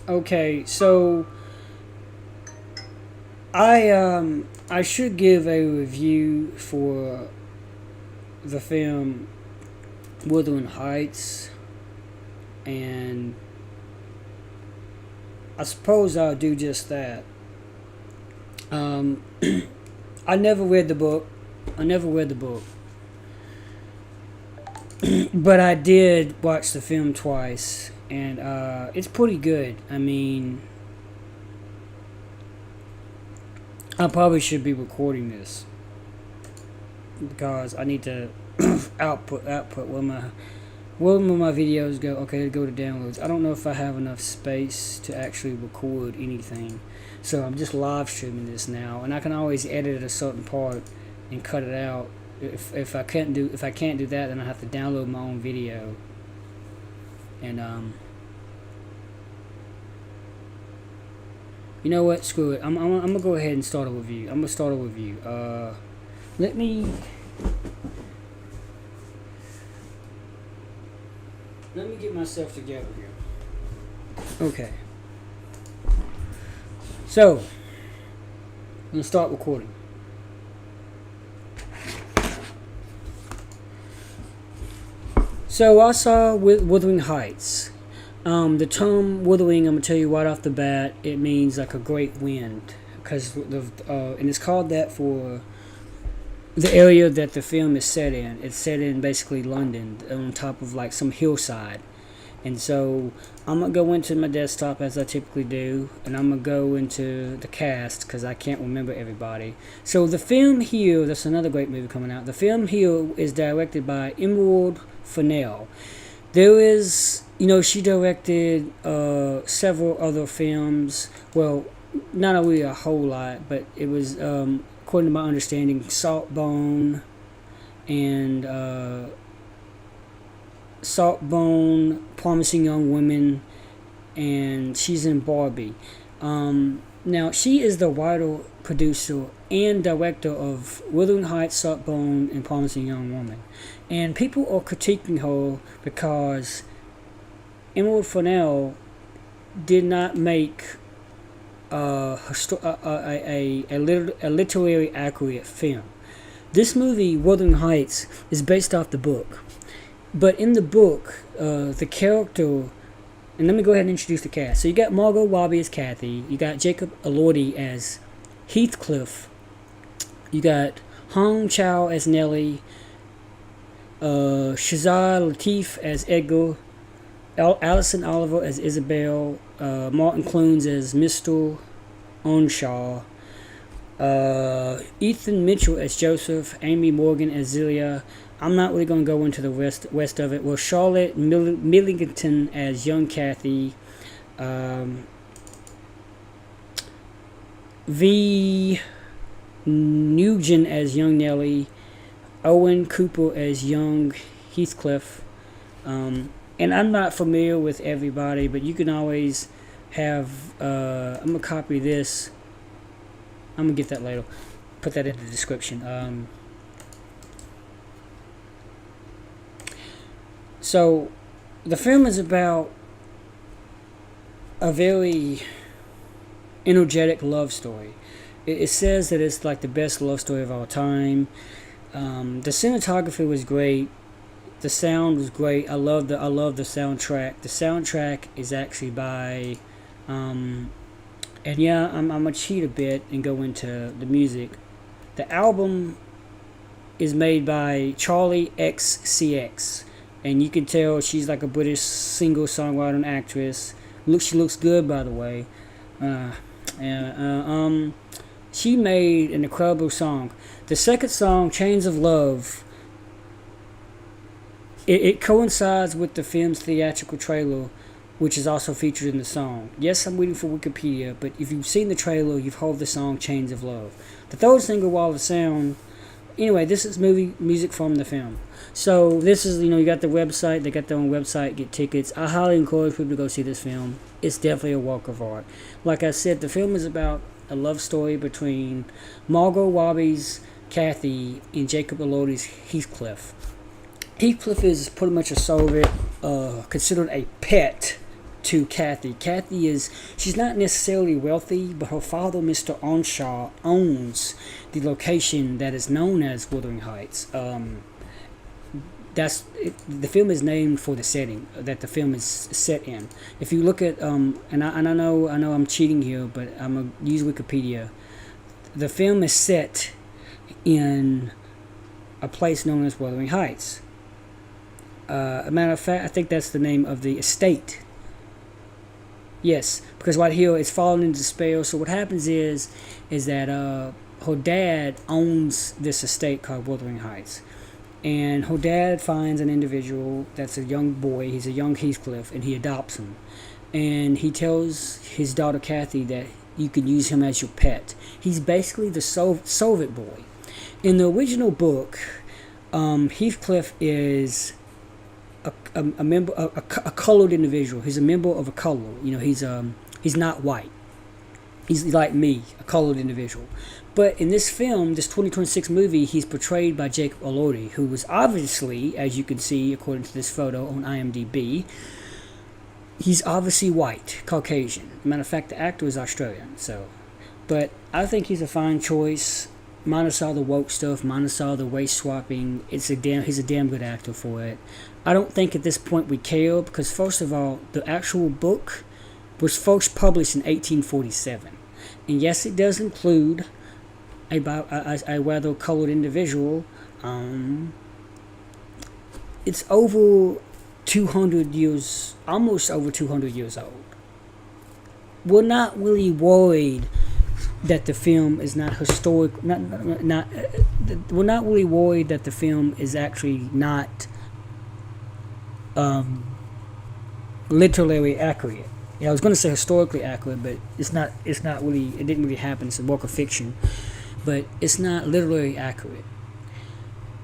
Okay, so I should give a review for the film Wuthering Heights, and I suppose I'll do just that. Um, I never read the book. I never read the book, but I did watch the film twice, and it's pretty good. I mean, I probably should be recording this because I need to output where my videos go. Okay, go to downloads. I don't know if I have enough space to actually record anything, so I'm just live streaming this now, and I can always edit a certain part and cut it out. If I can't do that, then I have to download my own video. And you know what? Screw it. I'm gonna go ahead and start a review. I'm gonna start a review. Let me get myself together here. Okay. So I'm gonna start recording. So I saw Wuthering Heights. The term "wuthering," I'm gonna tell you right off the bat, it means like a great wind, because and it's called that for the area that the film is set in. It's set in basically London, on top of like some hillside. And so I'm gonna go into my desktop as I typically do, and I'm gonna go into the cast because I can't remember everybody. So the film here, that's another great movie coming out. The film here is directed by Emerald Fennell. She directed several other films. Well, not really a whole lot, but it was, according to my understanding, Saltbone and Promising Young Women, and she's in Barbie. Now, she is the writer, producer, and director of Wuthering Heights, Saltbone, and Promising Young Woman. And people are critiquing her because Emerald Fennell did not make a literary accurate film. This movie, Wuthering Heights, is based off the book. But in the book, the character, and let me go ahead and introduce the cast. So you got Margot Robbie as Kathy, you got Jacob Elordi as Heathcliff, you got Hong Chow as Nellie, Shazad Latif as Edgar, Alison Oliver as Isabel, Martin Clunes as Mr. Onshaw, Ethan Mitchell as Joseph, Amy Morgan as Zelia. I'm not really going to go into the rest of it. Well, Charlotte Millington as young Kathy, V. Nugent as young Nellie, Owen Cooper as young Heathcliff. And I'm not familiar with everybody, but you can always have. I'm going to copy this. I'm going to get that later. Put that in the description. So, the film is about a very energetic love story. It says that it's like the best love story of all time. The cinematography was great. The sound was great. I love the soundtrack. The soundtrack is actually by, and yeah, I'm gonna cheat a bit and go into the music. The album is made by Charlie XCX. And you can tell she's like a British singer-songwriter and actress. She looks good, by the way. She made an incredible song. The second song, Chains of Love, it coincides with the film's theatrical trailer, which is also featured in the song. Yes, I'm reading for Wikipedia, but if you've seen the trailer, you've heard the song Chains of Love. The third single, Wall of Sound. Anyway, this is music from the film. So this is, you got the website. They got their own website. Get tickets. I highly encourage people to go see this film. It's definitely a work of art. Like I said, the film is about a love story between Margot Robbie's Kathy and Jacob Elordi's Heathcliff. Heathcliff is pretty much a servant, considered a pet to Kathy. She's not necessarily wealthy, but her father, Mr. Onshaw, owns the location that is known as Wuthering Heights. The film is named for the setting that the film is set in. If you look at and I know I'm cheating here, but I'm gonna use Wikipedia. The film is set in a place known as Wuthering Heights. A matter of fact, I think that's the name of the estate. Yes, because right here it's fallen into despair. So what happens is that her dad owns this estate called Wuthering Heights, and her dad finds an individual that's a young boy. He's a young Heathcliff, and he adopts him. And he tells his daughter Kathy that you can use him as your pet. He's basically the Soviet boy. In the original book, Heathcliff is a member, a colored individual. He's a member of a color. He's not white. He's like me, a colored individual. But in this film, this 2026 movie, he's portrayed by Jacob Elordi, who was obviously, as you can see according to this photo on IMDb, he's obviously white, Caucasian. Matter of fact, the actor is Australian. But I think he's a fine choice. Minus all the woke stuff, minus all the race swapping, he's a damn good actor for it. I don't think at this point we care, because first of all, the actual book was first published in 1847. And yes, it does include a rather colored individual. It's over 200 years, almost over 200 years old. We're not really worried that the film is not historic. We're not really worried that the film is actually not literally accurate. Yeah, I was going to say historically accurate, but it's not. It's not really. It didn't really happen. It's a work of fiction, but it's not literally accurate.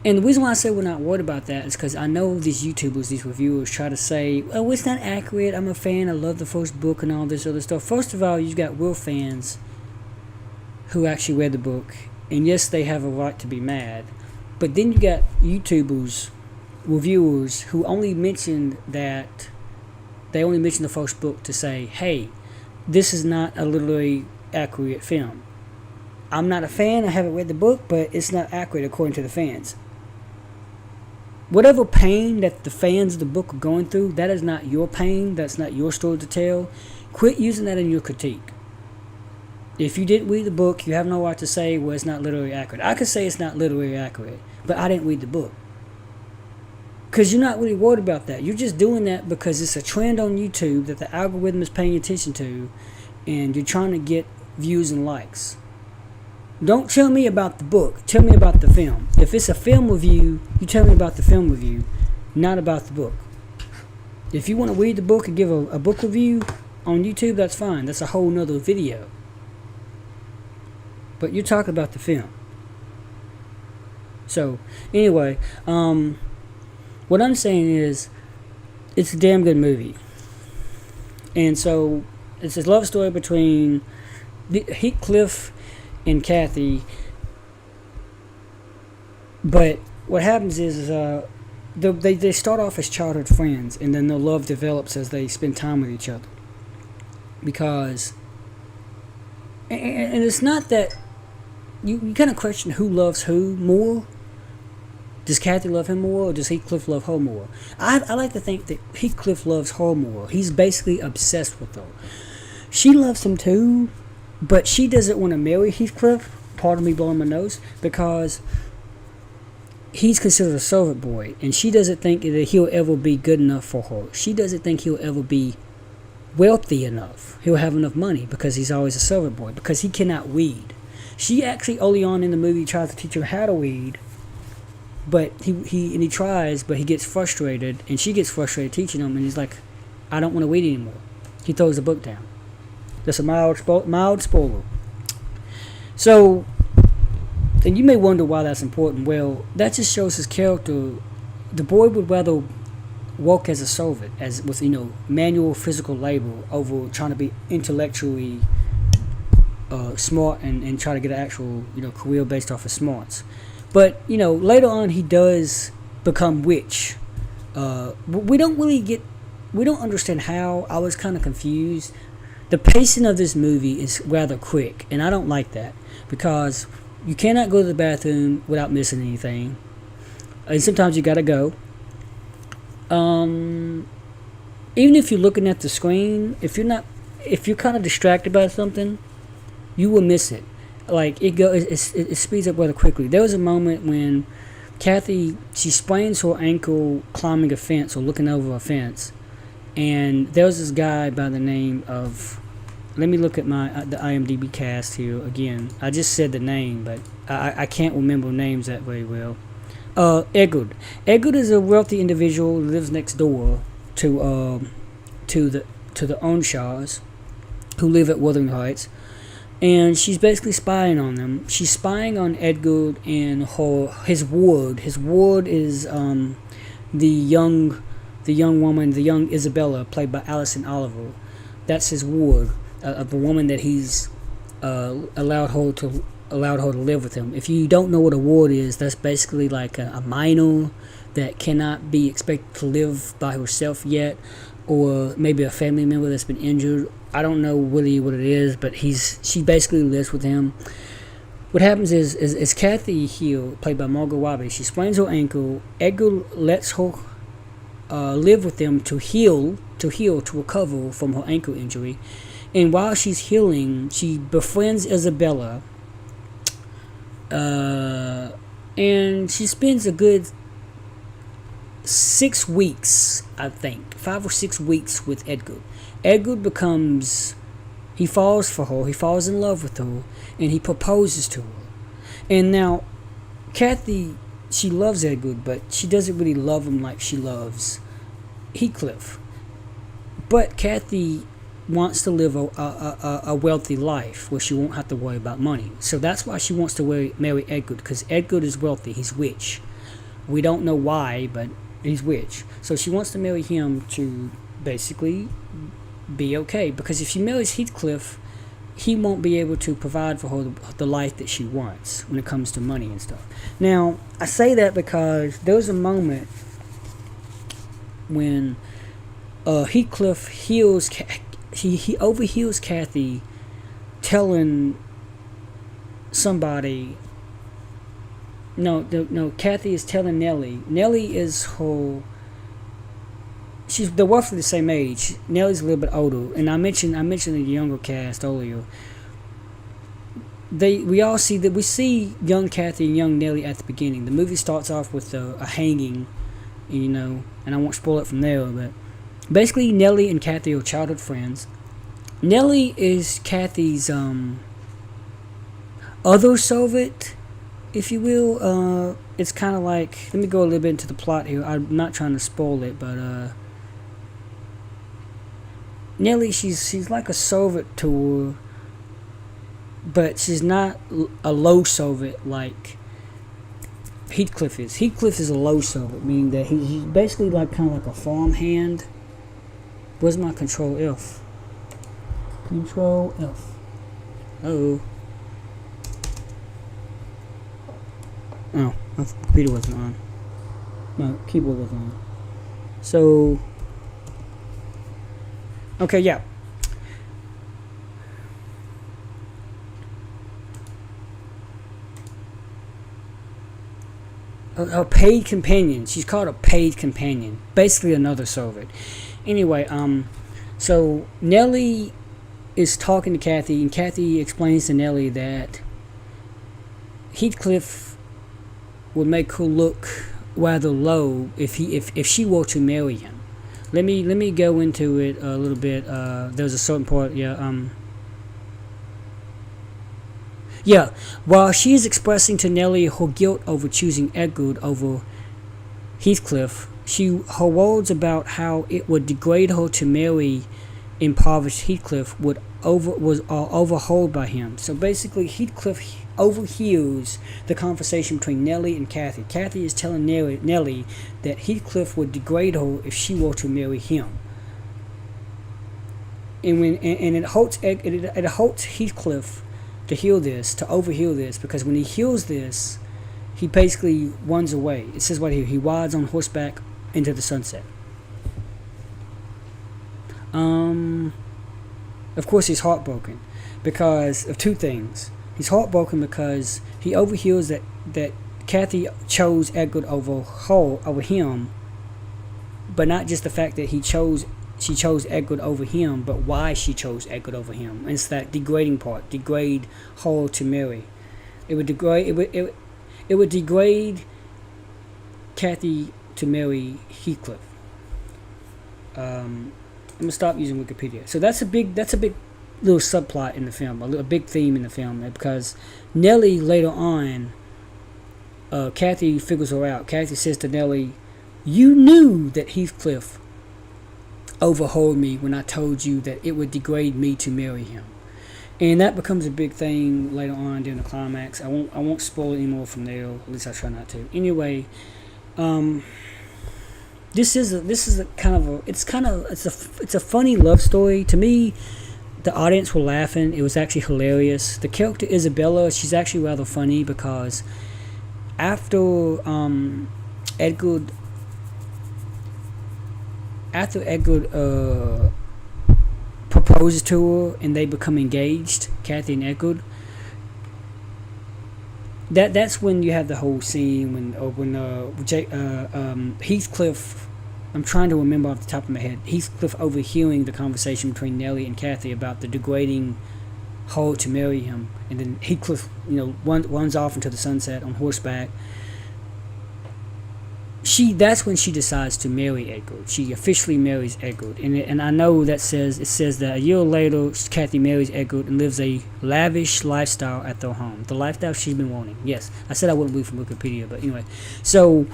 And the reason why I say we're not worried about that is because I know these YouTubers, these reviewers, try to say, "Oh, it's not accurate. I'm a fan. I love the first book and all this other stuff." First of all, you've got real fans who actually read the book, and yes, they have a right to be mad. But then you got YouTubers, reviewers, who only mentioned the first book to say, hey, this is not a literally accurate film. I'm not a fan, I haven't read the book, but it's not accurate according to the fans. Whatever pain that the fans of the book are going through, that is not your pain, that's not your story to tell. Quit using that in your critique. If you didn't read the book, you have no right to say, well, it's not literally accurate. I could say it's not literally accurate, but I didn't read the book. Because you're not really worried about that. You're just doing that because it's a trend on YouTube that the algorithm is paying attention to, and you're trying to get views and likes. Don't tell me about the book. Tell me about the film. If it's a film review, you tell me about the film review, not about the book. If you want to read the book and give a book review on YouTube, that's fine. That's a whole nother video. But you're talking about the film. So, anyway, what I'm saying is, it's a damn good movie. And so, it's a love story between Heathcliff and Kathy. But what happens is they start off as childhood friends, and then their love develops as they spend time with each other. Because, and it's not that, you kind of question who loves who more. Does Kathy love him more, or does Heathcliff love her more? I like to think that Heathcliff loves her more. He's basically obsessed with her. She loves him too, but she doesn't want to marry Heathcliff, pardon me blowing my nose, because he's considered a servant boy, and she doesn't think that he'll ever be good enough for her. She doesn't think he'll ever be wealthy enough. He'll have enough money because he's always a servant boy, because he cannot read. She actually, early on in the movie, tries to teach him how to read, but he tries, but he gets frustrated, and she gets frustrated teaching him, and he's like, I don't want to read anymore. He throws the book down. That's a mild spoiler. So, and you may wonder why that's important. Well, that just shows his character. The boy would rather work as a servant, as with manual physical labor, over trying to be intellectually smart and try to get an actual career based off of smarts. But later on he does become rich. We don't really get we don't understand how. I was kind of confused. The pacing of this movie is rather quick, and I don't like that because you cannot go to the bathroom without missing anything, and sometimes you gotta go. Um, Even if you're looking at the screen, if you're kind of distracted by something, you will miss it. Like it speeds up rather quickly. There was a moment when Kathy she sprains her ankle climbing a fence or looking over a fence, and there was this guy by the name of. Let me look at the IMDb cast here again. I just said the name, but I can't remember names that very well. Edgar. Edgar is a wealthy individual who lives next door to the Onshaws, who live at Wuthering Heights, and she's basically spying on them. She's spying on Edgar and his ward. His ward is the young woman, the young Isabella, played by Alison Oliver. That's his ward, of the woman that he's allowed her to live with him. If you don't know what a ward is, that's basically like a minor that cannot be expected to live by herself yet, or maybe a family member that's been injured. I don't know really what it is, but she basically lives with him. What happens is Kathy Hill, played by Margot Robbie, she sprains her ankle. Edgar lets her live with them to recover from her ankle injury. And while she's healing, she befriends Isabella, and she spends a good 6 weeks, I think, 5 or 6 weeks with Edgar. Edgar he falls for her, he falls in love with her, and he proposes to her. And now, Kathy, she loves Edgar, but she doesn't really love him like she loves Heathcliff. But Kathy wants to live a wealthy life where she won't have to worry about money. So that's why she wants to marry Edgar, because Edgar is wealthy, he's rich. We don't know why, but he's rich. So she wants to marry him to basically be okay, because if she marries Heathcliff, he won't be able to provide for her the life that she wants when it comes to money and stuff. Now, I say that because there was a moment when Heathcliff heals, he overheals Kathy, telling somebody. No. Kathy is telling Nellie. Nellie is her. They're roughly the same age. Nellie's a little bit older, and I mentioned the younger cast earlier. We see young Kathy and young Nellie at the beginning. The movie starts off with a hanging, and I won't spoil it from there. But basically, Nellie and Kathy are childhood friends. Nellie is Kathy's other servant, if you will. It's kind of like, let me go a little bit into the plot here. I'm not trying to spoil it, but Nellie, she's like a servant to her, but she's not a low servant like Heathcliff is. Heathcliff is a low servant, meaning that he's basically kind of like a farm hand. Where's my Control F? Control F. Oh, my computer wasn't on. My keyboard was on. So, okay, yeah. A paid companion. She's called a paid companion. Basically another servant. Anyway, so Nellie is talking to Kathy, and Kathy explains to Nellie that Heathcliff would make her look rather low if she were to marry him. Let me go into it a little bit. There's a certain part, while she is expressing to Nellie her guilt over choosing Edgar over Heathcliff, her words about how it would degrade her to marry impoverished Heathcliff was overhauled by him. So basically, Heathcliff overhears the conversation between Nellie and Kathy. Kathy is telling Nellie that Heathcliff would degrade her if she were to marry him. And it hurts Heathcliff to overhear this, because when he hears this, he basically runs away. It says right here, he rides on horseback into the sunset. Um, of course, he's heartbroken because of two things. He's heartbroken because he overhears that Kathy chose Edward over him, but not just the fact that she chose Edward over him, but why she chose Edward over him. And it's that degrading part, degrade her to marry. It would degrade Kathy to marry Heathcliff. I'm gonna stop using Wikipedia. So that's a big little subplot in the film, a big theme in the film, because Nellie later on, Kathy figures her out. Kathy says to Nellie, "You knew that Heathcliff overheard me when I told you that it would degrade me to marry him," and that becomes a big thing later on during the climax. I won't spoil it anymore from there. At least I try not to. Anyway, this is a funny love story to me. The audience were laughing. It was actually hilarious. The character Isabella, she's actually rather funny because after Edward proposes to her and they become engaged, Kathy and Edward. That's when you have the whole scene when Heathcliff. I'm trying to remember off the top of my head. Heathcliff overhearing the conversation between Nellie and Kathy about the degrading her to marry him, and then Heathcliff, runs off into the sunset on horseback. That's when she decides to marry Edward. She officially marries Edward, and I know it says that a year later Kathy marries Edward and lives a lavish lifestyle at their home. The lifestyle she's been wanting. Yes, I said I wouldn't read from Wikipedia, but anyway. So,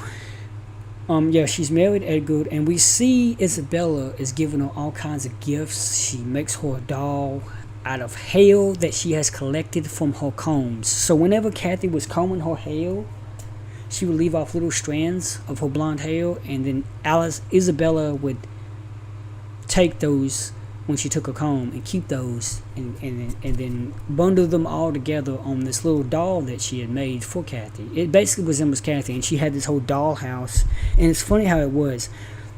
she's married Edward, and we see Isabella is giving her all kinds of gifts. She makes her a doll out of hair that she has collected from her combs. So whenever Kathy was combing her hair, she would leave off little strands of her blonde hair, and then Isabella would take those when she took a comb and keep those and then bundle them all together on this little doll that she had made for Kathy. It basically resembles Kathy, and she had this whole dollhouse, and it's funny how it was.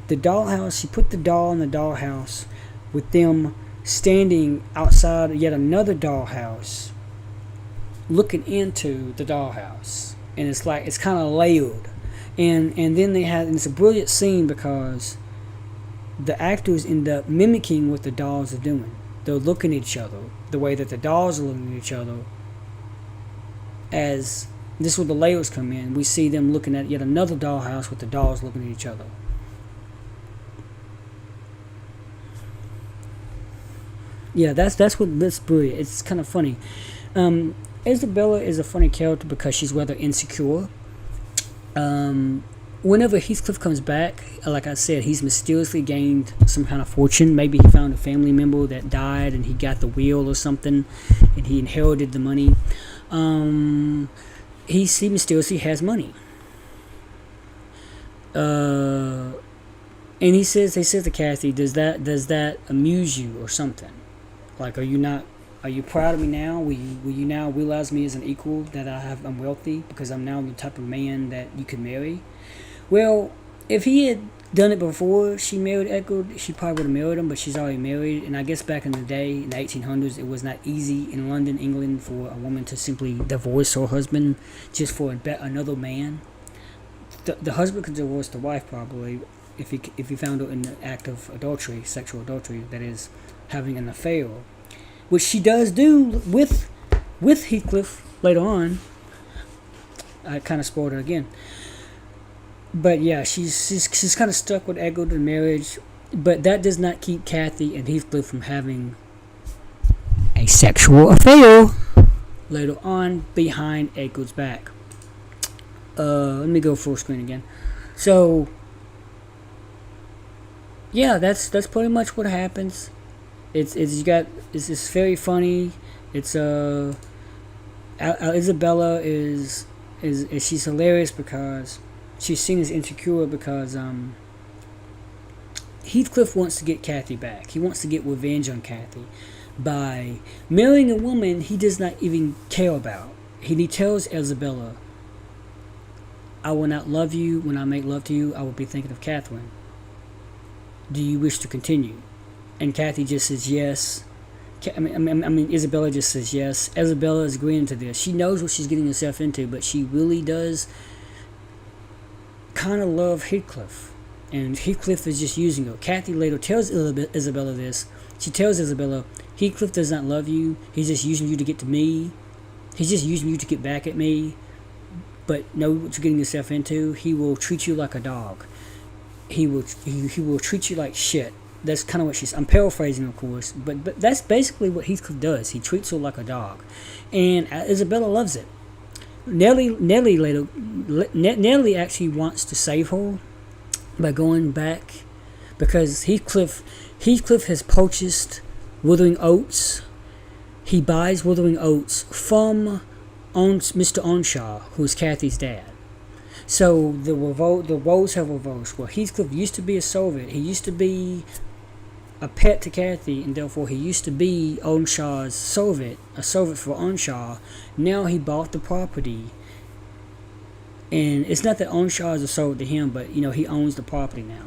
The dollhouse, she put the doll in the dollhouse with them standing outside yet another dollhouse looking into the dollhouse. And it's kind of layered, and then it's a brilliant scene because the actors end up mimicking what the dolls are doing. They're looking at each other the way that the dolls are looking at each other. As this is where the layers come in, we see them looking at yet another dollhouse with the dolls looking at each other. Yeah, that's brilliant. It's kind of funny. Isabella is a funny character because she's rather insecure. Whenever Heathcliff comes back, like I said, he's mysteriously gained some kind of fortune. Maybe he found a family member that died and he got the will or something, and he inherited the money. He mysteriously has money. And he says to Kathy, does that amuse you or something? Like, are you proud of me now? Will you now realize me as an equal, that I'm wealthy because I'm now the type of man that you can marry? Well, if he had done it before she married Edward, she probably would have married him, but she's already married. And I guess back in the day, in the 1800s, it was not easy in London, England, for a woman to simply divorce her husband just for another man. The husband could divorce the wife probably if he found her in the act of adultery, sexual adultery, that is, having an affair, which she does do with Heathcliff later on. I kind of spoiled it again. But yeah, she's kind of stuck with Edward in marriage, but that does not keep Kathy and Heathcliff from having a sexual affair later on behind Edward's back. Let me go full screen again. So yeah, that's pretty much what happens. It's very funny. It's Isabella is she's hilarious because she's seen as insecure because Heathcliff wants to get Kathy back. He wants to get revenge on Kathy by marrying a woman he does not even care about. He tells Isabella, "I will not love you when I make love to you. I will be thinking of Catherine. Do you wish to continue?" and Kathy just says yes. I mean, Isabella just says yes. Isabella is agreeing to this. She knows what she's getting herself into, but she really does kind of love Heathcliff. And Heathcliff is just using her. Kathy later tells Isabella this. She tells Isabella, Heathcliff does not love you. He's just using you to get to me. He's just using you to get back at me. But know what you're getting yourself into. He will treat you like a dog. He will treat you like shit. That's kind of what she's. I'm paraphrasing, of course, but that's basically what Heathcliff does. He treats her like a dog, and Isabella loves it. Nellie actually wants to save her by going back because Heathcliff has purchased Wuthering Oats. He buys Wuthering Oats from Mr. Onshaw, who is Kathy's dad. So the roles have reversed. Well, Heathcliff used to be a servant. He used to be a pet to Kathy, and therefore he used to be Onshaw's servant, a servant for Onshaw. Now he bought the property, and it's not that Onshaw is a servant to him, but he owns the property now.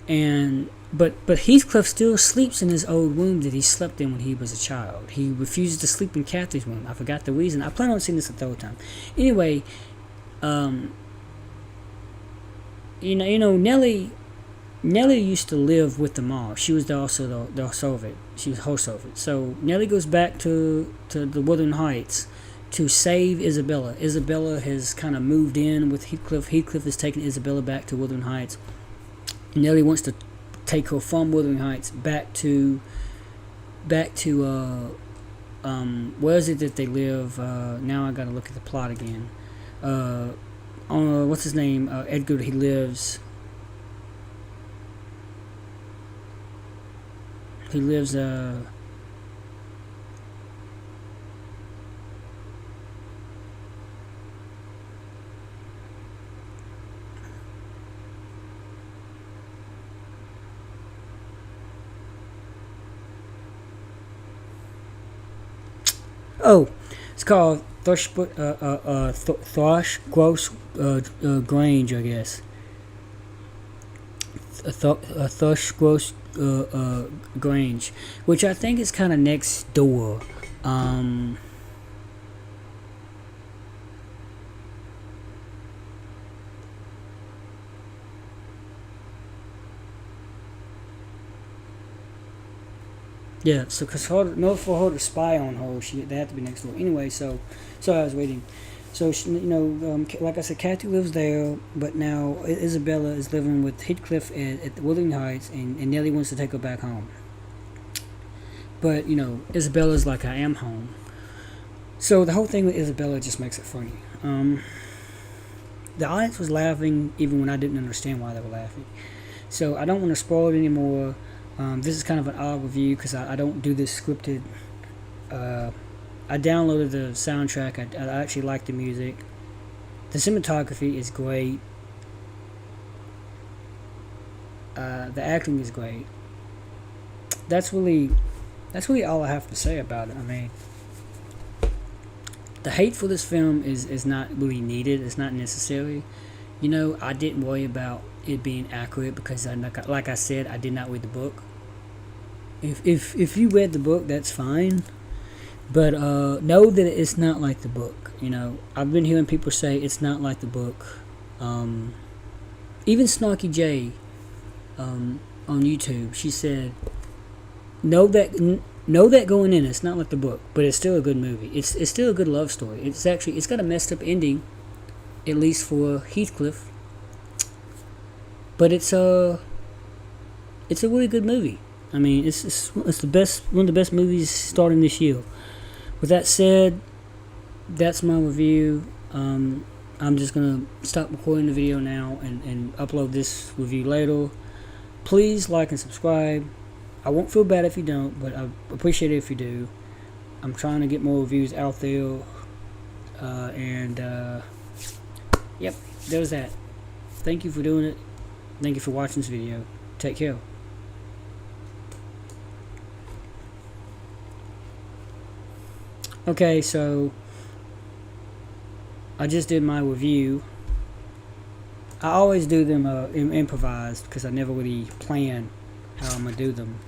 And but Heathcliff still sleeps in his old room that he slept in when he was a child. He refuses to sleep in Kathy's room. I forgot the reason. I plan on seeing this a third time. Anyway, Nellie used to live with them all. She was also the servant. She was her servant. So Nellie goes back to the Wuthering Heights to save Isabella. Isabella has kind of moved in with Heathcliff. Heathcliff has taken Isabella back to Wuthering Heights. Nellie wants to take her from Wuthering Heights back to where is it that they live? Now I gotta look at the plot again. What's his name? Edgar. He lives. Oh, it's called Thrushgrove Grange, I guess. Thrushgrove Grange, which I think is kind of next door. Yeah, so because for her to spy on her, they have to be next door. Anyway, so I was waiting. So like I said, Kathy lives there, but now Isabella is living with Heathcliff at the Wuthering Heights, and Nellie wants to take her back home. But Isabella's like, I am home. So the whole thing with Isabella just makes it funny. The audience was laughing even when I didn't understand why they were laughing. So I don't want to spoil it anymore. This is kind of an odd review because I don't do this scripted. I downloaded the soundtrack. I actually like the music. The cinematography is great. The acting is great. That's really all I have to say about it. I mean, the hate for this film is not really needed. It's not necessary. I didn't worry about it being accurate because, like I said, I did not read the book. If you read the book, that's fine. But know that it's not like the book. I've been hearing people say it's not like the book. Even Snarky J on YouTube, she said, know that going in, it's not like the book, but it's still a good movie. It's still a good love story. It's got a messed up ending, at least for Heathcliff. But it's a really good movie. I mean, it's the best, one of the best movies starting this year. With that said, that's my review. I'm just gonna stop recording the video now and upload this review later. Please like and subscribe. I won't feel bad if you don't, but I appreciate it if you do. I'm trying to get more reviews out there. Yep, there's that. Thank you for doing it. Thank you for watching this video. Take care. Okay, so I just did my review. I always do them improvised because I never really plan how I'm going to do them.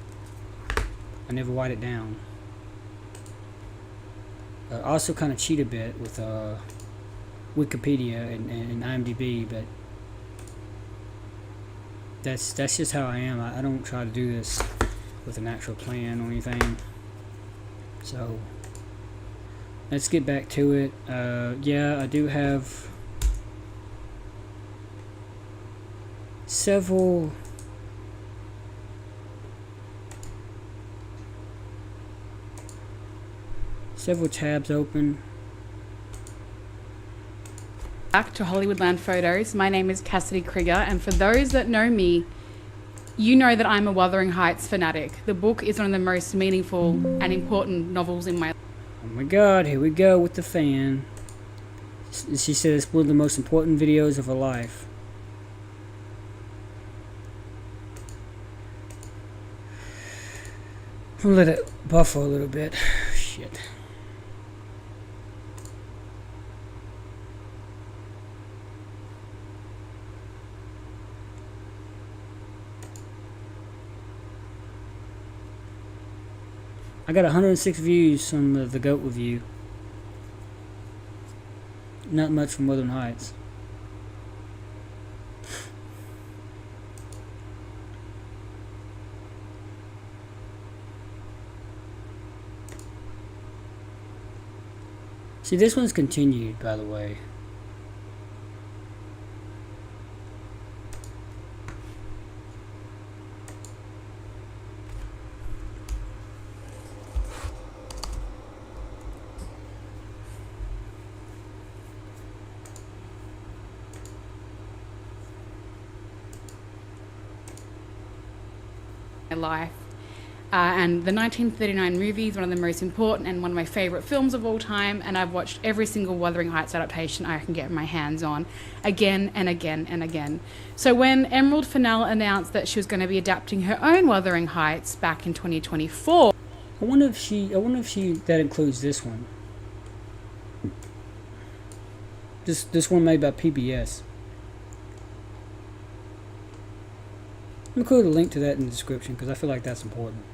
I never write it down. I also kind of cheat a bit with Wikipedia and IMDb, but that's just how I am. I don't try to do this with an actual plan or anything. So let's get back to it. Yeah, I do have several tabs open. Back to Hollywoodland Photos. My name is Cassidy Krieger, and for those that know me, you know that I'm a Wuthering Heights fanatic. The book is one of the most meaningful and important novels in my life. Oh my god, here we go with the fan. She said it's one of the most important videos of her life. I'll let it buffer a little bit. Shit. I got 106 views on the GOAT review. Not much from Wuthering Heights. See, this one's continued, by the way. Life. And the 1939 movie is one of the most important and one of my favourite films of all time, and I've watched every single Wuthering Heights adaptation I can get my hands on again and again and again. So when Emerald Fennell announced that she was going to be adapting her own Wuthering Heights back in 2024, I wonder if that includes this one. This one made by PBS. I'm going to include a link to that in the description because I feel like that's important.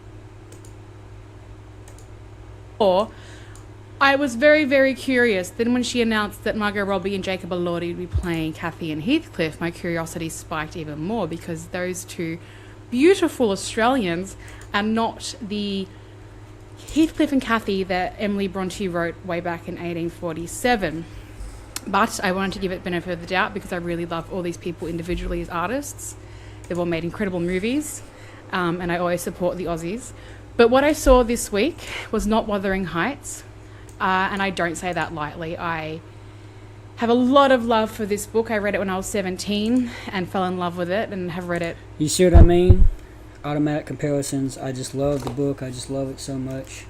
I was very, very curious. Then when she announced that Margot Robbie and Jacob Elordi would be playing Kathy and Heathcliff, my curiosity spiked even more because those two beautiful Australians are not the Heathcliff and Kathy that Emily Bronte wrote way back in 1847. But I wanted to give it benefit of the doubt because I really love all these people individually as artists. They've all made incredible movies, and I always support the Aussies. But what I saw this week was not Wuthering Heights, and I don't say that lightly. I have a lot of love for this book. I read it when I was 17 and fell in love with it and have read it. You see what I mean? Automatic comparisons. I just love the book. I just love it so much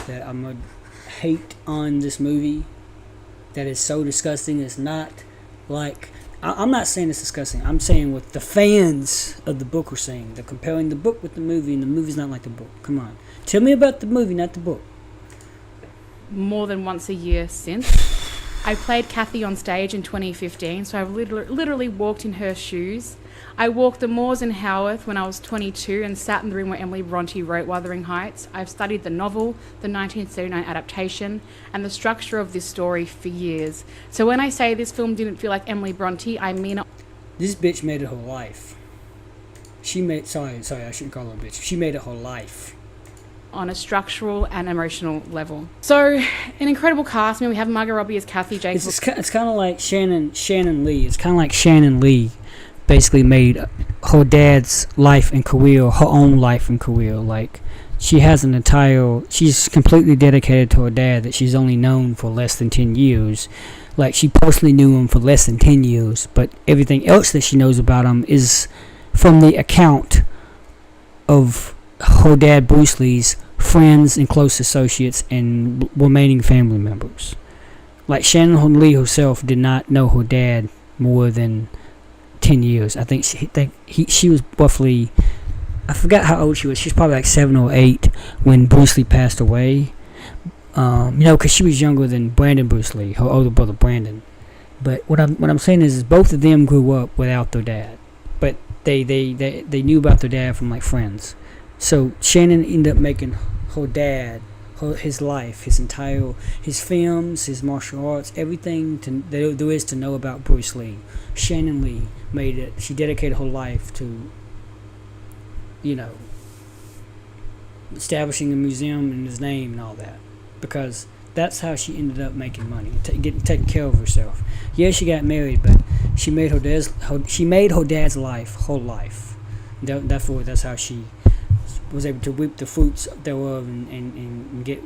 that I'm going to hate on this movie that is so disgusting. It's not like... I'm not saying it's disgusting. I'm saying what the fans of the book are saying. They're comparing the book with the movie, and the movie's not like the book. Come on. Tell me about the movie, not the book. More than once a year since. I played Kathy on stage in 2015, so I've literally walked in her shoes. I walked the moors in Howarth when I was 22 and sat in the room where Emily Bronte wrote Wuthering Heights. I've studied the novel, the 1939 adaptation, and the structure of this story for years. So when I say this film didn't feel like Emily Bronte, I mean it. This bitch made it her life. Sorry, I shouldn't call her a bitch. She made it her life. On a structural and emotional level. So, an incredible cast. I mean, we have Margot Robbie as Kathy, Jacob. It's kind of like Shannon Lee. It's kind of like Shannon Lee basically made her dad's life and career her own life and career. Like, she's completely dedicated to her dad that she's only known for less than 10 years. Like, she personally knew him for less than 10 years, but everything else that she knows about him is from the account of her dad Bruce Lee's friends and close associates and remaining family members. Like, Shannon Lee herself did not know her dad more than 10 years. I think she was roughly, I forgot how old she was. She was probably like 7 or 8 when Bruce Lee passed away. Because she was younger than Brandon Bruce Lee, her older brother Brandon. But what I'm saying is both of them grew up without their dad, but they knew about their dad from like friends. So Shannon ended up making her dad, his life, his films, his martial arts, everything there is to know about Bruce Lee. Shannon Lee made it. She dedicated her life to, establishing a museum in his name and all that, because that's how she ended up making money, taking care of herself. Yeah, she got married, but she made her dad's life whole life. Therefore, that's how she was able to reap the fruits thereof and get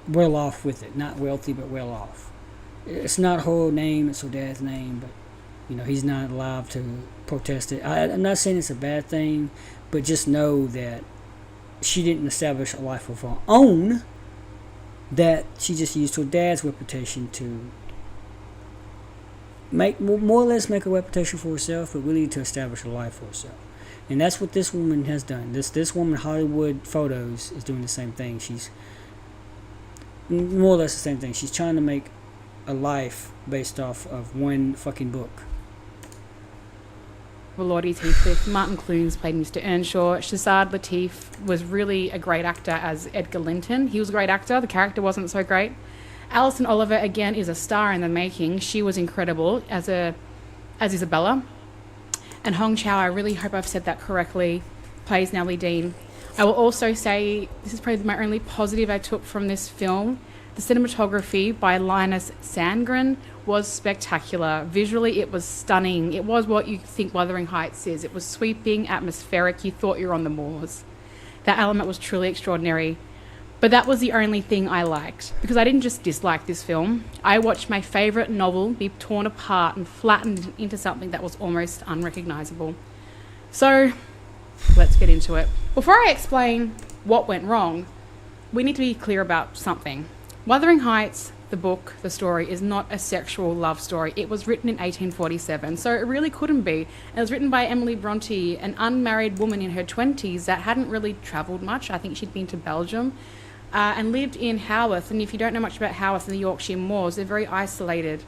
well off with it. Not wealthy, but well off. It's not her name; it's her dad's name, but he's not allowed to protest it. I'm not saying it's a bad thing, but just know that she didn't establish a life of her own, that she just used her dad's reputation to more or less make a reputation for herself, but really to establish a life for herself. And that's what this woman has done. This woman, Hollywood Photos, is doing the same thing. She's more or less the same thing. She's trying to make a life based off of one fucking book. Lordy's Heathcliff. Martin Clunes played Mr. Earnshaw. Shazad Latif was really a great actor as Edgar Linton. He was a great actor. The character wasn't so great. Alison Oliver, again, is a star in the making. She was incredible as Isabella. And Hong Chow, I really hope I've said that correctly, plays Nellie Dean. I will also say, this is probably my only positive I took from this film, the cinematography by Linus Sandgren was spectacular. Visually, it was stunning. It was what you think Wuthering Heights is. It was sweeping, atmospheric. You thought you were on the moors. That element was truly extraordinary. But that was the only thing I liked, because I didn't just dislike this film. I watched my favourite novel be torn apart and flattened into something that was almost unrecognisable. So, let's get into it. Before I explain what went wrong, we need to be clear about something. Wuthering Heights, the book, the story, is not a sexual love story. It was written in 1847, so it really couldn't be. It was written by Emily Bronte, an unmarried woman in her 20s that hadn't really travelled much. I think she'd been to Belgium. And lived in Haworth, and if you don't know much about Haworth and the Yorkshire Moors, they're very isolated.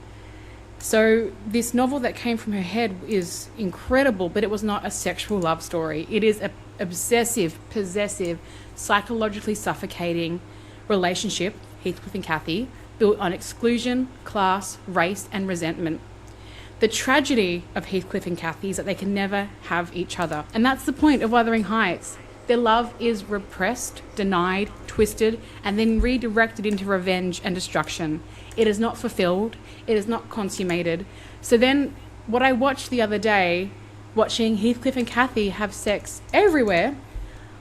So this novel that came from her head is incredible, but it was not a sexual love story. It is an obsessive, possessive, psychologically suffocating relationship, Heathcliff and Cathy, built on exclusion, class, race, and resentment. The tragedy of Heathcliff and Cathy is that they can never have each other, and that's the point of Wuthering Heights. Their love is repressed, denied, twisted, and then redirected into revenge and destruction. It is not fulfilled. It is not consummated. So then, what I watched the other day, watching Heathcliff and Cathy have sex everywhere,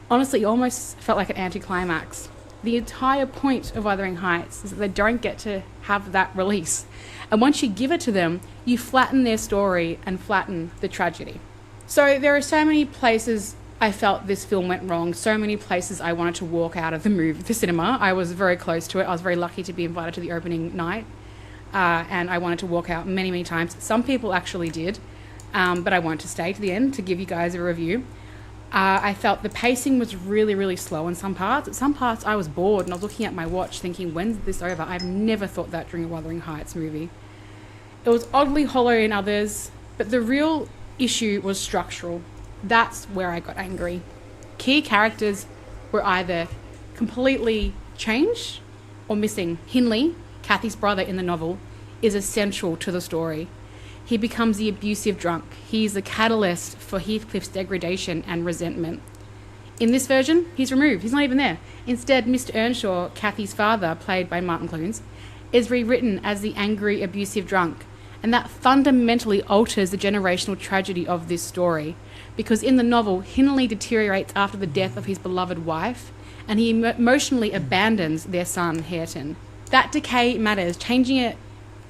honestly almost felt like an anticlimax. The entire point of Wuthering Heights is that they don't get to have that release. And once you give it to them, you flatten their story and flatten the tragedy. So there are so many places I felt this film went wrong. So many places I wanted to walk out of the cinema. I was very close to it. I was very lucky to be invited to the opening night. And I wanted to walk out many, many times. Some people actually did. But I wanted to stay to the end to give you guys a review. I felt the pacing was really, really slow in some parts. At some parts I was bored and I was looking at my watch thinking, when's this over? I've never thought that during a Wuthering Heights movie. It was oddly hollow in others, but the real issue was structural. That's where I got angry. Key characters were either completely changed or missing. Hindley, Cathy's brother in the novel, is essential to the story. He becomes the abusive drunk. He's the catalyst for Heathcliff's degradation and resentment. In this version, he's removed. He's not even there. Instead, Mr. Earnshaw, Cathy's father, played by Martin Clunes, is rewritten as the angry, abusive drunk. And that fundamentally alters the generational tragedy of this story. Because in the novel, Hindley deteriorates after the death of his beloved wife, and he emotionally abandons their son, Hareton. That decay matters. Changing it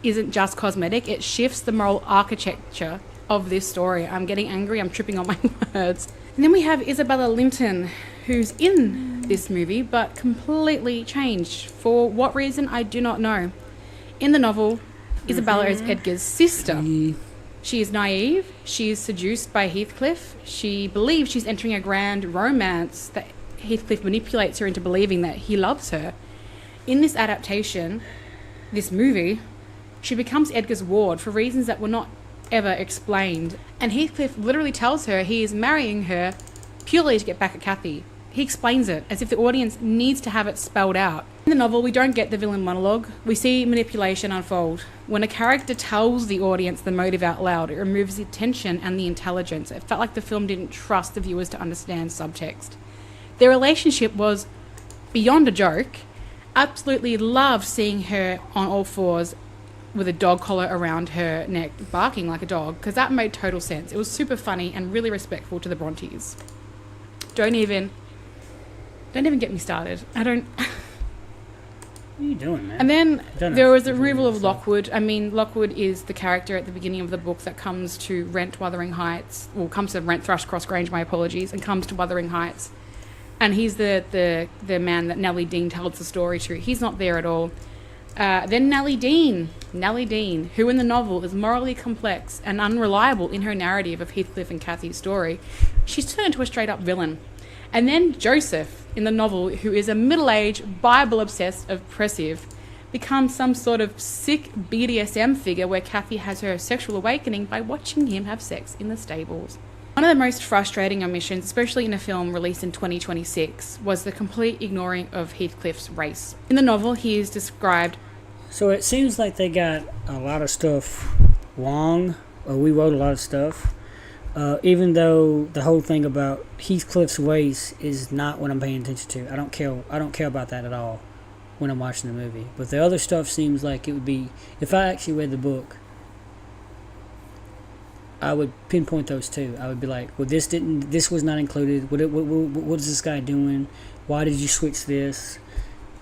isn't just cosmetic, it shifts the moral architecture of this story. I'm getting angry, I'm tripping on my words. And then we have Isabella Linton, who's in this movie, but completely changed. For what reason, I do not know. In the novel, Isabella is Edgar's sister. She is naive, she is seduced by Heathcliff, she believes she's entering a grand romance that Heathcliff manipulates her into believing that he loves her. In this adaptation, this movie, she becomes Edgar's ward for reasons that were not ever explained. And Heathcliff literally tells her he is marrying her purely to get back at Kathy. He explains it as if the audience needs to have it spelled out. In the novel, we don't get the villain monologue. We see manipulation unfold. When a character tells the audience the motive out loud, it removes the tension and the intelligence. It felt like the film didn't trust the viewers to understand subtext. Their relationship was beyond a joke. Absolutely loved seeing her on all fours with a dog collar around her neck, barking like a dog, because that made total sense. It was super funny and really respectful to the Brontes. Don't even get me started. I don't... What are you doing, man? And then there was the removal of Lockwood. I mean, Lockwood is the character at the beginning of the book that comes to rent Wuthering Heights, or comes to rent Thrushcross Grange, my apologies, and comes to Wuthering Heights. And he's the man that Nellie Dean tells the story to. He's not there at all. Then Nellie Dean, who in the novel is morally complex and unreliable in her narrative of Heathcliff and Kathy's story, she's turned into a straight-up villain. And then Joseph, in the novel, who is a middle-aged, Bible-obsessed oppressive, becomes some sort of sick BDSM figure where Kathy has her sexual awakening by watching him have sex in the stables. One of the most frustrating omissions, especially in a film released in 2026, was the complete ignoring of Heathcliff's race. In the novel, he is described... So it seems like they got a lot of stuff wrong, or we wrote a lot of stuff, even though the whole thing about Heathcliff's race is not what I'm paying attention to. I don't care about that at all when I'm watching the movie. But the other stuff seems like it would be... If I actually read the book, I would pinpoint those too. I would be like, well, this was not included. What is this guy doing? Why did you switch this?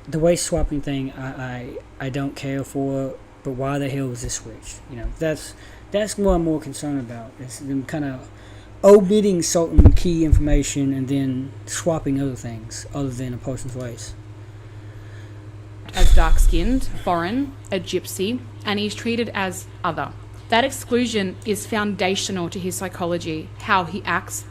The race swapping thing, I don't care for, but why the hell was this switch? You know, that's what I'm more concerned about. It's them kind of omitting certain key information and then swapping other things other than a person's race. As dark-skinned, foreign, a gypsy, and he's treated as other. That exclusion is foundational to his psychology, how he acts.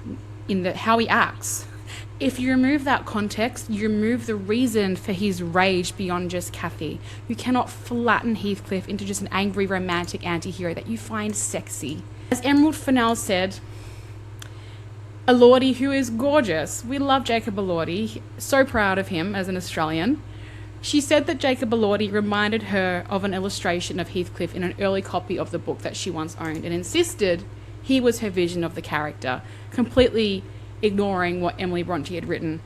If you remove that context, you remove the reason for his rage beyond just Kathy. You cannot flatten Heathcliff into just an angry romantic anti-hero that you find sexy. As Emerald Fennell said, Elordi, who is gorgeous. We love Jacob Elordi. So proud of him as an Australian. She said that Jacob Elordi reminded her of an illustration of Heathcliff in an early copy of the book that she once owned, and insisted he was her vision of the character, completely ignoring what Emily Bronte had written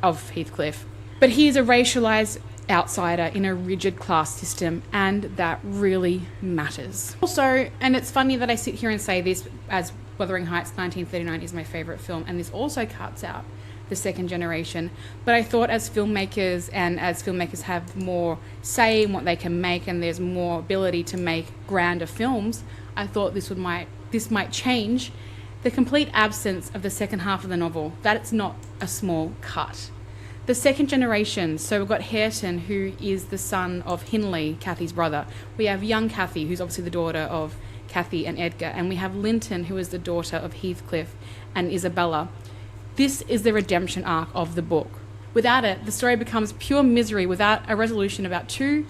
of Heathcliff. But he is a racialised outsider in a rigid class system, and that really matters. Also, and it's funny that I sit here and say this, as Wuthering Heights 1939 is my favourite film, and this also cuts out the second generation, but I thought as filmmakers have more say in what they can make, and there's more ability to make grander films, I thought this might change the complete absence of the second half of the novel. That it's not a small cut. The second generation, so we've got Hareton, who is the son of Hindley, Kathy's brother. We have young Kathy, who's obviously the daughter of Kathy and Edgar, and we have Linton, who is the daughter of Heathcliff and Isabella. This is the redemption arc of the book. Without it, the story becomes pure misery without a resolution about two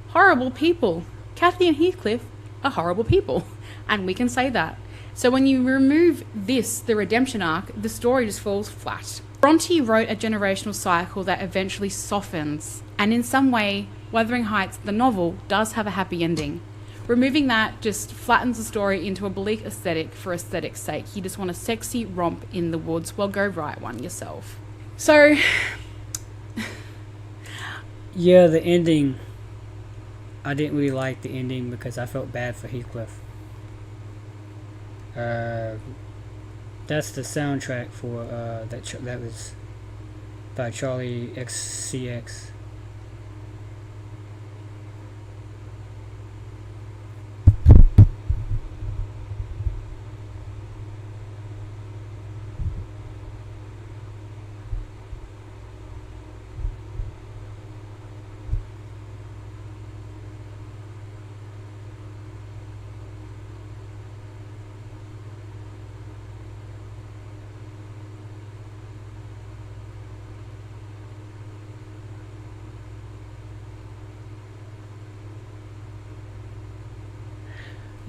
horrible people. Kathy and Heathcliff are horrible people, and we can say that. So when you remove this, the redemption arc, the story just falls flat. Bronte wrote a generational cycle that eventually softens, and in some way, Wuthering Heights, the novel, does have a happy ending. Removing that just flattens the story into a bleak aesthetic for aesthetic's sake. You just want a sexy romp in the woods. Well, go write one yourself. So... yeah, the ending... I didn't really like the ending because I felt bad for Heathcliff. That's the soundtrack for that was by Charlie XCX.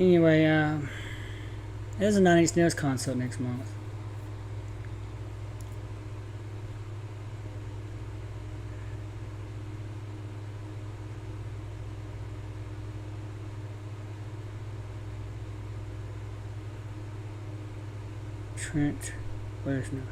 Anyway, there's a 9 Inch Nails concert next month. Trent Reznor.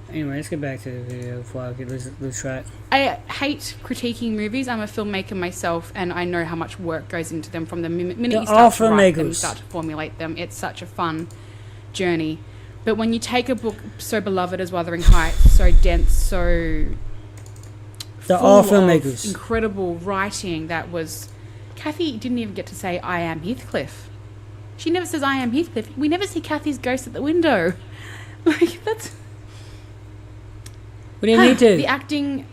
Anyway, let's get back to the video before I get lose track. I hate critiquing movies. I'm a filmmaker myself, and I know how much work goes into them from the minute you start to write them, you start to formulate them. It's such a fun journey. But when you take a book so beloved as Wuthering Heights, so dense, so they're all filmmakers. Incredible writing that was... Kathy didn't even get to say, I am Heathcliff. She never says, I am Heathcliff. We never see Kathy's ghost at the window. Like, that's... We didn't need to. The acting,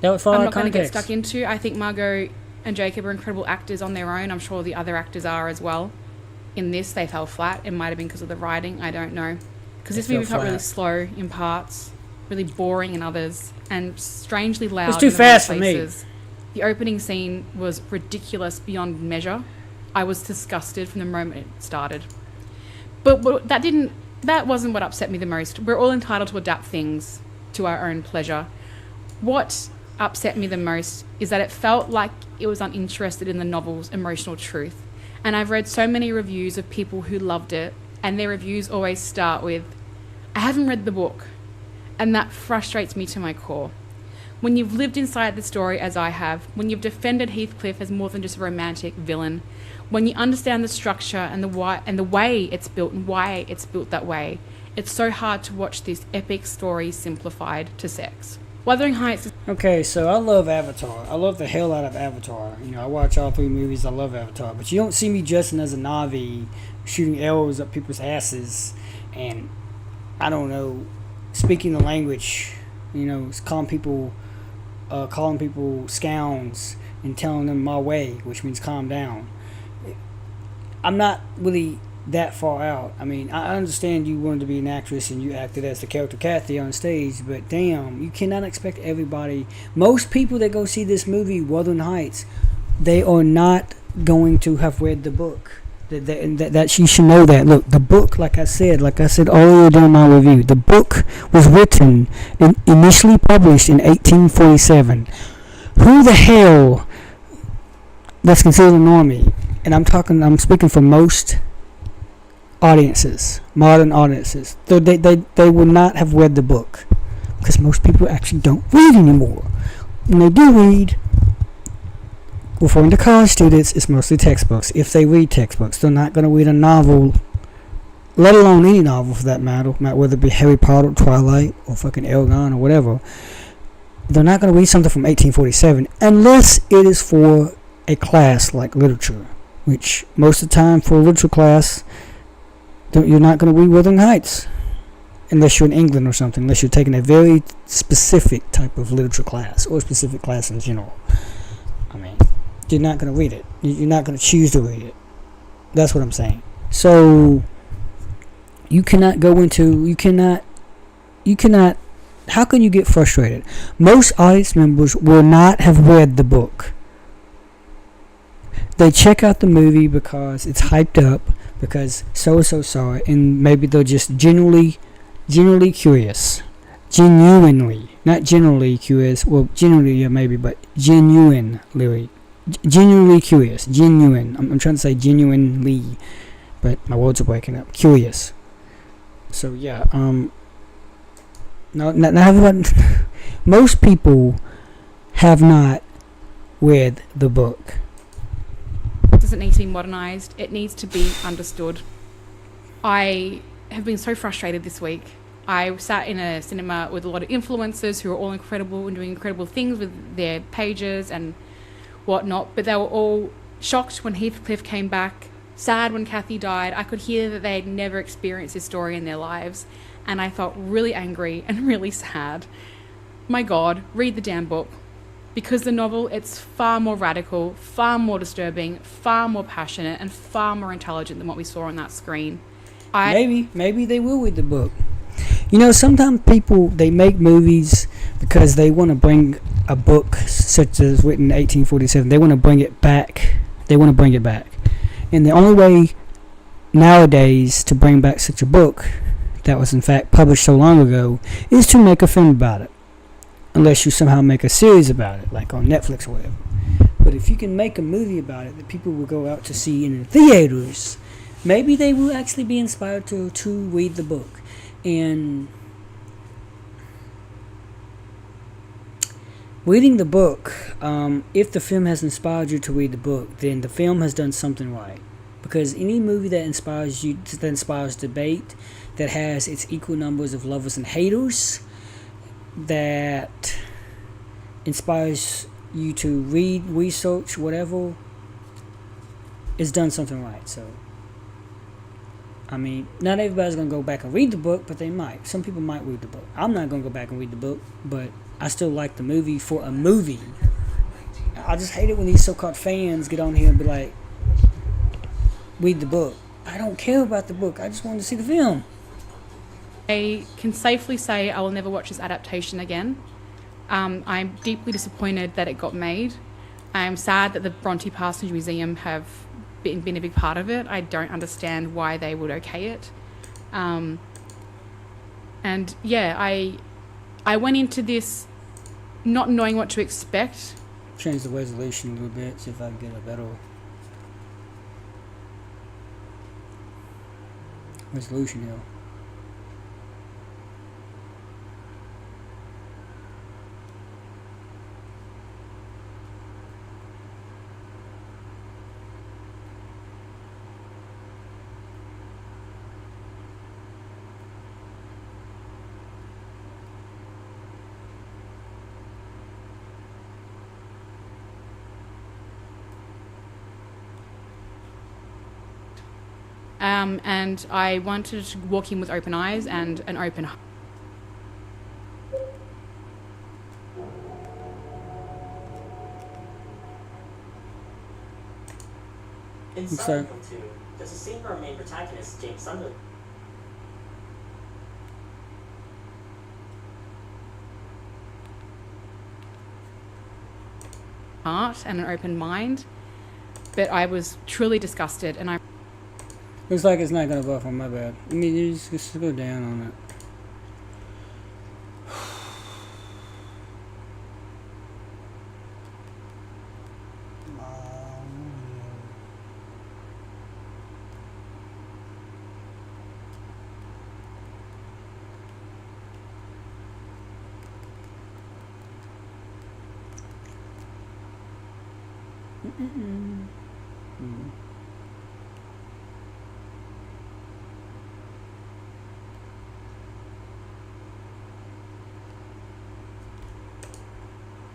that would follow I'm not going to get stuck into. I think Margot and Jacob are incredible actors on their own. I'm sure the other actors are as well. In this, they fell flat. It might have been because of the writing. I don't know. Because this movie felt really slow in parts, really boring in others, and strangely loud. It's too fast for me. The opening scene was ridiculous beyond measure. I was disgusted from the moment it started. But that wasn't what upset me the most. We're all entitled to adapt things to our own pleasure. What upset me the most is that it felt like it was uninterested in the novel's emotional truth. And I've read so many reviews of people who loved it, and their reviews always start with, I haven't read the book. And that frustrates me to my core. When you've lived inside the story as I have, when you've defended Heathcliff as more than just a romantic villain, when you understand the structure and the way it's built and why it's built that way, it's so hard to watch this epic story simplified to sex. Wuthering Heights. Okay, so I love Avatar. I love the hell out of Avatar. You know, I watch all 3 movies. I love Avatar. But you don't see me dressing as a Na'vi, shooting arrows up people's asses, and, I don't know, speaking the language, you know, calling people scounds and telling them my way, which means calm down. I'm not really that far out. I mean, I understand you wanted to be an actress and you acted as the character Kathy on stage, but damn, you cannot expect everybody. Most people that go see this movie, Wuthering Heights, they are not going to have read the book. That you should know that. Look, the book, like I said earlier during my review, the book was written and initially published in 1847. Who the hell that's considered a normie? And I'm speaking for most audiences, modern audiences. They would not have read the book because most people actually don't read anymore. When they do read, referring to college students, it's mostly textbooks. If they read textbooks, they're not going to read a novel, let alone any novel for that matter, whether it be Harry Potter, Twilight, or fucking Aragon or whatever. They're not going to read something from 1847 unless it is for a class like literature, which most of the time for a literature class, you're not going to read Wuthering Heights unless you're in England or something, unless you're taking a very specific type of literature class or a specific class in general. I mean, you're not going to read it. You're not going to choose to read it. That's what I'm saying. So, you cannot, how can you get frustrated? Most audience members will not have read the book. They check out the movie because it's hyped up, because so-and-so saw it, and maybe they're just genuinely curious. Genuinely. Not generally curious. Well, generally, yeah, maybe, but genuinely curious. Genuine. I'm trying to say genuinely, but my words are breaking up. Curious. So, yeah, no, not everyone. Most people have not read the book. It doesn't need to be modernized. It needs to be understood. I have been so frustrated this week. I sat in a cinema with a lot of influencers who are all incredible and doing incredible things with their pages and whatnot, but they were all shocked when Heathcliff came back, sad when Kathy died. I could hear that they had never experienced this story in their lives, and I felt really angry and really sad. My God, read the damn book. Because the novel, it's far more radical, far more disturbing, far more passionate, and far more intelligent than what we saw on that screen. Maybe they will read the book. You know, sometimes people, they make movies because they want to bring a book such as written in 1847. They want to bring it back. And the only way nowadays to bring back such a book that was in fact published so long ago is to make a film about it. Unless you somehow make a series about it, like on Netflix or whatever. But if you can make a movie about it that people will go out to see in the theaters, maybe they will actually be inspired to read the book. And reading the book, if the film has inspired you to read the book, then the film has done something right. Because any movie that inspires you, that inspires debate, that has its equal numbers of lovers and haters, that inspires you to read, research, whatever, it's done something right. So, I mean, not everybody's going to go back and read the book, but they might. Some people might read the book. I'm not going to go back and read the book, but I still like the movie for a movie. I just hate it when these so-called fans get on here and be like, read the book. I don't care about the book. I just wanted to see the film. I can safely say I will never watch this adaptation again. I'm deeply disappointed that it got made. I'm sad that the Bronte Parsonage Museum have been a big part of it. I don't understand why they would okay it. And yeah, I went into this not knowing what to expect. Change the resolution a little bit, see if I can get a better resolution here. And I wanted to walk in with open eyes and an open heart. Inside Cont, does the scene where our main protagonist, James Sunderland, And an open mind, but I was truly disgusted, and I looks like it's not gonna buff on my bad. I mean, you just go down on it.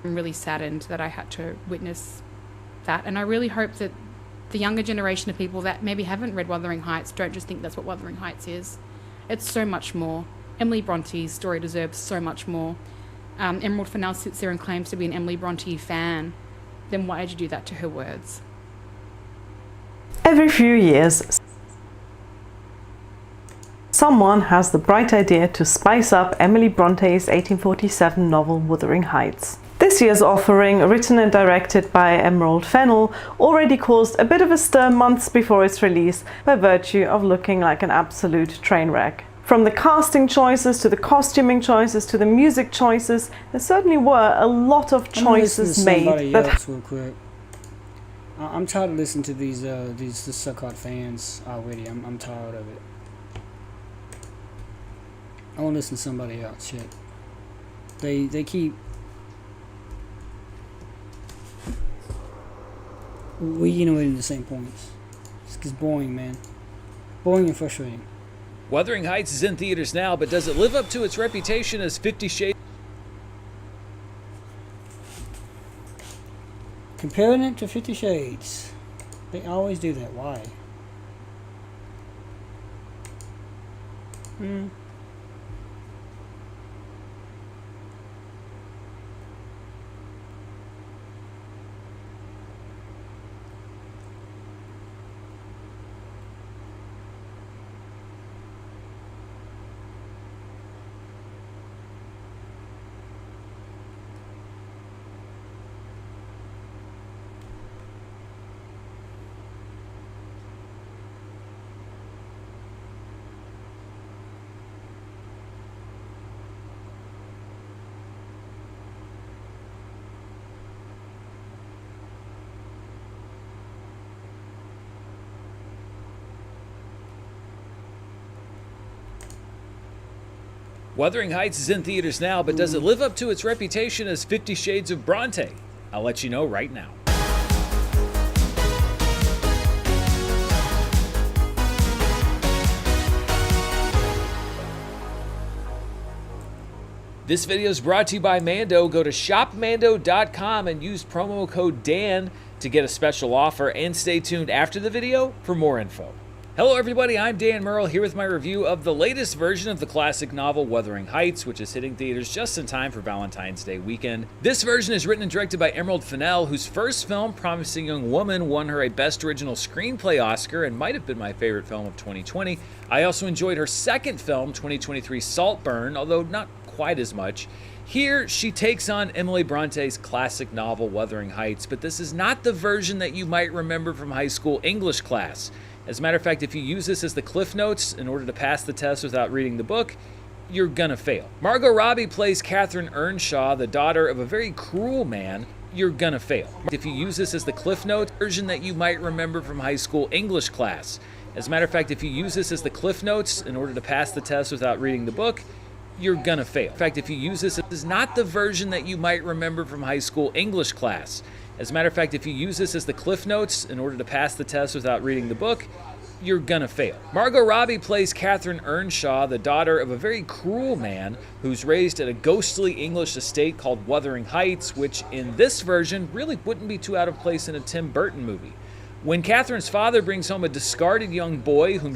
I'm really saddened that I had to witness that, and I really hope that the younger generation of people that maybe haven't read Wuthering Heights don't just think that's what Wuthering Heights is. It's so much more. Emily Bronte's story deserves so much more. Emerald for now sits there and claims to be an Emily Bronte fan. Then why did you do that to her words? Every few years, someone has the bright idea to spice up Emily Bronte's 1847 novel Wuthering Heights. This year's offering, written and directed by Emerald Fennell, already caused a bit of a stir months before its release by virtue of looking like an absolute train wreck. From the casting choices to the costuming choices to the music choices, there certainly were a lot of choices made that real quick. I'm tired of listening to these so-called fans already. I'm tired of it. I want to listen to somebody else. Shit. They keep reiterating the same points. It's boring, man. Boring and frustrating. Wuthering Heights is in theaters now, but does it live up to its reputation as 50 Shades? Comparing it to 50 Shades. They always do that. Why? Wuthering Heights is in theaters now, but does it live up to its reputation as 50 Shades of Bronte? I'll let you know right now. This video is brought to you by Mando. Go to shopmando.com and use promo code DAN to get a special offer, and stay tuned after the video for more info. Hello everybody, I'm Dan Merle here with my review of the latest version of the classic novel Wuthering Heights, which is hitting theaters just in time for Valentine's Day weekend. This version is written and directed by Emerald Fennell, whose first film, Promising Young Woman, won her a Best Original Screenplay Oscar and might have been my favorite film of 2020. I also enjoyed her second film, 2023 Saltburn, although not quite as much. Here, she takes on Emily Bronte's classic novel Wuthering Heights, but this is not the version that you might remember from high school English class. As a matter of fact, if you use this as the Cliff Notes in order to pass the test without reading the book, you're gonna fail. Margot Robbie plays Catherine Earnshaw, the daughter of a very cruel man. You're gonna fail. If you use this as the Cliff Notes version that you might remember from high school English class. As a matter of fact, if you use this as the Cliff Notes in order to pass the test without reading the book, you're gonna fail. In fact, if you use this is not the version that you might remember from high school English class. As a matter of fact, if you use this as the Cliff Notes in order to pass the test without reading the book, you're gonna fail. Margot Robbie plays Catherine Earnshaw, the daughter of a very cruel man who's raised at a ghostly English estate called Wuthering Heights, which in this version really wouldn't be too out of place in a Tim Burton movie. When Catherine's father brings home a discarded young boy whom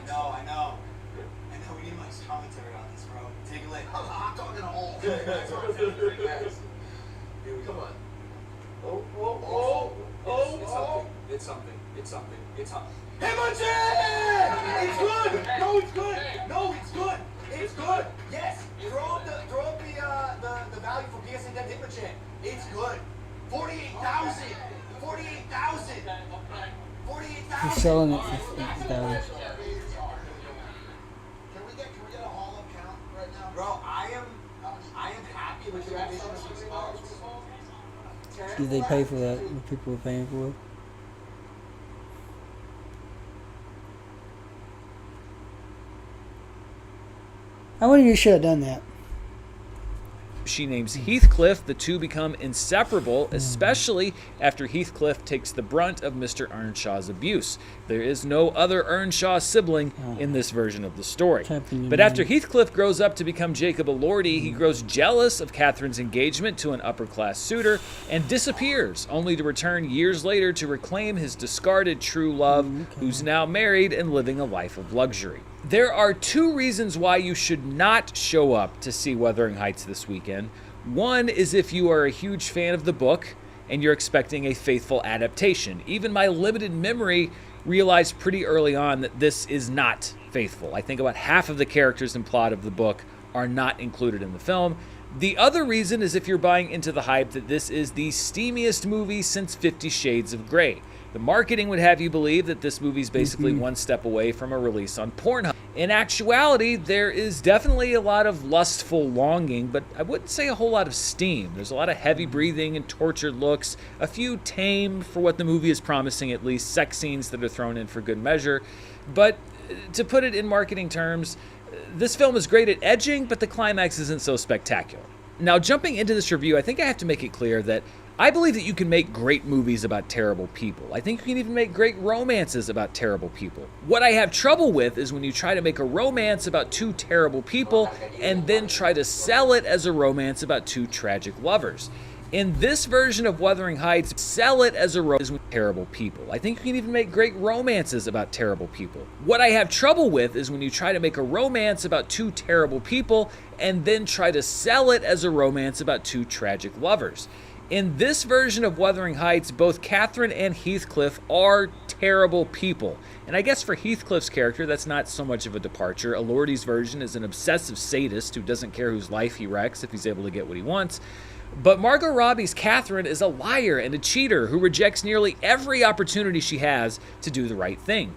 I know. We need Mike's commentary on this, bro. Take a look. I'm talking to all. Come on. It's something. Hamilton! It's good! No, it's good! It's good! Yes! Throw up the value for PSA 10 Hitmonchan. It's good. 48,000! 48,000! He's selling it for $50. Can we get a haul up count right now? Bro, I am happy with the addition of these cards. Did they pay for that? What people were paying for it? I wonder you should have done that. she names Heathcliff, the two become inseparable, especially after Heathcliff takes the brunt of Mr. Earnshaw's abuse. There is no other Earnshaw sibling in this version of the story. But after Heathcliff grows up to become Jacob Elordi, he grows jealous of Catherine's engagement to an upper-class suitor and disappears, only to return years later to reclaim his discarded true love, who's now married and living a life of luxury. There are two reasons why you should not show up to see Wuthering Heights this weekend. One is if you are a huge fan of the book and you're expecting a faithful adaptation. Even my limited memory realized pretty early on that this is not faithful. I think about half of the characters and plot of the book are not included in the film. The other reason is if you're buying into the hype that this is the steamiest movie since 50 Shades of Grey. The marketing would have you believe that this movie's basically one step away from a release on Pornhub. In actuality, there is definitely a lot of lustful longing, but I wouldn't say a whole lot of steam. There's a lot of heavy breathing and tortured looks, a few tame, for what the movie is promising at least, sex scenes that are thrown in for good measure. But to put it in marketing terms, this film is great at edging, but the climax isn't so spectacular. Now, jumping into this review, I think I have to make it clear that I believe that you can make great movies about terrible people. I think you can even make great romances about terrible people. What I have trouble with is when you try to make a romance about two terrible people and then try to sell it as a romance about two tragic lovers. In this version of Wuthering Heights, sell it as a romance with terrible people. I think you can even make great romances about terrible people. What I have trouble with is when you try to make a romance about two terrible people and then try to sell it as a romance about two tragic lovers. In this version of Wuthering Heights, both Catherine and Heathcliff are terrible people. And I guess for Heathcliff's character, that's not so much of a departure. Elordi's version is an obsessive sadist who doesn't care whose life he wrecks if he's able to get what he wants. But Margot Robbie's Catherine is a liar and a cheater who rejects nearly every opportunity she has to do the right thing.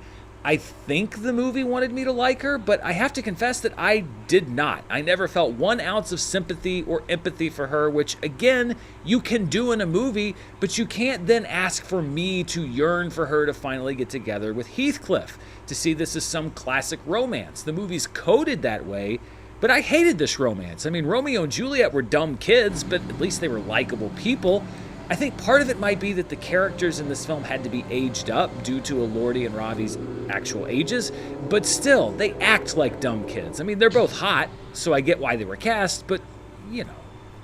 I think the movie wanted me to like her, but I have to confess that I did not. I never felt 1 ounce of sympathy or empathy for her, which, again, you can do in a movie, but you can't then ask for me to yearn for her to finally get together with Heathcliff, to see this as some classic romance. The movie's coded that way, but I hated this romance. I mean, Romeo and Juliet were dumb kids, but at least they were likable people. I think part of it might be that the characters in this film had to be aged up due to Elordi and Ravi's actual ages, but still, they act like dumb kids. I mean, they're both hot, so I get why they were cast, but, you know.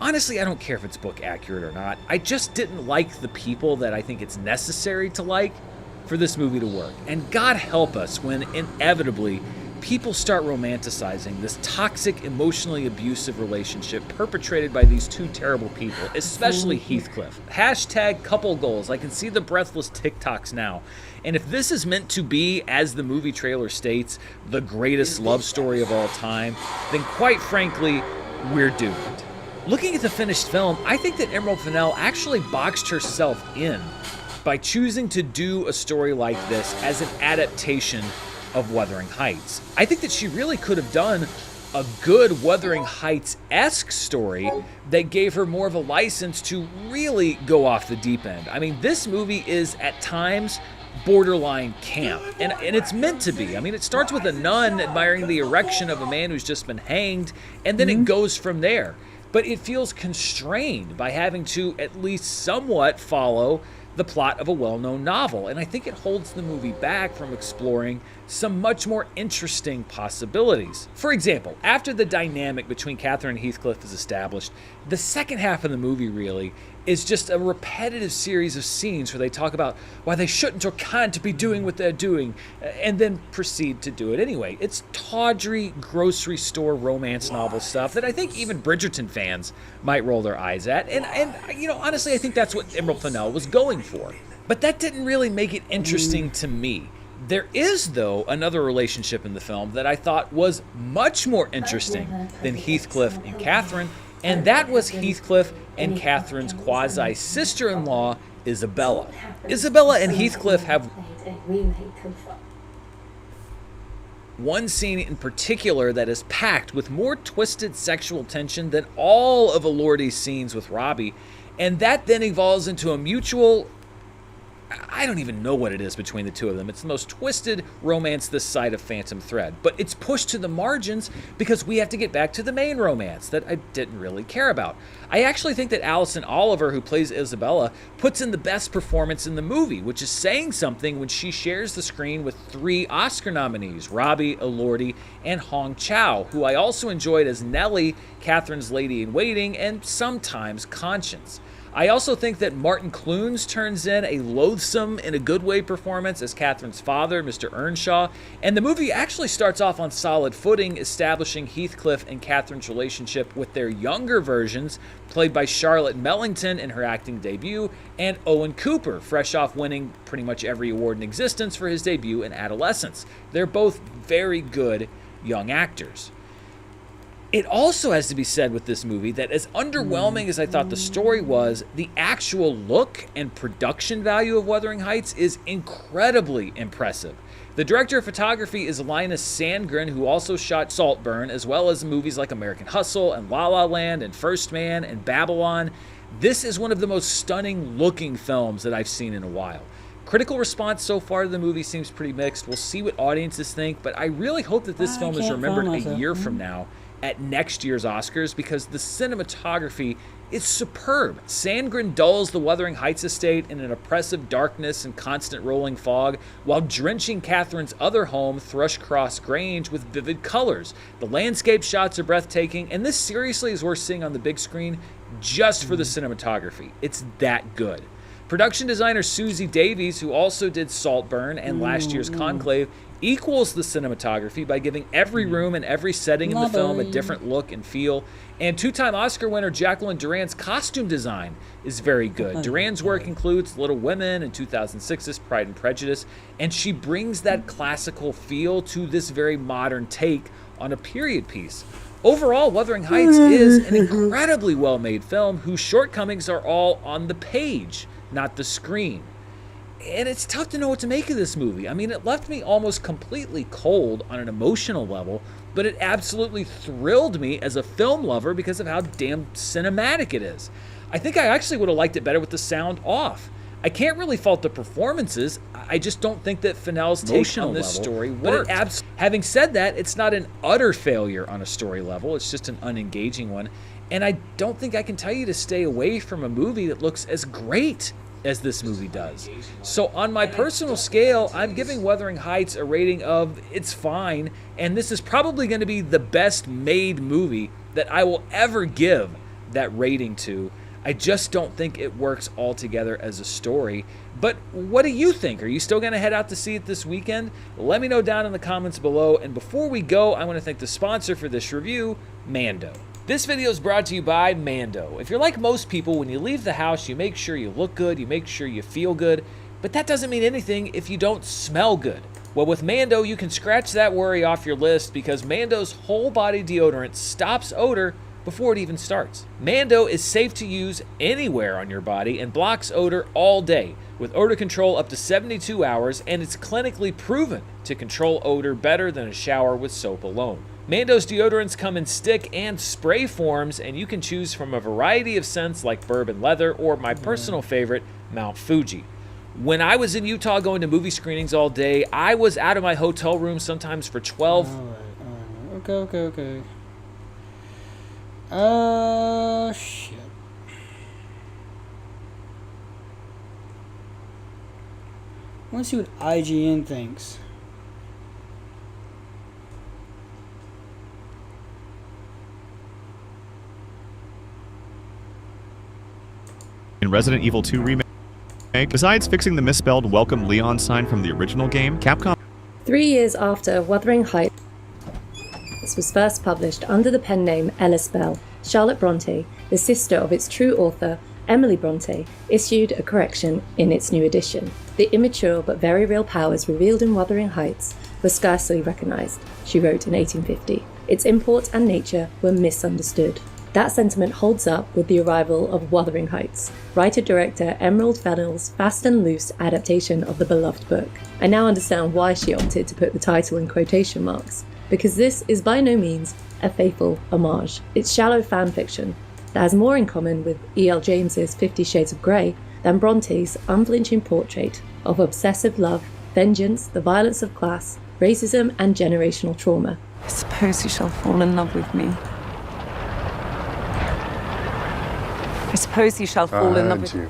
Honestly, I don't care if it's book accurate or not. I just didn't like the people that I think it's necessary to like for this movie to work. And God help us when, inevitably, people start romanticizing this toxic, emotionally abusive relationship perpetrated by these two terrible people, especially Heathcliff. Hashtag couple goals. I can see the breathless TikToks now. And if this is meant to be, as the movie trailer states, the greatest love story of all time, then quite frankly, we're doomed. Looking at the finished film, I think that Emerald Fennell actually boxed herself in by choosing to do a story like this as an adaptation of Wuthering Heights. I think that she really could have done a good Wuthering Heights-esque story that gave her more of a license to really go off the deep end. I mean, this movie is at times borderline camp, and it's meant to be. I mean, it starts with a nun admiring the erection of a man who's just been hanged, and then it goes from there. But it feels constrained by having to at least somewhat follow the plot of a well-known novel, and I think it holds the movie back from exploring some much more interesting possibilities. For example, after the dynamic between Catherine and Heathcliff is established, the second half of the movie really is just a repetitive series of scenes where they talk about why they shouldn't or can't be doing what they're doing, and then proceed to do it anyway. It's tawdry grocery store romance novel stuff that I think even Bridgerton fans might roll their eyes at, and you know, honestly, I think that's what Emerald Fennell was going for. But that didn't really make it interesting to me. There is, though, another relationship in the film that I thought was much more interesting than Heathcliff and Catherine, and that was Heathcliff and Catherine's quasi-sister-in-law, Isabella. Isabella and Heathcliff have one scene in particular that is packed with more twisted sexual tension than all of Elordi's scenes with Robbie, and that then evolves into a mutual, I don't even know what it is between the two of them. It's the most twisted romance this side of Phantom Thread. But it's pushed to the margins because we have to get back to the main romance that I didn't really care about. I actually think that Alison Oliver, who plays Isabella, puts in the best performance in the movie, which is saying something when she shares the screen with 3 Oscar nominees, Robbie, Elordi, and Hong Chow, who I also enjoyed as Nellie, Catherine's lady-in-waiting, and sometimes Conscience. I also think that Martin Clunes turns in a loathsome, in a good way, performance as Catherine's father, Mr. Earnshaw, and the movie actually starts off on solid footing, establishing Heathcliff and Catherine's relationship with their younger versions, played by Charlotte Mellington in her acting debut, and Owen Cooper, fresh off winning pretty much every award in existence for his debut in Adolescence. They're both very good young actors. It also has to be said with this movie that as underwhelming as I thought the story was, the actual look and production value of Wuthering Heights is incredibly impressive. The director of photography is Linus Sandgren, who also shot Saltburn, as well as movies like American Hustle and La La Land and First Man and Babylon. This is one of the most stunning looking films that I've seen in a while. Critical response so far to the movie seems pretty mixed. We'll see what audiences think, but I really hope that this film is remembered a year from now at next year's Oscars, because the cinematography is superb. Sandgren dulls the Wuthering Heights estate in an oppressive darkness and constant rolling fog, while drenching Catherine's other home, Thrushcross Grange, with vivid colors. The landscape shots are breathtaking, and this seriously is worth seeing on the big screen just for the cinematography. It's that good. Production designer Susie Davies, who also did Saltburn and last year's Conclave, equals the cinematography by giving every room and every setting in the film a different look and feel. And 2-time Oscar winner Jacqueline Duran's costume design is very good. Duran's work includes Little Women and 2006's Pride and Prejudice, and she brings that classical feel to this very modern take on a period piece. Overall, Wuthering Heights is an incredibly well-made film whose shortcomings are all on the page, not the screen. And it's tough to know what to make of this movie. I mean, it left me almost completely cold on an emotional level, but it absolutely thrilled me as a film lover because of how damn cinematic it is. I think I actually would have liked it better with the sound off. I can't really fault the performances. I just don't think that Fennell's take on this story worked. Having said that, it's not an utter failure on a story level. It's just an unengaging one. And I don't think I can tell you to stay away from a movie that looks as great as this movie does. So on my personal scale, I'm giving Wuthering Heights a rating of it's fine, and this is probably going to be the best made movie that I will ever give that rating to. I just don't think it works altogether as a story. But what do you think? Are you still going to head out to see it this weekend? Let me know down in the comments below. And before we go, I want to thank the sponsor for this review, Mando. This video is brought to you by Mando. If you're like most people, when you leave the house, you make sure you look good, you make sure you feel good, but that doesn't mean anything if you don't smell good. Well, with Mando, you can scratch that worry off your list because Mando's whole body deodorant stops odor before it even starts. Mando is safe to use anywhere on your body and blocks odor all day, with odor control up to 72 hours, and it's clinically proven to control odor better than a shower with soap alone. Mando's deodorants come in stick and spray forms, and you can choose from a variety of scents like bourbon leather or my personal favorite, Mount Fuji. When I was in Utah going to movie screenings all day, I was out of my hotel room sometimes for 12. Okay. Shit. I want to see what IGN thinks. In Resident Evil 2 Remake, besides fixing the misspelled Welcome Leon sign from the original game, Capcom... 3 years after Wuthering Heights was first published under the pen name Ellis Bell, Charlotte Bronte, the sister of its true author, Emily Bronte, issued a correction in its new edition. The immature but very real powers revealed in Wuthering Heights were scarcely recognised, she wrote in 1850. Its import and nature were misunderstood. That sentiment holds up with the arrival of Wuthering Heights, writer-director Emerald Fennell's fast and loose adaptation of the beloved book. I now understand why she opted to put the title in quotation marks, because this is by no means a faithful homage. It's shallow fan fiction that has more in common with E.L. James's 50 Shades of Grey than Bronte's unflinching portrait of obsessive love, vengeance, the violence of class, racism, and generational trauma. I suppose you shall fall in love with me. I suppose you shall fall in love with me.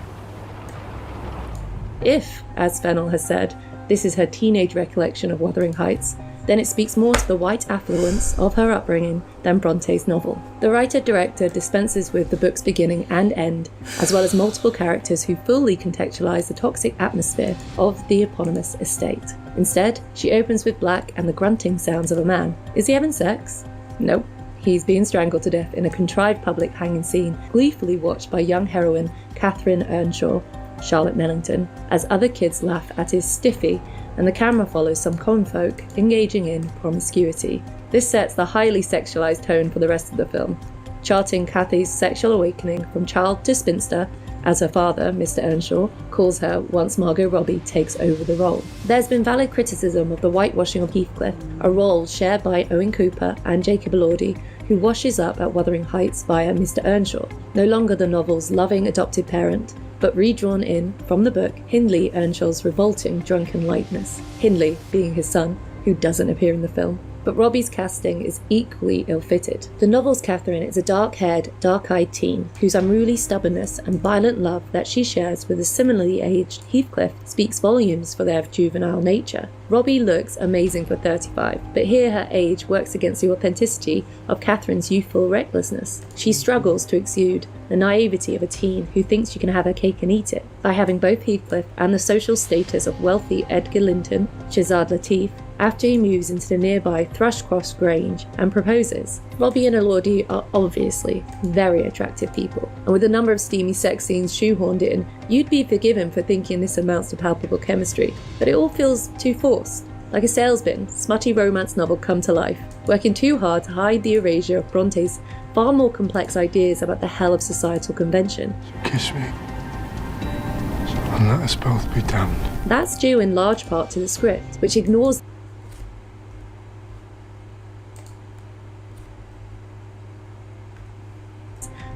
If, as Fennell has said, this is her teenage recollection of Wuthering Heights, then it speaks more to the white affluence of her upbringing than Bronte's novel. The writer-director dispenses with the book's beginning and end, as well as multiple characters who fully contextualize the toxic atmosphere of the eponymous estate. Instead, she opens with Black and the grunting sounds of a man. Is he having sex? Nope. He's being strangled to death in a contrived public hanging scene, gleefully watched by young heroine Catherine Earnshaw, Charlotte Mellington, as other kids laugh at his stiffy, and the camera follows some common folk engaging in promiscuity. This sets the highly sexualized tone for the rest of the film, charting Kathy's sexual awakening from child to spinster, as her father, Mr. Earnshaw, calls her once Margot Robbie takes over the role. There's been valid criticism of the whitewashing of Heathcliff, a role shared by Owen Cooper and Jacob Elordi, who washes up at Wuthering Heights via Mr. Earnshaw, no longer the novel's loving adopted parent, but redrawn in, from the book, Hindley Earnshaw's revolting drunken lightness, Hindley being his son, who doesn't appear in the film. But Robbie's casting is equally ill-fitted. The novel's Catherine is a dark-haired, dark-eyed teen whose unruly stubbornness and violent love that she shares with a similarly aged Heathcliff speaks volumes for their juvenile nature. Robbie looks amazing for 35, but here her age works against the authenticity of Catherine's youthful recklessness. She struggles to exude the naivety of a teen who thinks she can have her cake and eat it by having both Heathcliff and the social status of wealthy Edgar Linton, Shazad Latif, after he moves into the nearby Thrushcross Grange and proposes. Robbie and Elordi are obviously very attractive people, and with a number of steamy sex scenes shoehorned in, you'd be forgiven for thinking this amounts to palpable chemistry, but it all feels too forced. Like a sales bin, smutty romance novel come to life, working too hard to hide the erasure of Bronte's far more complex ideas about the hell of societal convention. Kiss me. And let us both be damned. That's due in large part to the script, which ignores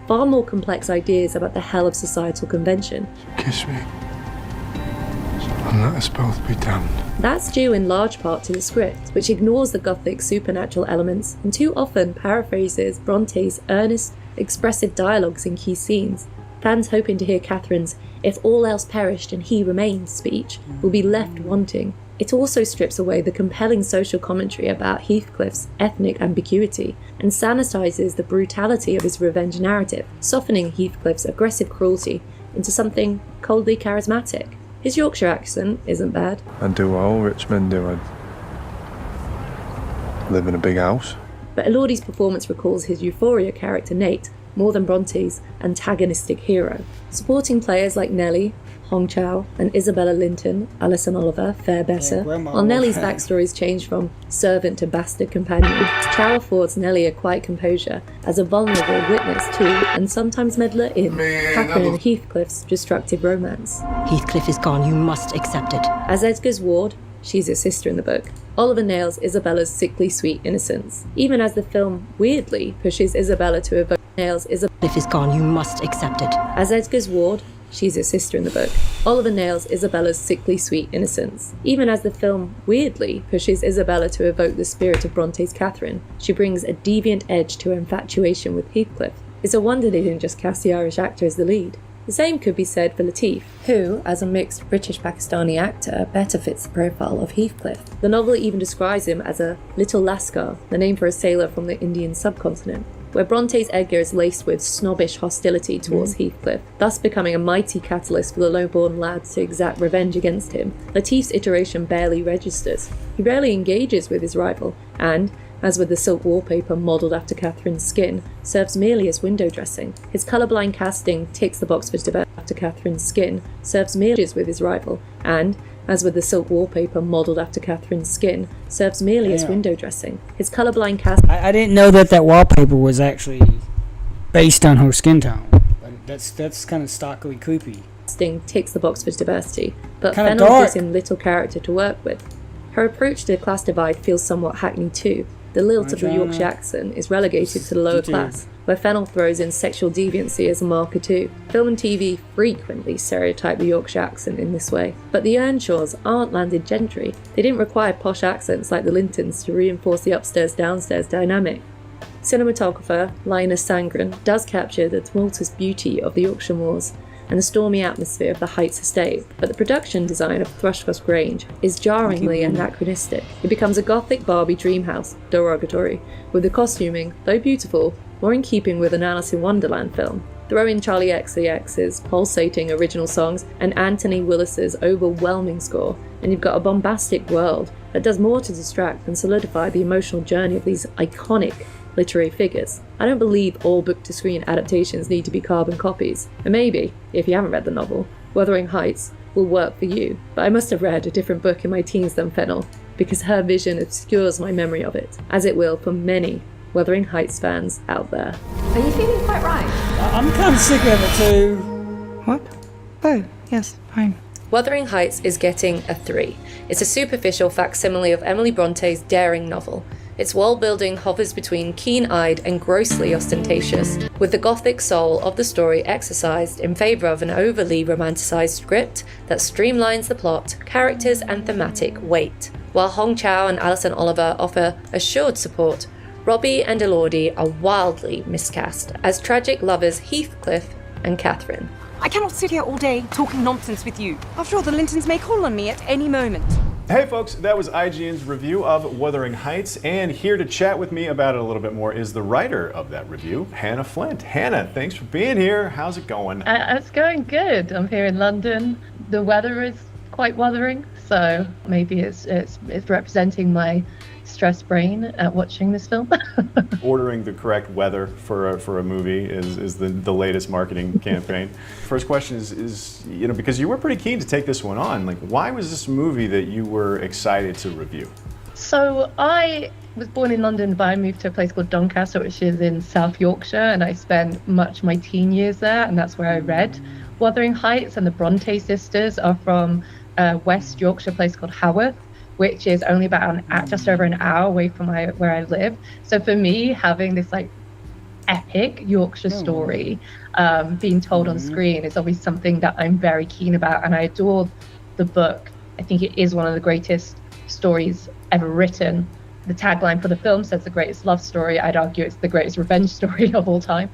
far more complex ideas about the hell of societal convention. Kiss me. And let us both be damned. That's due in large part to the script, which ignores the Gothic supernatural elements and too often paraphrases Bronte's earnest, expressive dialogues in key scenes. Fans hoping to hear Catherine's "if all else perished and he remained" speech will be left wanting. It also strips away the compelling social commentary about Heathcliff's ethnic ambiguity and sanitizes the brutality of his revenge narrative, softening Heathcliff's aggressive cruelty into something coldly charismatic. His Yorkshire accent isn't bad. And do what all rich men do. I live in a big house. But Elordi's performance recalls his Euphoria character Nate more than Bronte's antagonistic hero. Supporting players like Nellie, Hong Chow, and Isabella Linton, Alison Oliver, Fair Besser, while Nellie's backstories change from servant to bastard companion, Chow affords Nellie a quiet composure as a vulnerable witness to, and sometimes meddler in, Catherine and Heathcliff's destructive romance. Heathcliff is gone, you must accept it. As Edgar's ward, she's his sister in the book, Oliver nails Isabella's sickly sweet innocence, even as the film weirdly pushes Isabella to evoke Heathcliff is gone, you must accept it. As Edgar's ward, she's his sister in the book, Oliver nails Isabella's sickly sweet innocence. Even as the film weirdly pushes Isabella to evoke the spirit of Bronte's Catherine, she brings a deviant edge to her infatuation with Heathcliff. It's a wonder they didn't just cast the Irish actor as the lead. The same could be said for Latif, who, as a mixed British-Pakistani actor, better fits the profile of Heathcliff. The novel even describes him as a little lascar, the name for a sailor from the Indian subcontinent, where Bronte's Edgar is laced with snobbish hostility towards Heathcliff, thus becoming a mighty catalyst for the low-born lads to exact revenge against him. Latif's iteration barely registers. He rarely engages with his rival, and, as with the silk wallpaper modelled after Catherine's skin, serves merely as window dressing. His colourblind casting ticks the box for development after Catherine's skin, serves merely with his rival, and, as with the silk wallpaper modelled after Catherine's skin, serves merely as window dressing. His colourblind casting... I didn't know that wallpaper was actually based on her skin tone. That's kind of stockily creepy. Ticks the box for diversity, but Kinda Fennel dark. gives him little character to work with. Her approach to the class divide feels somewhat hackneyed too. The lilt of the Yorkshire accent is relegated to the lower class, where Fennel throws in sexual deviancy as a marker too. Film and TV frequently stereotype the Yorkshire accent in this way, but the Earnshaws aren't landed gentry. They didn't require posh accents like the Lintons to reinforce the upstairs-downstairs dynamic. Cinematographer Linus Sandgren does capture the tumultuous beauty of the Yorkshire moors and the stormy atmosphere of the Heights estate, but the production design of Thrushcross Grange is jarringly anachronistic. It becomes a gothic Barbie dream house, derogatory, with the costuming, though beautiful, more in keeping with an Alice in Wonderland film. Throw in Charlie XCX's pulsating original songs and Anthony Willis's overwhelming score, and you've got a bombastic world that does more to distract than solidify the emotional journey of these iconic literary figures. I don't believe all book-to-screen adaptations need to be carbon copies, and maybe, if you haven't read the novel, Wuthering Heights will work for you, but I must have read a different book in my teens than Fennel, because her vision obscures my memory of it, as it will for many Wuthering Heights fans out there. Are you feeling quite right? I'm kind of sick of it too. What? Oh, yes, fine. Wuthering Heights is getting a 3. It's a superficial facsimile of Emily Bronte's daring novel. Its world-building hovers between keen-eyed and grossly ostentatious, with the gothic soul of the story exercised in favour of an overly romanticised script that streamlines the plot, characters and thematic weight. While Hong Chow and Alison Oliver offer assured support, Robbie and Elordi are wildly miscast as tragic lovers Heathcliff and Catherine. I cannot sit here all day talking nonsense with you. After all, the Lintons may call on me at any moment. Hey folks, that was IGN's review of Wuthering Heights, and here to chat with me about it a little bit more is the writer of that review, Hannah Flint. Hannah, thanks for being here. How's it going? It's going good. I'm here in London. The weather is quite wuthering, so maybe it's representing my stressed brain at watching this film. Ordering the correct weather for a movie is the latest marketing campaign. First question is because you were pretty keen to take this one on, like why was this a movie that you were excited to review? So I was born in London, but I moved to a place called Doncaster, which is in South Yorkshire, and I spent much of my teen years there, and that's where I read Wuthering Heights and the Bronte sisters are from West Yorkshire, a place called Haworth, which is only about just over an hour away from where I live. So for me, having this like epic Yorkshire story being told on screen is always something that I'm very keen about, and I adore the book. I think it is one of the greatest stories ever written. The tagline for the film says the greatest love story. I'd argue it's the greatest revenge story of all time.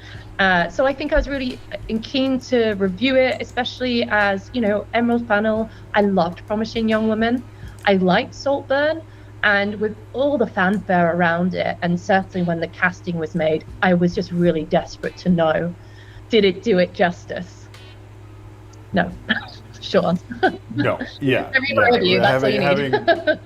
So I think I was really keen to review it, especially as, you know, Emerald Fennell. I loved Promising Young Woman. I liked Saltburn. And with all the fanfare around it, and certainly when the casting was made, I was just really desperate to know, did it do it justice? No. Sean. No. Yeah. Review, that's all you need.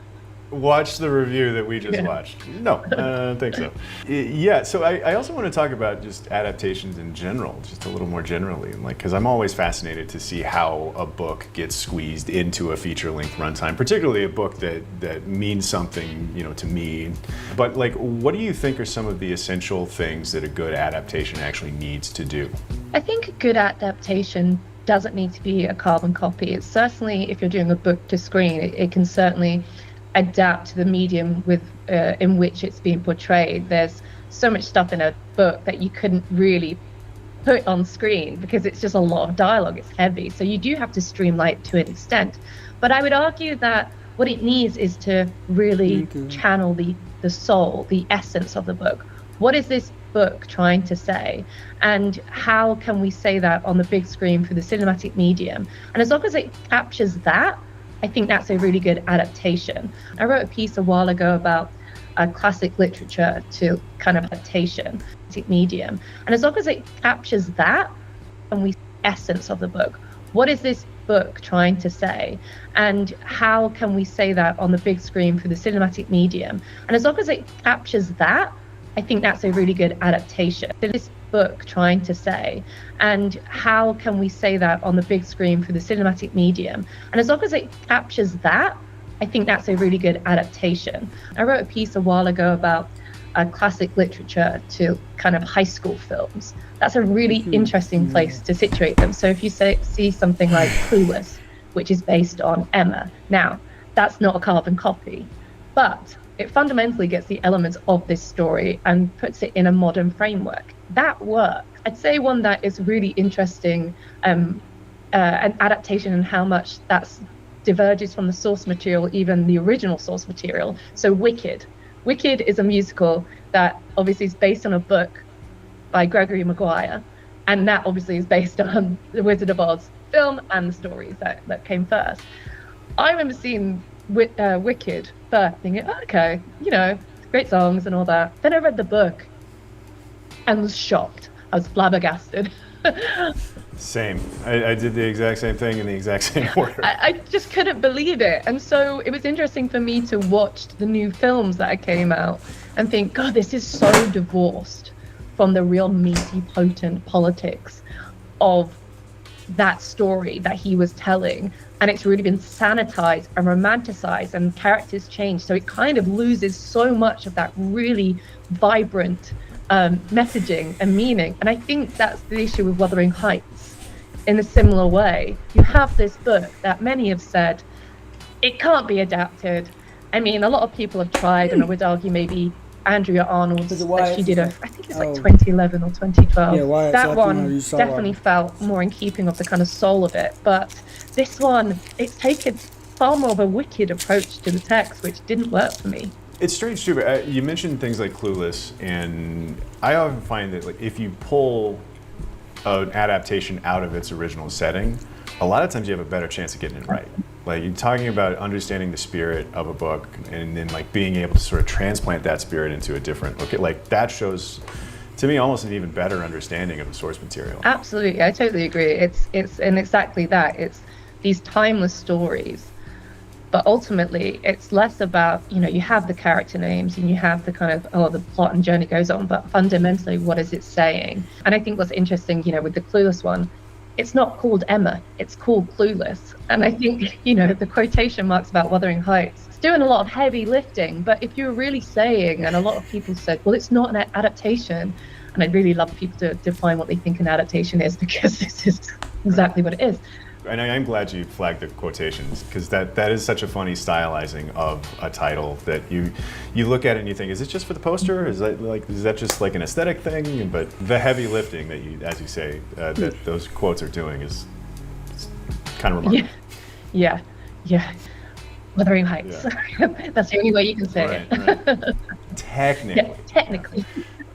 Watch the review that we just watched. No, I don't think so. Yeah, so I also want to talk about just adaptations in general, just a little more generally, like, because I'm always fascinated to see how a book gets squeezed into a feature-length runtime, particularly a book that means something, you know, to me. But like, what do you think are some of the essential things that a good adaptation actually needs to do? I think a good adaptation doesn't need to be a carbon copy. It's certainly, if you're doing a book to screen, it can certainly adapt to the medium in which it's being portrayed. There's so much stuff in a book that you couldn't really put on screen because it's just a lot of dialogue, it's heavy. So you do have to streamline it to an extent. But I would argue that what it needs is to really channel the soul, the essence of the book. What is this book trying to say? And how can we say that on the big screen through the cinematic medium? And as long as it captures that, I think that's a really good adaptation. I wrote a piece a while ago about classic literature to kind of adaptation, medium. And as long as it captures that, and we essence of the book, what is this book trying to say? And how can we say that on the big screen through the cinematic medium? And as long as it captures that, I think that's a really good adaptation. This book trying to say, and how can we say that on the big screen through the cinematic medium? And as long as it captures that, I think that's a really good adaptation. I wrote a piece a while ago about classic literature to kind of high school films. That's a really interesting place to situate them. So if you see something like Clueless, which is based on Emma, now that's not a carbon copy, but it fundamentally gets the elements of this story and puts it in a modern framework. That works. I'd say one that is really interesting, an adaptation and how much that diverges from the source material, even the original source material. So Wicked. Wicked is a musical that obviously is based on a book by Gregory Maguire, and that obviously is based on the Wizard of Oz film and the stories that came first. I remember seeing Wicked first, thinking, oh, okay, you know, great songs and all that. Then I read the book and was shocked. I was flabbergasted. Same. I did the exact same thing in the exact same order. I just couldn't believe it. And so it was interesting for me to watch the new films that came out and think, God, this is so divorced from the real meaty, potent politics of that story that he was telling. And it's really been sanitized and romanticized and characters changed. So it kind of loses so much of that really vibrant messaging and meaning. And I think that's the issue with Wuthering Heights. In a similar way, you have this book that many have said, it can't be adapted. I mean, a lot of people have tried, and I would argue maybe Andrea Arnold, she did I think it's like 2011 or 2012. Yeah, that one definitely felt more in keeping of the kind of soul of it. But this one, it's taken far more of a wicked approach to the text, which didn't work for me. It's strange too, but you mentioned things like Clueless, and I often find that like if you pull an adaptation out of its original setting, a lot of times you have a better chance of getting it right. Like you're talking about understanding the spirit of a book and then like being able to sort of transplant that spirit into a different look. Like that shows to me almost an even better understanding of the source material. Absolutely, I totally agree. It's and exactly that. It's these timeless stories. But ultimately, it's less about, you know, you have the character names and you have the kind of, the plot and journey goes on, but fundamentally, what is it saying? And I think what's interesting, you know, with the Clueless one, it's not called Emma, it's called Clueless. And I think, you know, the quotation marks about Wuthering Heights, it's doing a lot of heavy lifting, but if you're really saying, and a lot of people said, well, it's not an adaptation, And I'd really love people to define what they think an adaptation is, because this is exactly what it is. And I'm glad you flagged the quotations, because that is such a funny stylizing of a title that you look at it and you think, is it just for the poster? Is that just like an aesthetic thing? But the heavy lifting that you, as you say, that those quotes are doing is kind of remarkable. Yeah. Wuthering Heights. Yeah. That's the only way you can say it. Right. Technically. Yeah, technically.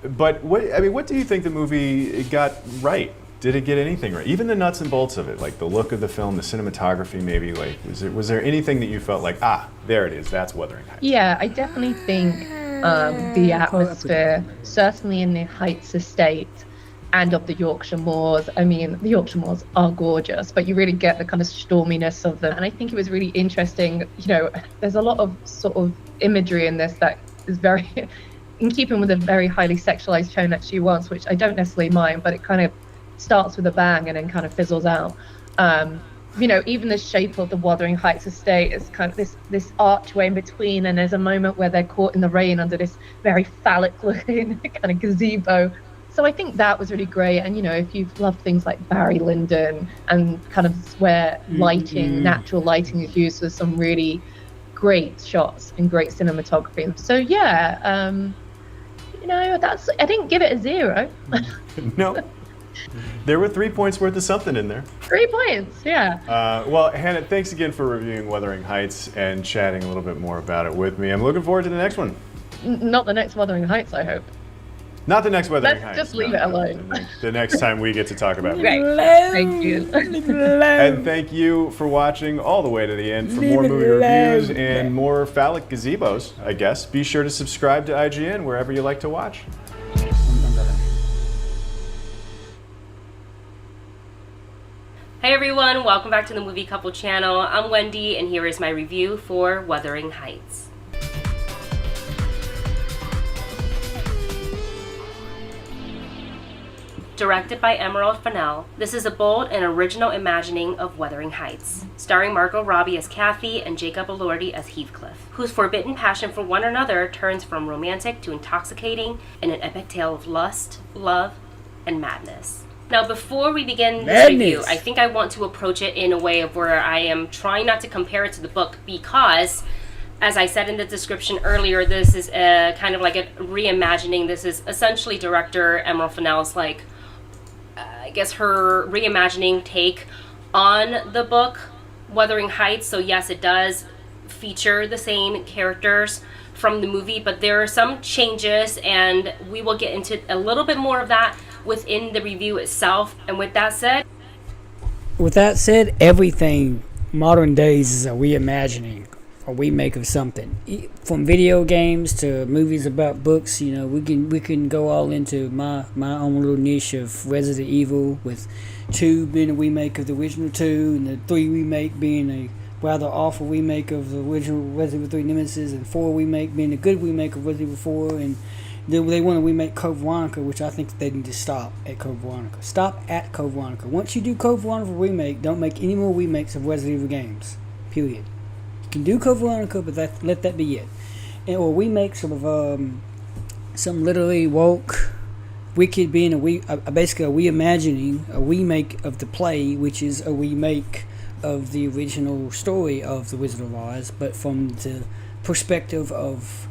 But what do you think the movie got right? Did it get anything right? Even the nuts and bolts of it, like the look of the film, the cinematography, maybe. Like, was there anything that you felt like, there it is, that's Wuthering Heights? Yeah, I definitely think the atmosphere, certainly in the Heights estate and of the Yorkshire moors. I mean, the Yorkshire moors are gorgeous, but you really get the kind of storminess of them. And I think it was really interesting. There's a lot of sort of imagery in this that is very in keeping with a very highly sexualized tone that she wants, which I don't necessarily mind, but it kind of starts with a bang and then kind of fizzles out. Even the shape of the Wuthering Heights estate is kind of this archway in between, and there's a moment where they're caught in the rain under this very phallic looking kind of gazebo. So I think that was really great. And if you've loved things like Barry Lyndon and kind of where natural lighting is used with some really great shots and great cinematography. So I didn't give it a 0. No. There were 3 points worth of something in there. 3 points, yeah. Well, Hannah, thanks again for reviewing Wuthering Heights and chatting a little bit more about it with me. I'm looking forward to the next one. Not the next Wuthering Heights, I hope. Not the next Wuthering Heights. Let's just leave it alone. The next time we get to talk about it. Great. Thank you. And thank you for watching all the way to the end. For more movie reviews and more phallic gazebos, I guess, be sure to subscribe to IGN wherever you like to watch. Hey everyone, welcome back to the Movie Couple channel. I'm Wendy, and here is my review for Wuthering Heights. Directed by Emerald Fennell, this is a bold and original imagining of Wuthering Heights, starring Margot Robbie as Kathy and Jacob Elordi as Heathcliff, whose forbidden passion for one another turns from romantic to intoxicating in an epic tale of lust, love, and madness. Now, before we begin this review, I think I want to approach it in a way of where I am trying not to compare it to the book, because, as I said in the description earlier, this is a kind of like a reimagining. This is essentially director Emerald Fennell's, I guess, her reimagining take on the book Wuthering Heights. So yes, it does feature the same characters from the movie, but there are some changes, and we will get into a little bit more of that within the review itself. And with that said, everything modern days is a reimagining, a remake of something. From video games to movies about books, we can go all into my own little niche of Resident Evil, with 2 being a remake of the original 2, and the 3 remake being a rather awful remake of the original Resident Evil 3 Nemesis, and 4 remake being a good remake of Resident Evil 4, and they want to remake Code Veronica, which I think they need to stop at Code Veronica. Stop at Code Veronica. Once you do Code Veronica remake, don't make any more remakes of Resident Evil games. Period. You can do Code Veronica, but let that be it. Or remakes of some literally woke, Wicked being basically a reimagining, a remake of the play, which is a remake of the original story of The Wizard of Oz, but from the perspective of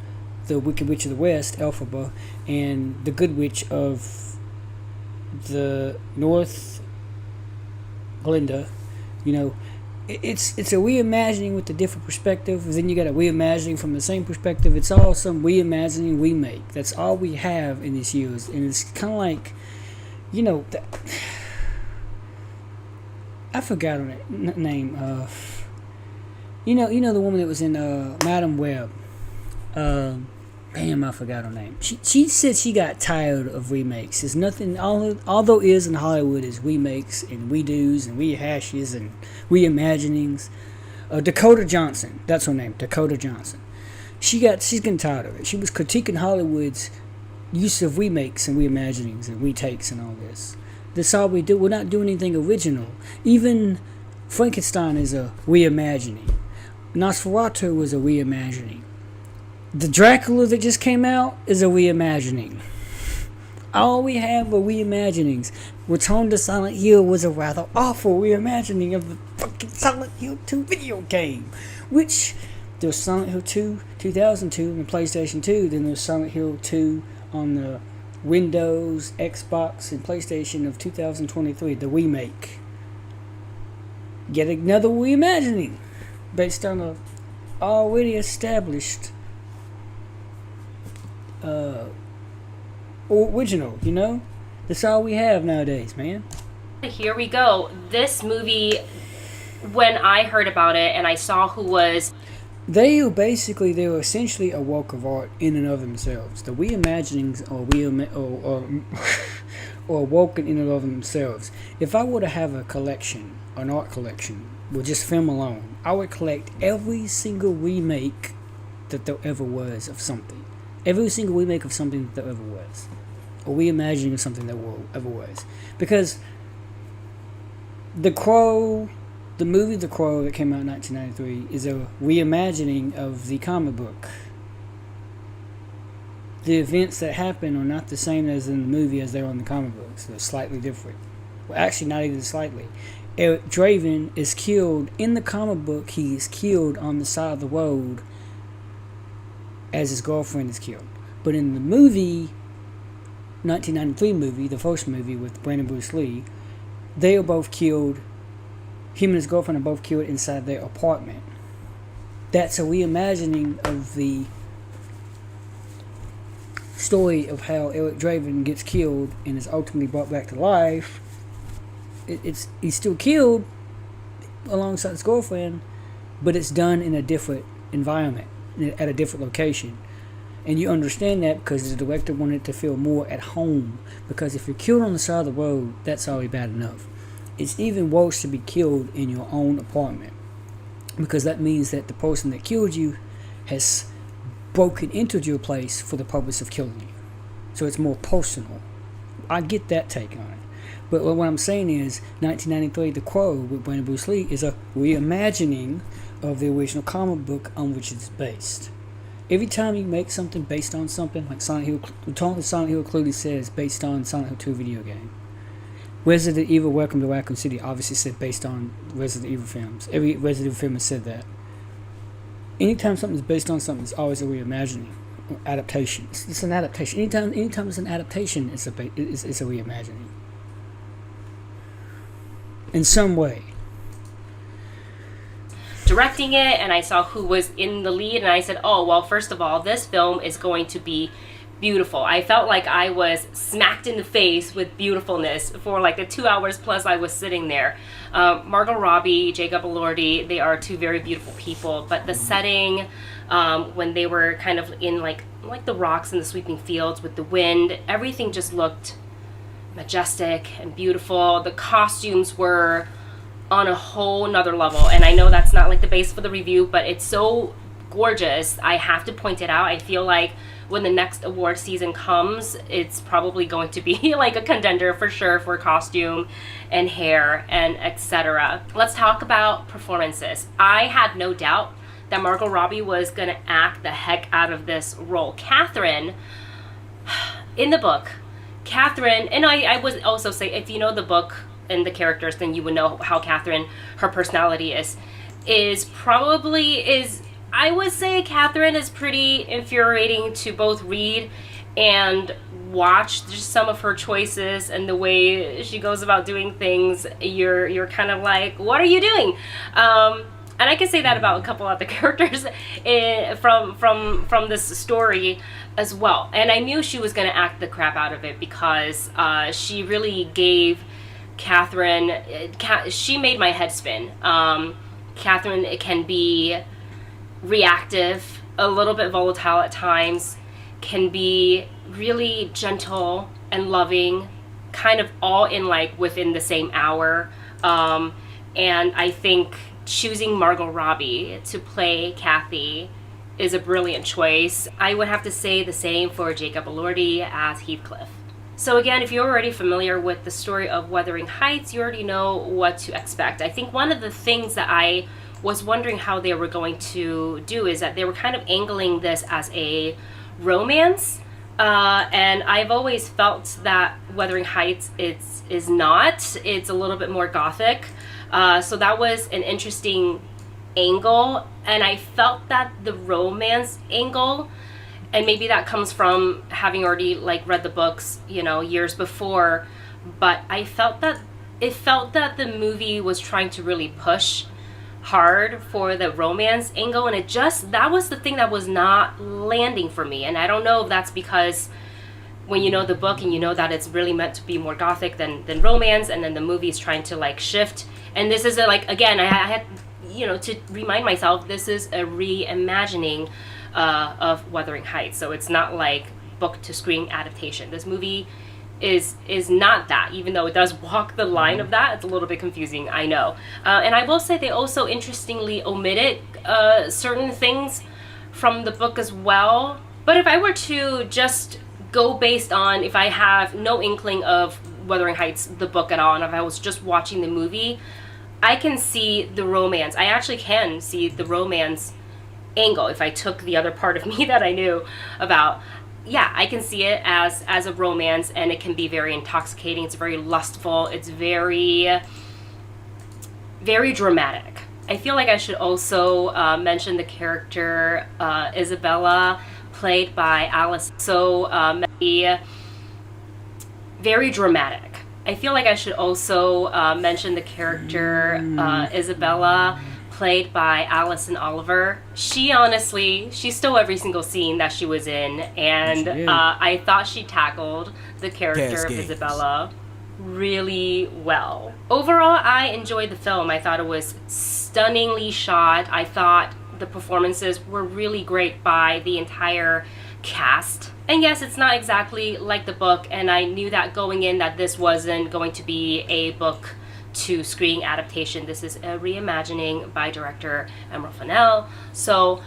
the Wicked Witch of the West, Elphaba, and the Good Witch of the North, Glinda. It's a reimagining with a different perspective. Then you got a reimagining from the same perspective. It's all some reimagining remake. That's all we have in these years, and it's kind of like, I forgot her name. The woman that was in Madam Web. I forgot her name. She said she got tired of remakes. There's nothing, all there is in Hollywood is remakes and redos and rehashes and reimaginings. Dakota Johnson, that's her name, Dakota Johnson. She's getting tired of it. She was critiquing Hollywood's use of remakes and reimaginings and retakes and all this. That's all we do. We're not doing anything original. Even Frankenstein is a reimagining. Nosferatu was a reimagining. The Dracula that just came out is a reimagining. All we have were reimaginings. Return to Silent Hill was a rather awful reimagining of the fucking Silent Hill 2 video game. Which, there was Silent Hill 2 2002 on the PlayStation 2, then there was Silent Hill 2 on the Windows, Xbox, and PlayStation of 2023, the remake. Yet another reimagining based on a already established original, you know? That's all we have nowadays, man. Here we go. This movie, when I heard about it and I saw who was... They were essentially a work of art in and of themselves. The reimaginings or woken in and of themselves. If I were to have a collection, an art collection, with just film alone, I would collect every single remake that there ever was of something. Every single remake of something that there ever was. A reimagining of something that ever was. Because The Crow, the movie The Crow that came out in 1993, is a reimagining of the comic book. The events that happen are not the same as in the movie as they are in the comic books. They're slightly different. Well, actually, not even slightly. Eric Draven is killed in the comic book. He is killed on the side of the road as his girlfriend is killed. But in the movie, 1993 movie, the first movie with Brandon Bruce Lee, they are both killed. Him and his girlfriend are both killed inside their apartment. That's a reimagining of the story of how Eric Draven gets killed and is ultimately brought back to life. He's still killed alongside his girlfriend, but it's done in a different environment, at a different location. And you understand that because the director wanted it to feel more at home. Because if you're killed on the side of the road, that's already bad enough. It's even worse to be killed in your own apartment, because that means that the person that killed you has broken into your place for the purpose of killing you. So it's more personal. I get that take on it. But what I'm saying is, 1993, The Crow with Brandon Bruce Lee is a reimagining of the original comic book on which it's based. Every time you make something based on something, like Silent Hill, Silent Hill clearly says based on Silent Hill 2 video game. Resident Evil Welcome to Raccoon City obviously said based on Resident Evil films. Every Resident Evil film has said that. Anytime something's based on something, it's always a reimagining, adaptation. It's an adaptation. Anytime it's an adaptation, it's a reimagining. In some way. Directing it, and I saw who was in the lead, and I said, oh, well, first of all, this film is going to be beautiful. I felt like I was smacked in the face with beautifulness for like the 2 hours plus I was sitting there. Margot Robbie, Jacob Elordi, they are two very beautiful people, but the setting, when they were kind of in like the rocks and the sweeping fields with the wind, everything just looked majestic and beautiful. The costumes were on a whole nother level, and I know that's not like the base for the review, but it's so gorgeous. I have to point it out. I feel like when the next award season comes, it's probably going to be like a contender for sure for costume and hair and etc. Let's talk about performances. I had no doubt that Margot Robbie was gonna act the heck out of this role. Catherine, in the book, Catherine, and I would also say, if you know the book and the characters, then you would know how Catherine, her personality is I would say Catherine is pretty infuriating to both read and watch. Just some of her choices and the way she goes about doing things, you're kind of like, what are you doing? And I can say that about a couple of the characters from this story as well. And I knew she was going to act the crap out of it because she really gave Catherine, she made my head spin. Catherine can be reactive, a little bit volatile at times, can be really gentle and loving, kind of all in like within the same hour. And I think choosing Margot Robbie to play Kathy is a brilliant choice. I would have to say the same for Jacob Elordi as Heathcliff. So again, if you're already familiar with the story of Wuthering Heights, you already know what to expect. I think one of the things that I was wondering how they were going to do is that they were kind of angling this as a romance, And I've always felt that Wuthering Heights is not. It's a little bit more gothic. So that was an interesting angle, and I felt that the romance angle, and maybe that comes from having already like read the books, you know, years before, but I felt that the movie was trying to really push hard for the romance angle, and that was the thing that was not landing for me. And I don't know if that's because when you know the book and you know that it's really meant to be more gothic than romance, and then the movie is trying to like shift. And this is like, again, I had, you know, to remind myself, this is a reimagining of Wuthering Heights, so it's not like book to screen adaptation. This movie is not that, even though it does walk the line of that. It's a little bit confusing, I know. And I will say they also interestingly omitted certain things from the book as well. But if I were to just go based on, if I have no inkling of Wuthering Heights, the book at all, and if I was just watching the movie, I can see the romance. I actually can see the romance angle if I took the other part of me that I knew about. Yeah, I can see it as a romance, and it can be very intoxicating. It's very lustful. It's very, very dramatic. I feel like I should also mention the character Isabella, played by Alice. So very dramatic. I feel like I should also mention the character Isabella, played by Alison Oliver. She stole every single scene that she was in, and I thought she tackled the character of Isabella really well. Overall, I enjoyed the film. I thought it was stunningly shot. I thought the performances were really great by the entire cast. And yes, it's not exactly like the book, and I knew that going in that this wasn't going to be a book to screen adaptation. This is a reimagining by director Emerald Fennell. So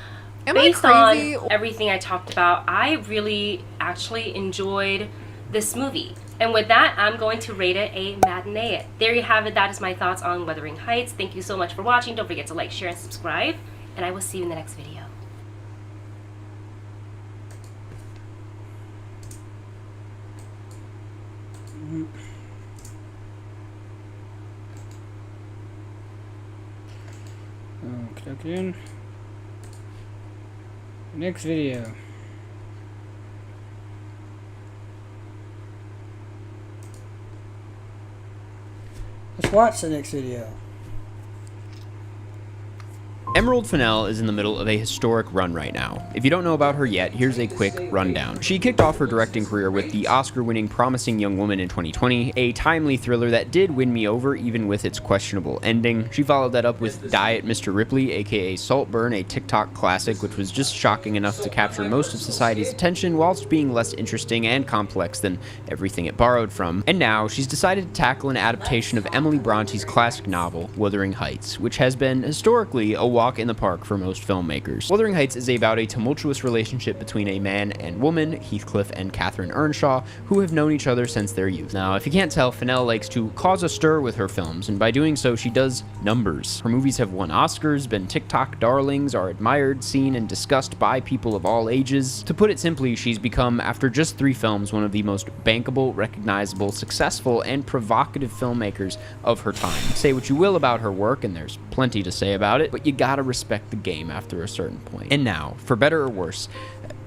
based on everything I talked about, I really actually enjoyed this movie. And with that, I'm going to rate it a matinee. There you have it. That is my thoughts on Wuthering Heights. Thank you so much for watching. Don't forget to like, share, and subscribe. And I will see you in the next video. Click in. Next video. Let's watch the next video. Emerald Fennell is in the middle of a historic run right now. If you don't know about her yet, here's a quick rundown. She kicked off her directing career with the Oscar-winning Promising Young Woman in 2020, a timely thriller that did win me over even with its questionable ending. She followed that up with Diet Mr. Ripley, aka Saltburn, a TikTok classic which was just shocking enough to capture most of society's attention whilst being less interesting and complex than everything it borrowed from. And now, she's decided to tackle an adaptation of Emily Bronte's classic novel, Wuthering Heights, which has been historically a walk in the park for most filmmakers. Wuthering Heights is about a tumultuous relationship between a man and woman, Heathcliff and Catherine Earnshaw, who have known each other since their youth. Now, if you can't tell, Fennell likes to cause a stir with her films, and by doing so, she does numbers. Her movies have won Oscars, been TikTok darlings, are admired, seen, and discussed by people of all ages. To put it simply, she's become, after just 3 films, one of the most bankable, recognizable, successful, and provocative filmmakers of her time. Say what you will about her work, and there's plenty to say about it, but you gotta respect the game after a certain point. And now, for better or worse,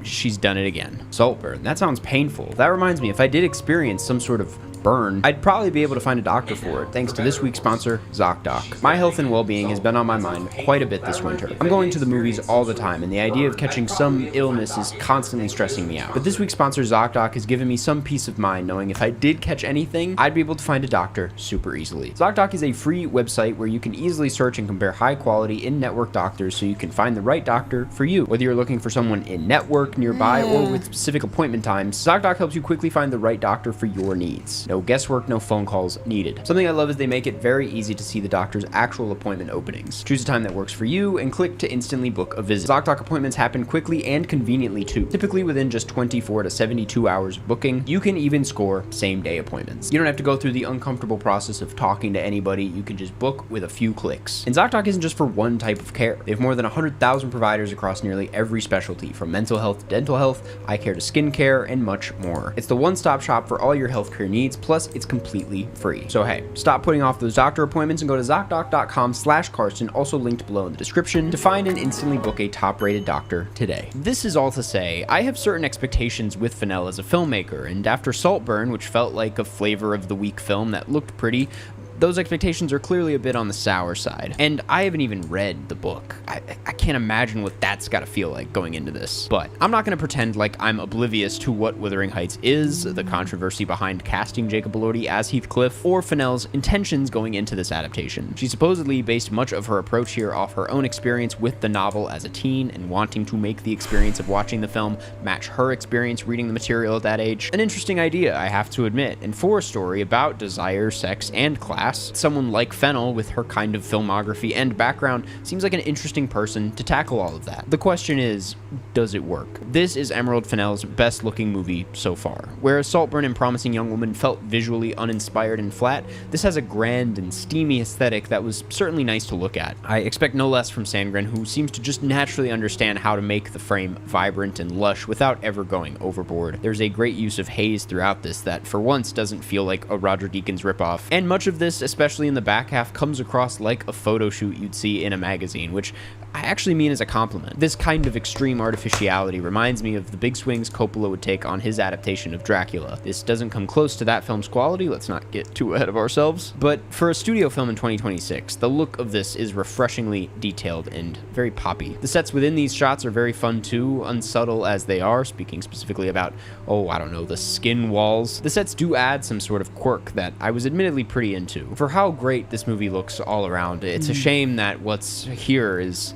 she's done it again. Saltburn. That sounds painful. That reminds me, if I did experience some sort of burn, I'd probably be able to find a doctor for it, thanks to this week's sponsor, ZocDoc. My health and well-being has been on my mind quite a bit this winter. I'm going to the movies all the time, and the idea of catching some illness is constantly stressing me out. But this week's sponsor, ZocDoc, has given me some peace of mind knowing if I did catch anything, I'd be able to find a doctor super easily. ZocDoc is a free website where you can easily search and compare high-quality, in-network doctors so you can find the right doctor for you. Whether you're looking for someone in-network, nearby, or with specific appointment times, ZocDoc helps you quickly find the right doctor for your needs. No No guesswork, no phone calls needed. Something I love is they make it very easy to see the doctor's actual appointment openings. Choose a time that works for you and click to instantly book a visit. ZocDoc appointments happen quickly and conveniently too, typically within just 24 to 72 hours of booking. You can even score same-day appointments. You don't have to go through the uncomfortable process of talking to anybody. You can just book with a few clicks. And ZocDoc isn't just for one type of care. They have more than 100,000 providers across nearly every specialty, from mental health to dental health, eye care to skin care, and much more. It's the one-stop shop for all your healthcare needs, plus it's completely free. So hey, stop putting off those doctor appointments and go to ZocDoc.com/Karsten, also linked below in the description, to find and instantly book a top-rated doctor today. This is all to say, I have certain expectations with Fennell as a filmmaker, and after Saltburn, which felt like a flavor of the week film that looked pretty, those expectations are clearly a bit on the sour side. And I haven't even read the book. I can't imagine what that's gotta feel like going into this. But I'm not gonna pretend like I'm oblivious to what Wuthering Heights is, the controversy behind casting Jacob Elordi as Heathcliff, or Fennell's intentions going into this adaptation. She supposedly based much of her approach here off her own experience with the novel as a teen and wanting to make the experience of watching the film match her experience reading the material at that age. An interesting idea, I have to admit, and for a story about desire, sex, and class, someone like Fennell, with her kind of filmography and background, seems like an interesting person to tackle all of that. The question is, does it work? This is Emerald Fennell's best looking movie so far. Whereas Saltburn and Promising Young Woman felt visually uninspired and flat, this has a grand and steamy aesthetic that was certainly nice to look at. I expect no less from Sandgren, who seems to just naturally understand how to make the frame vibrant and lush without ever going overboard. There's a great use of haze throughout this that for once doesn't feel like a Roger Deakins ripoff, and much of this, especially in the back half, comes across like a photo shoot you'd see in a magazine, which I actually mean as a compliment. This kind of extreme artificiality reminds me of the big swings Coppola would take on his adaptation of Dracula. This doesn't come close to that film's quality, let's not get too ahead of ourselves, but for a studio film in 2026, the look of this is refreshingly detailed and very poppy. The sets within these shots are very fun too, unsubtle as they are, speaking specifically about, the skin walls. The sets do add some sort of quirk that I was admittedly pretty into. For how great this movie looks all around, it's a shame that what's here is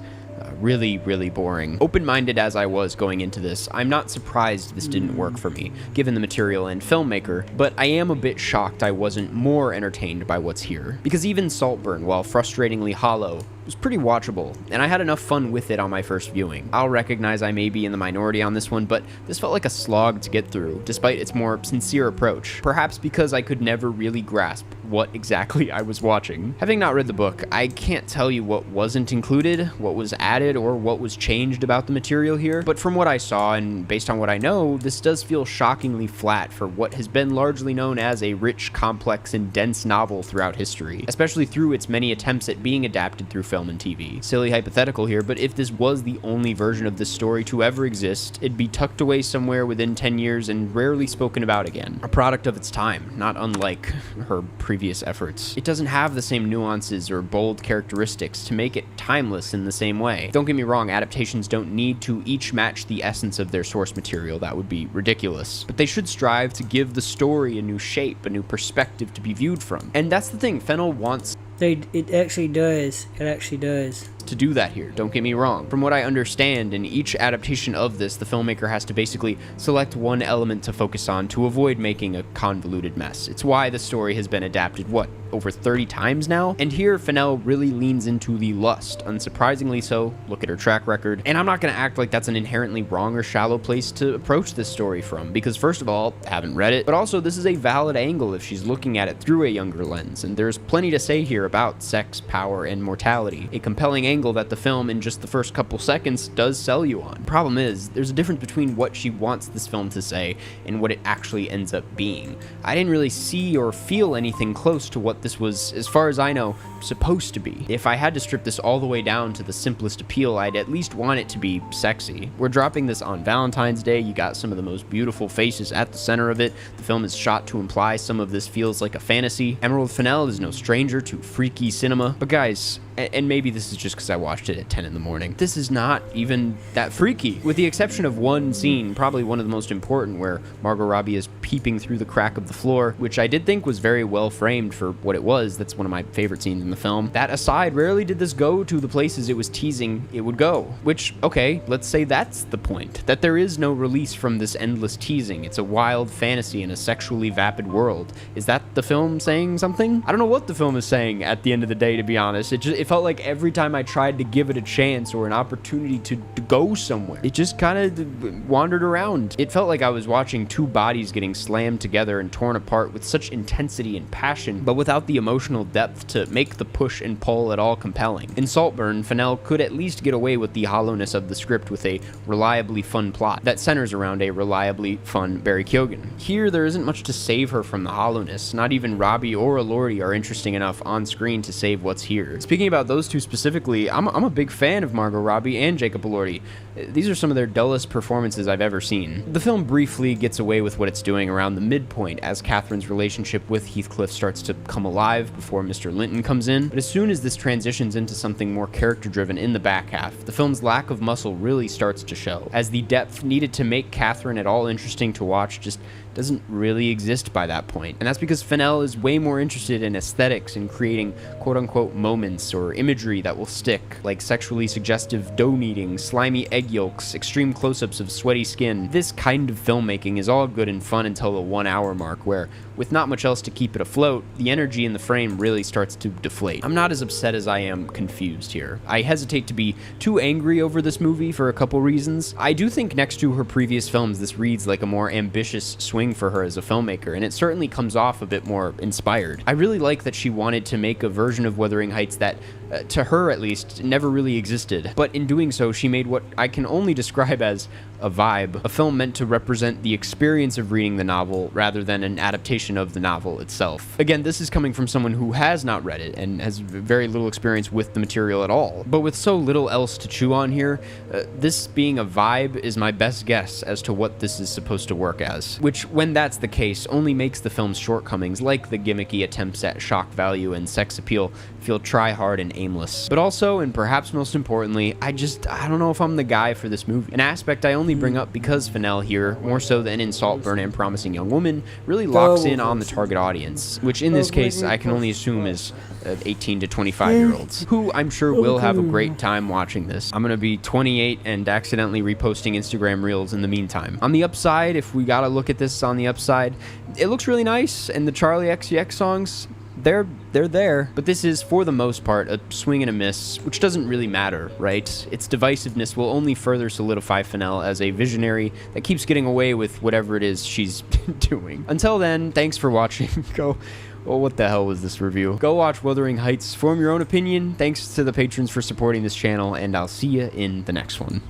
really, really boring. Open-minded as I was going into this, I'm not surprised this didn't work for me, given the material and filmmaker, but I am a bit shocked I wasn't more entertained by what's here. Because even Saltburn, while frustratingly hollow, was pretty watchable, and I had enough fun with it on my first viewing. I'll recognize I may be in the minority on this one, but this felt like a slog to get through, despite its more sincere approach. Perhaps because I could never really grasp what exactly I was watching. Having not read the book, I can't tell you what wasn't included, what was added, or what was changed about the material here, but from what I saw, and based on what I know, this does feel shockingly flat for what has been largely known as a rich, complex, and dense novel throughout history, especially through its many attempts at being adapted through film and TV. Silly hypothetical here, but if this was the only version of this story to ever exist, it'd be tucked away somewhere within 10 years and rarely spoken about again. A product of its time, not unlike her previous efforts. It doesn't have the same nuances or bold characteristics to make it timeless in the same way. Don't get me wrong, adaptations don't need to each match the essence of their source material, that would be ridiculous. But they should strive to give the story a new shape, a new perspective to be viewed from. And that's the thing, Fennell wants It actually does. It actually does. To do that here, don't get me wrong. From what I understand, in each adaptation of this, the filmmaker has to basically select one element to focus on to avoid making a convoluted mess. It's why the story has been adapted, over 30 times now? And here, Fennell really leans into the lust, unsurprisingly so. Look at her track record. And I'm not gonna act like that's an inherently wrong or shallow place to approach this story from, because first of all, haven't read it, but also this is a valid angle if she's looking at it through a younger lens, and there's plenty to say here about sex, power, and mortality. A compelling angle that the film, in just the first couple seconds, does sell you on. Problem is, there's a difference between what she wants this film to say and what it actually ends up being. I didn't really see or feel anything close to what this was, as far as I know, supposed to be. If I had to strip this all the way down to the simplest appeal, I'd at least want it to be sexy. We're dropping this on Valentine's Day. You got some of the most beautiful faces at the center of it. The film is shot to imply some of this feels like a fantasy. Emerald Fennell is no stranger to freaky cinema. But guys, and maybe this is just because I watched it at 10 in the morning. This is not even that freaky, with the exception of one scene, probably one of the most important, where Margot Robbie is peeping through the crack of the floor, which I did think was very well framed for what it was. That's one of my favorite scenes in the film. That aside, rarely did this go to the places it was teasing it would go, which, okay, let's say that's the point, that there is no release from this endless teasing. It's a wild fantasy in a sexually vapid world. Is that the film saying something? I don't know what the film is saying at the end of the day, to be honest. It felt like every time I tried to give it a chance or an opportunity to go somewhere, it just kind of wandered around. It felt like I was watching two bodies getting slammed together and torn apart with such intensity and passion, but without the emotional depth to make the push and pull at all compelling. In Saltburn, Fennell could at least get away with the hollowness of the script with a reliably fun plot that centers around a reliably fun Barry Keoghan. Here, there isn't much to save her from the hollowness. Not even Robbie or Elordi are interesting enough on screen to save what's here. Speaking about those two specifically, I'm a big fan of Margot Robbie and Jacob Elordi. These are some of their dullest performances I've ever seen. The film briefly gets away with what it's doing around the midpoint as Catherine's relationship with Heathcliff starts to come alive before Mr. Linton comes in, but as soon as this transitions into something more character-driven in the back half, the film's lack of muscle really starts to show, as the depth needed to make Catherine at all interesting to watch just doesn't really exist by that point. And that's because Fennell is way more interested in aesthetics and creating quote-unquote moments or imagery that will stick, like sexually suggestive dough kneading, slimy egg yolks, extreme close-ups of sweaty skin. This kind of filmmaking is all good and fun until the 1 hour mark, where, with not much else to keep it afloat, the energy in the frame really starts to deflate. I'm not as upset as I am confused here. I hesitate to be too angry over this movie for a couple reasons. I do think next to her previous films, this reads like a more ambitious swing for her as a filmmaker, and it certainly comes off a bit more inspired. I really like that she wanted to make a version of Wuthering Heights that, to her at least, never really existed. But in doing so, she made what I can only describe as a vibe, a film meant to represent the experience of reading the novel rather than an adaptation of the novel itself. Again, this is coming from someone who has not read it and has very little experience with the material at all. But with so little else to chew on here, this being a vibe is my best guess as to what this is supposed to work as, which, when that's the case, only makes the film's shortcomings, like the gimmicky attempts at shock value and sex appeal, feel try-hard and aimless. But also, and perhaps most importantly, I don't know if I'm the guy for this movie. An aspect I only bring up because Fennell here, more so than in Saltburn and Promising Young Woman, really locks in on the target audience, which in this case I can only assume is 18 to 25-year-olds, who I'm sure will have a great time watching this. I'm gonna be 28 and accidentally reposting Instagram Reels in the meantime. On the upside, if we gotta look at this on the upside, it looks really nice, and the Charlie XCX songs, they're there, but this is, for the most part, a swing and a miss, which doesn't really matter, right? Its divisiveness will only further solidify Fennell as a visionary that keeps getting away with whatever it is she's doing. Until then, thanks for watching. Well, what the hell was this review? Go watch Wuthering Heights, form your own opinion. Thanks to the patrons for supporting this channel, and I'll see you in the next one.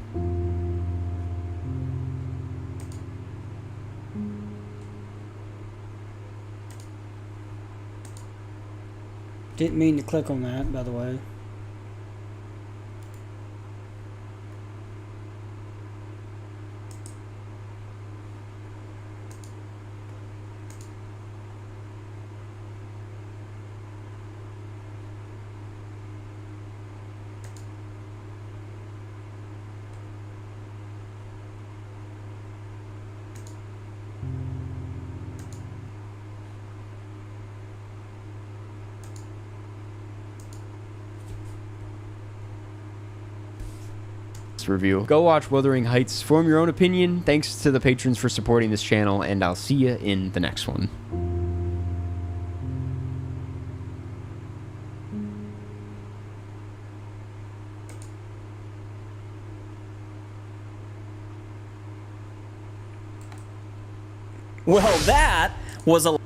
Didn't mean to click on that, by the way. Review. Go watch Wuthering Heights, form your own opinion. Thanks to the patrons for supporting this channel, and I'll see you in the next one. Well, that was a lot.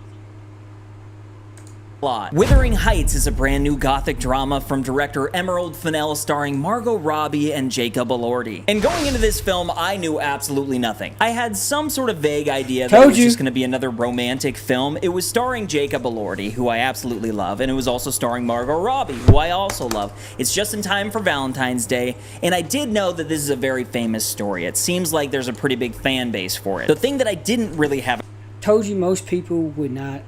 Wuthering Heights is a brand new gothic drama from director Emerald Fennell, starring Margot Robbie and Jacob Elordi. And going into this film, I knew absolutely nothing. I had some sort of vague idea that it was just going to be another romantic film. It was starring Jacob Elordi, who I absolutely love, and it was also starring Margot Robbie, who I also love. It's just in time for Valentine's Day, and I did know that this is a very famous story. It seems like there's a pretty big fan base for it. The thing that I didn't really have... Told you most people would not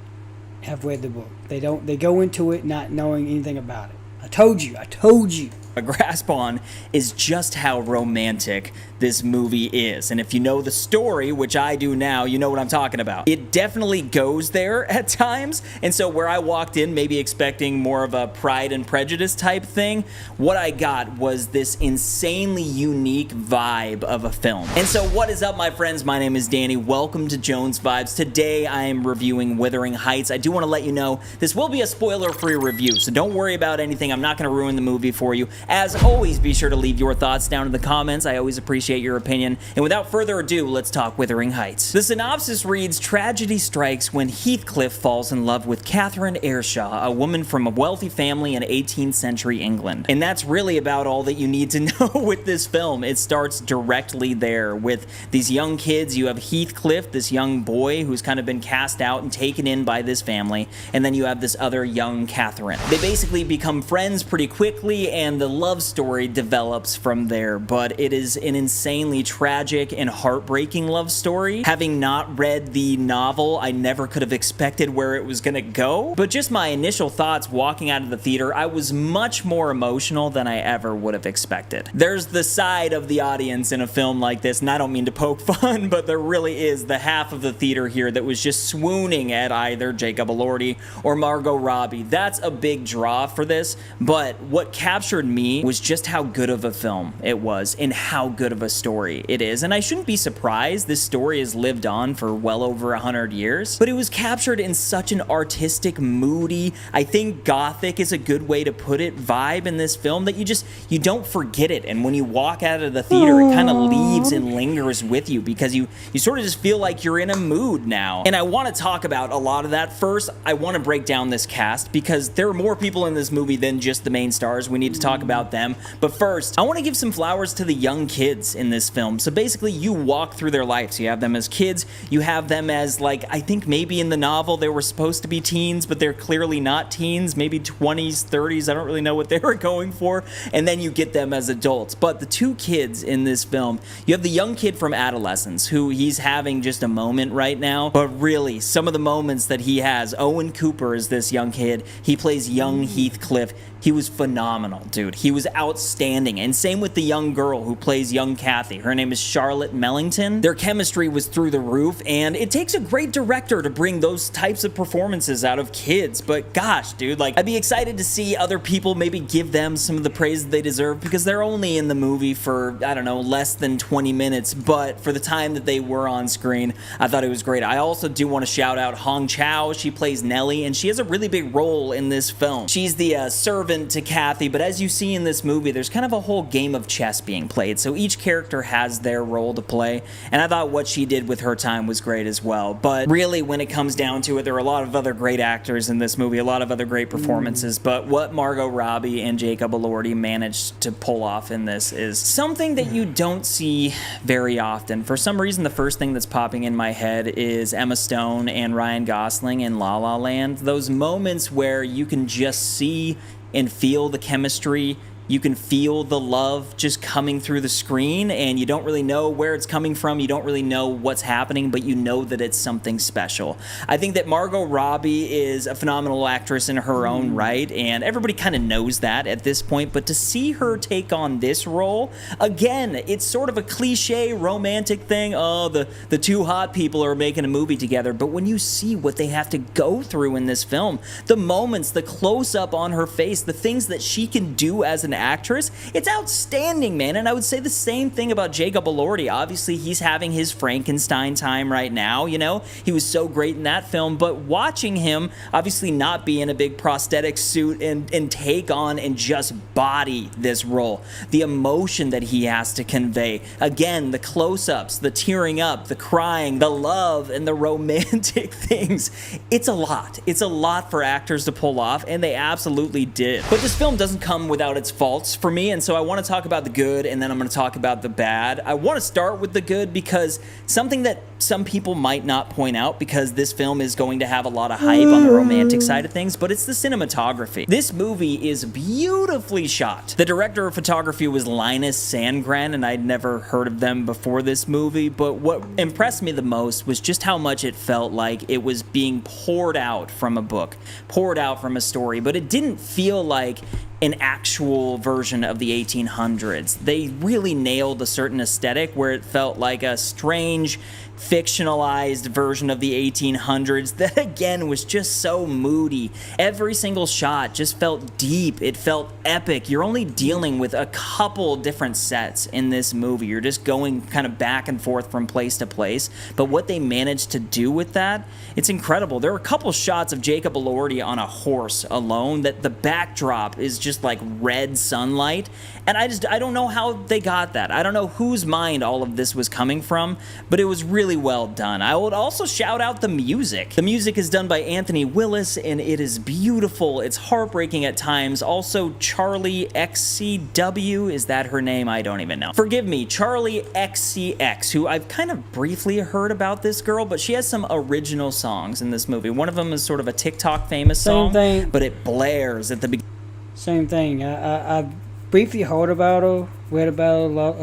have read the book. They go into it not knowing anything about it. I told you. a grasp on is just how romantic this movie is. And if you know the story, which I do now, you know what I'm talking about. It definitely goes there at times. And so where I walked in maybe expecting more of a Pride and Prejudice type thing, what I got was this insanely unique vibe of a film. And so what is up, my friends? My name is Danny. Welcome to Jones Vibes. Today I am reviewing Wuthering Heights. I do want to let you know this will be a spoiler-free review, so don't worry about anything. I'm not going to ruin the movie for you. As always, be sure to leave your thoughts down in the comments. I always appreciate your opinion. And without further ado, let's talk Wuthering Heights. The synopsis reads, tragedy strikes when Heathcliff falls in love with Catherine Ayrshire, a woman from a wealthy family in 18th century England. And that's really about all that you need to know with this film. It starts directly there with these young kids. You have Heathcliff, this young boy who's kind of been cast out and taken in by this family. And then you have this other young Catherine. They basically become friends pretty quickly and the love story develops from there. But it is an insanely tragic and heartbreaking love story. Having not read the novel, I never could have expected where it was gonna go. But just my initial thoughts walking out of the theater, I was much more emotional than I ever would have expected. There's the side of the audience in a film like this, and I don't mean to poke fun, but there really is the half of the theater here that was just swooning at either Jacob Elordi or Margot Robbie. That's a big draw for this, but what captured me was just how good of a film it was and how good of a story it is. And I shouldn't be surprised, this story has lived on for well over 100 years, but it was captured in such an artistic, moody, I think gothic is a good way to put it, vibe in this film that you don't forget it. And when you walk out of the theater, it kind of leaves and lingers with you because you sort of just feel like you're in a mood now. And I want to talk about a lot of that. First, I want to break down this cast because there are more people in this movie than just the main stars. We need to talk about them. But first, I want to give some flowers to the young kids in this film. So basically, you walk through their lives. You have them as kids. You have them as, like, I think maybe in the novel they were supposed to be teens, but they're clearly not teens. Maybe 20s, 30s. I don't really know what they were going for. And then you get them as adults. But the two kids in this film, you have the young kid from adolescence who he's having just a moment right now. But really, some of the moments that he has, Owen Cooper is this young kid. He plays young Heathcliff. He was phenomenal, dude. He was outstanding. And same with the young girl who plays young Kathy. Her name is Charlotte Mellington. Their chemistry was through the roof, and it takes a great director to bring those types of performances out of kids. But gosh, dude, like, I'd be excited to see other people maybe give them some of the praise that they deserve because they're only in the movie for, I don't know, less than 20 minutes. But for the time that they were on screen, I thought it was great. I also do want to shout out Hong Chow. She plays Nellie, and she has a really big role in this film. She's the servant to Kathy, but as you see in this movie, there's kind of a whole game of chess being played, so each character has their role to play, and I thought what she did with her time was great as well. But really, when it comes down to it, there are a lot of other great actors in this movie, a lot of other great performances, but what Margot Robbie and Jacob Elordi managed to pull off in this is something that you don't see very often. For some reason, the first thing that's popping in my head is Emma Stone and Ryan Gosling in La La Land. Those moments where you can just see and feel the chemistry, you can feel the love just coming through the screen, and you don't really know where it's coming from, you don't really know what's happening, but you know that it's something special. I think that Margot Robbie is a phenomenal actress in her own right, and everybody kind of knows that at this point, but to see her take on this role, again, it's sort of a cliche romantic thing, oh, the two hot people are making a movie together, but when you see what they have to go through in this film, the moments, the close-up on her face, the things that she can do as an actress, it's outstanding, man. And I would say the same thing about Jacob Elordi. Obviously, he's having his Frankenstein time right now, you know? He was so great in that film, but watching him obviously not be in a big prosthetic suit and take on and just body this role, the emotion that he has to convey, again, the close-ups, the tearing up, the crying, the love, and the romantic things, it's a lot. It's a lot for actors to pull off, and they absolutely did. But this film doesn't come without its faults for me, and so I want to talk about the good, and then I'm going to talk about the bad. I want to start with the good because something that some people might not point out, because this film is going to have a lot of hype on the romantic side of things, but it's the cinematography. This movie is beautifully shot. The director of photography was Linus Sandgren, and I'd never heard of them before this movie, but what impressed me the most was just how much it felt like it was being poured out from a book, poured out from a story, but it didn't feel like an actual version of the 1800s. They really nailed a certain aesthetic where it felt like a strange, fictionalized version of the 1800s that again was just so moody. Every single shot just felt deep. It felt epic. You're only dealing with a couple different sets in this movie. You're just going kind of back and forth from place to place. But what they managed to do with that, it's incredible. There are a couple shots of Jacob Elordi on a horse alone that the backdrop is just like red sunlight. And I don't know how they got that. I don't know whose mind all of this was coming from, but it was really well done. I would also shout out the music. The music is done by Anthony Willis, and it is beautiful. It's heartbreaking at times. Also, Charlie XCW, is that her name? I don't even know. Forgive me, Charlie XCX, who I've kind of briefly heard about this girl, but she has some original songs in this movie. One of them is sort of a TikTok famous song, but it blares at the beginning. Same thing. I briefly heard about her, read about her a lot,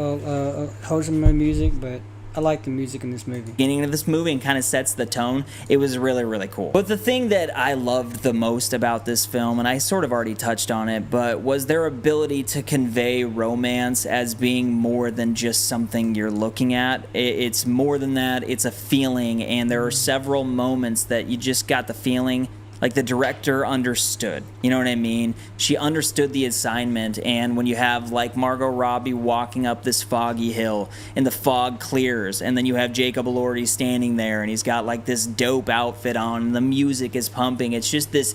heard some of her music, but I like the music in this movie. Beginning of this movie and kind of sets the tone. It was really, really cool. But the thing that I loved the most about this film, and I sort of already touched on it, but was their ability to convey romance as being more than just something you're looking at. It's more than that. It's a feeling, and there are several moments that you just got the feeling like the director understood. You know what I mean? She understood the assignment, and when you have like Margot Robbie walking up this foggy hill and the fog clears, and then you have Jacob Elordi standing there and he's got like this dope outfit on and the music is pumping. It's just this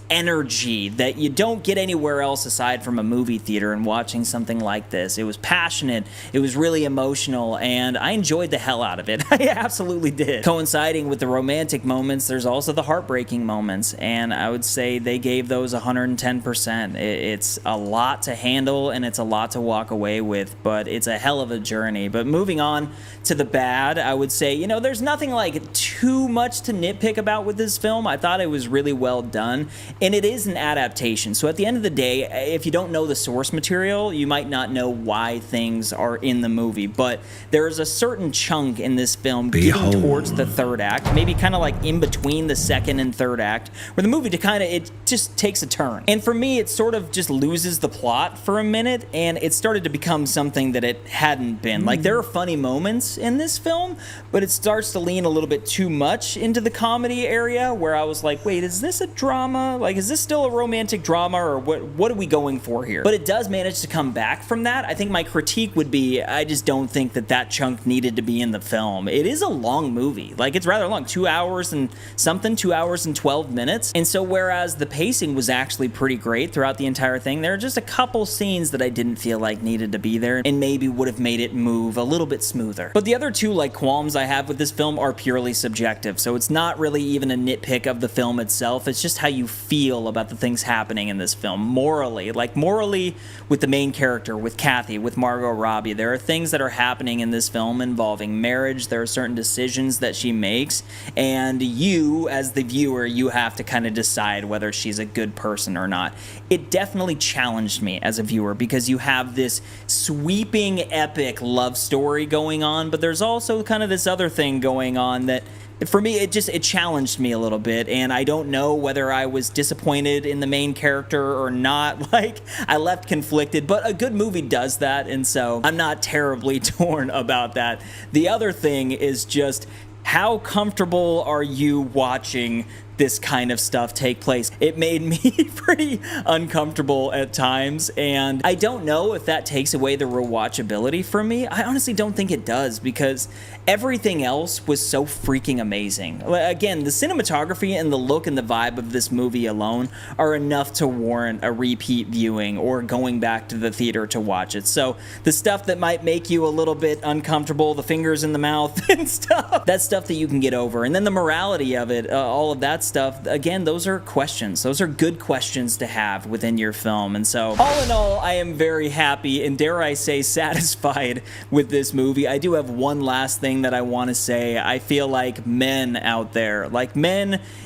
energy that you don't get anywhere else aside from a movie theater and watching something like this. It was passionate, it was really emotional, and I enjoyed the hell out of it. I absolutely did. Coinciding with the romantic moments, there's also the heartbreaking moments, and I would say they gave those 110%. It's a lot to handle and it's a lot to walk away with, but it's a hell of a journey. But moving on to the bad, I would say, you know, there's nothing like too much to nitpick about with this film. I thought it was really well done, and it is an adaptation. So at the end of the day, if you don't know the source material, you might not know why things are in the movie, but there's a certain chunk in this film getting towards the third act, maybe kind of like in between the second and third act, where the movie it just takes a turn. And for me, it sort of just loses the plot for a minute, and it started to become something that it hadn't been. Like, there are funny moments in this film, but it starts to lean a little bit too much into the comedy area, where I was like, wait, is this a drama? Like, is this still a romantic drama, or what are we going for here? But it does manage to come back from that. I think my critique would be, I just don't think that chunk needed to be in the film. It is a long movie. Like, it's rather long, 2 hours and something, 2 hours and 12 minutes. And so whereas the pacing was actually pretty great throughout the entire thing, there are just a couple scenes that I didn't feel like needed to be there and maybe would have made it move a little bit smoother. But the other two qualms I have with this film are purely subjective, so it's not really even a nitpick of the film itself. It's just how you feel about the things happening in this film morally. Like, morally with the main character, with Kathy, with Margot Robbie, there are things that are happening in this film involving marriage. There are certain decisions that she makes, and you, as the viewer, you have to kind of decide whether she's a good person or not. It definitely challenged me as a viewer, because you have this sweeping, epic love story going on, but there's also kind of this other thing going on that, for me, it challenged me a little bit, and I don't know whether I was disappointed in the main character or not. Like, I left conflicted, but a good movie does that, and so I'm not terribly torn about that. The other thing is just, how comfortable are you watching this kind of stuff take place? It made me pretty uncomfortable at times, and I don't know if that takes away the rewatchability for me. I honestly don't think it does, because everything else was so freaking amazing. Again, the cinematography and the look and the vibe of this movie alone are enough to warrant a repeat viewing or going back to the theater to watch it. So the stuff that might make you a little bit uncomfortable, the fingers in the mouth and stuff, that's stuff that you can get over. And then the morality of it, all of that stuff, again, those are questions. Those are good questions to have within your film. And so, all in all, I am very happy and, dare I say, satisfied with this movie. I do have one last thing that I want to say. I feel like men out there,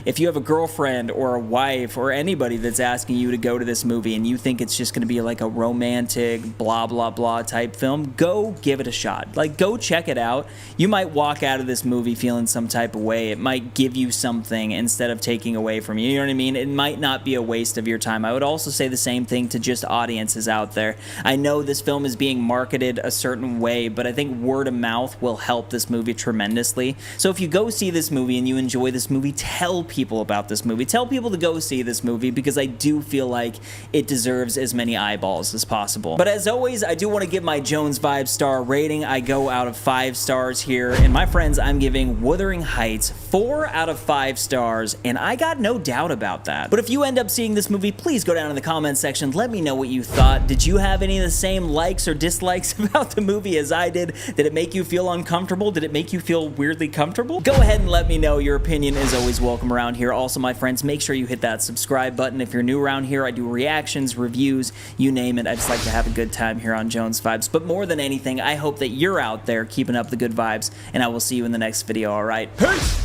if you have a girlfriend or a wife or anybody that's asking you to go to this movie and you think it's just going to be like a romantic blah blah blah type film, go give it a shot. Go check it out. You might walk out of this movie feeling some type of way. It might give you something instead of taking away from you. You know what I mean? It might not be a waste of your time. I would also say the same thing to just audiences out there. I know this film is being marketed a certain way, but I think word of mouth will help this movie tremendously. So if you go see this movie and you enjoy this movie, tell people about this movie. Tell people to go see this movie, because I do feel like it deserves as many eyeballs as possible. But as always, I do want to give my Jones Vibe star rating. I go out of 5 stars here, and my friends, I'm giving Wuthering Heights 4 out of 5 stars, and I got no doubt about that. But if you end up seeing this movie, please go down in the comments section, let me know what you thought. Did you have any of the same likes or dislikes about the movie as I did? Did it make you feel uncomfortable? Did it make you feel weirdly comfortable? Go ahead and let me know. Your opinion is always welcome around here. Also, my friends, make sure you hit that subscribe button. If you're new around here, I do reactions, reviews, you name it. I just like to have a good time here on Jones Vibes. But more than anything, I hope that you're out there keeping up the good vibes, and I will see you in the next video, alright? Peace!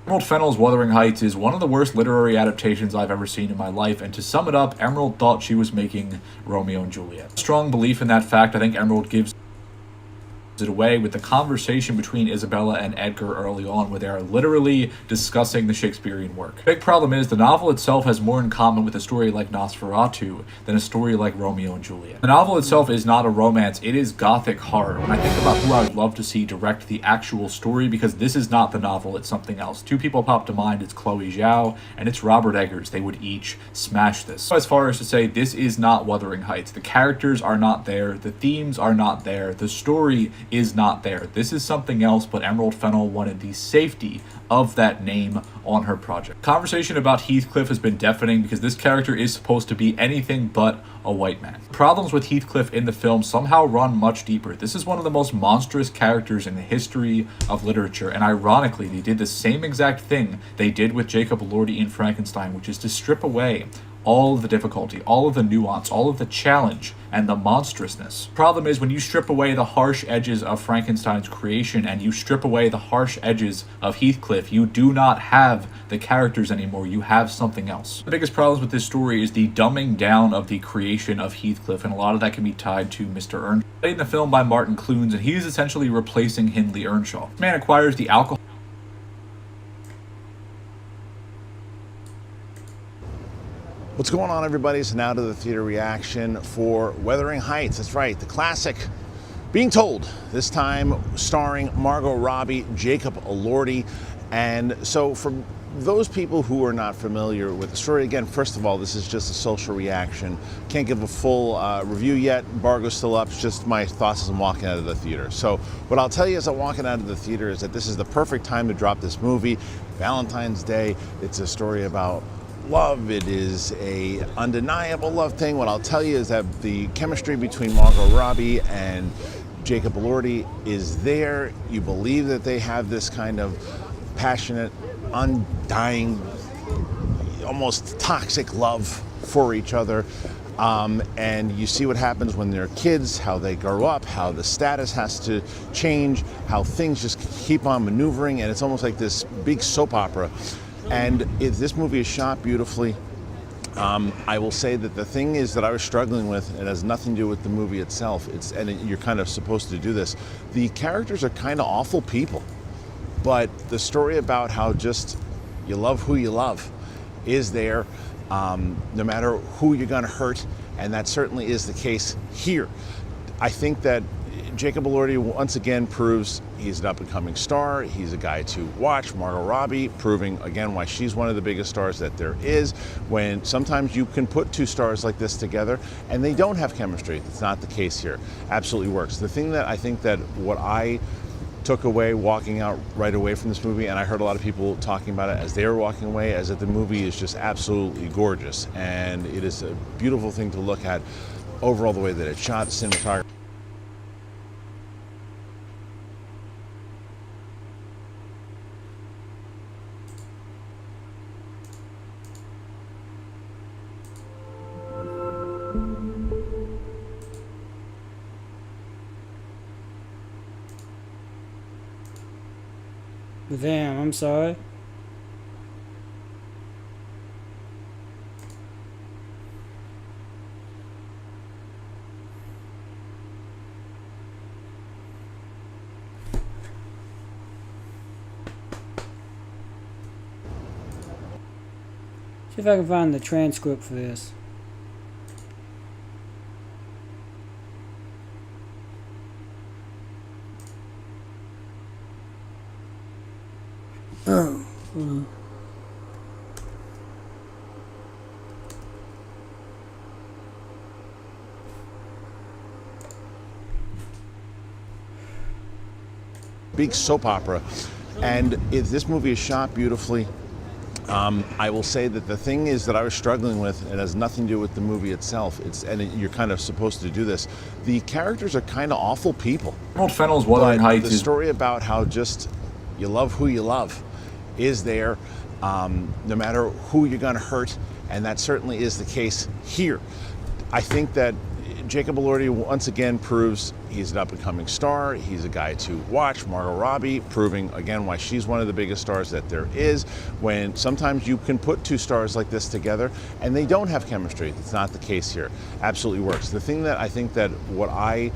Emerald Fennell's Wuthering Heights is one of the worst literary adaptations I've ever seen in my life, and to sum it up, Emerald thought she was making Romeo and Juliet. Strong belief in that fact. I think Emerald gives it away with the conversation between Isabella and Edgar early on, where they are literally discussing the Shakespearean work. Big problem is the novel itself has more in common with a story like Nosferatu than a story like Romeo and Juliet. The novel itself is not a romance, it is gothic horror. When I think about who I would love to see direct the actual story, because this is not the novel, it's something else. 2 people pop to mind, it's Chloe Zhao and it's Robert Eggers. They would each smash this. As far as to say, this is not Wuthering Heights. The characters are not there, the themes are not there, the story is not there. This is something else, but Emerald Fennell wanted the safety of that name on her project. Conversation about Heathcliff has been deafening, because this character is supposed to be anything but a white man. Problems with Heathcliff in the film somehow run much deeper. This is one of the most monstrous characters in the history of literature, and ironically, they did the same exact thing they did with Jacob Elordi in Frankenstein, which is to strip away all of the difficulty, all of the nuance, all of the challenge, and the monstrousness. Problem is, when you strip away the harsh edges of Frankenstein's creation and you strip away the harsh edges of Heathcliff, you do not have the characters anymore, you have something else. The biggest problems with this story is the dumbing down of the creation of Heathcliff, and a lot of that can be tied to Mr. Earnshaw. Played in the film by Martin Clunes, and he's essentially replacing Hindley Earnshaw. This man acquires the alcohol. What's going on, everybody? So now to the theater reaction for Wuthering Heights. That's right, the classic Being Told, this time starring Margot Robbie, Jacob Elordi. And so for those people who are not familiar with the story, again, first of all, this is just a social reaction. Can't give a full review yet. Embargo's still up. It's just my thoughts as I'm walking out of the theater. So what I'll tell you as I'm walking out of the theater is that this is the perfect time to drop this movie. Valentine's Day. It's a story about love. It is a undeniable love thing. What I'll tell you is that the chemistry between Margot Robbie and Jacob Elordi is there. You believe that they have this kind of passionate, undying, almost toxic love for each other. And you see what happens when they're kids, how they grow up, how the status has to change, how things just keep on maneuvering, and it's almost like this big soap opera. And this movie is shot beautifully. I will say that the thing is that I was struggling with, it has nothing to do with the movie itself, you're kind of supposed to do this. The characters are kind of awful people, but the story about how just you love who you love is there, no matter who you're going to hurt, and that certainly is the case here. I think that Jacob Elordi once again proves he's an up-and-coming star. He's a guy to watch. Margot Robbie proving again why she's one of the biggest stars that there is, when sometimes you can put 2 stars like this together and they don't have chemistry. It's not the case here. Absolutely works. The thing that I think that what I took away walking out right away from this movie, and I heard a lot of people talking about it as they were walking away, as that the movie is just absolutely gorgeous, and it is a beautiful thing to look at overall, the way that it's shot, cinematography. Damn, I'm sorry. See if I can find the transcript for this. Oh. Big soap opera, and this movie is shot beautifully. I will say that the thing is that I was struggling with, it has nothing to do with the movie itself. You're kind of supposed to do this. The characters are kind of awful people. Emerald Fennell's Wuthering Heights the story about how just you love who you love is there, no matter who you're going to hurt, and that certainly is the case here. I think that Jacob Elordi once again proves he's an up-and-coming star. He's a guy to watch. Margot Robbie proving again why she's one of the biggest stars that there is, when sometimes you can put two stars like this together and they don't have chemistry. It's not the case here. Absolutely works. The thing that I think that what I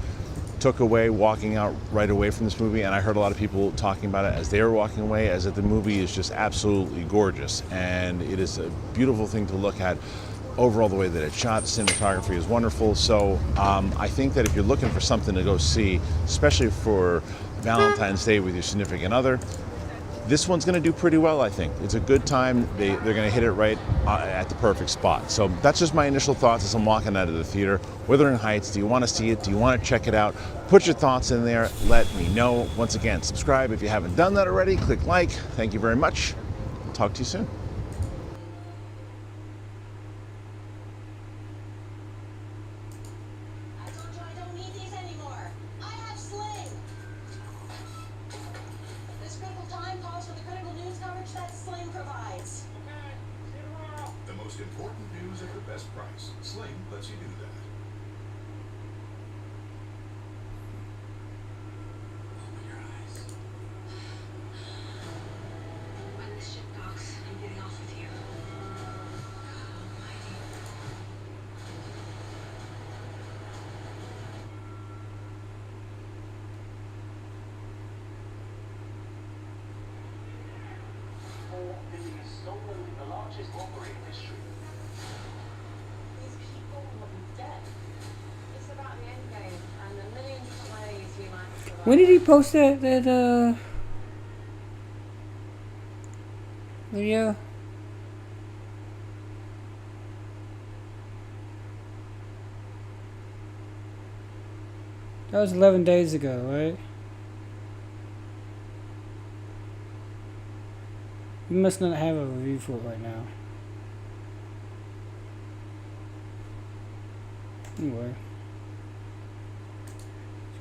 took away walking out right away from this movie, and I heard a lot of people talking about it as they were walking away, as that the movie is just absolutely gorgeous, and it is a beautiful thing to look at overall, the way that it's shot. Cinematography is wonderful. So I think that if you're looking for something to go see, especially for Valentine's Day with your significant other, this one's going to do pretty well, I think. It's a good time. They're going to hit it right at the perfect spot. So that's just my initial thoughts as I'm walking out of the theater. Wuthering Heights, do you want to see it? Do you want to check it out? Put your thoughts in there. Let me know. Once again, subscribe if you haven't done that already. Click like. Thank you very much. I'll talk to you soon. The most important news at the best price. Sling lets you do that. Open your eyes. When the ship docks, I'm getting off with you. $4 billion stolen, the largest robbery in history. These people will be dead. It's about the end game and the millions of ways we might survive. When did he post that video? That was 11 days ago, right? You must not have a review for it right now. Anyway.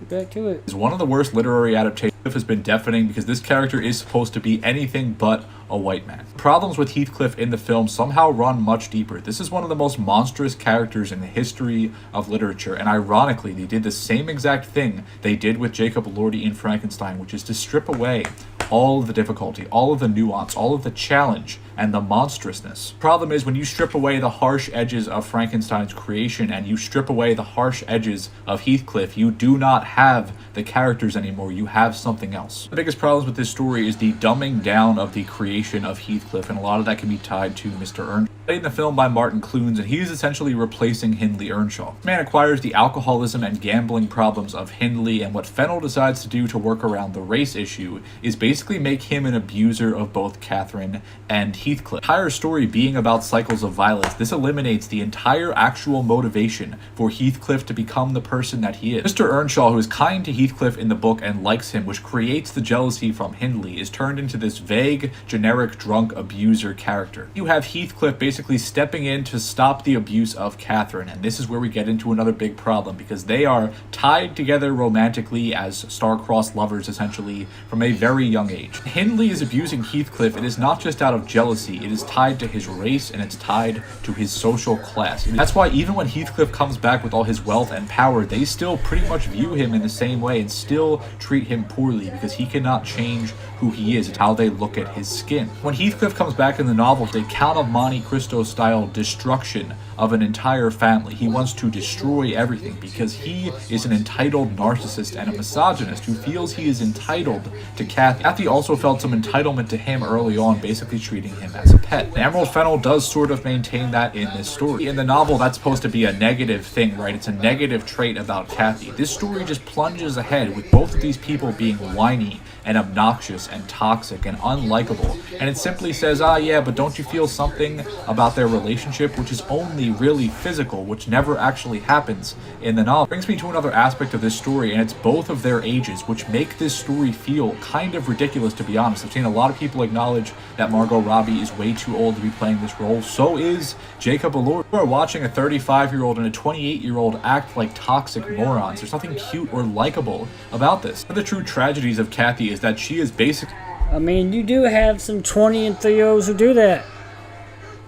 Let's get back to it. Is one of the worst literary adaptations has been deafening because this character is supposed to be anything but a white man. Problems with Heathcliff in the film somehow run much deeper. This is one of the most monstrous characters in the history of literature, and ironically they did the same exact thing they did with Jacob Elordi in Frankenstein, which is to strip away all of the difficulty, all of the nuance, all of the challenge, and the monstrousness. Problem is, when you strip away the harsh edges of Frankenstein's creation and you strip away the harsh edges of Heathcliff, you do not have the characters anymore, you have something else. The biggest problems with this story is the dumbing down of the creation of Heathcliff, and a lot of that can be tied to Mr. Earnshaw. Played in the film by Martin Clunes, and he is essentially replacing Hindley Earnshaw. This man acquires the alcoholism and gambling problems of Hindley, and what Fennell decides to do to work around the race issue is basically make him an abuser of both Catherine and Heathcliff. The entire story being about cycles of violence, this eliminates the entire actual motivation for Heathcliff to become the person that he is. Mr. Earnshaw, who is kind to Heathcliff in the book and likes him, which creates the jealousy from Hindley, is turned into this vague, generic, drunk abuser character. You have Heathcliff basically stepping in to stop the abuse of Catherine, and this is where we get into another big problem, because they are tied together romantically as star-crossed lovers, essentially, from a very young age. Hindley is abusing Heathcliff. It is not just out of jealousy, it is tied to his race, and it's tied to his social class. That's why even when Heathcliff comes back with all his wealth and power, they still pretty much view him in the same way and still treat him poorly, because he cannot change who he is. It's how they look at his skin. When Heathcliff comes back in the novel, they Count of Monte Cristo style destruction of an entire family. He wants to destroy everything because he is an entitled narcissist and a misogynist who feels he is entitled to Kathy. Kathy also felt some entitlement to him early on, basically treating him as a pet. And Emerald Fennell does sort of maintain that in this story. In the novel, that's supposed to be a negative thing, right? It's a negative trait about Kathy. This story just plunges ahead with both of these people being whiny and obnoxious and toxic and unlikable. And it simply says, yeah, but don't you feel something about their relationship, which is only really physical, which never actually happens in the novel. Brings me to another aspect of this story, and it's both of their ages, which make this story feel kind of ridiculous, to be honest. I've seen a lot of people acknowledge that Margot Robbie is way too old to be playing this role. So is Jacob Elordi. We are watching a 35-year-old and a 28-year-old act like toxic morons. There's nothing cute or likable about this. One of the true tragedies of Kathy is that she is basically... I mean, you do have some 20 and 30-year-olds who do that.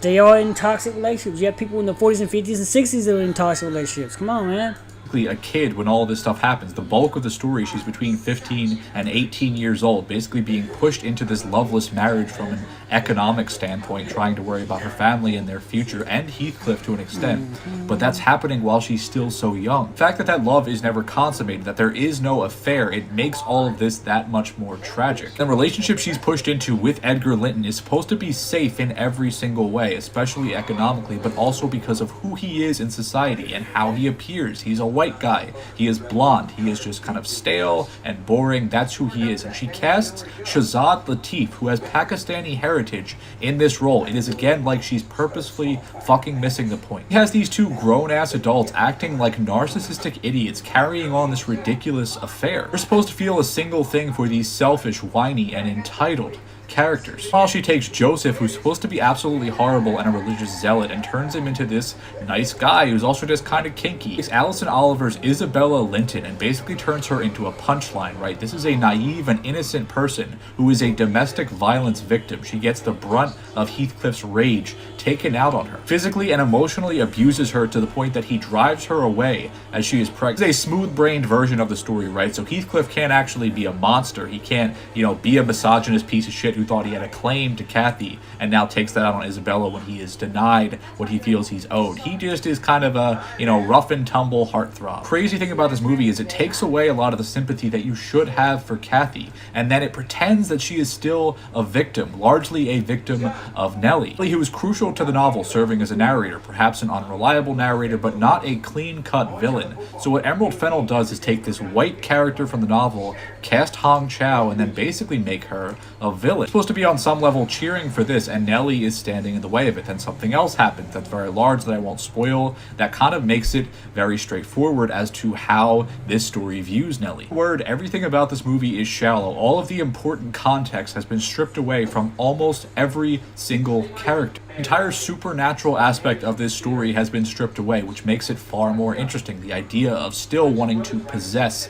They are in toxic relationships. You have people in the 40s and 50s and 60s that are in toxic relationships. Come on, man. A kid when all this stuff happens. The bulk of the story, she's between 15 and 18 years old, basically being pushed into this loveless marriage from an economic standpoint, trying to worry about her family and their future, and Heathcliff to an extent. But that's happening while she's still so young. The fact that that love is never consummated, that there is no affair, it makes all of this that much more tragic. The relationship she's pushed into with Edgar Linton is supposed to be safe in every single way, especially economically, but also because of who he is in society and how he appears. He's a white guy. He is blonde. He is just kind of stale and boring. That's who he is. And she casts Shahzad Latif, who has Pakistani heritage, in this role. It is again like she's purposefully fucking missing the point. He has these two grown-ass adults acting like narcissistic idiots, carrying on this ridiculous affair. We're supposed to feel a single thing for these selfish, whiny, and entitled characters. While she takes Joseph, who's supposed to be absolutely horrible and a religious zealot, and turns him into this nice guy who's also just kind of kinky. It's Alison Oliver's Isabella Linton and basically turns her into a punchline, right? This is a naive and innocent person who is a domestic violence victim. She gets the brunt of Heathcliff's rage taken out on her. Physically and emotionally abuses her to the point that he drives her away as she is pregnant. It's a smooth-brained version of the story, right? So Heathcliff can't actually be a monster. He can't, be a misogynist piece of shit who thought he had a claim to Kathy and now takes that out on Isabella when he is denied what he feels he's owed. He just is kind of a, rough and tumble heartthrob. Crazy thing about this movie is it takes away a lot of the sympathy that you should have for Kathy, and then it pretends that she is still a victim, largely a victim of Nellie, who was crucial to the novel, serving as a narrator, perhaps an unreliable narrator, but not a clean-cut villain. So what Emerald Fennell does is take this white character from the novel, cast Hong Chow, and then basically make her a villain. Supposed to be on some level cheering for this, and Nellie is standing in the way of it. Then something else happens that's very large that I won't spoil, that kind of makes it very straightforward as to how this story views Nellie. Everything about this movie is shallow. All of the important context has been stripped away from almost every single character. The entire supernatural aspect of this story has been stripped away, which makes it far more interesting. The idea of still wanting to possess,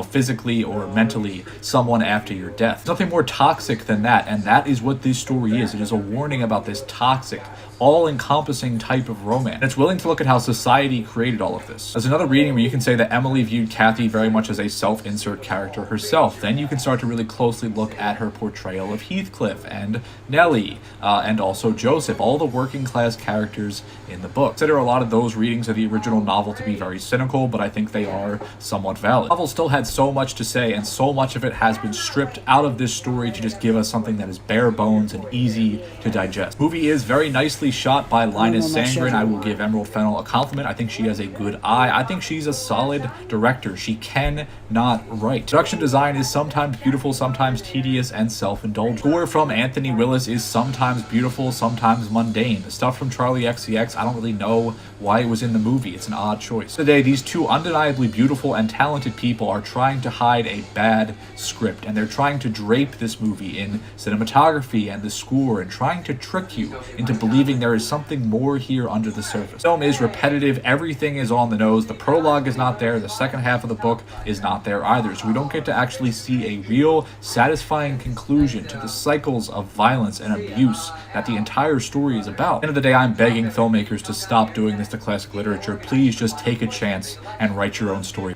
physically or mentally someone after your death. There's nothing more toxic than that, and that is what this story is. It is a warning about this toxic, all-encompassing type of romance. And it's willing to look at how society created all of this. There's another reading where you can say that Emily viewed Kathy very much as a self-insert character herself. Then you can start to really closely look at her portrayal of Heathcliff and Nellie, and also Joseph, all the working class characters in the book. I consider a lot of those readings of the original novel to be very cynical, but I think they are somewhat valid. The novel still had so much to say, and so much of it has been stripped out of this story to just give us something that is bare bones and easy to digest. The movie is very nicely beautifully shot by Linus my Sandgren. I will schedule. give Emerald Fennell a compliment. I think she has a good eye. I think she's a solid director. She can not write. Production design is sometimes beautiful, sometimes tedious, and self-indulgent. Score from Anthony Willis is sometimes beautiful, sometimes mundane. The stuff from Charlie XCX, I don't really know why it was in the movie. It's an odd choice. Today, these two undeniably beautiful and talented people are trying to hide a bad script, and they're trying to drape this movie in cinematography and the score, and trying to trick you into believing there is something more here under the surface. The film is repetitive, everything is on the nose, the prologue is not there, the second half of the book is not there either, so we don't get to actually see a real, satisfying conclusion to the cycles of violence and abuse that the entire story is about. At the end of the day, I'm begging filmmakers to stop doing this to classic literature. Please just take a chance and write your own story.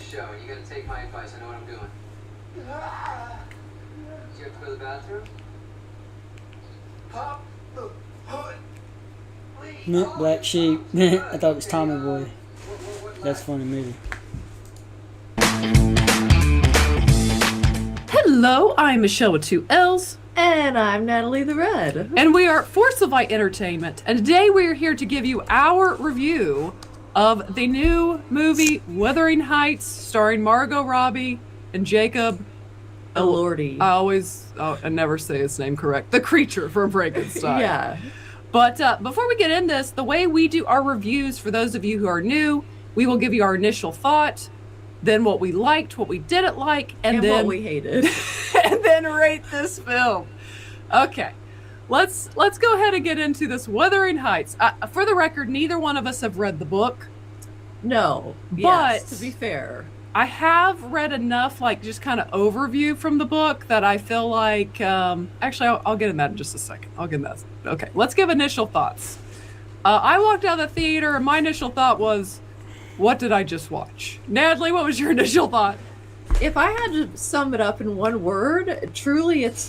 Show. You gotta take my advice. I know what I'm doing. Did you have to go to the bathroom? Pop the hood. No, Black Sheep. I thought it was Tommy Boy. That's a funny movie. Hello, I'm Michelle with 2 L's. And I'm Natalie the Red. And we are Force of Light Entertainment. And today we are here to give you our review of the new movie Wuthering Heights, starring Margot Robbie and Jacob Elordi. I never say his name correct. The creature from Frankenstein. Yeah. But before we get in this, the way we do our reviews, for those of you who are new, we will give you our initial thought, then what we liked, what we didn't like, and then what we hated. and then rate this film. Okay. Let's go ahead and get into this Wuthering Heights. For the record, neither one of us have read the book. No, but yes, to be fair, I have read enough, like just kind of overview from the book that I feel like. Actually, I'll get in that in just a second. I'll get in that. Okay, let's give initial thoughts. I walked out of the theater, and my initial thought was, "What did I just watch?" Natalie, what was your initial thought? If I had to sum it up in one word, truly, it's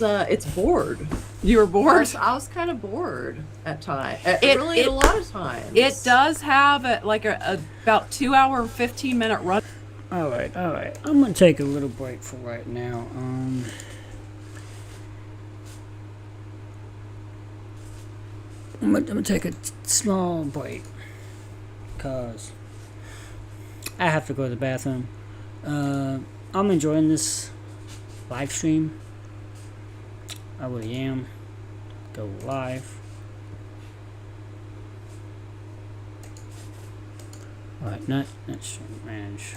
bored. You were bored? I was kind of bored at times. A lot of times. It does have a about 2 hour and 15-minute run. All right. I'm gonna take a little break for right now. I'm gonna take a small break because I have to go to the bathroom. I'm enjoying this live stream. I really am. Go live. Alright, not stream manage.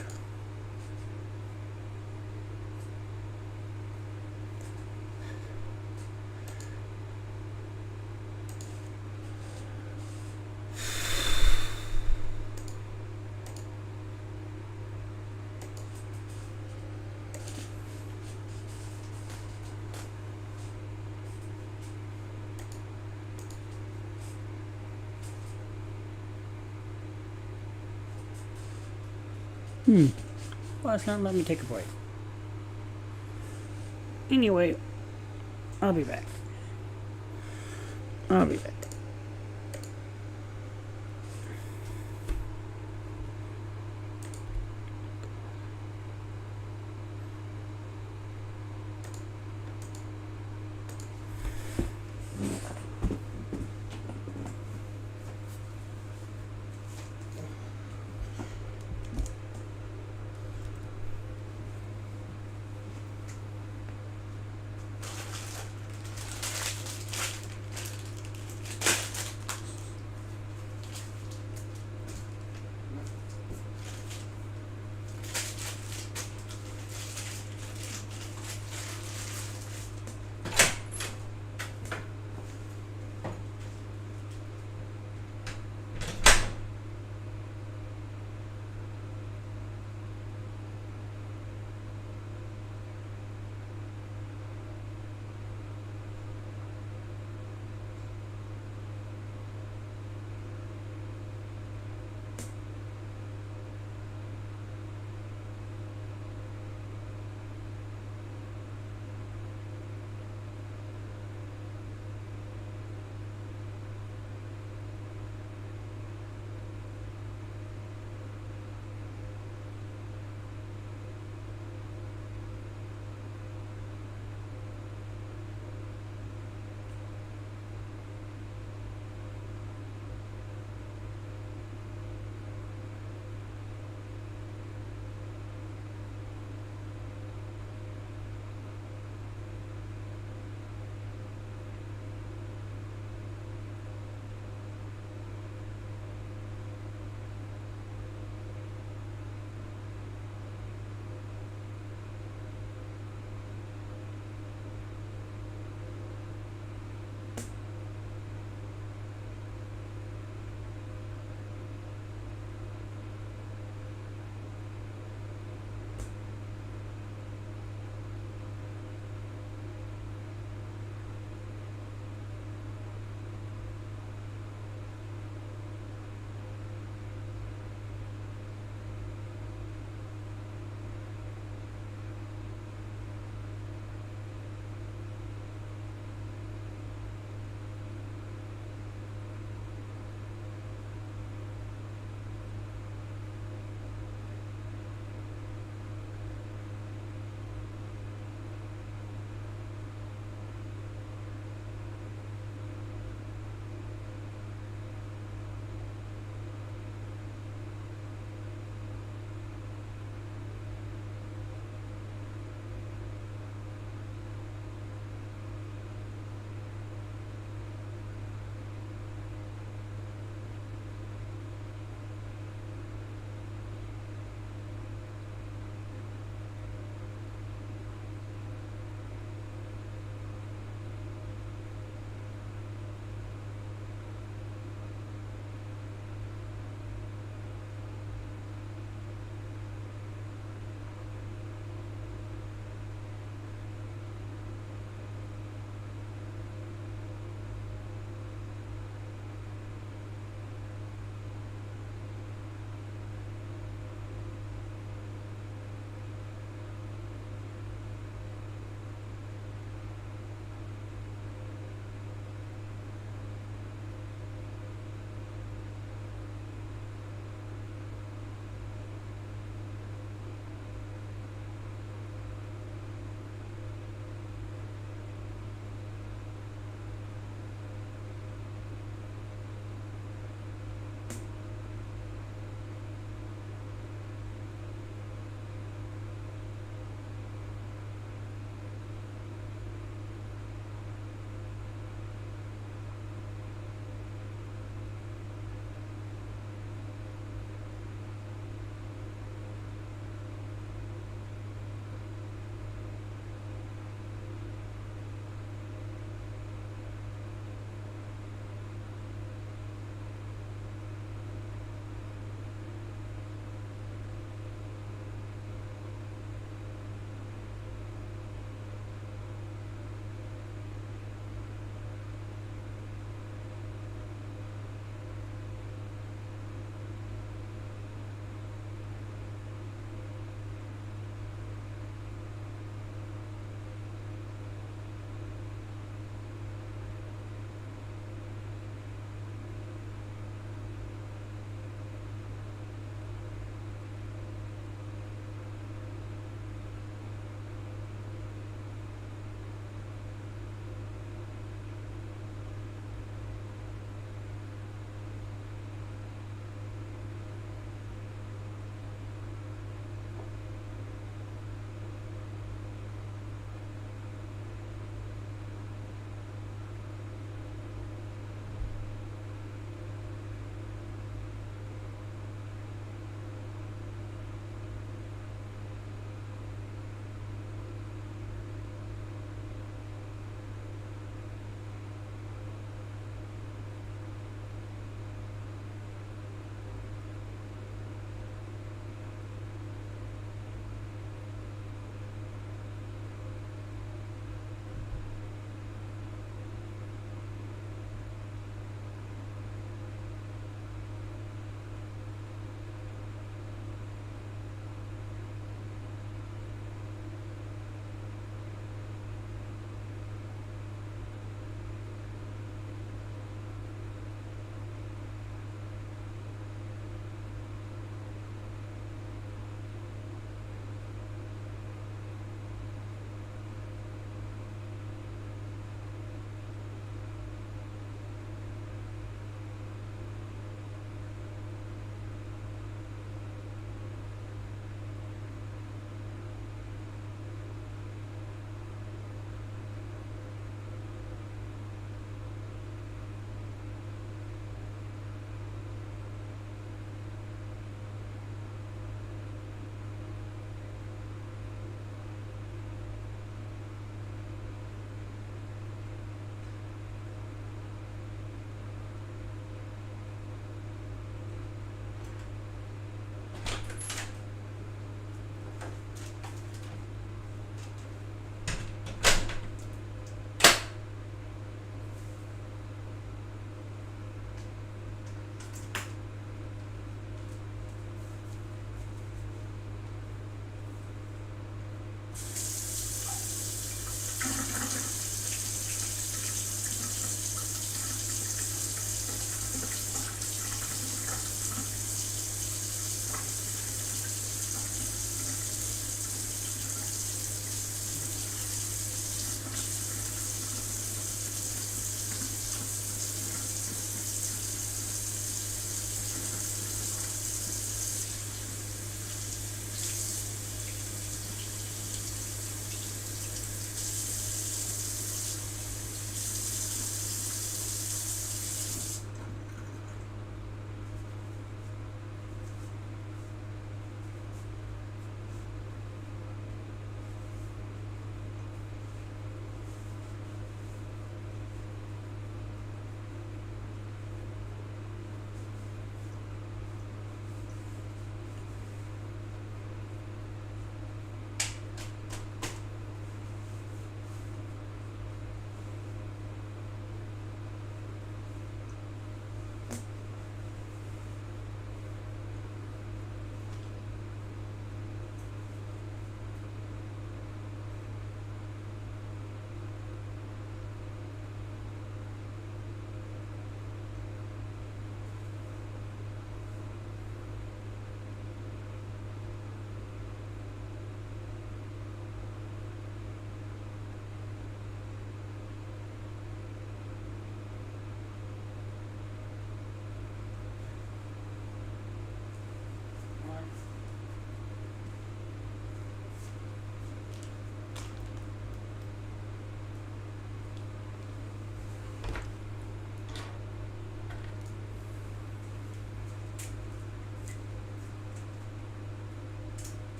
Well, it's not letting me take a break. Anyway, I'll be back.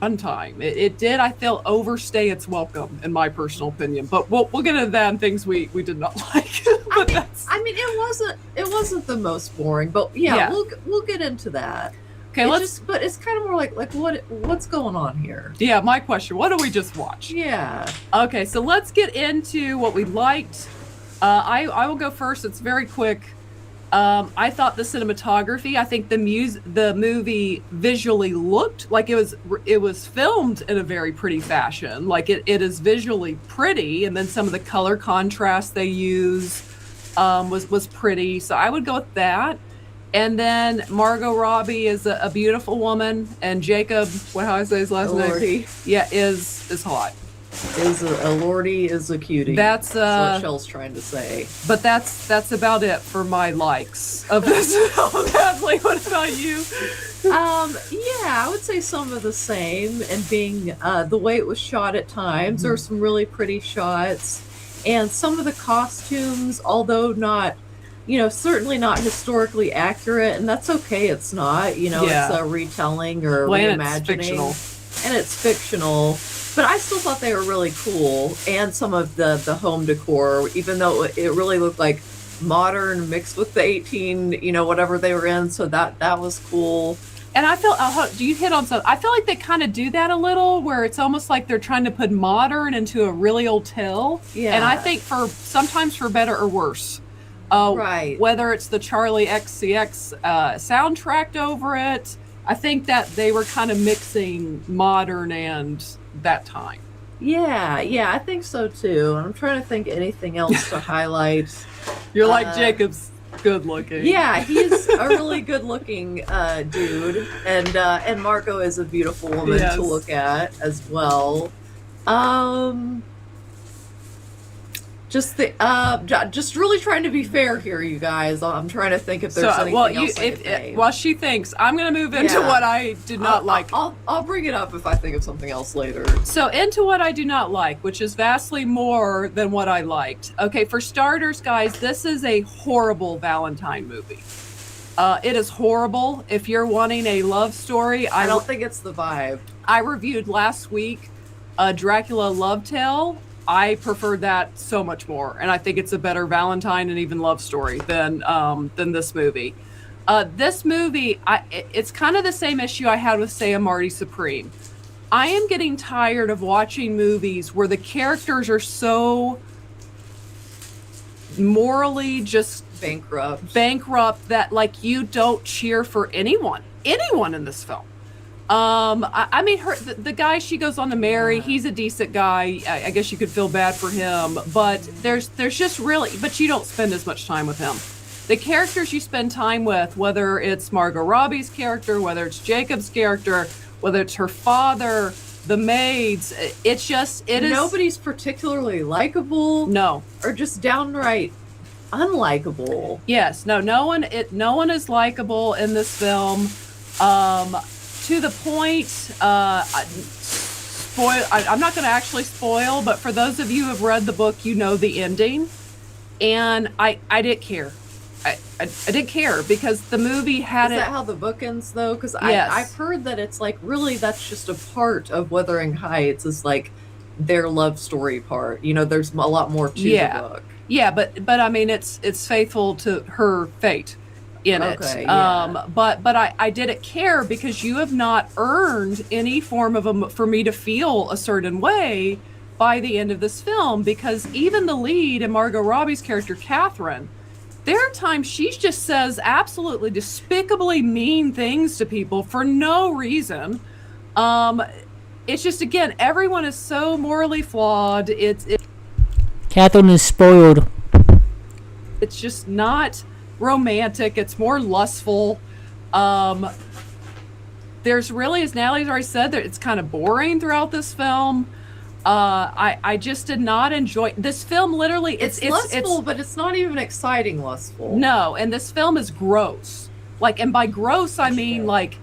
runtime. It did, I feel, overstay its welcome, in my personal opinion. But we'll get into that and things we did not like. I mean, it wasn't the most boring, but yeah. we'll get into that. Okay, but it's kind of more like what's going on here? Yeah, my question. What do we just watch? Yeah. Okay, so let's get into what we liked. I will go first. It's very quick. I thought the cinematography. I think the movie visually looked like it was filmed in a very pretty fashion. Like it is visually pretty, and then some of the color contrast they use was pretty. So I would go with that. And then Margot Robbie is a beautiful woman, and Jacob, how I say his last name? Yeah, is hot. Elordi is a cutie. That's what Shell's trying to say. But that's about it for my likes of this film. Natalie, what about you? Yeah, I would say some of the same, and being the way it was shot at times. There were some really pretty shots, and some of the costumes, although not, certainly not historically accurate, and that's okay. It's not, it's a retelling or reimagining, and it's fictional. But I still thought they were really cool, and some of the home decor, even though it really looked like modern mixed with the 18, whatever they were in. So that was cool. And I feel, do you hit on something? I feel like they kind of do that a little, where it's almost like they're trying to put modern into a really old tale. Yeah. And I think sometimes for better or worse. Right. Whether it's the Charlie XCX soundtrack over it, I think that they were kind of mixing modern and that time. Yeah, I think so too. And I'm trying to think anything else to highlight. You're like Jacob's good looking. Yeah, he's a really good looking dude, and Margot is a beautiful woman to look at as well. Just really trying to be fair here, you guys. I'm trying to think if there's anything else I could name. While she thinks, I'm going to move into what I did not like. I'll bring it up if I think of something else later. So into what I do not like, which is vastly more than what I liked. Okay, for starters, guys, this is a horrible Valentine movie. It is horrible. If you're wanting a love story, I don't think it's the vibe. I reviewed last week Dracula Love Tale. I preferred that so much more, and I think it's a better Valentine and even love story than this movie. This movie, it's kind of the same issue I had with, say, a Marty Supreme. I am getting tired of watching movies where the characters are so morally just bankrupt that like you don't cheer for anyone in this film. I mean, the guy she goes on to marry, he's a decent guy. I guess you could feel bad for him, but there's just really, but you don't spend as much time with him. The characters you spend time with, whether it's Margot Robbie's character, whether it's Jacob's character, whether it's her father, the maids, it's just, nobody's particularly likable. No. Or just downright unlikable. Yes, no one is likable in this film. To the point, I'm not going to actually spoil, but for those of you who have read the book, you know the ending. And I didn't care. I didn't care because the movie had Is that how the book ends, though? Because I've heard that it's like, really, that's just a part of Wuthering Heights, is like their love story part. There's a lot more to the book. Yeah, but I mean, it's faithful to her fate in it. Yeah. But I didn't care because you have not earned any form of for me to feel a certain way by the end of this film, because even the lead and Margot Robbie's character, Catherine, there are times she just says absolutely despicably mean things to people for no reason. It's just, again, everyone is so morally flawed. Catherine is spoiled. It's just not romantic. It's more lustful. There's really, as Natalie's already said, that it's kind of boring throughout this film. I just did not enjoy this film. Literally, it's lustful, but it's not even exciting lustful. No, and this film is gross. Like, and by gross, I mean like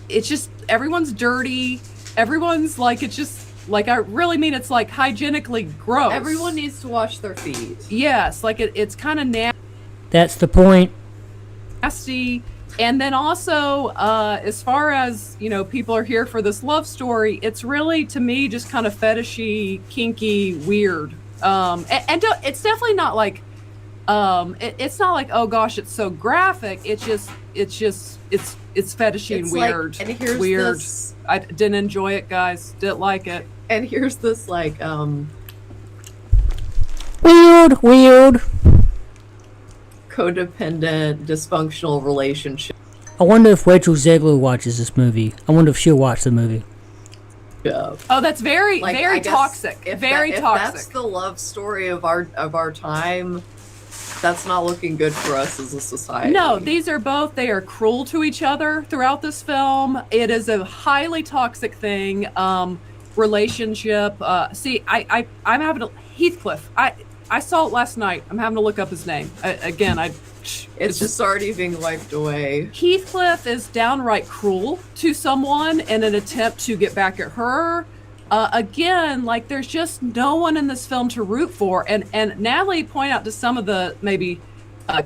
it's just everyone's dirty. Everyone's like, it's just like, I really mean it's like hygienically gross. Everyone needs to wash their feet. Yes, like it's kind of nasty. That's the point. Nasty, And then also, as far as, people are here for this love story, it's really, to me, just kind of fetishy, kinky, weird. It's definitely not like, it's not like, oh gosh, it's so graphic. It's fetishy and weird. And here's weird. This, I didn't enjoy it, guys. Didn't like it. And here's this like, Weird. codependent, dysfunctional relationship. I wonder if Rachel Zegler watches this movie. I wonder if she'll watch the movie. Yeah. Oh, that's very I guess toxic. If Very if toxic. that's the love story of our time, that's not looking good for us as a society. No, they are cruel to each other throughout this film. It is a highly toxic thing, relationship. I'm having Heathcliff. I saw it last night. I'm having to look up his name. It's just already being wiped away. Heathcliff is downright cruel to someone in an attempt to get back at her. Again, like there's just no one in this film to root for. And Natalie pointed out to some of the maybe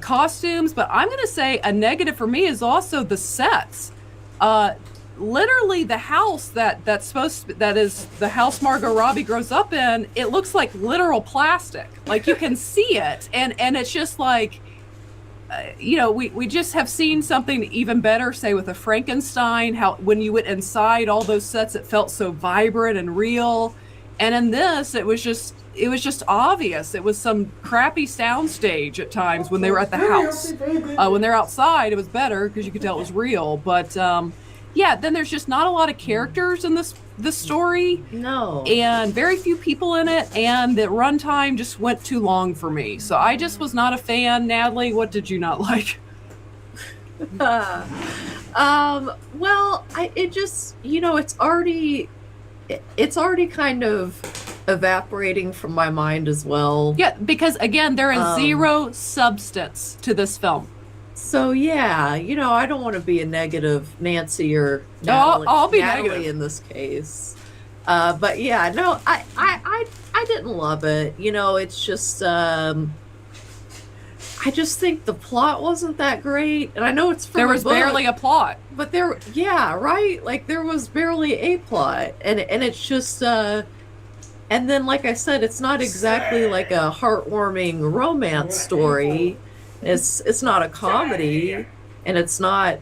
costumes, but I'm going to say a negative for me is also the sets. Literally the house that is the house Margot Robbie grows up in, it looks like literal plastic. Like you can see it. And it's just like, we just have seen something even better, say with a Frankenstein, how when you went inside all those sets, it felt so vibrant and real. And in this, it was just obvious. It was some crappy soundstage at times when they were at the house. When they're outside, it was better because you could tell it was real. But then there's just not a lot of characters in this story. No. And very few people in it, and the runtime just went too long for me. So I just was not a fan. Natalie, what did you not like? It's already kind of evaporating from my mind as well. Yeah, because again, there is zero substance to this film. So yeah, I don't want to be a negative Nancy or I'll be Natalie negative in this case. But yeah, no, I didn't love it. It's just I just think the plot wasn't that great, and I know it's from there was barely a plot, but right, like there was barely a plot, and it's just and then like I said, it's not exactly like a heartwarming romance story. It's not a comedy, and it's not,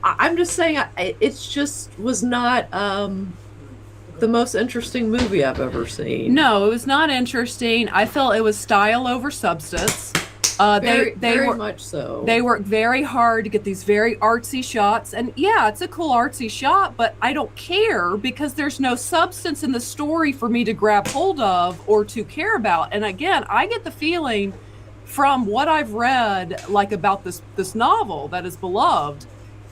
I'm just saying it's just was not the most interesting movie I've ever seen. No, it was not interesting. I felt it was style over substance. Very much so. They worked very hard to get these very artsy shots, and yeah, it's a cool artsy shot, but I don't care because there's no substance in the story for me to grab hold of or to care about. And again, I get the feeling from what I've read, like about this novel that is beloved,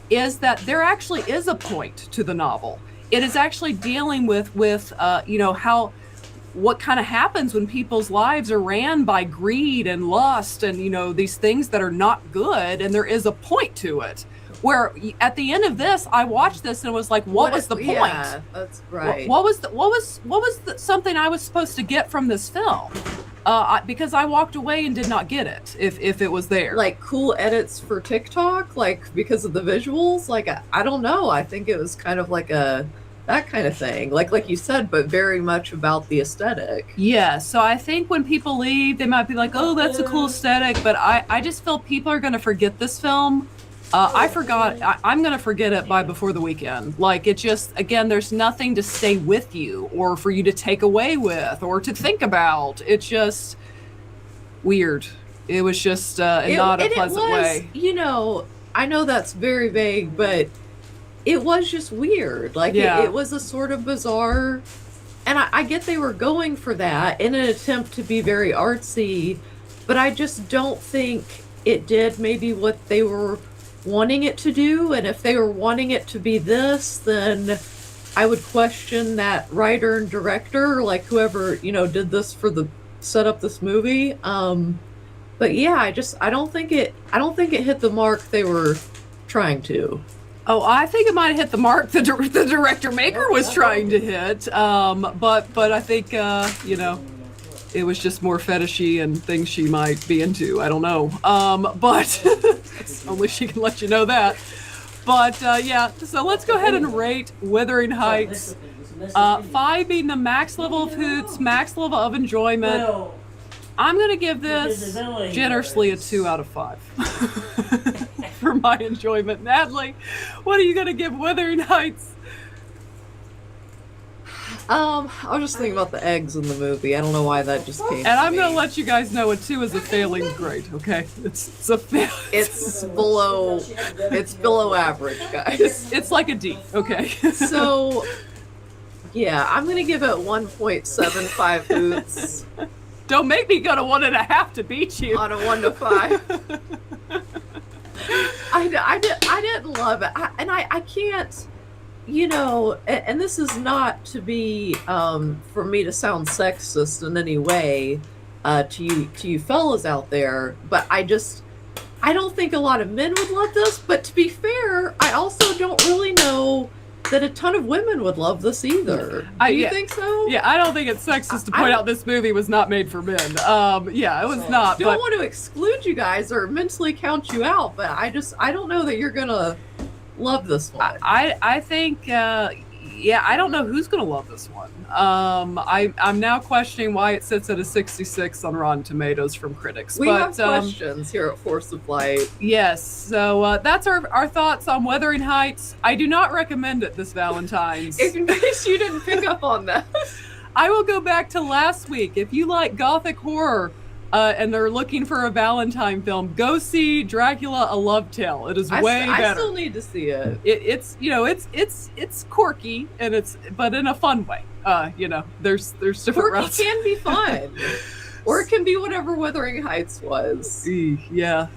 is that there actually is a point to the novel. It is actually dealing with what kind of happens when people's lives are ran by greed and lust and these things that are not good, and there is a point to it. Where at the end of this, I watched this and was like, what was the point? Yeah, that's right. What was something I was supposed to get from this film? Because I walked away and did not get it if it was there. Like cool edits for TikTok, like because of the visuals, like I don't know. I think it was kind of like that kind of thing, like you said, but very much about the aesthetic. Yeah, so I think when people leave, they might be like, oh, that's a cool aesthetic, but I just feel people are going to forget this film. I'm going to forget it by before the weekend. Like, it just, again, there's nothing to stay with you or for you to take away with or to think about. It's just weird. It was just not a pleasant way. I know that's very vague, but it was just weird. Like, it was a sort of bizarre, and I get they were going for that in an attempt to be very artsy, but I just don't think it did maybe what they were wanting it to do. And if they were wanting it to be this, then I would question that writer and director, like whoever did this for set up this movie. But yeah, I don't think it hit the mark they were trying to. Oh, I think it might have hit the mark the director maker was trying to hit. But I think it was just more fetishy and things she might be into. I don't know. But only she can let you know that. But yeah, so let's go ahead and rate Wuthering Heights. 5 being the max level of hoots, max level of enjoyment. I'm gonna give this generously a 2 out of 5 for my enjoyment. Natalie, what are you gonna give Wuthering Heights? I was just thinking about the eggs in the movie. I don't know why that just came. And I'm gonna let you guys know a 2 is a failing grade. Okay, it's a fail. It's below average, guys. It's like a D. Okay. So, yeah, I'm gonna give it 1.75 hoots. Don't make me go to 1.5 to beat you. On a 1 to 5. I didn't love it, I can't. You know, and this is not to be for me to sound sexist in any way to you fellas out there, but I don't think a lot of men would love this. But to be fair, I also don't really know that a ton of women would love this either. Do you think so? Yeah, I don't think it's sexist to point out this movie was not made for men. Yeah, it was not. Don't want to exclude you guys or mentally count you out, but I don't know that you're gonna love this one. I think I don't know who's gonna love this one. I'm now questioning why it sits at a 66 on Rotten Tomatoes from critics. We have questions here at Force of Light. Yes, so that's our thoughts on Wuthering Heights. I do not recommend it this Valentine's. In case you didn't pick up on that. I will go back to last week. If you like gothic horror, and they're looking for a Valentine film, go see Dracula: A Love Tale. It is way better. I still need to see it. It's it's quirky and but in a fun way. There's different routes. Quirky can be fun, or it can be whatever Wuthering Heights was. Yeah.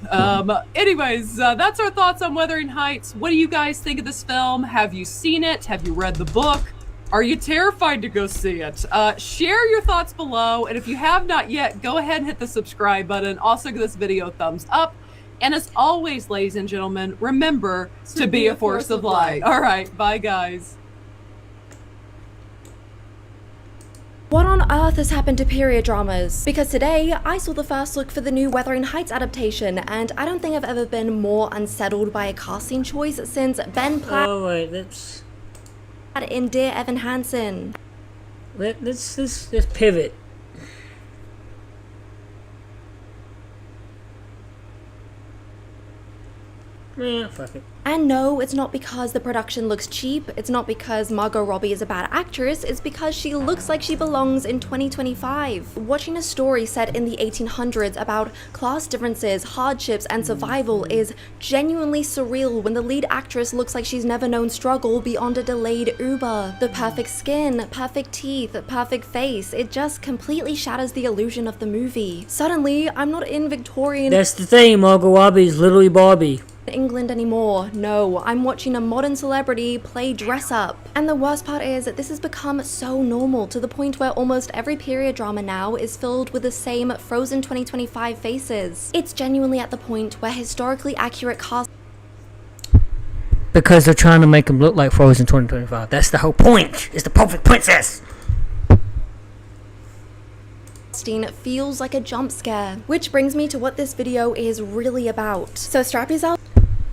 Anyways, that's our thoughts on Wuthering Heights. What do you guys think of this film? Have you seen it? Have you read the book? Are you terrified to go see it? Share your thoughts below, and if you have not yet, go ahead and hit the subscribe button. Also give this video a thumbs up. And as always, ladies and gentlemen, remember to be a force of light. All right, bye guys. What on earth has happened to period dramas? Because today, I saw the first look for the new Wuthering Heights adaptation, and I don't think I've ever been more unsettled by a casting choice since Ben Platt. Oh wait, that's in Dear Evan Hansen. Let's pivot. Yeah, fuck it. And no, it's not because the production looks cheap, it's not because Margot Robbie is a bad actress, it's because she looks like she belongs in 2025. Watching a story set in the 1800s about class differences, hardships, and survival is genuinely surreal when the lead actress looks like she's never known struggle beyond a delayed Uber. The perfect skin, perfect teeth, perfect face, it just completely shatters the illusion of the movie. Suddenly, I'm not in Victorian— That's the thing, Margot Robbie is literally Barbie. England anymore. No, I'm watching a modern celebrity play dress up. And the worst part is that this has become so normal to the point where almost every period drama now is filled with the same Frozen 2025 faces. It's genuinely at the point where historically accurate cast— Because they're trying to make them look like Frozen 2025. That's the whole point. It's the perfect princess. feels like a jump scare. Which brings me to what this video is really about. So strap yourself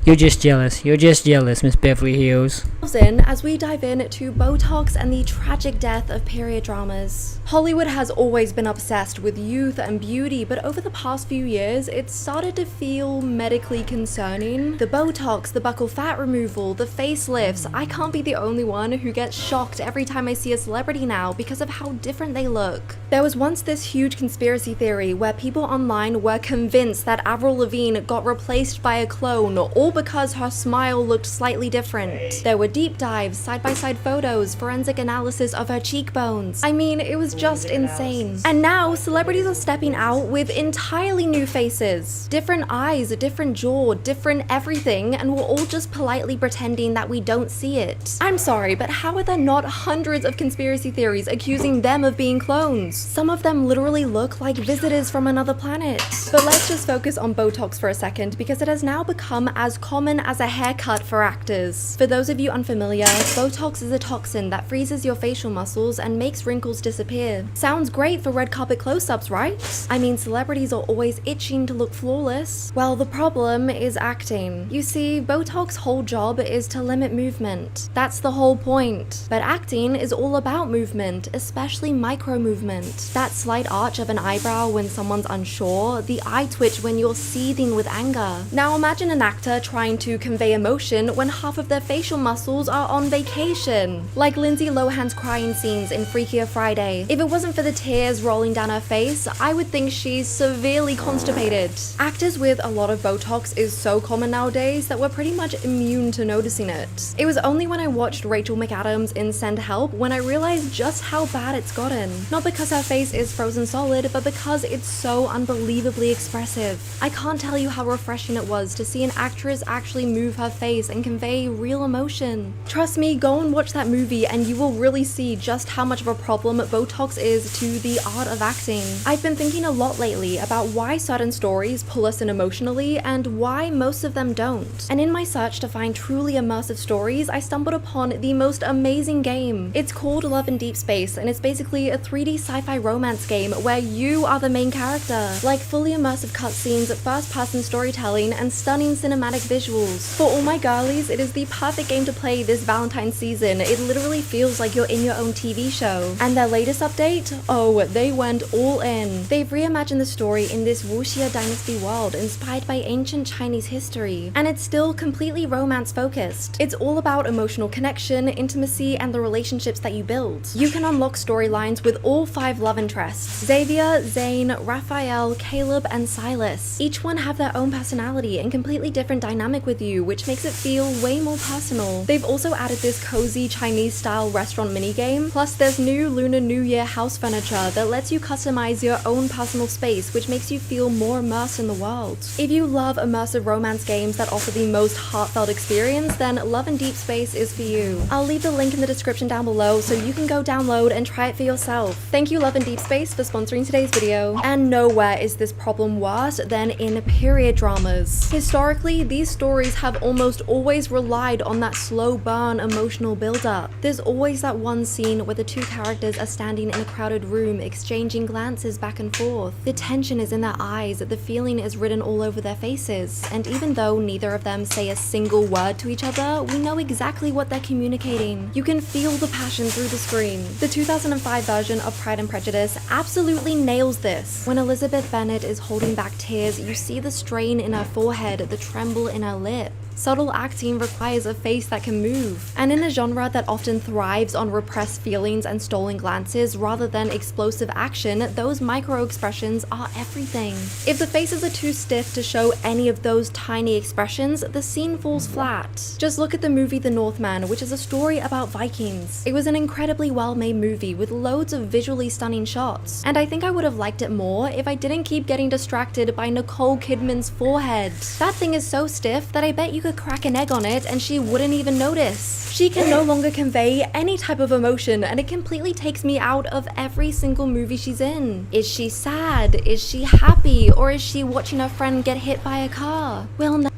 You're just jealous. You're just jealous, Miss Beverly Hills. in as we dive into Botox and the tragic death of period dramas. Hollywood has always been obsessed with youth and beauty, but over the past few years, it's started to feel medically concerning. The Botox, the buccal fat removal, the facelifts. I can't be the only one who gets shocked every time I see a celebrity now because of how different they look. There was once this huge conspiracy theory where people online were convinced that Avril Lavigne got replaced by a clone, all because her smile looked slightly different. There were deep dives, side-by-side photos, forensic analysis of her cheekbones. I mean, it was just insane. And now, celebrities are stepping out with entirely new faces. Different eyes, a different jaw, different everything, and we're all just politely pretending that we don't see it. I'm sorry, but how are there not hundreds of conspiracy theories accusing them of being clones? Some of them literally look like visitors from another planet. But let's just focus on Botox for a second, because it has now become as common as a haircut for actors. For those of you sound familiar? Botox is a toxin that freezes your facial muscles and makes wrinkles disappear. Sounds great for red carpet close-ups, right? I mean, celebrities are always itching to look flawless. Well, the problem is acting. You see, Botox's whole job is to limit movement. That's the whole point. But acting is all about movement, especially micro movement. That slight arch of an eyebrow when someone's unsure, the eye twitch when you're seething with anger. Now imagine an actor trying to convey emotion when half of their facial muscles are on vacation. Like Lindsay Lohan's crying scenes in Freakier Friday. If it wasn't for the tears rolling down her face, I would think she's severely constipated. Actors with a lot of Botox is so common nowadays that we're pretty much immune to noticing it. It was only when I watched Rachel McAdams in Send Help when I realized just how bad it's gotten. Not because her face is frozen solid, but because it's so unbelievably expressive. I can't tell you how refreshing it was to see an actress actually move her face and convey real emotion. Trust me, go and watch that movie and you will really see just how much of a problem Botox is to the art of acting. I've been thinking a lot lately about why certain stories pull us in emotionally and why most of them don't. And in my search to find truly immersive stories, I stumbled upon the most amazing game. It's called Love in Deep Space, and it's basically a 3D sci-fi romance game where you are the main character. Like fully immersive cutscenes, first-person storytelling, and stunning cinematic visuals. For all my girlies, it is the perfect game to play this Valentine's season. It literally feels like you're in your own TV show. And their latest update? Oh, they went all in. They've reimagined the story in this Wuxia Dynasty world inspired by ancient Chinese history. And it's still completely romance-focused. It's all about emotional connection, intimacy, and the relationships that you build. You can unlock storylines with all 5 love interests: Xavier, Zane, Raphael, Caleb, and Silas. Each one have their own personality and completely different dynamic with you, which makes it feel way more personal. They've also added this cozy Chinese-style restaurant minigame, plus there's new Lunar New Year house furniture that lets you customize your own personal space, which makes you feel more immersed in the world. If you love immersive romance games that offer the most heartfelt experience, then Love in Deep Space is for you. I'll leave the link in the description down below so you can go download and try it for yourself. Thank you Love in Deep Space for sponsoring today's video. And nowhere is this problem worse than in period dramas. Historically, these stories have almost always relied on that slow burn emotional build-up. There's always that one scene where the 2 characters are standing in a crowded room exchanging glances back and forth. The tension is in their eyes, the feeling is written all over their faces, and even though neither of them say a single word to each other, we know exactly what they're communicating. You can feel the passion through the screen. The 2005 version of Pride and Prejudice absolutely nails this. When Elizabeth Bennet is holding back tears, you see the strain in her forehead, the tremble in her lip. Subtle acting requires a face that can move. And in a genre that often thrives on repressed feelings and stolen glances rather than explosive action, those micro-expressions are everything. If the faces are too stiff to show any of those tiny expressions, the scene falls flat. Just look at the movie The Northman, which is a story about Vikings. It was an incredibly well-made movie with loads of visually stunning shots, and I think I would have liked it more if I didn't keep getting distracted by Nicole Kidman's forehead. That thing is so stiff that I bet you could crack an egg on it and she wouldn't even notice. She can no longer convey any type of emotion, and it completely takes me out of every single movie she's in. Is she sad? Is she happy? Or is she watching her friend get hit by a car? Well, no.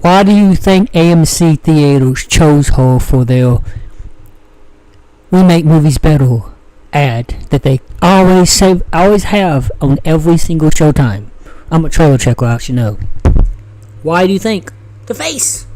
Why do you think AMC Theaters chose her for their "We Make Movies Better" ad that they always have on every single showtime? I'm a trailer checker, I should know. Why do you think? The face!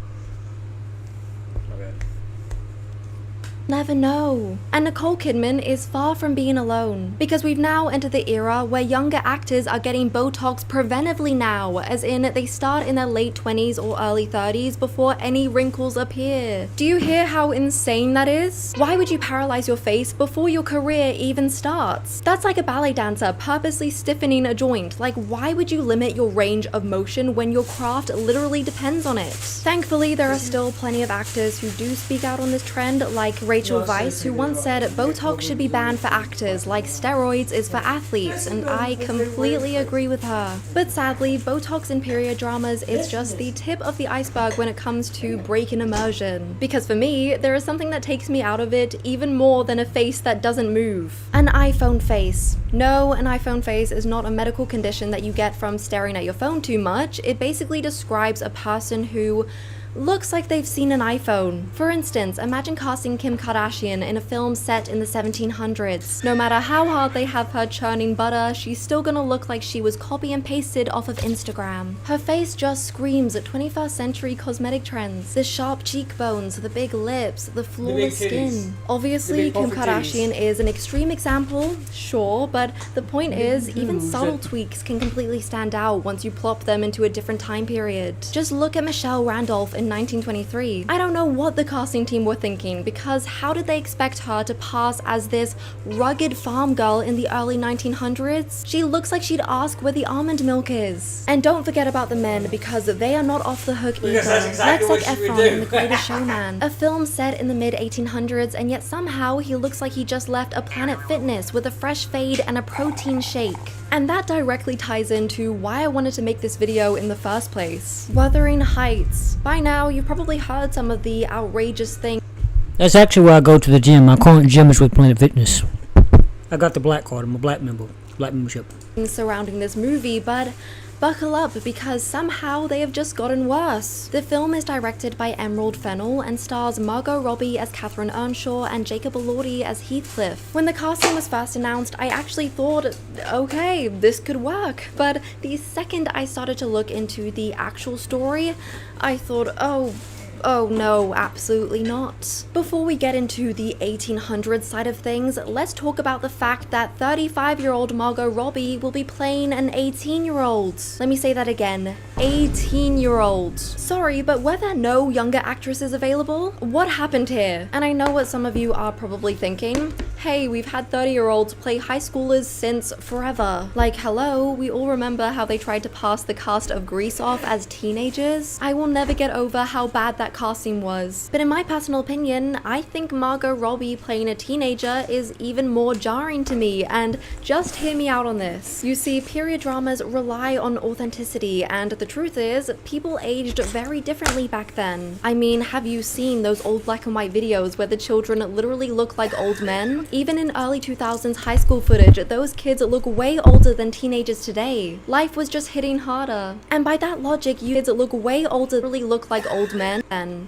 Never know. And Nicole Kidman is far from being alone, because we've now entered the era where younger actors are getting Botox preventively now, as in they start in their late 20s or early 30s before any wrinkles appear. Do you hear how insane that is? Why would you paralyze your face before your career even starts? That's like a ballet dancer purposely stiffening a joint. Like, why would you limit your range of motion when your craft literally depends on it? Thankfully, there are still plenty of actors who do speak out on this trend, like Rachel Weisz, who once said Botox should be banned for actors like steroids is for athletes, and I completely agree with her. But sadly, Botox in period dramas is just the tip of the iceberg when it comes to breaking immersion. Because for me, there is something that takes me out of it even more than a face that doesn't move. An iPhone face. No, an iPhone face is not a medical condition that you get from staring at your phone too much. It basically describes a person who looks like they've seen an iPhone. For instance, imagine casting Kim Kardashian in a film set in the 1700s. No matter how hard they have her churning butter, she's still gonna look like she was copy and pasted off of Instagram. Her face just screams at 21st century cosmetic trends. The sharp cheekbones, the big lips, the flawless skin. Obviously, Kim Kardashian is an extreme example, sure, but the point is, even subtle tweaks can completely stand out once you plop them into a different time period. Just look at Michelle Randolph in 1923. I don't know what the casting team were thinking, because how did they expect her to pass as this rugged farm girl in the early 1900s? She looks like she'd ask where the almond milk is. And don't forget about the men, because they are not off the hook either. Because that's exactly Let's what she would Efron do. in The Greatest Showman, a film set in the mid-1800s, and yet somehow he looks like he just left a Planet Fitness with a fresh fade and a protein shake. And that directly ties into why I wanted to make this video in the first place. Wuthering Heights. By now, you've probably heard some of the outrageous things. That's actually where I go to the gym. My current gym is with Planet Fitness. I got the black card. I'm a black member. Black membership. Surrounding this movie, but buckle up because somehow they have just gotten worse. The film is directed by Emerald Fennell and stars Margot Robbie as Catherine Earnshaw and Jacob Elordi as Heathcliff. When the casting was first announced, I actually thought, okay, this could work. But the second I started to look into the actual story, I thought, oh no, absolutely not. Before we get into the 1800s side of things, let's talk about the fact that 35-year-old Margot Robbie will be playing an 18-year-old. Let me say that again, 18-year-old. Sorry, but were there no younger actresses available? What happened here? And I know what some of you are probably thinking. Hey, we've had 30-year-olds play high schoolers since forever. Like, hello, we all remember how they tried to pass the cast of Grease off as teenagers. I will never get over how bad that casting was. But in my personal opinion, I think Margot Robbie playing a teenager is even more jarring to me, and just hear me out on this. You see, period dramas rely on authenticity, and the truth is, people aged very differently back then. I mean, have you seen those old black and white videos where the children literally look like old men? Even in early 2000s high school footage, those kids look way older than teenagers today. Life was just hitting harder. And by that logic, you kids look way older really look like old men.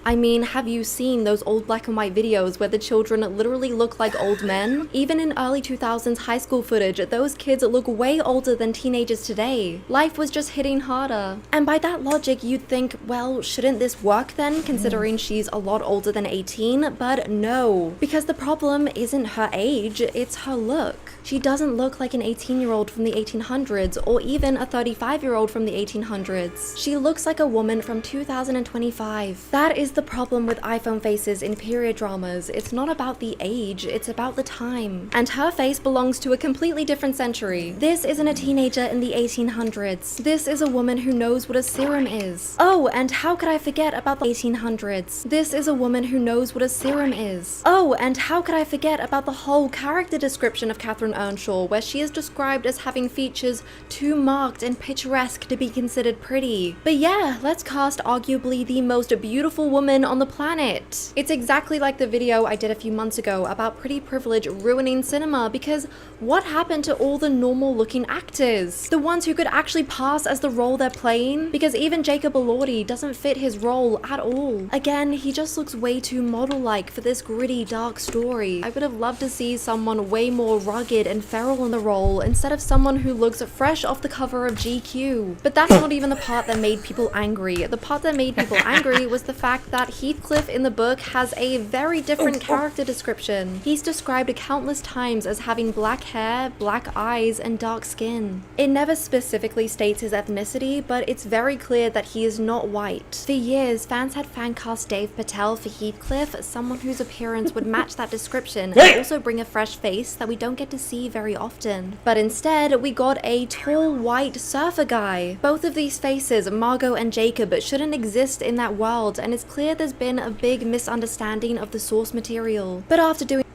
I mean, have you seen those old black and white videos where the children literally look like old men? Even in early 2000s high school footage, those kids look way older than teenagers today. Life was just hitting harder. And by that logic, you'd think, well, shouldn't this work then, considering she's a lot older than 18? But no, because the problem isn't her age, it's her look. She doesn't look like an 18-year-old from the 1800s or even a 35-year-old from the 1800s. She looks like a woman from 2025. That is the problem with iPhone faces in period dramas. It's not about the age, it's about the time. And her face belongs to a completely different century. This isn't a teenager in the 1800s. This is a woman who knows what a serum is. Oh, and how could I forget about the 1800s? This is a woman who knows what a serum is. Oh, and how could I forget about the whole character description of Catherine Earnshaw, where she is described as having features too marked and picturesque to be considered pretty. But yeah, let's cast arguably the most beautiful woman on the planet. It's exactly like the video I did a few months ago about pretty privilege ruining cinema, because what happened to all the normal looking actors? The ones who could actually pass as the role they're playing? Because even Jacob Elordi doesn't fit his role at all. Again, he just looks way too model-like for this gritty, dark story. I would have loved to see someone way more rugged and feral in the role instead of someone who looks fresh off the cover of GQ. But that's not even the part that made people angry. The part that made people angry was the fact that Heathcliff in the book has a very different character description. He's described countless times as having black hair, black eyes, and dark skin. It never specifically states his ethnicity, but it's very clear that he is not white. For years, fans had fancast Dave Patel for Heathcliff, someone whose appearance would match that description and also bring a fresh face that we don't get to see very often. But instead, we got a tall, white surfer guy. Both of these faces, Margot and Jacob, shouldn't exist in that world, and it's clear there's been a big misunderstanding of the source material. But after doing—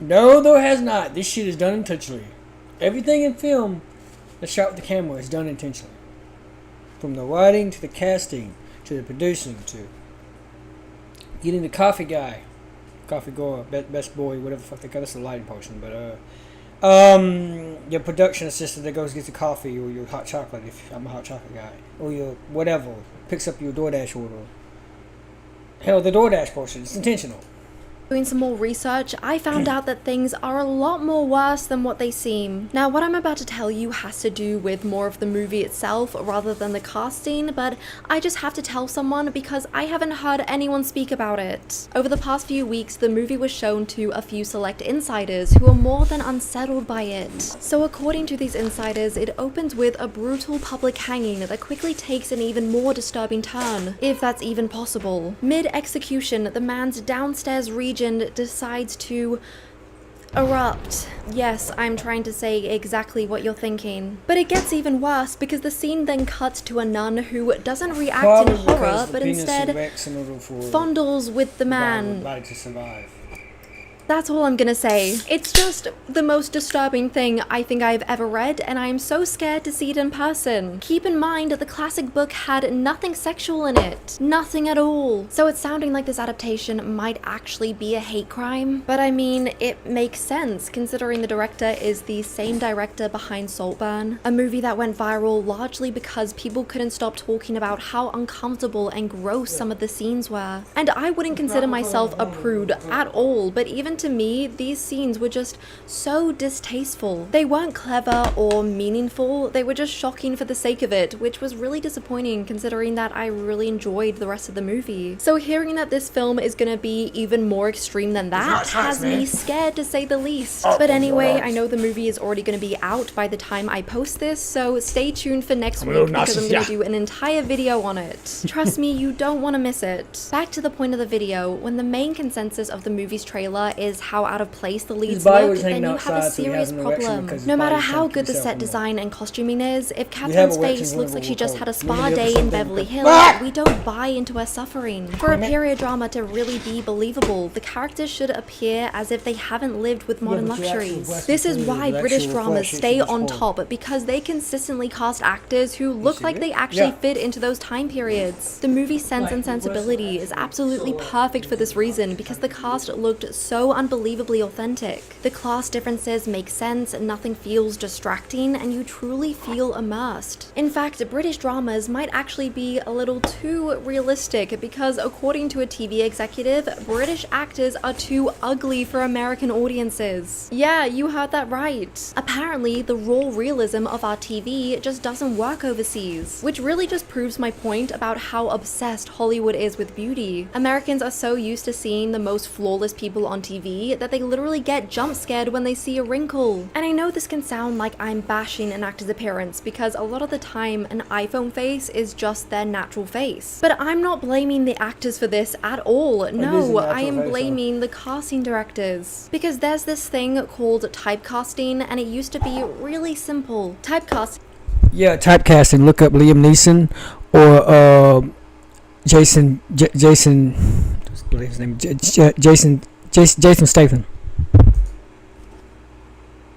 No, there has not. This shit is done intentionally. Everything in film that's shot with the camera is done intentionally. From the writing, to the casting, to the producing, to getting the coffee guy, coffee goer, best boy, whatever the fuck they call it. That's the lighting person, but your production assistant that goes gets the coffee or your hot chocolate if I'm a hot chocolate guy, or your whatever picks up your DoorDash order. Hell, the DoorDash portion, it's intentional. Doing some more research, I found out that things are a lot more worse than what they seem. Now, what I'm about to tell you has to do with more of the movie itself rather than the casting, but I just have to tell someone because I haven't heard anyone speak about it. Over the past few weeks, the movie was shown to a few select insiders who are more than unsettled by it. So according to these insiders, it opens with a brutal public hanging that quickly takes an even more disturbing turn, if that's even possible. Mid-execution, the man's downstairs region decides to erupt. Yes, I'm trying to say exactly what you're thinking. But it gets even worse because the scene then cuts to a nun who doesn't react in horror, but instead fondles with the man. That's all I'm gonna say. It's just the most disturbing thing I think I've ever read, and I am so scared to see it in person. Keep in mind, the classic book had nothing sexual in it. Nothing at all. So it's sounding like this adaptation might actually be a hate crime. But I mean, it makes sense, considering the director is the same director behind Saltburn, a movie that went viral largely because people couldn't stop talking about how uncomfortable and gross some of the scenes were. And I wouldn't consider myself a prude at all, but even to me, these scenes were just so distasteful. They weren't clever or meaningful, they were just shocking for the sake of it, which was really disappointing considering that I really enjoyed the rest of the movie. So hearing that this film is gonna be even more extreme than that has me scared to say the least. But anyway, I know the movie is already gonna be out by the time I post this, so stay tuned for next week because I'm gonna do an entire video on it. Trust me, you don't want to miss it. Back to the point of the video, when the main consensus of the movie's trailer is how out of place the leads look, then you have a serious problem. No matter how good the set design and costuming is, if Catherine's face looks like she just had a spa day in Beverly Hills, we don't buy into her suffering. For a period drama to really be believable, the characters should appear as if they haven't lived with modern luxuries. This is why British dramas stay on top, because they consistently cast actors who look like they actually fit into those time periods. The movie's Sense and Sensibility is absolutely perfect for this reason, because the cast looked so unbelievably authentic. The class differences make sense, nothing feels distracting, and you truly feel immersed. In fact, British dramas might actually be a little too realistic because, according to a TV executive, British actors are too ugly for American audiences. Yeah, you heard that right. Apparently, the raw realism of our TV just doesn't work overseas, which really just proves my point about how obsessed Hollywood is with beauty. Americans are so used to seeing the most flawless people on TV that they literally get jump scared when they see a wrinkle. And I know this can sound like I'm bashing an actor's appearance because a lot of the time an iPhone face is just their natural face. But I'm not blaming the actors for this at all. No, I am blaming the casting directors. Because there's this thing called typecasting, and it used to be really simple. Yeah, typecasting. Look up Liam Neeson or Jason Statham.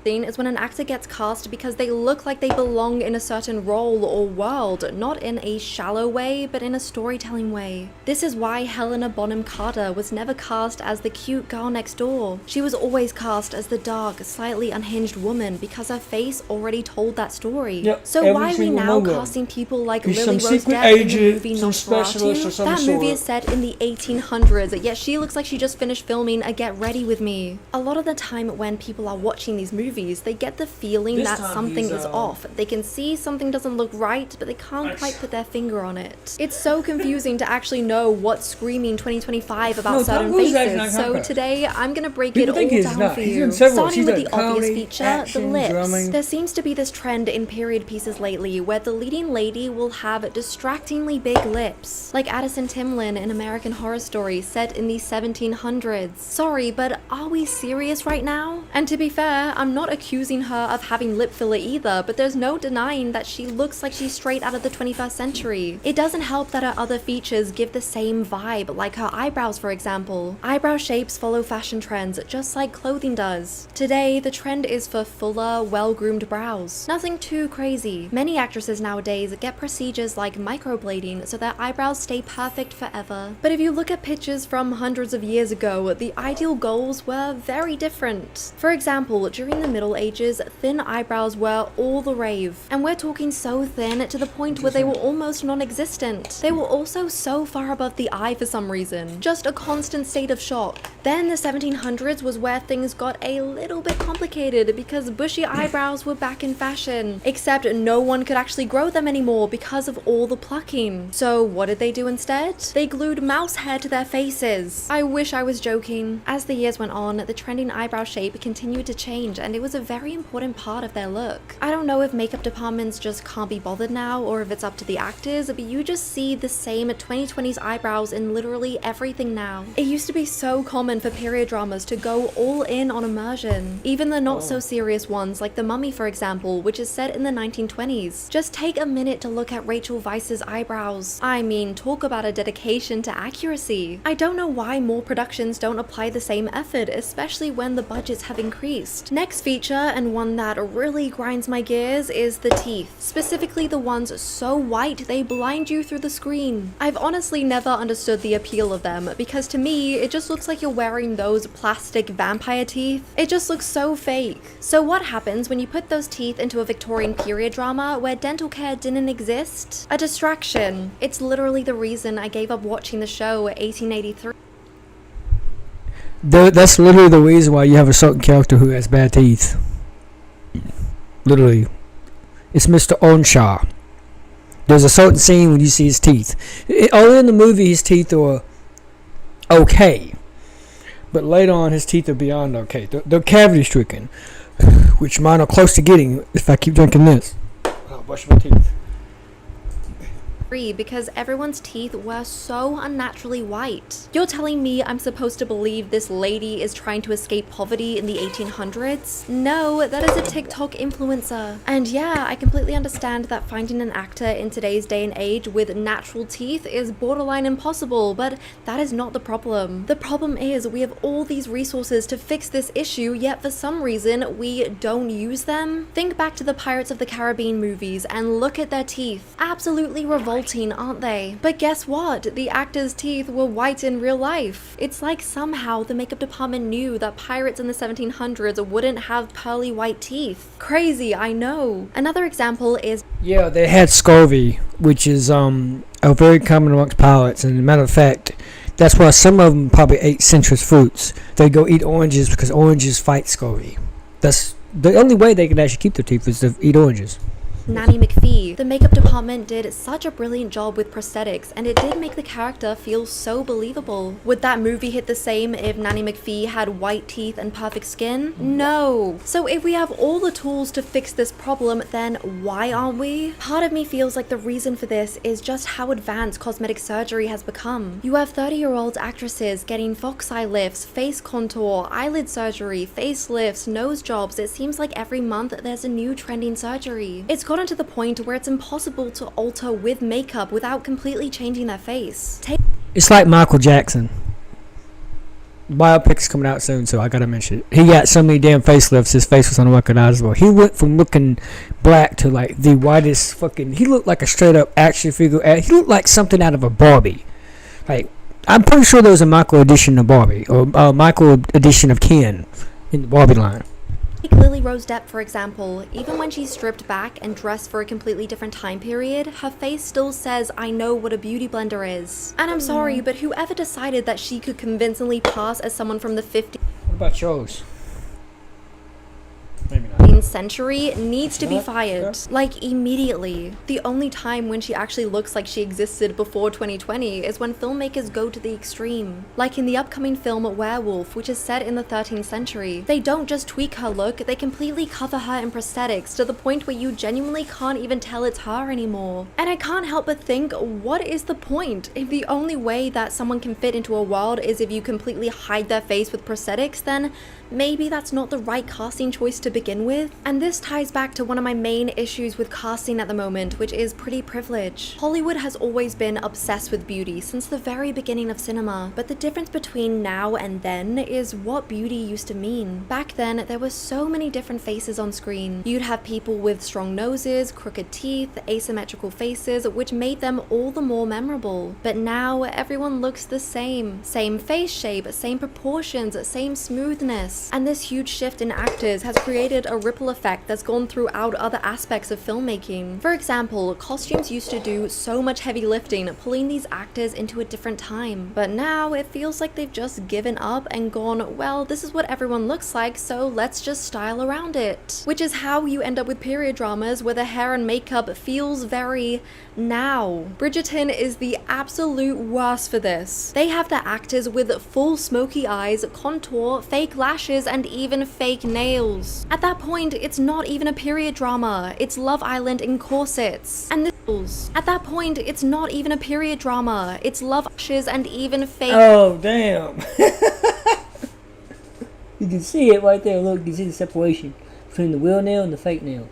Is when an actor gets cast because they look like they belong in a certain role or world, not in a shallow way, but in a storytelling way. This is why Helena Bonham Carter was never cast as the cute girl next door. She was always cast as the dark, slightly unhinged woman because her face already told that story. So why are we now casting people like Lily Rose Depp in the movie Nosferatu? That movie is set in the 1800s, yet she looks like she just finished filming a Get Ready With Me. A lot of the time when people are watching these movies, they get the feeling that something is off. They can see something doesn't look right, but they can't quite put their finger on it. It's so confusing to actually know what's screaming 2025 about certain faces. So today, I'm gonna break it all down for you. Starting with the obvious feature, the lips. There seems to be this trend in period pieces lately where the leading lady will have distractingly big lips. Like Addison Timlin in American Horror Story set in the 1700s. Sorry, but are we serious right now? And to be fair, I'm not accusing her of having lip filler either, but there's no denying that she looks like she's straight out of the 21st century. It doesn't help that her other features give the same vibe, like her eyebrows for example. Eyebrow shapes follow fashion trends just like clothing does. Today, the trend is for fuller, well-groomed brows. Nothing too crazy. Many actresses nowadays get procedures like microblading so their eyebrows stay perfect forever. But if you look at pictures from hundreds of years ago, the ideal goals were very different. For example, during the Middle Ages, thin eyebrows were all the rave. And we're talking so thin to the point where they were almost non-existent. They were also so far above the eye for some reason. Just a constant state of shock. Then the 1700s was where things got a little bit complicated because bushy eyebrows were back in fashion. Except no one could actually grow them anymore because of all the plucking. So what did they do instead? They glued mouse hair to their faces. I wish I was joking. As the years went on, the trending eyebrow shape continued to change and it was a very important part of their look. I don't know if makeup departments just can't be bothered now or if it's up to the actors, but you just see the same 2020s eyebrows in literally everything now. It used to be so common for period dramas to go all in on immersion. Even the not so serious ones like The Mummy, for example, which is set in the 1920s. Just take a minute to look at Rachel Weisz's eyebrows. I mean, talk about a dedication to accuracy. I don't know why more productions don't apply the same effort, especially when the budgets have increased. Next feature, and one that really grinds my gears, is the teeth. Specifically the ones so white they blind you through the screen. I've honestly never understood the appeal of them, because to me, it just looks like you're wearing those plastic vampire teeth. It just looks so fake. So what happens when you put those teeth into a Victorian period drama where dental care didn't exist? A distraction. It's literally the reason I gave up watching the show 1883. That's literally the reason why you have a certain character who has bad teeth. Literally. It's Mr. Earnshaw. There's a certain scene when you see his teeth. Early in the movie, his teeth are okay. But later on, his teeth are beyond okay. They're cavity-stricken. Which mine are close to getting if I keep drinking this. I'll brush my teeth. Because everyone's teeth were so unnaturally white. You're telling me I'm supposed to believe this lady is trying to escape poverty in the 1800s? No, that is a TikTok influencer. And yeah, I completely understand that finding an actor in today's day and age with natural teeth is borderline impossible, but that is not the problem. The problem is we have all these resources to fix this issue, yet for some reason we don't use them. Think back to the Pirates of the Caribbean movies and look at their teeth. Absolutely revolting, aren't they? But guess what? The actors' teeth were white in real life. It's like somehow the makeup department knew that pirates in the 1700s wouldn't have pearly white teeth. Crazy, I know. Another example is... Yeah, they had scurvy, which is very common amongst pirates, and as a matter of fact, that's why some of them probably ate citrus fruits. They go eat oranges because oranges fight scurvy. That's the only way they can actually keep their teeth is to eat oranges. Nanny McPhee. The makeup department did such a brilliant job with prosthetics, and it did make the character feel so believable. Would that movie hit the same if Nanny McPhee had white teeth and perfect skin? No. So if we have all the tools to fix this problem, then why aren't we? Part of me feels like the reason for this is just how advanced cosmetic surgery has become. You have 30-year-old actresses getting fox eye lifts, face contour, eyelid surgery, facelifts, nose jobs. It seems like every month there's a new trending surgery. It's gotten to the point where it's impossible to alter with makeup without completely changing their face. It's like Michael Jackson. Biopic's coming out soon, so I gotta mention it. He got so many damn facelifts, his face was unrecognizable. He went from looking black to like the whitest fucking... He looked like a straight up action figure. He looked like something out of a Barbie. Like, I'm pretty sure there was a Michael edition of Barbie, or a Michael edition of Ken in the Barbie line. Take Lily Rose Depp, for example. Even when she's stripped back and dressed for a completely different time period, her face still says, I know what a beauty blender is. And I'm sorry, but whoever decided that she could convincingly pass as someone from the 50s... What about yours? Maybe not. Century needs to be fired. Like, immediately. The only time when she actually looks like she existed before 2020 is when filmmakers go to the extreme. Like in the upcoming film Werewolf, which is set in the 13th century. They don't just tweak her look, they completely cover her in prosthetics to the point where you genuinely can't even tell it's her anymore. And I can't help but think, what is the point? If the only way that someone can fit into a world is if you completely hide their face with prosthetics, then maybe that's not the right casting choice to begin with. And this ties back to one of my main issues with casting at the moment, which is pretty privilege. Hollywood has always been obsessed with beauty since the very beginning of cinema, but the difference between now and then is what beauty used to mean. Back then, there were so many different faces on screen. You'd have people with strong noses, crooked teeth, asymmetrical faces, which made them all the more memorable. But now, everyone looks the same. Same face shape, same proportions, same smoothness. And this huge shift in actors has created a ripple effect that's gone throughout other aspects of filmmaking. For example, costumes used to do so much heavy lifting, pulling these actors into a different time. But now it feels like they've just given up and gone, well, this is what everyone looks like, so let's just style around it. Which is how you end up with period dramas where the hair and makeup feels very now. Bridgerton is the absolute worst for this. They have the actors with full smoky eyes, contour, fake lashes, and even fake nails. At that point, it's not even a period drama, it's Love Island in corsets. And this, at that point, it's not even a period drama, it's Love Ashes and even fake— Oh, damn. You can see it right there, look, you see the separation between the real nail and the fake nail.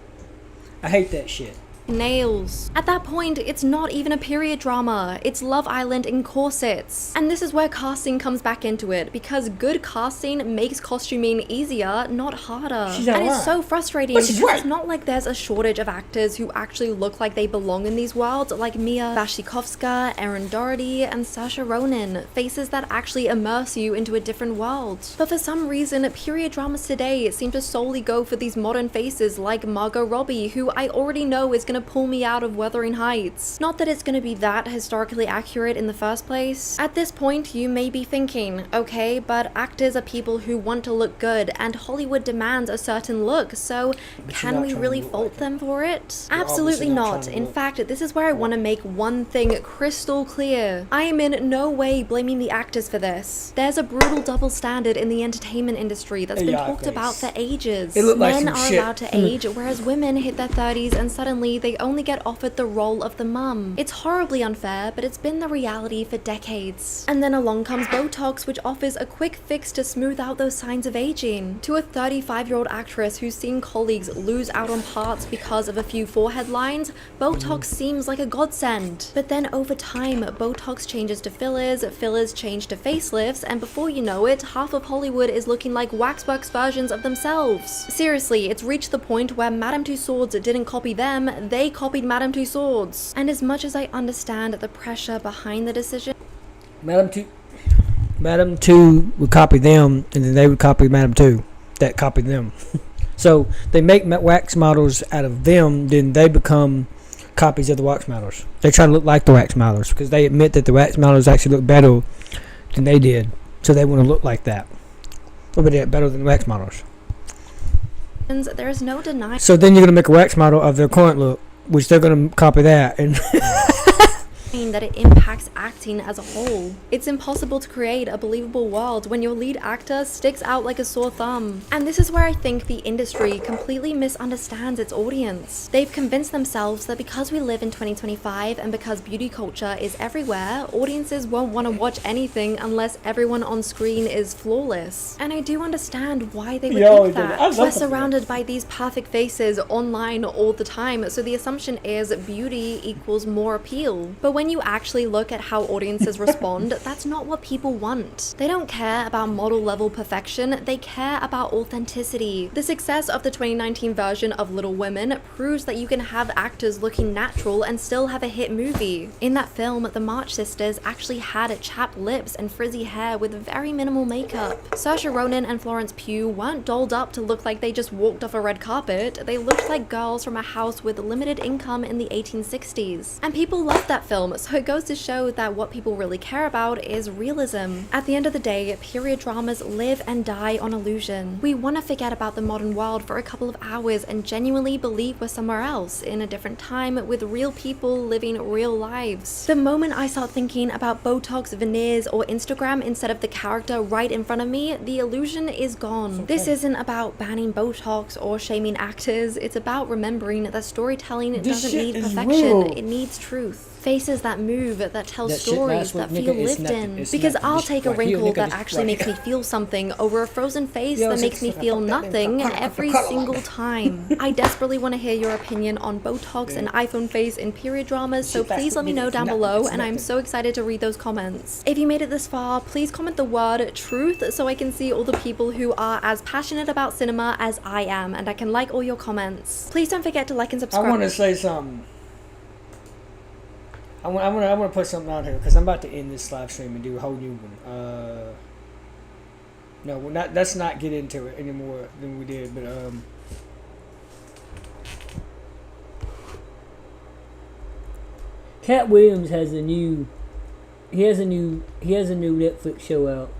I hate that shit. Nails. At that point, it's not even a period drama, it's Love Island in corsets. And this is where casting comes back into it, because good casting makes costuming easier, not harder. And it's so frustrating because it's not like there's a shortage of actors who actually look like they belong in these worlds, like Mia Wasikowska, Erin Doherty, and Saoirse Ronan, faces that actually immerse you into a different world. But for some reason, period dramas today seem to solely go for these modern faces like Margot Robbie, who I already know is going to pull me out of Wuthering Heights. Not that it's going to be that historically accurate in the first place. At this point, you may be thinking, okay, but actors are people who want to look good, and Hollywood demands a certain look, so can we really fault them for it? Absolutely not. In fact, this is where I want to make one thing crystal clear. I am in no way blaming the actors for this. There's a brutal double standard in the entertainment industry that's been talked about for ages. Men are allowed to age, whereas women hit their 30s and suddenly they only get offered the role of the mum. It's horribly unfair, but it's been the reality for decades. And then along comes Botox, which offers a quick fix to smooth out those signs of aging. To a 35-year-old actress who's seen colleagues lose out on parts because of a few forehead lines, Botox seems like a godsend. But then over time, Botox changes to fillers, fillers change to facelifts, and before you know it, half of Hollywood is looking like waxworks versions of themselves. Seriously, it's reached the point where Madame Tussauds didn't copy them, they copied Madame Tussauds. And as much as I understand the pressure behind the decision, Madame Two would copy them, and then they would copy Madame Two that copied them. So they make wax models out of them, then they become copies of the wax models. They try to look like the wax models because they admit that the wax models actually look better than they did. So they want to look like that. A little bit better than the wax models. there is no denying. So then you're going to make a wax model of their current look, which they're going to copy that. And that it impacts acting as a whole. It's impossible to create a believable world when your lead actor sticks out like a sore thumb. And this is where I think the industry completely misunderstands its audience. They've convinced themselves that because we live in 2025 and because beauty culture is everywhere, audiences won't want to watch anything unless everyone on screen is flawless. And I do understand why they would think that. We're surrounded by these perfect faces online all the time, so the assumption is beauty equals more appeal. But when you actually look at how audiences respond, that's not what people want. They don't care about model level perfection, they care about authenticity. The success of the 2019 version of Little Women proves that you can have actors looking natural and still have a hit movie. In that film, the March sisters actually had chapped lips and frizzy hair with very minimal makeup. Saoirse Ronan and Florence Pugh weren't dolled up to look like they just walked off a red carpet, they looked like girls from a house with limited income in the 1860s. And people loved that film, so it goes to show that what people really care about is realism. At the end of the day, period dramas live and die on illusion. We want to forget about the modern world for a couple of hours and genuinely believe we're somewhere else, in a different time, with real people living real lives. The moment I start thinking about Botox, veneers, or Instagram instead of the character right in front of me, the illusion is gone. This isn't about banning Botox or shaming actors, it's about remembering that storytelling doesn't need perfection, it needs truth. Faces that move, that tell That shit stories, last that week, feel nigga, it's lived nothing. in. It's Because nothing. I'll Just take a right here, wrinkle nigga, that just actually right makes me here. feel something over a frozen face Yo, that it's makes me just- feel nothing every single time. I desperately want to hear your opinion on Botox and iPhone face in period dramas, so please let me know down below, and I'm so excited to read those comments. If you made it this far, please comment the word truth so I can see all the people who are as passionate about cinema as I am, and I can like all your comments. Please don't forget to like and I subscribe. want to say something. I want to put something out here because I'm about to end this live stream and do a whole new one. No, we're not. Let's not get into it any more than we did. But Cat Williams has a new. He has a new Netflix show out.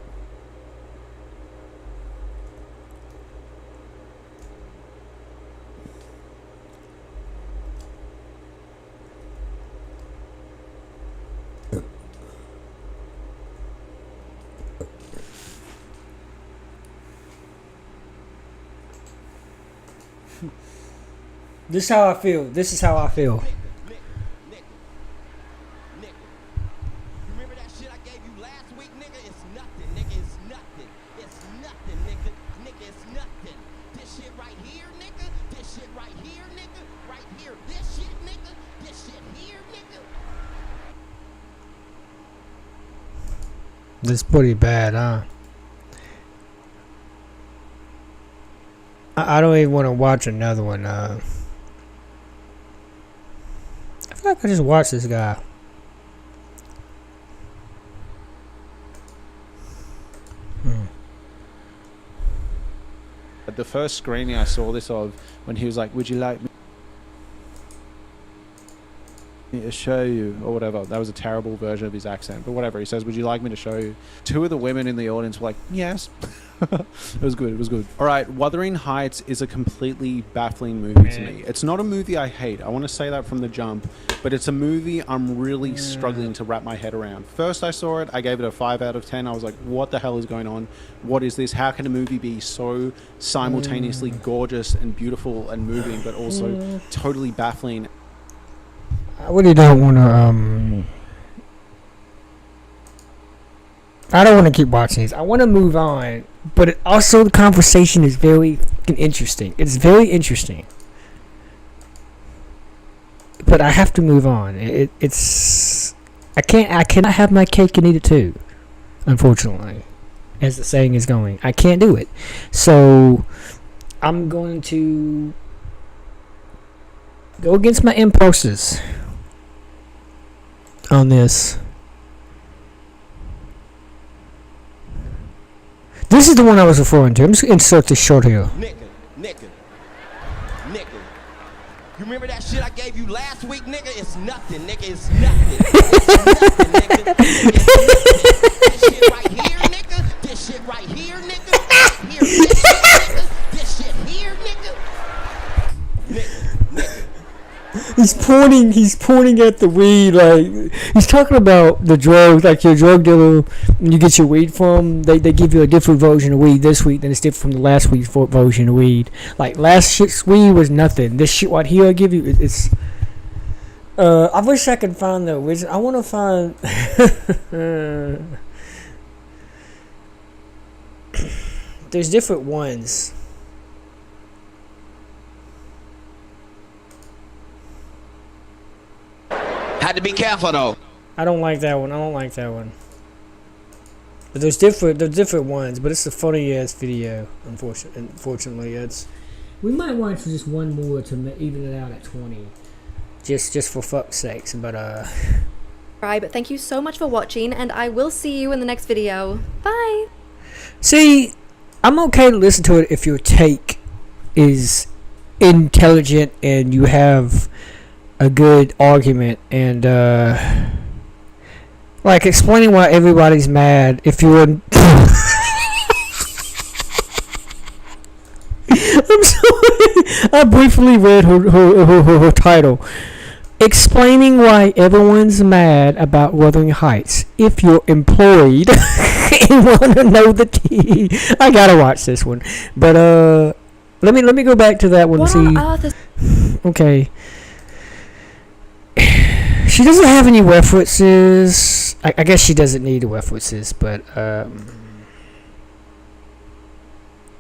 This is how I feel. This is how I feel. Remember that shit I gave you last week, nigga? It's nothing, nigga. It's nothing. It's nothing, nigga. Nigga, it's nothing. This shit right here, nigga. This shit right here, nigga. Right here. This shit, nigga. This shit here, nigga. This is pretty bad, huh? I don't even want to watch another one. I feel like I just watched this guy. At the first screening I saw this of, when he was like, "Would you like me to show you," or whatever. That was a terrible version of his accent, but whatever. He says, "Would you like me to show you?" Two of the women in the audience were like, "Yes." It was good. It was good. All right, Wuthering Heights is a completely baffling movie to me. It's not a movie I hate. I want to say that from the jump, but it's a movie I'm really struggling to wrap my head around. First I saw it, I gave it a 5 out of 10. I was like, what the hell is going on? What is this? How can a movie be so simultaneously gorgeous and beautiful and moving, but also totally baffling? I really don't want to, I don't want to keep watching these. I want to move on, but also the conversation is very interesting. It's very interesting. But I have to move on. It's I cannot have my cake and eat it too, unfortunately, as the saying is going. I can't do it. So I'm going to go against my impulses on this. This is the one I was referring to. I'm just going to insert this short here. Nigga. You remember that shit I gave you last week, nigga? It's nothing, nigga. It's nothing. It's nothing, nigga. This shit right here, nigga. This shit right here, nigga. Here, this shit, nigga. This shit here, nigga. He's pointing at the weed, like he's talking about the drugs, like your drug dealer you get your weed from, they give you a different version of weed this week than it's different from the last week's version of weed. Like last shit's weed was nothing. This shit right here I give you, it's I wish I could find the original. I want to find there's different ones. Had to be careful though. I don't like that one. But there's different ones, but it's a funny ass video. Unfortunately, it's. We might watch just one more to even it out at 20, just for fuck's sakes. But But thank you so much for watching, and I will see you in the next video. Bye. See, I'm okay to listen to it if your take is intelligent and you have a good argument and like explaining why everybody's mad. If you're I'm sorry, I briefly read her title. Explaining why everyone's mad about Wuthering Heights. If you're employed and want to know the tea, I gotta watch this one. But let me go back to that one. What See, on earth is okay. She doesn't have any references. I guess she doesn't need references, but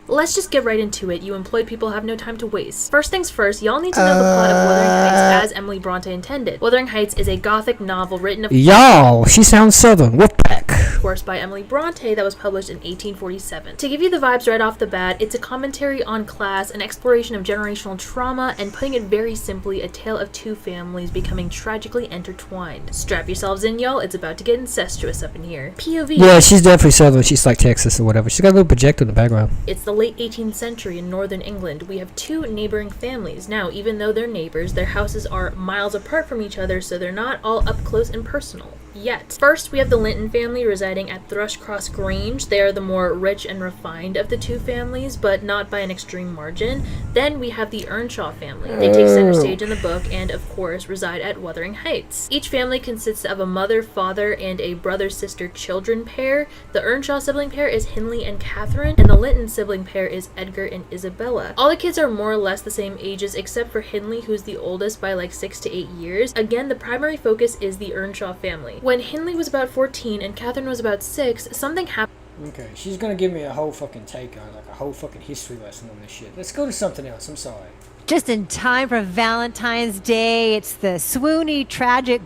Let's just get right into it. You employed people have no time to waste. First things first, y'all need to know the plot of Wuthering Heights as Emily Bronte intended. Wuthering Heights is a gothic novel written y'all, she sounds southern. Wolfpack. of course by Emily Bronte that was published in 1847. To give you the vibes right off the bat, it's a commentary on class, an exploration of generational trauma, and putting it very simply, a tale of two families becoming tragically intertwined. Strap yourselves in, y'all. It's about to get incestuous up in here. POV. Yeah, she's definitely southern. She's like Texas or whatever. She's got a little projector in the background. It's the late 18th century in northern England. We have two neighboring families. Now, even though they're neighbors, their houses are miles apart from each other, so they're not all up close and personal yet. First, we have the Linton family residing at Thrushcross Grange. They are the more rich and refined of the two families, but not by an extreme margin. Then we have the Earnshaw family. They take center stage in the book and, of course, reside at Wuthering Heights. Each family consists of a mother, father, and a brother-sister children pair. The Earnshaw sibling pair is Hindley and Catherine, and the Linton sibling pair is Edgar and Isabella. All the kids are more or less the same ages, except for Hindley, who's the oldest by like 6 to 8 years. Again, the primary focus is the Earnshaw family. When Hindley was about 14 and Catherine was about 6, something happened. Okay, she's gonna give me a whole fucking take on, like a whole fucking history lesson on this shit. Let's go to something else. I'm sorry. Just in time for Valentine's Day, it's the swoony, tragic.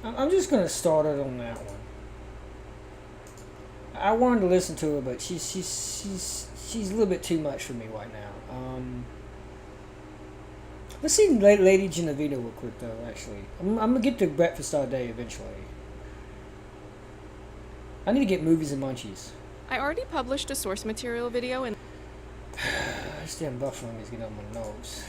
I'm just gonna start it on that one. I wanted to listen to her, but she's a little bit too much for me right now. Let's see Lady Genovita real quick though. Actually, I'm gonna get to Breakfast All Day eventually. I need to get Movies and Munchies. I already published a source material video and This damn buffering is getting on my nerves.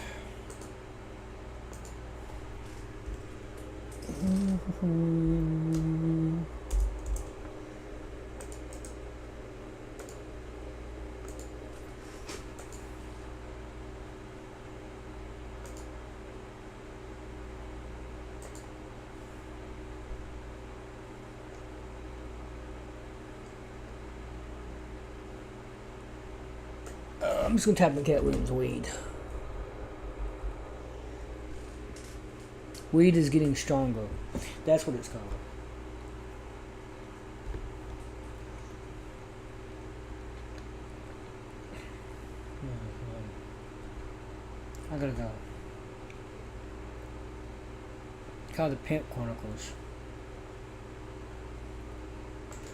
I'm just gonna tap my cat Williams weed. Weed is getting stronger. That's what it's called. I gotta go. Called the Pimp Chronicles.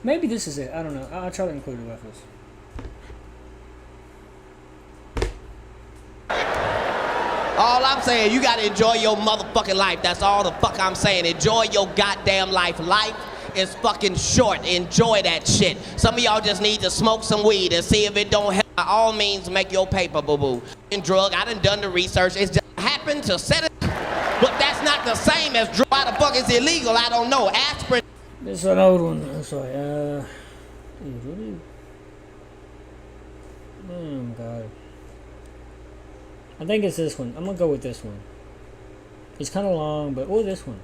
Maybe this is it. I don't know. I'll try to include a reference. All I'm saying, you gotta enjoy your motherfucking life. That's all the fuck I'm saying. Enjoy your goddamn life. Life is fucking short. Enjoy that shit. Some of y'all just need to smoke some weed and see if it don't help. By all means, make your paper, boo-boo. Drug, I done the research. It's just happened to set it. But that's not the same as drug. Why the fuck is illegal? I don't know. Aspirin. This is an old one. I'm sorry. Oh god. I think it's this one. I'm gonna go with this one. It's kind of long, but this one.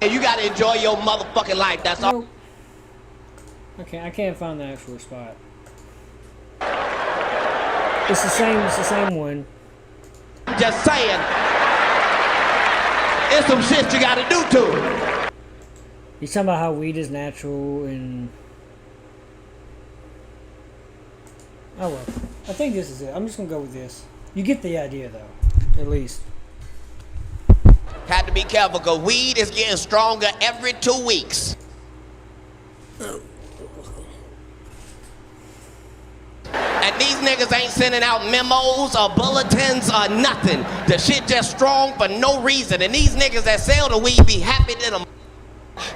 You gotta enjoy your motherfucking life. That's all. Okay, I can't find the actual spot. It's the same. It's the same one. Just saying. It's some shit you gotta do to it. He's talking about how weed is natural and. Oh well. I think this is it. I'm just gonna go with this. You get the idea though, at least. Had to be careful because weed is getting stronger every 2 weeks. And these niggas ain't sending out memos or bulletins or nothing. The shit just strong for no reason. And these niggas that sell the weed be happy to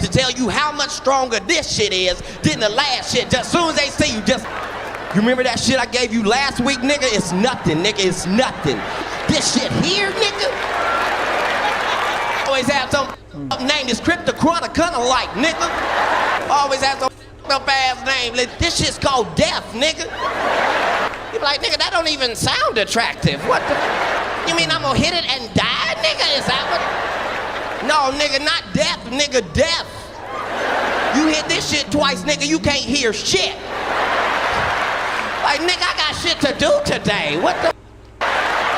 tell you how much stronger this shit is than the last shit. Just as soon as they see you, just... You remember that shit I gave you last week, nigga? It's nothing, nigga. It's nothing. This shit here, nigga? Always have some name is Cryptochronic, kinda like, nigga. Always have some up ass name. This shit's called death, nigga. You be like, nigga, that don't even sound attractive. What the? You mean I'm gonna hit it and die, nigga? Is that what? No, nigga, not death, nigga, death. You hit this shit twice, nigga, you can't hear shit. Like, nigga, I got shit to do today. What the?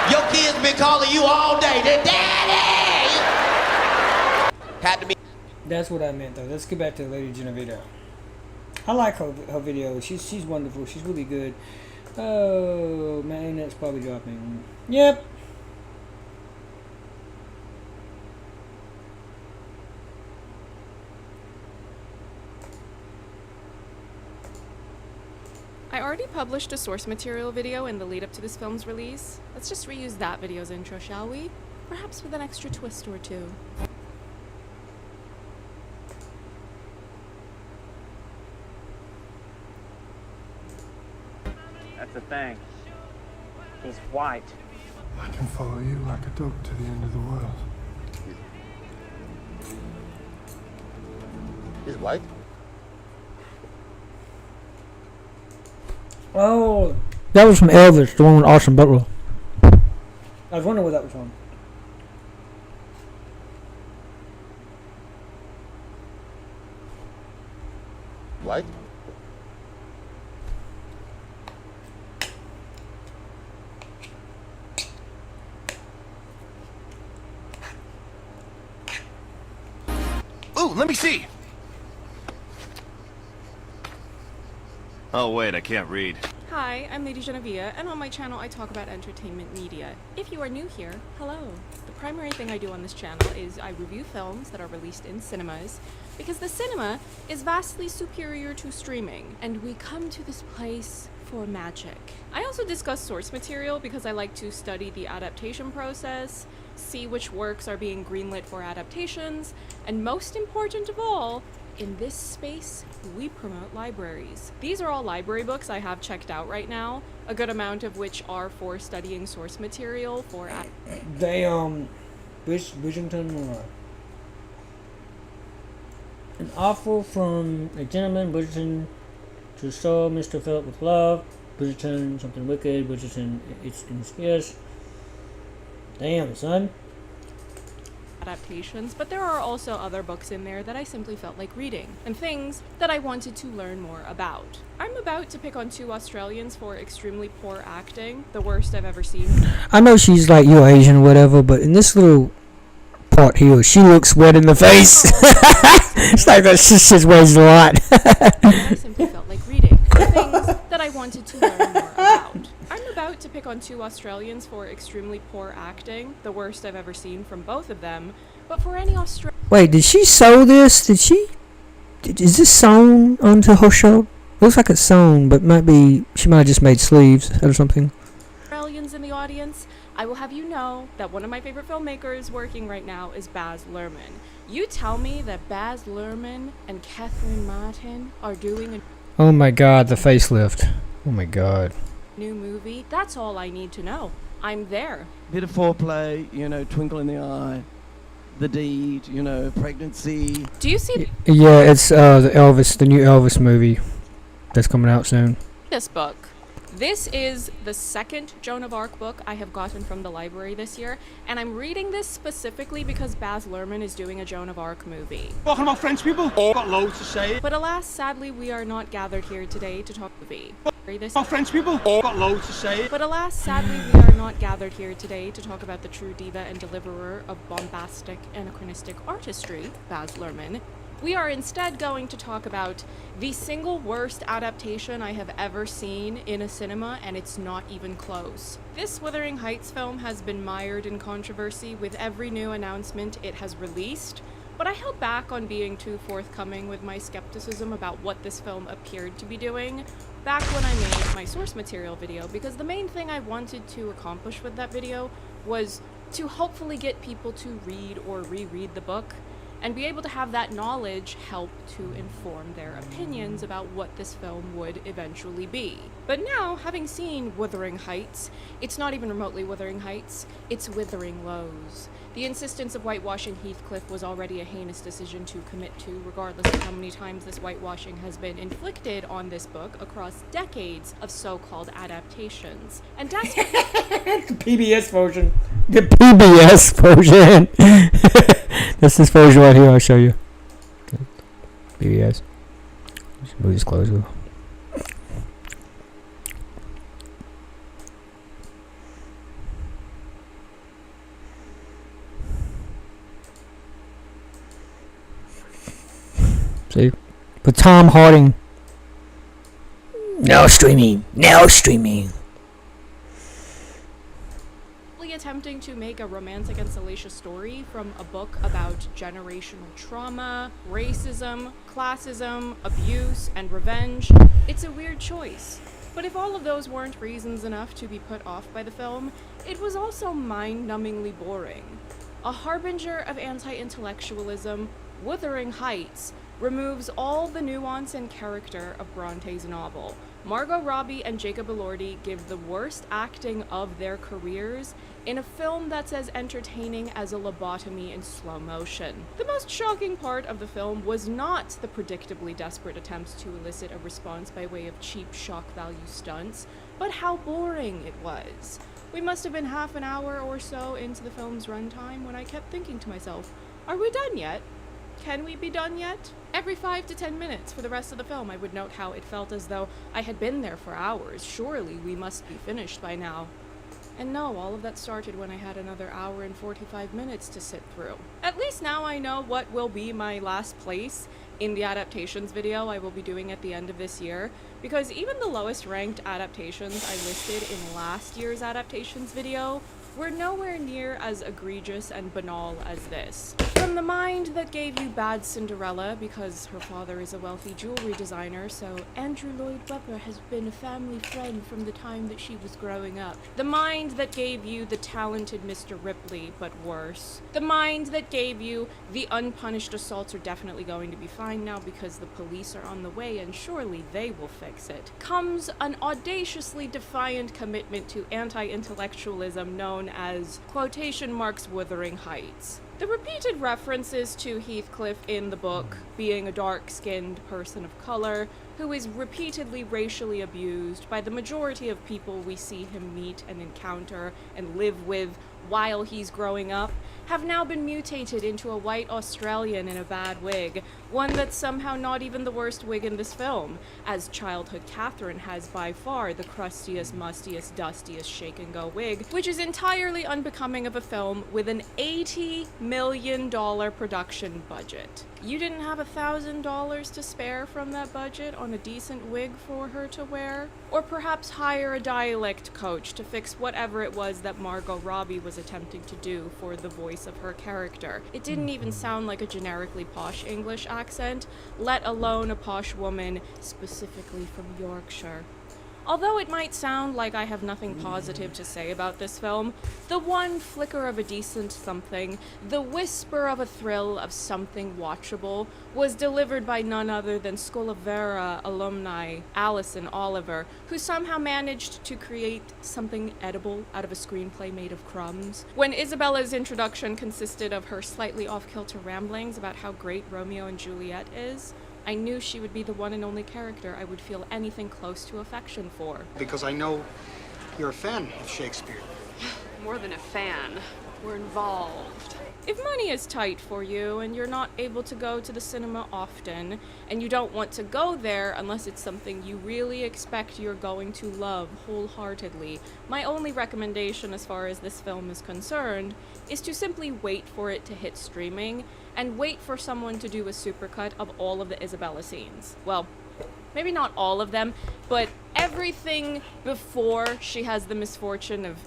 Your kids been calling you all day. They're daddy. Had to be. That's what I meant, though. Let's get back to Lady Genovita. I like her videos. She's wonderful. She's really good. Oh, my internet's probably dropping. Yep. I already published a source material video in the lead up to this film's release. Let's just reuse that video's intro, shall we? Perhaps with an extra twist or two. That's the thing. He's white. I can follow you like a dog to the end of the world. He's white? Oh, that was from Elvis, the one with Austin Butler. I was wondering where that was from. White? Ooh, let me see. Oh, wait, I can't read. Hi, I'm Lady Genovia, and on my channel I talk about entertainment media. If you are new here, hello. The primary thing I do on this channel is I review films that are released in cinemas, because the cinema is vastly superior to streaming, and we come to this place for magic. I also discuss source material because I like to study the adaptation process, see which works are being greenlit for adaptations, and most important of all, in this space, we promote libraries. These are all library books I have checked out right now, a good amount of which are for studying source material for... Bridgerton, an offer from a gentleman, Bridgerton, to show Mr. Philip with love, Bridgerton, something wicked, Bridgerton, it's yes. Damn, son. Adaptations, but there are also other books in there that I simply felt like reading, and things that I wanted to learn more about. I'm about to pick on two Australians for extremely poor acting, the worst I've ever seen. I know she's like, you're Asian or whatever, but in this little part here, she looks wet in the face. It's like that shit weighs a lot. I simply felt like reading, things that I wanted to learn more about. I'm about to pick on two Australians for extremely poor acting, the worst I've ever seen from both of them, but for any Wait, did she sew this? Is this sewn onto her shirt? Looks like it's sewn, but she might have just made sleeves or something. Australians in the audience, I will have you know that one of my favorite filmmakers working right now is Baz Luhrmann. You tell me that Baz Luhrmann and Catherine Martin are doing a Oh my god, the facelift. Oh my god. new movie, that's all I need to know. I'm there. Bit of foreplay, twinkle in the eye, the deed, pregnancy. Do you see Yeah, it's the new Elvis movie that's coming out soon. this book? This is the second Joan of Arc book I have gotten from the library this year, and I'm reading this specifically because Baz Luhrmann is doing a Joan of Arc movie. Talking about French people? Got loads to say. But alas, sadly, we are not gathered here today to talk movie. About French people? Got loads to say. But alas, sadly, we are not gathered here today to talk about the true diva and deliverer of bombastic, anachronistic artistry, Baz Luhrmann. We are instead going to talk about the single worst adaptation I have ever seen in a cinema, and it's not even close. This Wuthering Heights film has been mired in controversy with every new announcement it has released, but I held back on being too forthcoming with my skepticism about what this film appeared to be doing back when I made my source material video, because the main thing I wanted to accomplish with that video was to hopefully get people to read or reread the book and be able to have that knowledge help to inform their opinions about what this film would eventually be. But now, having seen Wuthering Heights, it's not even remotely Wuthering Heights, it's Withering Lows. The insistence of whitewashing Heathcliff was already a heinous decision to commit to, regardless of how many times this whitewashing has been inflicted on this book across decades of so-called adaptations. And that's The PBS version. The PBS version. That's this version right here, I'll show you. Okay. PBS. Just move this closer. See? With Tom Harding. Now streaming. Attempting to make a romantic and salacious story from a book about generational trauma, racism, classism, abuse, and revenge, it's a weird choice. But if all of those weren't reasons enough to be put off by the film, it was also mind-numbingly boring. A harbinger of anti-intellectualism, Wuthering Heights removes all the nuance and character of Bronte's novel. Margot Robbie and Jacob Elordi give the worst acting of their careers in a film that's as entertaining as a lobotomy in slow motion. The most shocking part of the film was not the predictably desperate attempts to elicit a response by way of cheap shock value stunts, but how boring it was. We must have been half an hour or so into the film's runtime when I kept thinking to myself, are we done yet? Can we be done yet? Every 5 to 10 minutes for the rest of the film, I would note how it felt as though I had been there for hours. Surely we must be finished by now. And no, all of that started when I had another hour and 45 minutes to sit through. At least now I know what will be my last place in the adaptations video I will be doing at the end of this year, because even the lowest ranked adaptations I listed in last year's adaptations video were nowhere near as egregious and banal as this. From the mind that gave you Bad Cinderella because her father is a wealthy jewelry designer, so Andrew Lloyd Webber has been a family friend from the time that she was growing up. The mind that gave you The Talented Mr. Ripley, but worse. The mind that gave you The Unpunished Assaults Are Definitely Going to Be Fine Now because the police are on the way and surely they will fix it, comes an audaciously defiant commitment to anti-intellectualism known as quotation marks Wuthering Heights. The repeated references to Heathcliff in the book being a dark-skinned person of color who is repeatedly racially abused by the majority of people we see him meet and encounter and live with while he's growing up have now been mutated into a white Australian in a bad wig, one that's somehow not even the worst wig in this film, as childhood Catherine has by far the crustiest, mustiest, dustiest shake-and-go wig, which is entirely unbecoming of a film with an $80 million production budget. You didn't have $1,000 to spare from that budget on a decent wig for her to wear? Or perhaps hire a dialect coach to fix whatever it was that Margot Robbie was attempting to do for the voice of her character. It didn't even sound like a generically posh English accent, let alone a posh woman specifically from Yorkshire. Although it might sound like I have nothing positive to say about this film, the one flicker of a decent something, the whisper of a thrill of something watchable, was delivered by none other than Scholavera alumni Alison Oliver, who somehow managed to create something edible out of a screenplay made of crumbs. When Isabella's introduction consisted of her slightly off-kilter ramblings about how great Romeo and Juliet is, I knew she would be the one and only character I would feel anything close to affection for. Because I know you're a fan of Shakespeare. More than a fan, we're involved. If money is tight for you and you're not able to go to the cinema often, and you don't want to go there unless it's something you really expect you're going to love wholeheartedly, my only recommendation as far as this film is concerned is to simply wait for it to hit streaming and wait for someone to do a supercut of all of the Isabella scenes. Well, maybe not all of them, but everything before she has the misfortune of...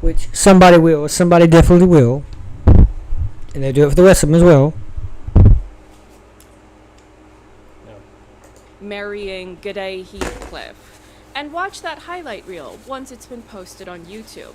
Which somebody will. Somebody definitely will. And they do it for the rest of them as well. marrying G'day Heathcliff. And watch that highlight reel once it's been posted on YouTube.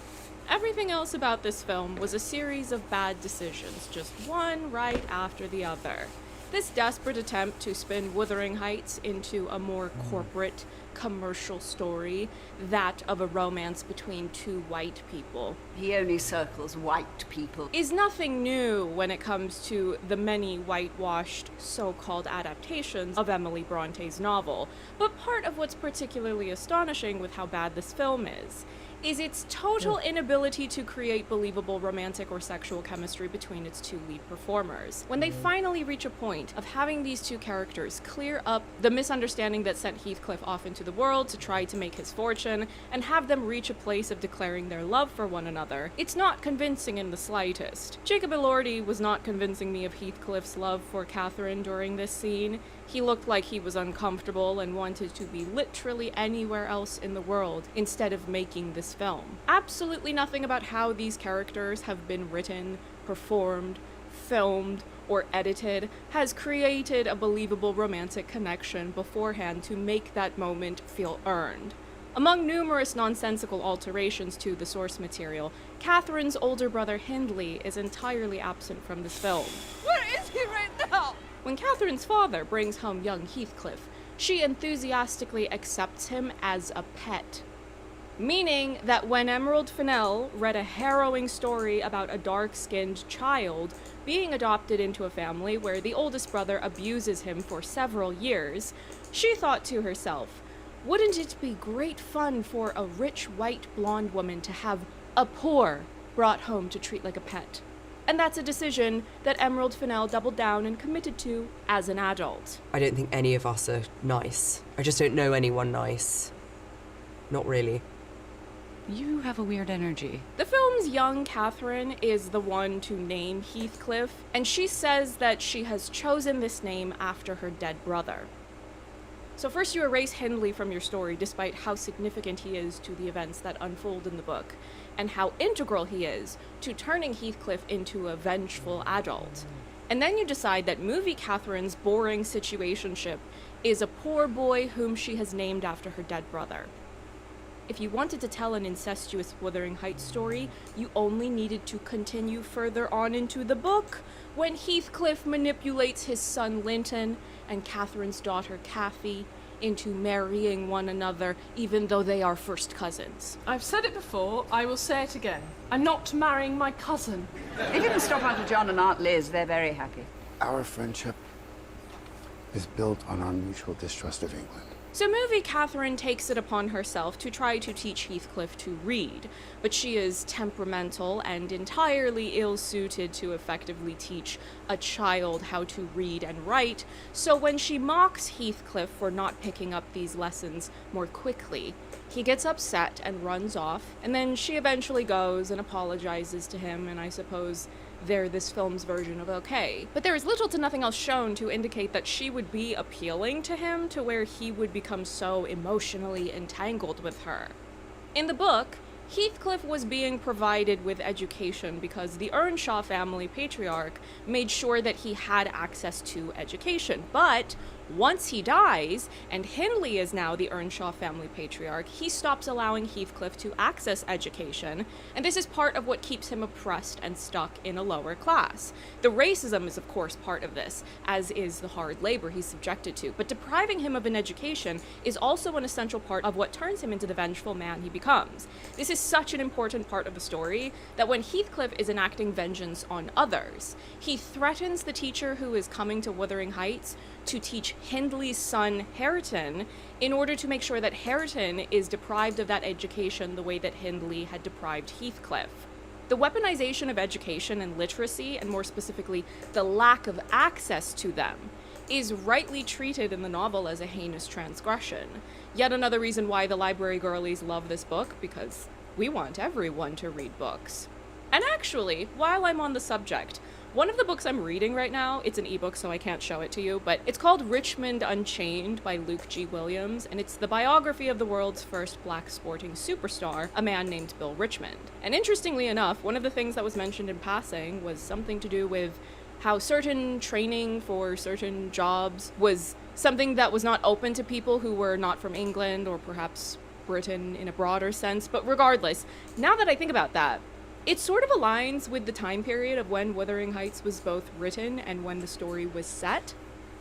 Everything else about this film was a series of bad decisions, just one right after the other. This desperate attempt to spin Wuthering Heights into a more corporate, commercial story, that of a romance between two white people. He only circles white people. Is nothing new when it comes to the many whitewashed so-called adaptations of Emily Bronte's novel. But part of what's particularly astonishing with how bad this film is is its total inability to create believable romantic or sexual chemistry between its two lead performers. When they finally reach a point of having these two characters clear up the misunderstanding that sent Heathcliff off into the world to try to make his fortune, and have them reach a place of declaring their love for one another, it's not convincing in the slightest. Jacob Elordi was not convincing me of Heathcliff's love for Catherine during this scene. He looked like he was uncomfortable and wanted to be literally anywhere else in the world instead of making this film. Absolutely nothing about how these characters have been written, performed, filmed, or edited has created a believable romantic connection beforehand to make that moment feel earned. Among numerous nonsensical alterations to the source material, Catherine's older brother Hindley is entirely absent from this film. Where is he right now? When Catherine's father brings home young Heathcliff, she enthusiastically accepts him as a pet. Meaning that when Emerald Fennell read a harrowing story about a dark-skinned child being adopted into a family where the oldest brother abuses him for several years, she thought to herself, wouldn't it be great fun for a rich white blonde woman to have a poor brought home to treat like a pet? And that's a decision that Emerald Fennell doubled down and committed to as an adult. I don't think any of us are nice. I just don't know anyone nice. Not really. You have a weird energy. The film's young Catherine is the one to name Heathcliff, and she says that she has chosen this name after her dead brother. So first you erase Hindley from your story despite how significant he is to the events that unfold in the book, and how integral he is to turning Heathcliff into a vengeful adult. And then you decide that movie Catherine's boring situationship is a poor boy whom she has named after her dead brother. If you wanted to tell an incestuous Wuthering Heights story, you only needed to continue further on into the book, when Heathcliff manipulates his son Linton and Catherine's daughter Kathy into marrying one another, even though they are first cousins. I've said it before, I will say it again. I'm not marrying my cousin. It didn't stop Uncle John and Aunt Liz. They're very happy. Our friendship is built on our mutual distrust of England. So movie Catherine takes it upon herself to try to teach Heathcliff to read, but she is temperamental and entirely ill-suited to effectively teach a child how to read and write, so when she mocks Heathcliff for not picking up these lessons more quickly, he gets upset and runs off, and then she eventually goes and apologizes to him, and I suppose they're this film's version of okay. But there is little to nothing else shown to indicate that she would be appealing to him to where he would become so emotionally entangled with her. In the book, Heathcliff was being provided with education because the Earnshaw family patriarch made sure that he had access to education, but once he dies, and Hindley is now the Earnshaw family patriarch, he stops allowing Heathcliff to access education, and this is part of what keeps him oppressed and stuck in a lower class. The racism is of course part of this, as is the hard labor he's subjected to, but depriving him of an education is also an essential part of what turns him into the vengeful man he becomes. This is such an important part of the story that when Heathcliff is enacting vengeance on others, he threatens the teacher who is coming to Wuthering Heights to teach Hindley's son Hareton in order to make sure that Hareton is deprived of that education the way that Hindley had deprived Heathcliff. The weaponization of education and literacy, and more specifically, the lack of access to them, is rightly treated in the novel as a heinous transgression. Yet another reason why the library girlies love this book, because we want everyone to read books. And actually, while I'm on the subject, one of the books I'm reading right now, it's an ebook so I can't show it to you, but it's called Richmond Unchained by Luke G. Williams, and it's the biography of the world's first black sporting superstar, a man named Bill Richmond. And interestingly enough, one of the things that was mentioned in passing was something to do with how certain training for certain jobs was something that was not open to people who were not from England or perhaps Britain in a broader sense. But regardless, now that I think about that, it sort of aligns with the time period of when Wuthering Heights was both written and when the story was set.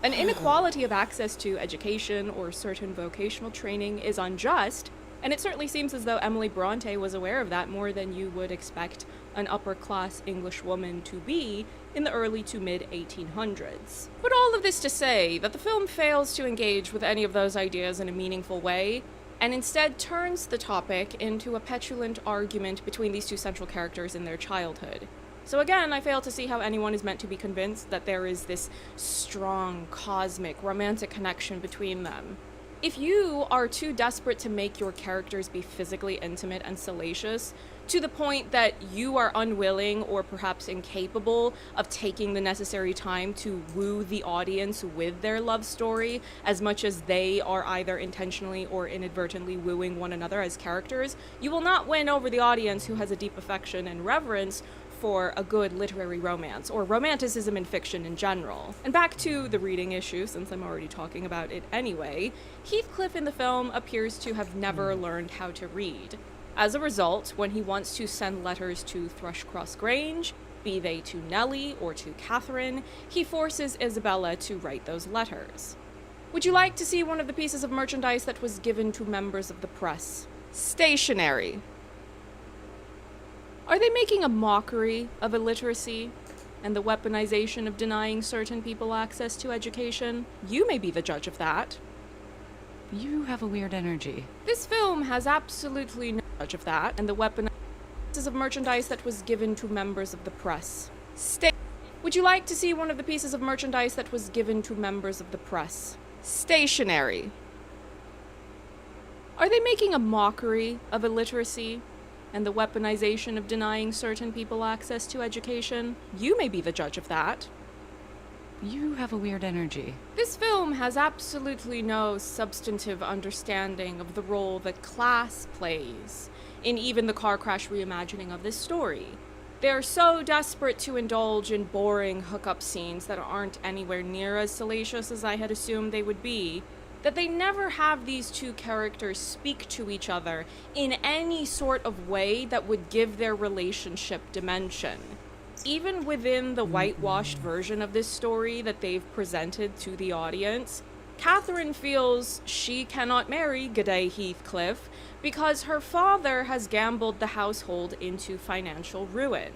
An inequality of access to education or certain vocational training is unjust, and it certainly seems as though Emily Bronte was aware of that more than you would expect an upper-class English woman to be in the early to mid-1800s. But all of this to say that the film fails to engage with any of those ideas in a meaningful way, and instead turns the topic into a petulant argument between these two central characters in their childhood. So again, I fail to see how anyone is meant to be convinced that there is this strong, cosmic, romantic connection between them. If you are too desperate to make your characters be physically intimate and salacious, to the point that you are unwilling or perhaps incapable of taking the necessary time to woo the audience with their love story as much as they are either intentionally or inadvertently wooing one another as characters, you will not win over the audience who has a deep affection and reverence for a good literary romance, or romanticism in fiction in general. And back to the reading issue, since I'm already talking about it anyway, Heathcliff in the film appears to have never learned how to read. As a result, when he wants to send letters to Thrushcross Grange, be they to Nellie or to Catherine, he forces Isabella to write those letters. Would you like to see one of the pieces of merchandise that was given to members of the press? Stationery. Are they making a mockery of illiteracy and the weaponization of denying certain people access to education? You may be the judge of that. You have a weird energy. This film has absolutely no judge of that, and the weaponization of merchandise that was given to members of the press. Would you like to see one of the pieces of merchandise that was given to members of the press? Stationery. Are they making a mockery of illiteracy and the weaponization of denying certain people access to education? You may be the judge of that. You have a weird energy. This film has absolutely no substantive understanding of the role that class plays in even the car crash reimagining of this story. They're so desperate to indulge in boring hookup scenes that aren't anywhere near as salacious as I had assumed they would be, that they never have these two characters speak to each other in any sort of way that would give their relationship dimension. Even within the whitewashed version of this story that they've presented to the audience, Catherine feels she cannot marry G'day Heathcliff because her father has gambled the household into financial ruin.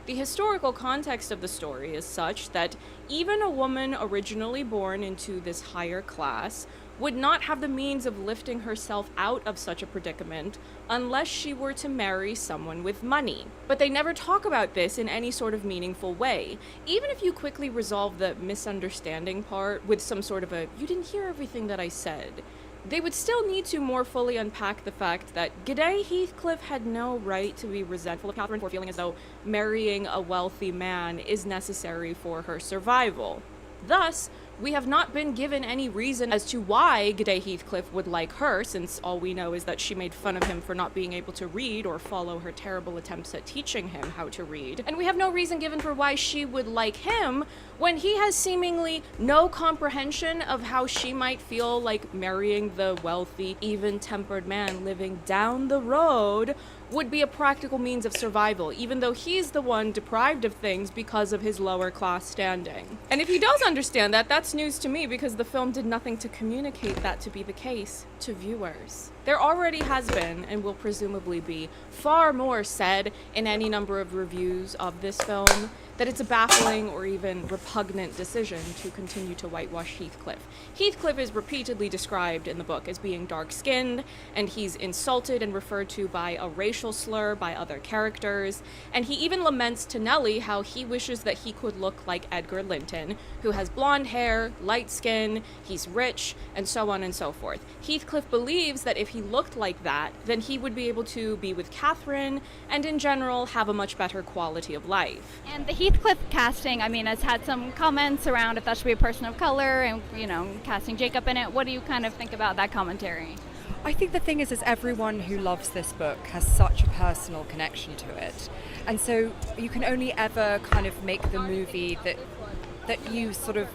The historical context of the story is such that even a woman originally born into this higher class would not have the means of lifting herself out of such a predicament unless she were to marry someone with money. But they never talk about this in any sort of meaningful way. Even if you quickly resolve the misunderstanding part with some sort of a, you didn't hear everything that I said, they would still need to more fully unpack the fact that G'day Heathcliff had no right to be resentful of Catherine for feeling as though marrying a wealthy man is necessary for her survival. Thus, we have not been given any reason as to why G'day Heathcliff would like her, since all we know is that she made fun of him for not being able to read or follow her terrible attempts at teaching him how to read. And we have no reason given for why she would like him when he has seemingly no comprehension of how she might feel like marrying the wealthy, even-tempered man living down the road would be a practical means of survival, even though he's the one deprived of things because of his lower class standing. And if he does understand that, that's news to me because the film did nothing to communicate that to be the case to viewers. There already has been, and will presumably be, far more said in any number of reviews of this film that it's a baffling or even repugnant decision to continue to whitewash Heathcliff. Heathcliff is repeatedly described in the book as being dark-skinned, and he's insulted and referred to by a racial slur by other characters, and he even laments to Nellie how he wishes that he could look like Edgar Linton, who has blonde hair, light skin, he's rich, and so on and so forth. Heathcliff believes that if he looked like that, then he would be able to be with Catherine, and in general have a much better quality of life. And the Heathcliff casting, I mean, has had some comments around if that should be a person of color and, you know, casting Jacob in it. What do you kind of think about that commentary? I think the thing is everyone who loves this book has such a personal connection to it. And so you can only ever kind of make the movie that you sort of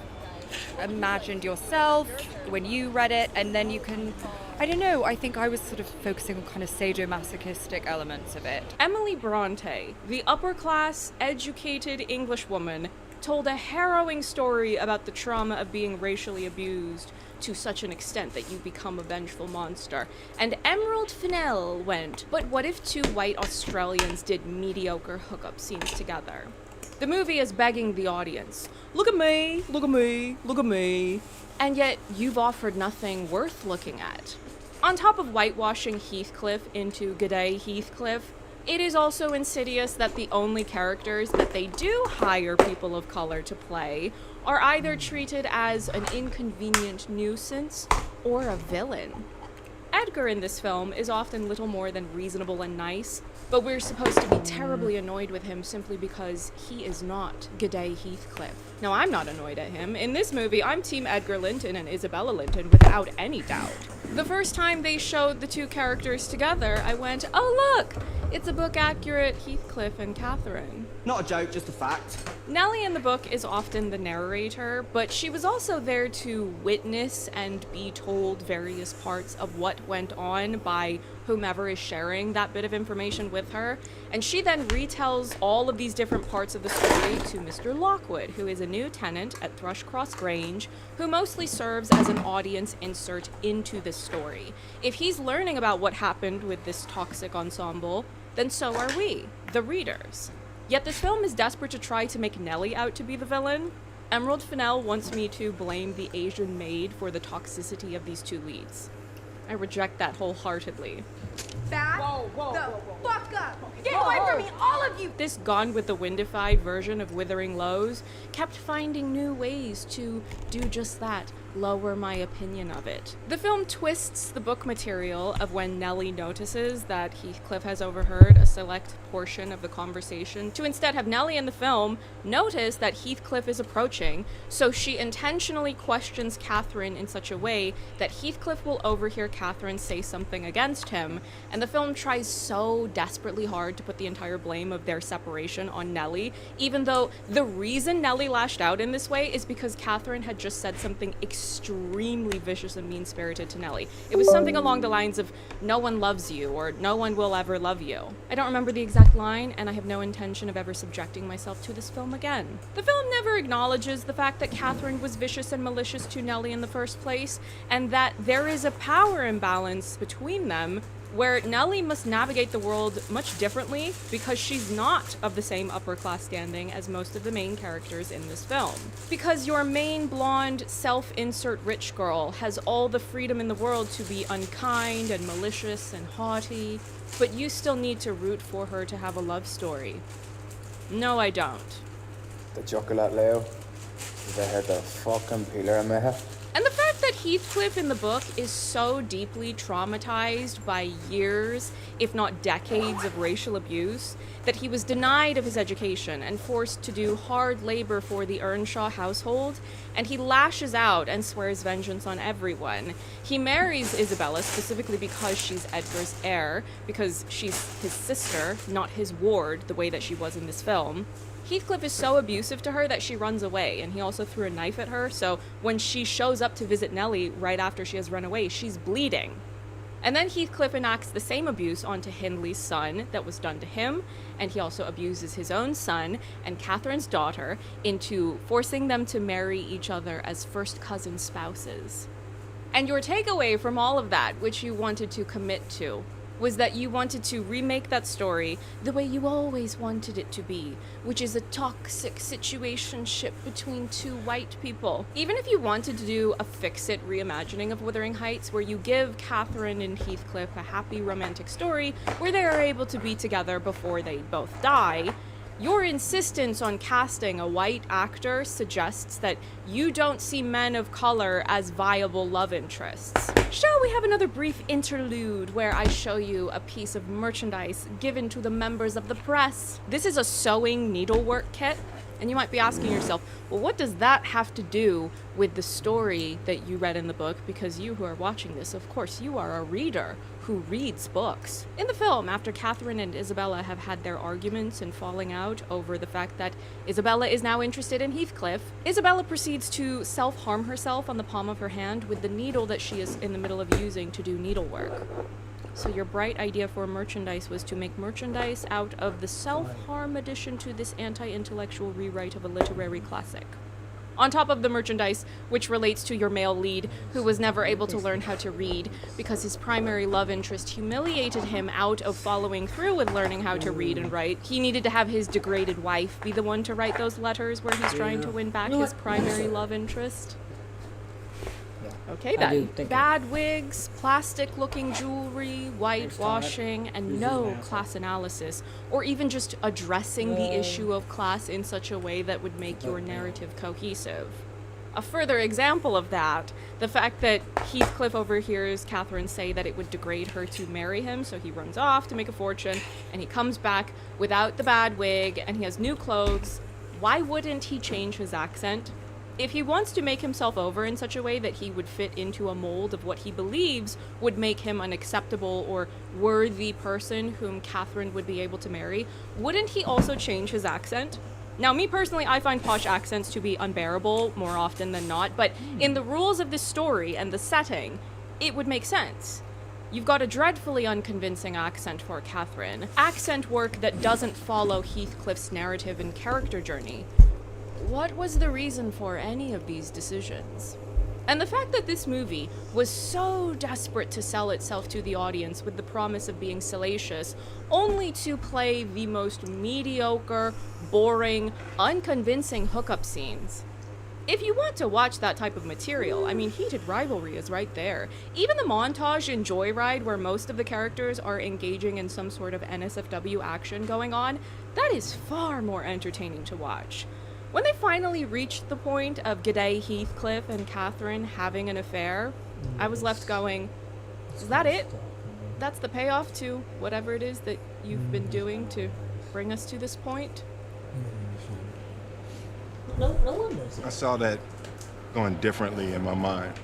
imagined yourself when you read it, and then you can, I don't know, I think I was sort of focusing on kind of sadomasochistic elements of it. Emily Bronte, the upper-class, educated Englishwoman, told a harrowing story about the trauma of being racially abused to such an extent that you become a vengeful monster. And Emerald Fennell went, but what if two white Australians did mediocre hookup scenes together? The movie is begging the audience, look at me, look at me, look at me. And yet, you've offered nothing worth looking at. On top of whitewashing Heathcliff into G'day Heathcliff, it is also insidious that the only characters that they do hire people of color to play are either treated as an inconvenient nuisance or a villain. Edgar in this film is often little more than reasonable and nice, but we're supposed to be terribly annoyed with him simply because he is not G'day Heathcliff. Now, I'm not annoyed at him. In this movie, I'm Team Edgar Linton and Isabella Linton without any doubt. The first time they showed the two characters together, I went, oh look, it's a book-accurate Heathcliff and Catherine. Not a joke, just a fact. Nellie in the book is often the narrator, but she was also there to witness and be told various parts of what went on by whomever is sharing that bit of information with her, and she then retells all of these different parts of the story to Mr. Lockwood, who is a new tenant at Thrushcross Grange, who mostly serves as an audience insert into this story. If he's learning about what happened with this toxic ensemble, then so are we, the readers. Yet this film is desperate to try to make Nellie out to be the villain. Emerald Fennell wants me to blame the Asian maid for the toxicity of these two leads. I reject that wholeheartedly. Back the fuck up! Get away from me, all of you! This Gone with the Windified version of Wuthering Lows kept finding new ways to do just that, lower my opinion of it. The film twists the book material of when Nellie notices that Heathcliff has overheard a select portion of the conversation to instead have Nellie in the film notice that Heathcliff is approaching, so she intentionally questions Catherine in such a way that Heathcliff will overhear Catherine say something against him, and the film tries so desperately hard to put the entire blame of their separation on Nellie, even though the reason Nellie lashed out in this way is because Catherine had just said something extremely vicious and mean-spirited to Nellie. It was something along the lines of, no one loves you, or no one will ever love you. I don't remember the exact line, and I have no intention of ever subjecting myself to this film again. The film never acknowledges the fact that Catherine was vicious and malicious to Nellie in the first place, and that there is a power imbalance between them where Nellie must navigate the world much differently because she's not of the same upper class standing as most of the main characters in this film. Because your main blonde, self-insert rich girl has all the freedom in the world to be unkind and malicious and haughty, but you still need to root for her to have a love story. No, I don't. The chocolate, Leo. They had the fucking peeler in my head. And the fact that Heathcliff in the book is so deeply traumatized by years, if not decades, of racial abuse, that he was denied of his education and forced to do hard labor for the Earnshaw household, and he lashes out and swears vengeance on everyone. He marries Isabella specifically because she's Edgar's heir, because she's his sister, not his ward, the way that she was in this film. Heathcliff is so abusive to her that she runs away, and he also threw a knife at her, so when she shows up to visit Nellie right after she has run away, she's bleeding. And then Heathcliff enacts the same abuse onto Hindley's son that was done to him, and he also abuses his own son and Catherine's daughter into forcing them to marry each other as first cousin spouses. And your takeaway from all of that, which you wanted to commit to, was that you wanted to remake that story the way you always wanted it to be, which is a toxic situationship between two white people. Even if you wanted to do a fix-it reimagining of Wuthering Heights, where you give Catherine and Heathcliff a happy romantic story where they are able to be together before they both die, your insistence on casting a white actor suggests that you don't see men of color as viable love interests. Shall we have another brief interlude where I show you a piece of merchandise given to the members of the press? This is a sewing needlework kit, and you might be asking yourself, well, what does that have to do with the story that you read in the book? Because you who are watching this, of course, you are a reader who reads books. In the film, after Catherine and Isabella have had their arguments and falling out over the fact that Isabella is now interested in Heathcliff, Isabella proceeds to self-harm herself on the palm of her hand with the needle that she is in the middle of using to do needlework. So your bright idea for merchandise was to make merchandise out of the self-harm addition to this anti-intellectual rewrite of a literary classic. On top of the merchandise, which relates to your male lead, who was never able to learn how to read because his primary love interest humiliated him out of following through with learning how to read and write. He needed to have his degraded wife be the one to write those letters where he's trying to win back his primary love interest. Okay, I do then. think Bad wigs, plastic-looking jewelry, whitewashing, and no class analysis, or even just addressing the issue of class in such a way that would make your narrative cohesive. A further example of that, the fact that Heathcliff overhears Catherine say that it would degrade her to marry him, so he runs off to make a fortune, and he comes back without the bad wig, and he has new clothes. Why wouldn't he change his accent? If he wants to make himself over in such a way that he would fit into a mold of what he believes would make him an acceptable or worthy person whom Catherine would be able to marry, wouldn't he also change his accent? Now, me personally, I find posh accents to be unbearable more often than not, but in the rules of this story and the setting, it would make sense. You've got a dreadfully unconvincing accent for Catherine. Accent work that doesn't follow Heathcliff's narrative and character journey. What was the reason for any of these decisions? And the fact that this movie was so desperate to sell itself to the audience with the promise of being salacious, only to play the most mediocre, boring, unconvincing hookup scenes. If you want to watch that type of material, I mean, Heated Rivalry is right there. Even the montage in Joyride, where most of the characters are engaging in some sort of NSFW action going on, that is far more entertaining to watch. When they finally reached the point of G'day Heathcliff and Catherine having an affair, I was left going, is that it? That's the payoff to whatever it is that you've been doing to bring us to this point? I saw that going differently in my mind.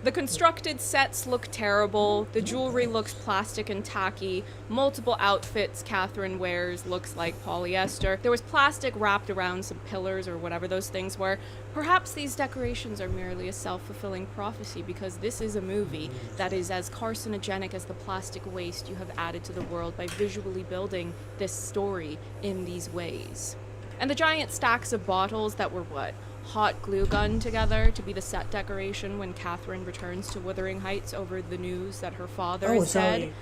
The constructed sets look terrible, the jewelry looks plastic and tacky, multiple outfits Catherine wears looks like polyester, there was plastic wrapped around some pillars or whatever those things were. Perhaps these decorations are merely a self-fulfilling prophecy because this is a movie that is as carcinogenic as the plastic waste you have added to the world by visually building this story in these ways. And the giant stacks of bottles that were hot glue gun together to be the set decoration when Catherine returns to Wuthering Heights over the news that her father is dead.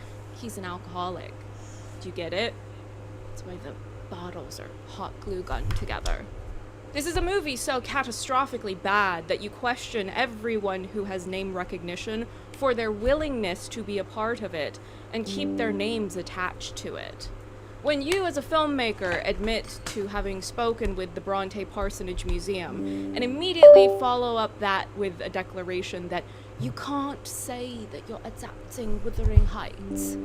He's an alcoholic. Do you get it? That's why the bottles are hot glue gun together. This is a movie so catastrophically bad that you question everyone who has name recognition for their willingness to be a part of it and keep their names attached to it. When you, as a filmmaker, admit to having spoken with the Bronte Parsonage Museum and immediately follow up that with a declaration that you can't say that you're adapting Wuthering Heights,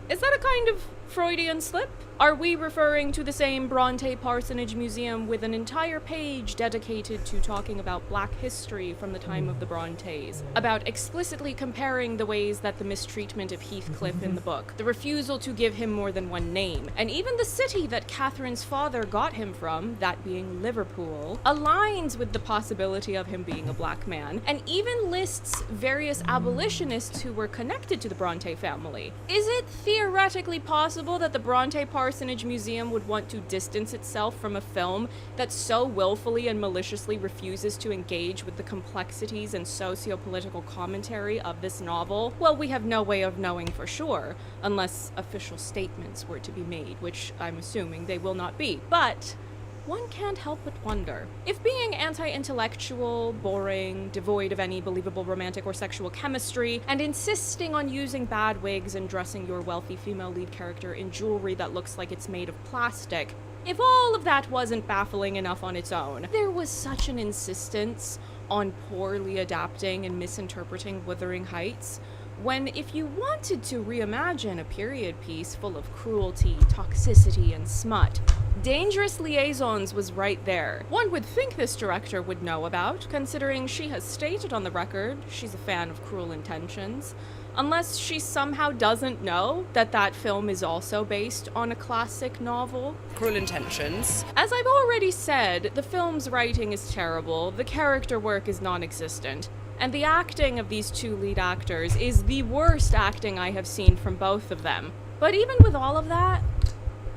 is that a kind of Freudian slip? Are we referring to the same Bronte Parsonage Museum with an entire page dedicated to talking about Black history from the time of the Brontes, about explicitly comparing the ways that the mistreatment of Heathcliff in the book, the refusal to give him more than one name, and even the city that Catherine's father got him from, that being Liverpool, aligns with the possibility of him being a black man, and even lists various abolitionists who were connected to the Bronte family? Is it theoretically possible that the Bronte Parsonage Museum would want to distance itself from a film that so willfully and maliciously refuses to engage with the complexities and socio-political commentary of this novel? Well, we have no way of knowing for sure, unless official statements were to be made, which I'm assuming they will not be. But one can't help but wonder, if being anti-intellectual, boring, devoid of any believable romantic or sexual chemistry, and insisting on using bad wigs and dressing your wealthy female lead character in jewelry that looks like it's made of plastic, if all of that wasn't baffling enough on its own, there was such an insistence on poorly adapting and misinterpreting Wuthering Heights, when if you wanted to reimagine a period piece full of cruelty, toxicity, and smut, Dangerous Liaisons was right there. One would think this director would know about, considering she has stated on the record she's a fan of Cruel Intentions, unless she somehow doesn't know that that film is also based on a classic novel. Cruel Intentions. As I've already said, the film's writing is terrible, the character work is non-existent, and the acting of these two lead actors is the worst acting I have seen from both of them. But even with all of that,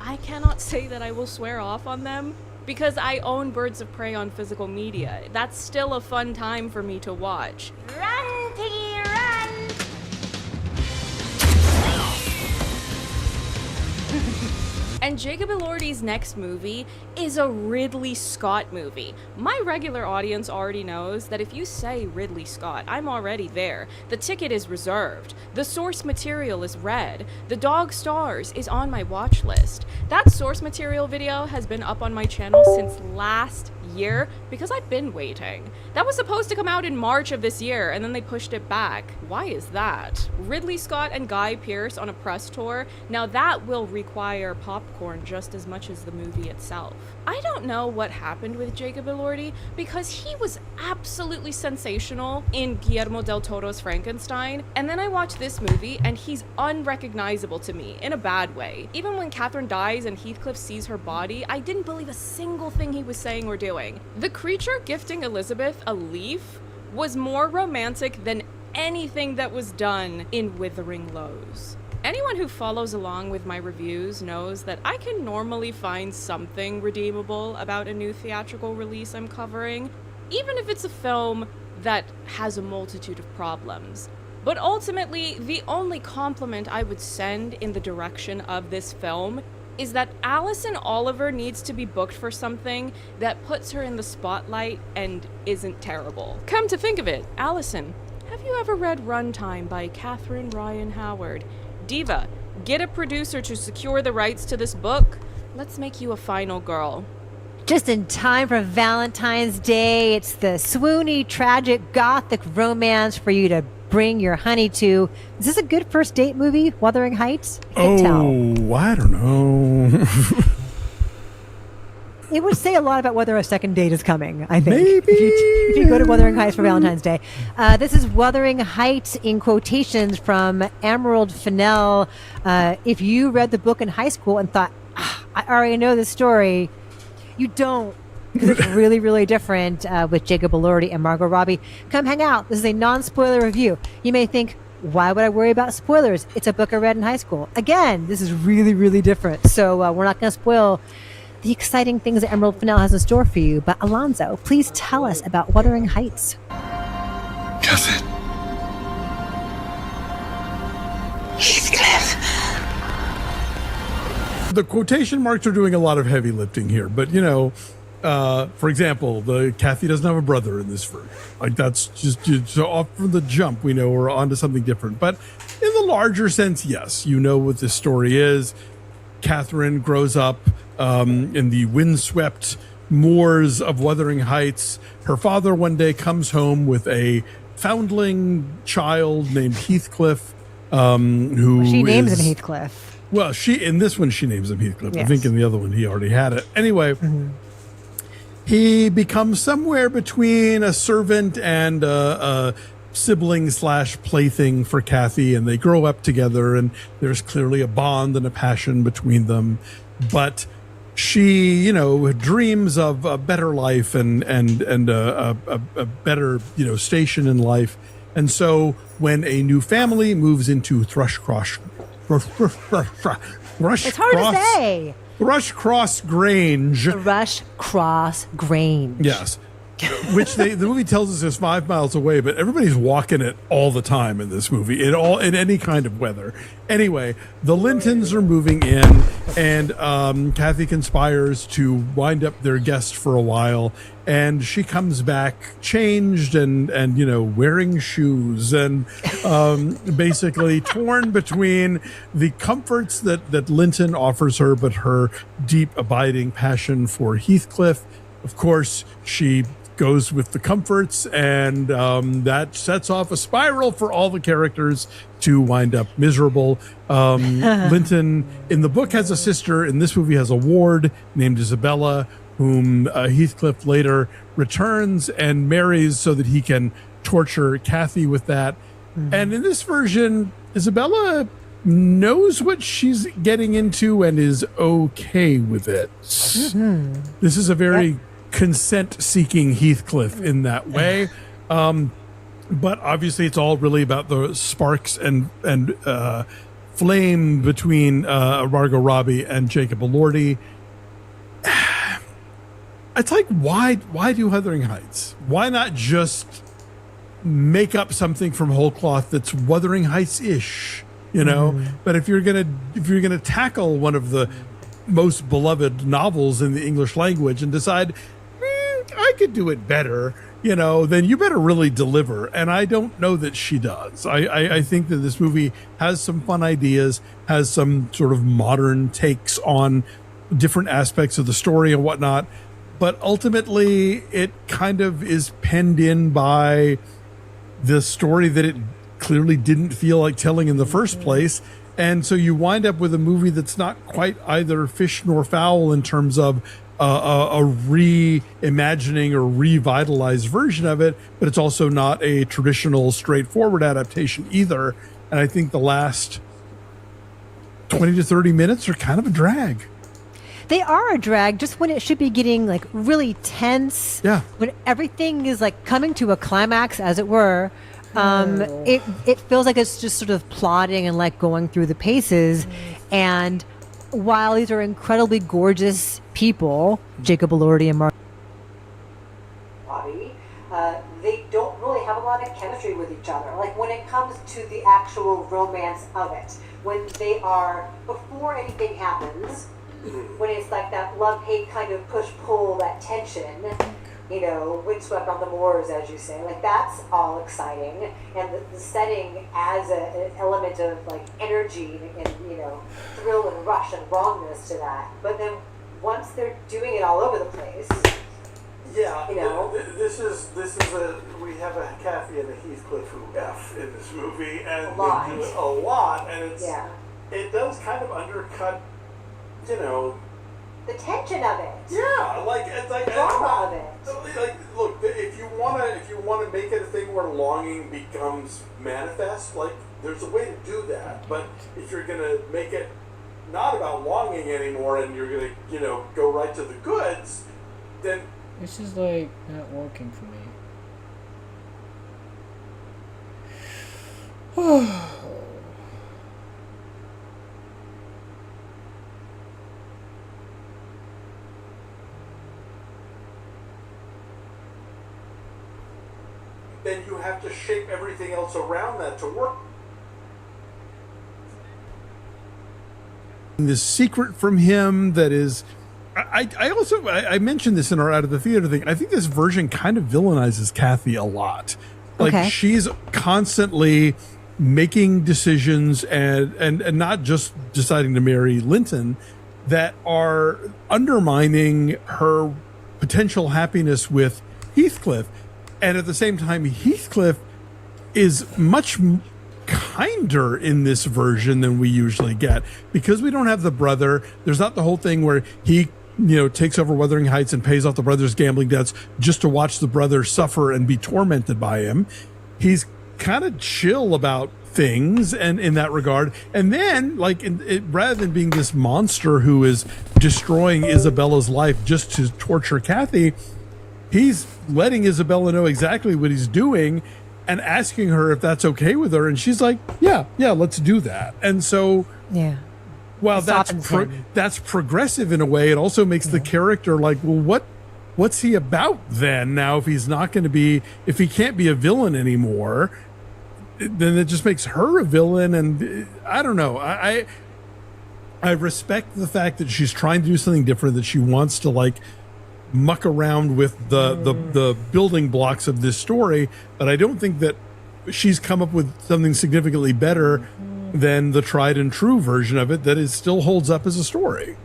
I cannot say that I will swear off on them, because I own Birds of Prey on physical media. That's still a fun time for me to watch. Run, Piggy, run! And Jacob Elordi's next movie is a Ridley Scott movie. My regular audience already knows that if you say Ridley Scott, I'm already there. The ticket is reserved. The source material is read. The Dog Stars is on my watch list. That source material video has been up on my channel since last year because I've been waiting. That was supposed to come out in March of this year and then they pushed it back. Why is that? Ridley Scott and Guy Pearce on a press tour. Now that will require popcorn just as much as the movie itself. I don't know what happened with Jacob Elordi because he was absolutely sensational in Guillermo del Toro's Frankenstein, and then I watched this movie and he's unrecognizable to me in a bad way. Even when Catherine dies and Heathcliff sees her body, I didn't believe a single thing he was saying or doing. The creature gifting Elizabeth a leaf was more romantic than anything that was done in Wuthering Lows. Anyone who follows along with my reviews knows that I can normally find something redeemable about a new theatrical release I'm covering, even if it's a film that has a multitude of problems. But ultimately, the only compliment I would send in the direction of this film is that Alison Oliver needs to be booked for something that puts her in the spotlight and isn't terrible. Come to think of it, Alison, have you ever read Runtime by Catherine Ryan Howard? Diva, get a producer to secure the rights to this book. Let's make you a final girl. Just in time for Valentine's Day, it's the swoony, tragic, gothic romance for you to bring your honey to. Is this a good first date movie, Wuthering Heights? I don't know. It would say a lot about whether a second date is coming, I think. Maybe. If you go to Wuthering Heights for Valentine's Day. This is Wuthering Heights in quotations from Emerald Fennell. If you read the book in high school and thought, I already know this story, you don't. Because it's really, really different with Jacob Elordi and Margot Robbie. Come hang out. This is a non-spoiler review. You may think, why would I worry about spoilers? It's a book I read in high school. Again, this is really, really different. So we're not going to spoil the exciting things that Emerald Fennell has in store for you. But Alonzo, please tell us about Wuthering Heights. Guess it. Heathcliff. The quotation marks are doing a lot of heavy lifting here, but for example, the Kathy doesn't have a brother in this version. Like that's just so off from the jump, we know we're onto something different. But in the larger sense, yes, you know what this story is. Catherine grows up in the windswept moors of Wuthering Heights. Her father one day comes home with a foundling child named Heathcliff, who she names him Heathcliff. Well, in this one she names him Heathcliff. Yes. I think in the other one he already had it. Anyway, he becomes somewhere between a servant and a sibling / plaything for Kathy, and they grow up together, and there's clearly a bond and a passion between them. But she, dreams of a better life and a better, station in life. And so when a new family moves into Thrushcross Grange. Thrushcross Grange. Yes. Which the movie tells us is 5 miles away, but everybody's walking it all the time in this movie, in any kind of weather. Anyway, the Lintons are moving in, and Kathy conspires to wind up their guest for a while, and she comes back changed and wearing shoes and basically torn between the comforts that Linton offers her, but her deep abiding passion for Heathcliff. Of course, she goes with the comforts, and that sets off a spiral for all the characters to wind up miserable. Linton in the book has a sister. In this movie has a ward named Isabella, whom Heathcliff later returns and marries so that he can torture Kathy with that. And in this version, Isabella knows what she's getting into and is okay with it. This is a very consent-seeking Heathcliff in that way. But obviously it's all really about the sparks and flame between Margot Robbie and Jacob Elordi. It's like, why do Wuthering Heights? Why not just make up something from whole cloth that's Wuthering Heights-ish, But if you're gonna tackle one of the most beloved novels in the English language and decide, I could do it better, then you better really deliver. And I don't know that she does. I think that this movie has some fun ideas, has some sort of modern takes on different aspects of the story and whatnot. But ultimately, it kind of is penned in by the story that it clearly didn't feel like telling in the first place. And so you wind up with a movie that's not quite either fish nor fowl in terms of a reimagining or revitalized version of it, but it's also not a traditional straightforward adaptation either. And I think the last 20 to 30 minutes are kind of a drag. They are a drag just when it should be getting like really tense. Yeah. When everything is like coming to a climax, as it were. It feels like it's just sort of plodding and like going through the paces. And while these are incredibly gorgeous people, Jacob Elordi and Mark, they don't really have a lot of chemistry with each other. Like when it comes to the actual romance of it, when they are, before anything happens, when it's like that love-hate kind of push-pull, that tension, windswept on the moors, as you say, like that's all exciting. And the setting as an element of like energy and, thrill and rush and wrongness to that. But then once they're doing it all over the place, yeah, this is we have a Kathy and a Heathcliff who F in this movie, and they do it a lot, and it does kind of undercut, the tension of it. Yeah, it's like the drama of it. Like, look, if you wanna make it a thing where longing becomes manifest, like there's a way to do that. But if you're gonna make it not about longing anymore, and you're gonna, go right to the goods, then this is like not working for me. then you have to shape everything else around that to work. This secret from him that is, I mentioned this in our Out of the Theater thing. I think this version kind of villainizes Kathy a lot. Like she's constantly making decisions and not just deciding to marry Linton that are undermining her potential happiness with Heathcliff. And at the same time, Heathcliff is much kinder in this version than we usually get, because we don't have the brother. There's not the whole thing where he, takes over Wuthering Heights and pays off the brother's gambling debts just to watch the brother suffer and be tormented by him. He's kind of chill about things and in that regard. And then, rather than being this monster who is destroying Isabella's life just to torture Kathy, he's letting Isabella know exactly what he's doing and asking her if that's okay with her. And she's like, yeah, let's do that. And so, while that's progressive in a way, it also makes the character like, well, what's he about then? Now, if he can't be a villain anymore, then it just makes her a villain. And I don't know. I respect the fact that she's trying to do something different, that she wants to muck around with the building blocks of this story, but I don't think that she's come up with something significantly better than the tried and true version of it that still holds up as a story.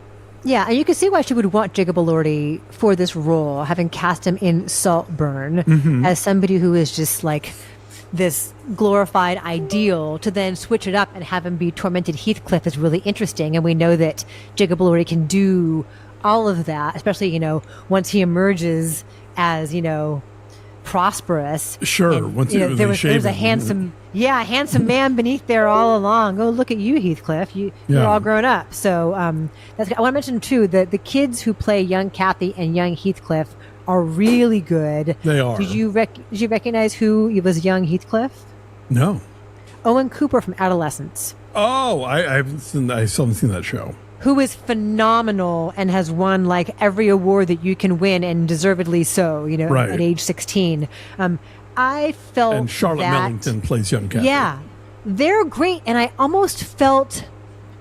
Yeah, and you can see why she would want Jacob Elordi for this role, having cast him in Saltburn as somebody who is just like this glorified ideal. To then switch it up and have him be tormented Heathcliff is really interesting, and we know that Jacob Elordi can do all of that, especially, once he emerges as, prosperous. Sure. And, once there was a handsome man beneath there all along. Oh, look at you, Heathcliff. You're all grown up. So I want to mention, too, that the kids who play young Kathy and young Heathcliff are really good. They are. Did you recognize who was young Heathcliff? No. Owen Cooper from Adolescence. Oh, I still haven't seen that show. Who is phenomenal and has won every award that you can win, and deservedly so, right. At age 16. I felt and Charlotte Millington plays young Kathy. Yeah, they're great. And I almost felt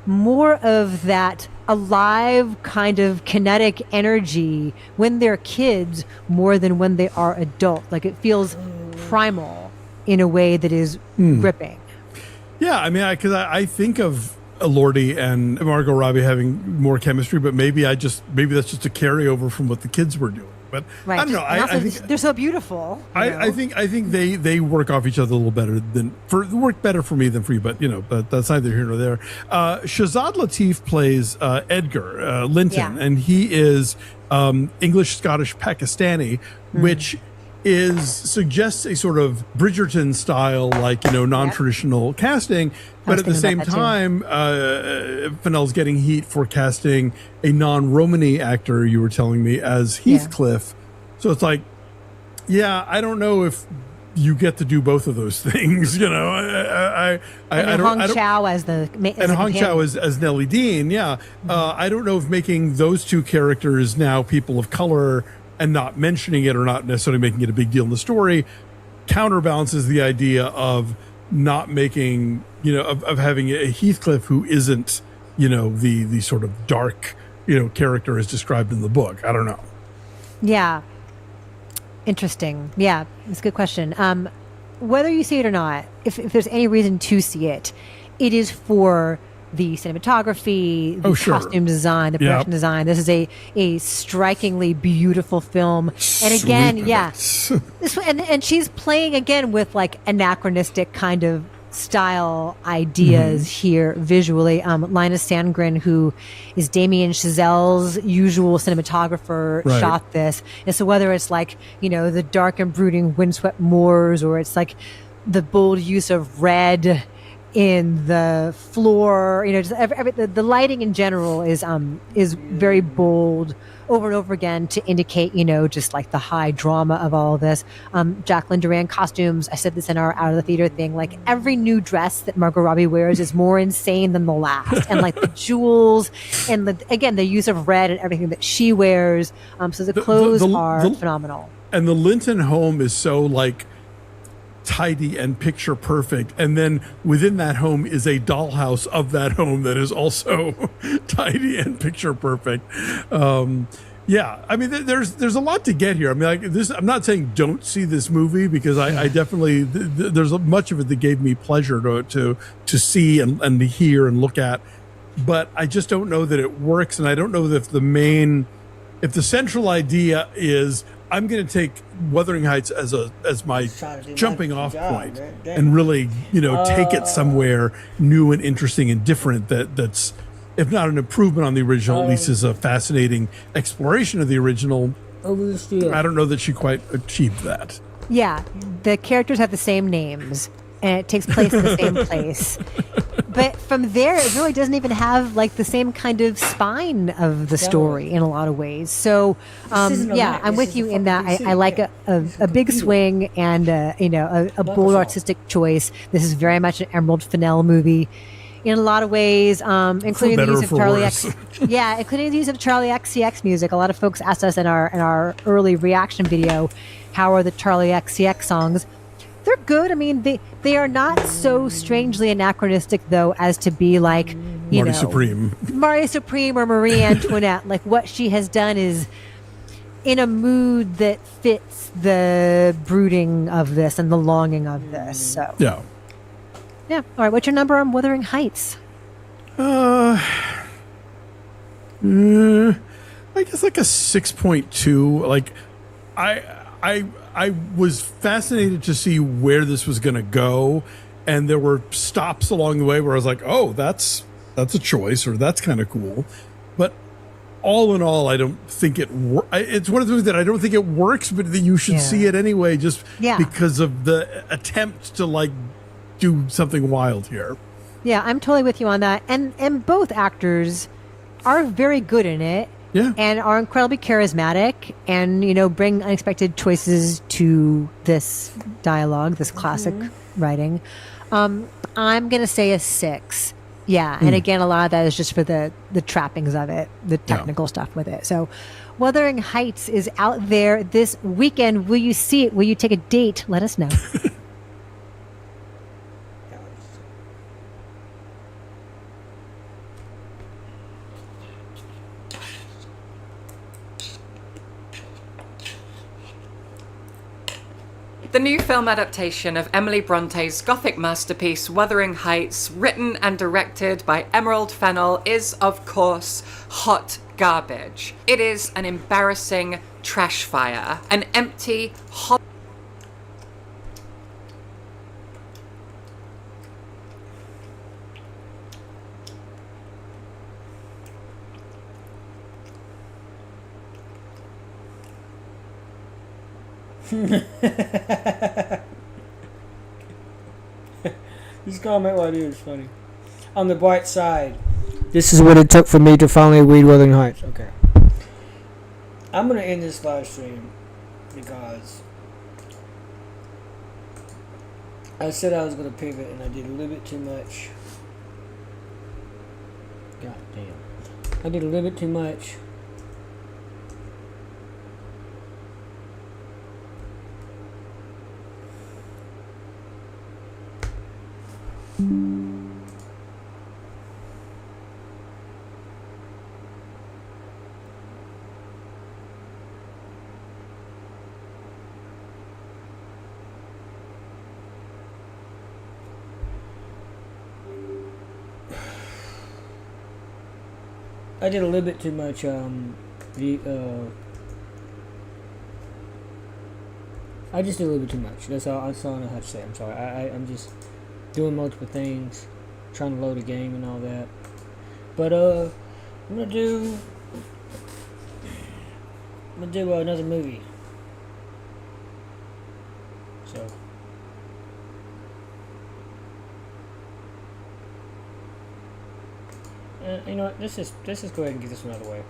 more of that alive kind of kinetic energy when they're kids more than when they are adult. Like it feels primal in a way that is gripping. Yeah, I mean, because I think of Lordy and Margot Robbie having more chemistry, but maybe that's just a carryover from what the kids were doing. But Right. I don't know. And also, I think they're so beautiful. I think they work off each other a little better work better for me than for you. But but that's neither here nor there. Shazad Latif plays Edgar Linton, and he is English, Scottish, Pakistani, which suggests a sort of Bridgerton style, like non-traditional casting. But at the same time, Fennell's getting heat for casting a non-Romany actor, you were telling me, as Heathcliff. So it's like, I don't know if you get to do both of those things. I don't. Hong Chow as the and Hong Chow as Nellie Dean. I don't know if making those two characters now people of color and not mentioning it or not necessarily making it a big deal in the story counterbalances the idea of not making, of having a Heathcliff who isn't, the sort of dark, character as described in the book. I don't know. Yeah. Interesting. Yeah, it's a good question. Whether you see it or not, if there's any reason to see it, it is for the cinematography, the costume design, the production design. This is a strikingly beautiful film. And again, and she's playing again with like anachronistic kind of style ideas here visually. Linus Sandgren, who is Damien Chazelle's usual cinematographer, shot this. And so whether it's like, the dark and brooding windswept moors, or it's like the bold use of red in the floor, just the lighting in general is very bold over and over again to indicate, just like the high drama of all of this. Jacqueline Duran costumes, I said this in our Out of the Theater thing, like every new dress that Margot Robbie wears is more insane than the last. And like the jewels and the use of red and everything that she wears. So the clothes are phenomenal. And the Linton home is so like tidy and picture perfect, and then within that home is a dollhouse of that home that is also tidy and picture perfect. I mean, there's a lot to get here. I mean, like this, I'm not saying don't see this movie, because I definitely there's much of it that gave me pleasure to see and to hear and look at, but I just don't know that it works, and I don't know if the central idea is I'm going to take Wuthering Heights as my jumping off point and really, take it somewhere new and interesting and different that's, if not an improvement on the original, at least is a fascinating exploration of the original. I don't know that she quite achieved that. Yeah, the characters have the same names, and it takes place in the same place. But from there, it really doesn't even have like the same kind of spine of the story in a lot of ways. So, I'm with you in that. I like a big swing and a bold artistic choice. This is very much an Emerald Fennell movie in a lot of ways, including the use of Charlie X. Yeah, including the use of Charlie XCX music. A lot of folks asked us in our early reaction video, how are the Charlie XCX songs? They're good. I mean, they are not so strangely anachronistic, though, as to be like, Marty Supreme or Marie Antoinette. Like what she has done is in a mood that fits the brooding of this and the longing of this. So yeah. All right. What's your number on Wuthering Heights? I guess like a 6.2. Like I was fascinated to see where this was going to go, and there were stops along the way where I was like, "Oh, that's a choice," or "That's kind of cool." But all in all, I don't think it's one of those that I don't think it works, but that you should see it anyway, just because of the attempt to like do something wild here. Yeah, I'm totally with you on that, and both actors are very good in it. Yeah. And are incredibly charismatic and, bring unexpected choices to this dialogue, this classic writing. I'm going to say a 6. Yeah. And again, a lot of that is just for the trappings of it, the technical stuff with it. So Wuthering Heights is out there this weekend. Will you see it? Will you take a date? Let us know. The new film adaptation of Emily Bronte's Gothic masterpiece Wuthering Heights, written and directed by Emerald Fennell, is, of course, hot garbage. It is an embarrassing trash fire, an empty, hot... This comment right here is funny. On the bright side, this is what it took for me to finally read Wuthering Heights. Okay. I'm going to end this live stream because I said I was going to pivot and I did a little bit too much. God damn. I did a little bit too much. I did a little bit too much, I just did a little bit too much. That's all I have to say. I'm sorry. I'm just doing multiple things, trying to load a game and all that. But, I'm gonna do another movie. So. You know what? Let's just go ahead and get this one out of the way.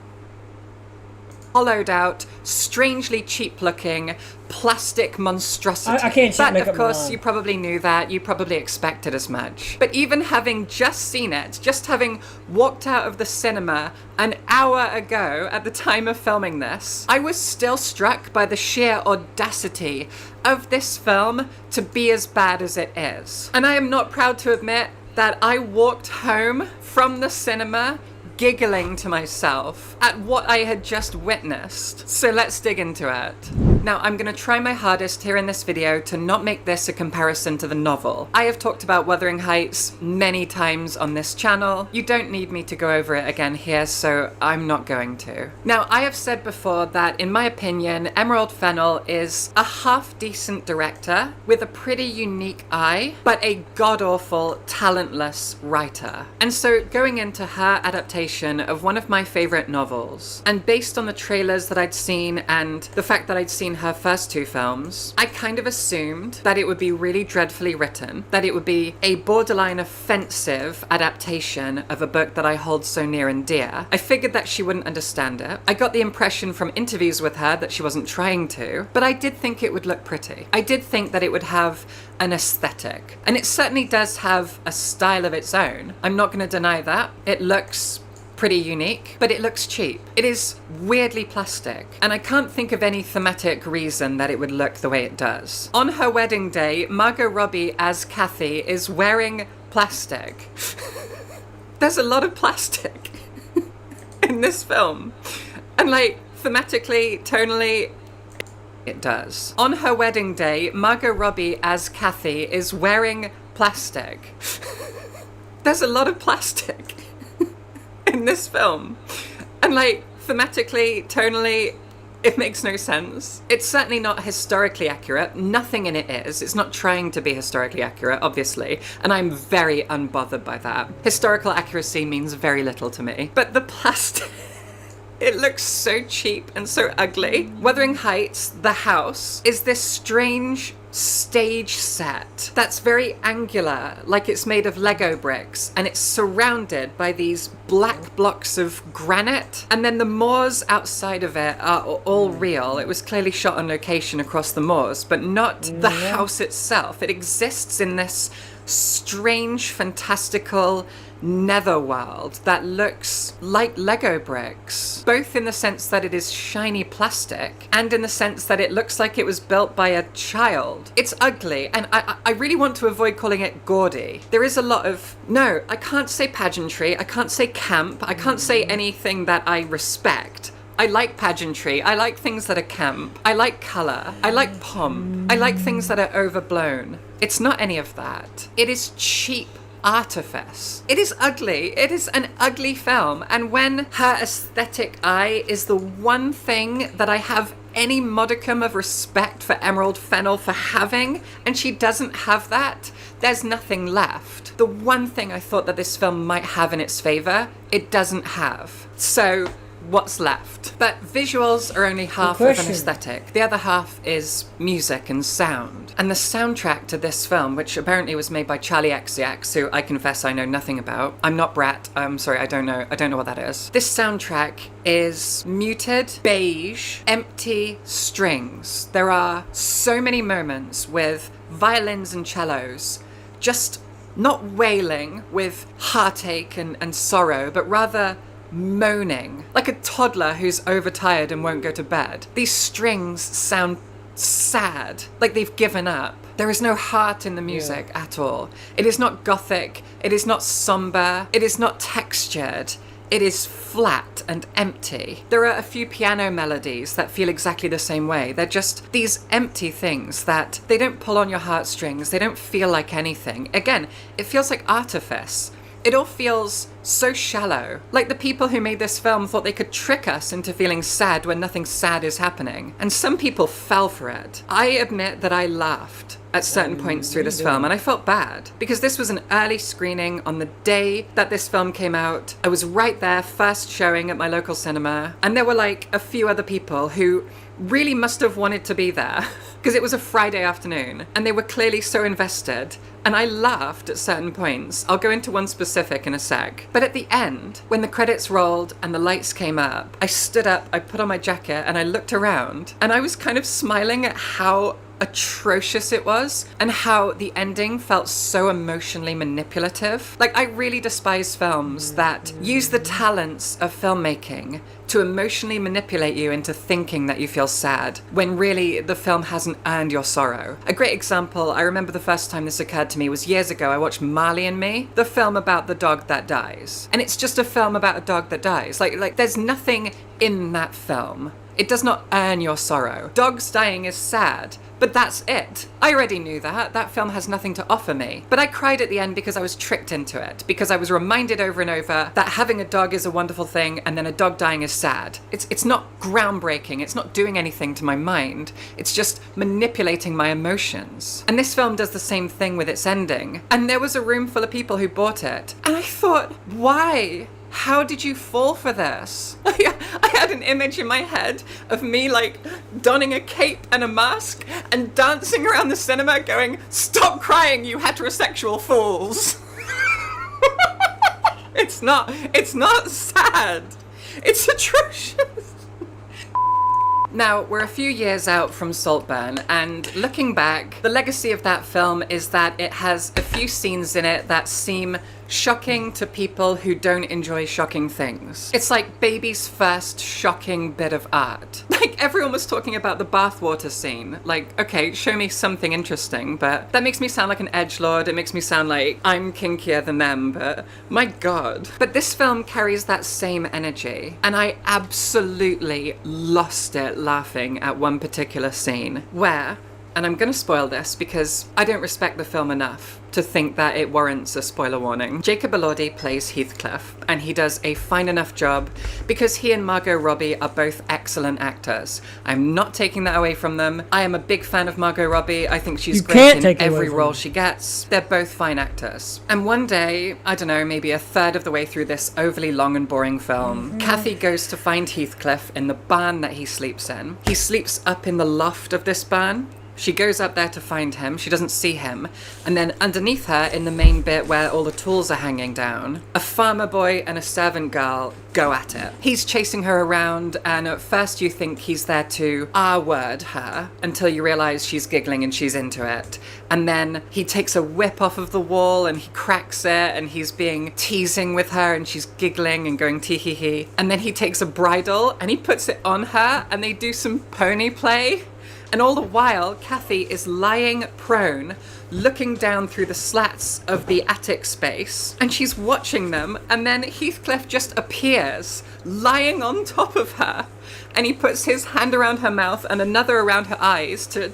Hollowed out, strangely cheap looking, plastic monstrosity. I can't But make of up my course, mind. you probably knew that. You probably expected as much. But even having just seen it, just having walked out of the cinema an hour ago at the time of filming this, I was still struck by the sheer audacity of this film to be as bad as it is. And I am not proud to admit that I walked home from the cinema giggling to myself at what I had just witnessed. So let's dig into it. Now, I'm going to try my hardest here in this video to not make this a comparison to the novel. I have talked about Wuthering Heights many times on this channel. You don't need me to go over it again here, so I'm not going to. Now, I have said before that, in my opinion, Emerald Fennell is a half-decent director with a pretty unique eye, but a god-awful, talentless writer. And so, going into her adaptation of one of my favorite novels, and based on the trailers that I'd seen and the fact that I'd seen her first two films, I kind of assumed that it would be really dreadfully written, that it would be a borderline offensive adaptation of a book that I hold so near and dear. I figured that she wouldn't understand it. I got the impression from interviews with her that she wasn't trying to, but I did think it would look pretty. I did think that it would have an aesthetic, and it certainly does have a style of its own. I'm not going to deny that. It looks pretty unique, but it looks cheap. It is weirdly plastic, and I can't think of any thematic reason that it would look the way it does. On her wedding day, Margot Robbie as Kathy is wearing plastic. There's a lot of plastic in this film, and like thematically, tonally, it does. On her wedding day, Margot Robbie as Kathy is wearing plastic. There's a lot of plastic in this film, and like thematically, tonally, it makes no sense. It's certainly not historically accurate. Nothing in it is. It's not trying to be historically accurate, obviously, and I'm very unbothered by that. Historical accuracy means very little to me. But the plastic, it looks so cheap and so ugly. Wuthering Heights, the house, is this strange stage set that's very angular, like it's made of Lego bricks, and it's surrounded by these black blocks of granite, and then the moors outside of it are all real. It was clearly shot on location across the moors, but not the house itself. It exists in this strange, fantastical netherworld that looks like Lego bricks, both in the sense that it is shiny plastic and in the sense that it looks like it was built by a child. It's ugly, and I really want to avoid calling it gaudy. There is a lot of, no, I can't say pageantry, I can't say camp, I can't say anything that I respect. I like pageantry. I like things that are camp. I like colour. I like pomp. I like things that are overblown. It's not any of that. It is cheap artifice. It is ugly. It is an ugly film. And when her aesthetic eye is the one thing that I have any modicum of respect for Emerald Fennell for having, and she doesn't have that, there's nothing left. The one thing I thought that this film might have in its favour, it doesn't have. So what's left? But visuals are only half of an aesthetic. The other half is music and sound. And the soundtrack to this film, which apparently was made by Charlie XCX, who I confess I know nothing about. I'm not Brat. I'm sorry, I don't know what that is. This soundtrack is muted, beige, empty strings. There are so many moments with violins and cellos just not wailing with heartache and sorrow, but rather moaning, like a toddler who's overtired and won't go to bed. These strings sound sad, like they've given up. There is no heart in the music at all. It is not gothic, it is not somber, it is not textured. It is flat and empty. There are a few piano melodies that feel exactly the same way. They're just these empty things that they don't pull on your heartstrings. They don't feel like anything. Again, it feels like artifice. It all feels so shallow. Like the people who made this film thought they could trick us into feeling sad when nothing sad is happening. And some people fell for it. I admit that I laughed at certain points through this film, and I felt bad because this was an early screening on the day that this film came out. I was right there, first showing at my local cinema, and there were like a few other people who really must have wanted to be there because it was a Friday afternoon and they were clearly so invested, and I laughed at certain points. I'll go into one specific in a sec. But at the end, when the credits rolled and the lights came up, I stood up, I put on my jacket, and I looked around, and I was kind of smiling at how atrocious it was and how the ending felt so emotionally manipulative. Like, I really despise films that use the talents of filmmaking to emotionally manipulate you into thinking that you feel sad when really the film hasn't earned your sorrow. A great example, I remember the first time this occurred to me was years ago. I watched Marley and Me, the film about the dog that dies. And it's just a film about a dog that dies. Like there's nothing in that film. It does not earn your sorrow. Dogs dying is sad, but that's it. I already knew that. That film has nothing to offer me. But I cried at the end because I was tricked into it, because I was reminded over and over that having a dog is a wonderful thing and then a dog dying is sad. It's not groundbreaking. It's not doing anything to my mind. It's just manipulating my emotions. And this film does the same thing with its ending. And there was a room full of people who bought it. And I thought, why? How did you fall for this? I had an image in my head of me like donning a cape and a mask and dancing around the cinema going, "Stop crying, you heterosexual fools." It's not sad. It's atrocious. Now, we're a few years out from Saltburn, and looking back, the legacy of that film is that it has a few scenes in it that seem shocking to people who don't enjoy shocking things. It's like baby's first shocking bit of art. Like, everyone was talking about the bathwater scene. Like, okay, show me something interesting, but that makes me sound like an edgelord. It makes me sound like I'm kinkier than them, but my God. But this film carries that same energy, and I absolutely lost it laughing at one particular scene where, and I'm going to spoil this because I don't respect the film enough to think that it warrants a spoiler warning. Jacob Elordi plays Heathcliff, and he does a fine enough job because he and Margot Robbie are both excellent actors. I'm not taking that away from them. I am a big fan of Margot Robbie. I think she's great in every role she gets. They're both fine actors. And one day, I don't know, maybe a third of the way through this overly long and boring film, Kathy goes to find Heathcliff in the barn that he sleeps in. He sleeps up in the loft of this barn. She goes up there to find him. She doesn't see him. And then underneath her, in the main bit where all the tools are hanging down, a farmer boy and a servant girl go at it. He's chasing her around, and at first you think he's there to R-word her until you realize she's giggling and she's into it. And then he takes a whip off of the wall and he cracks it, and he's being teasing with her and she's giggling and going tee-hee-hee. And then he takes a bridle and he puts it on her and they do some pony play. And all the while, Kathy is lying prone, looking down through the slats of the attic space, and she's watching them, and then Heathcliff just appears, lying on top of her, and he puts his hand around her mouth and another around her eyes to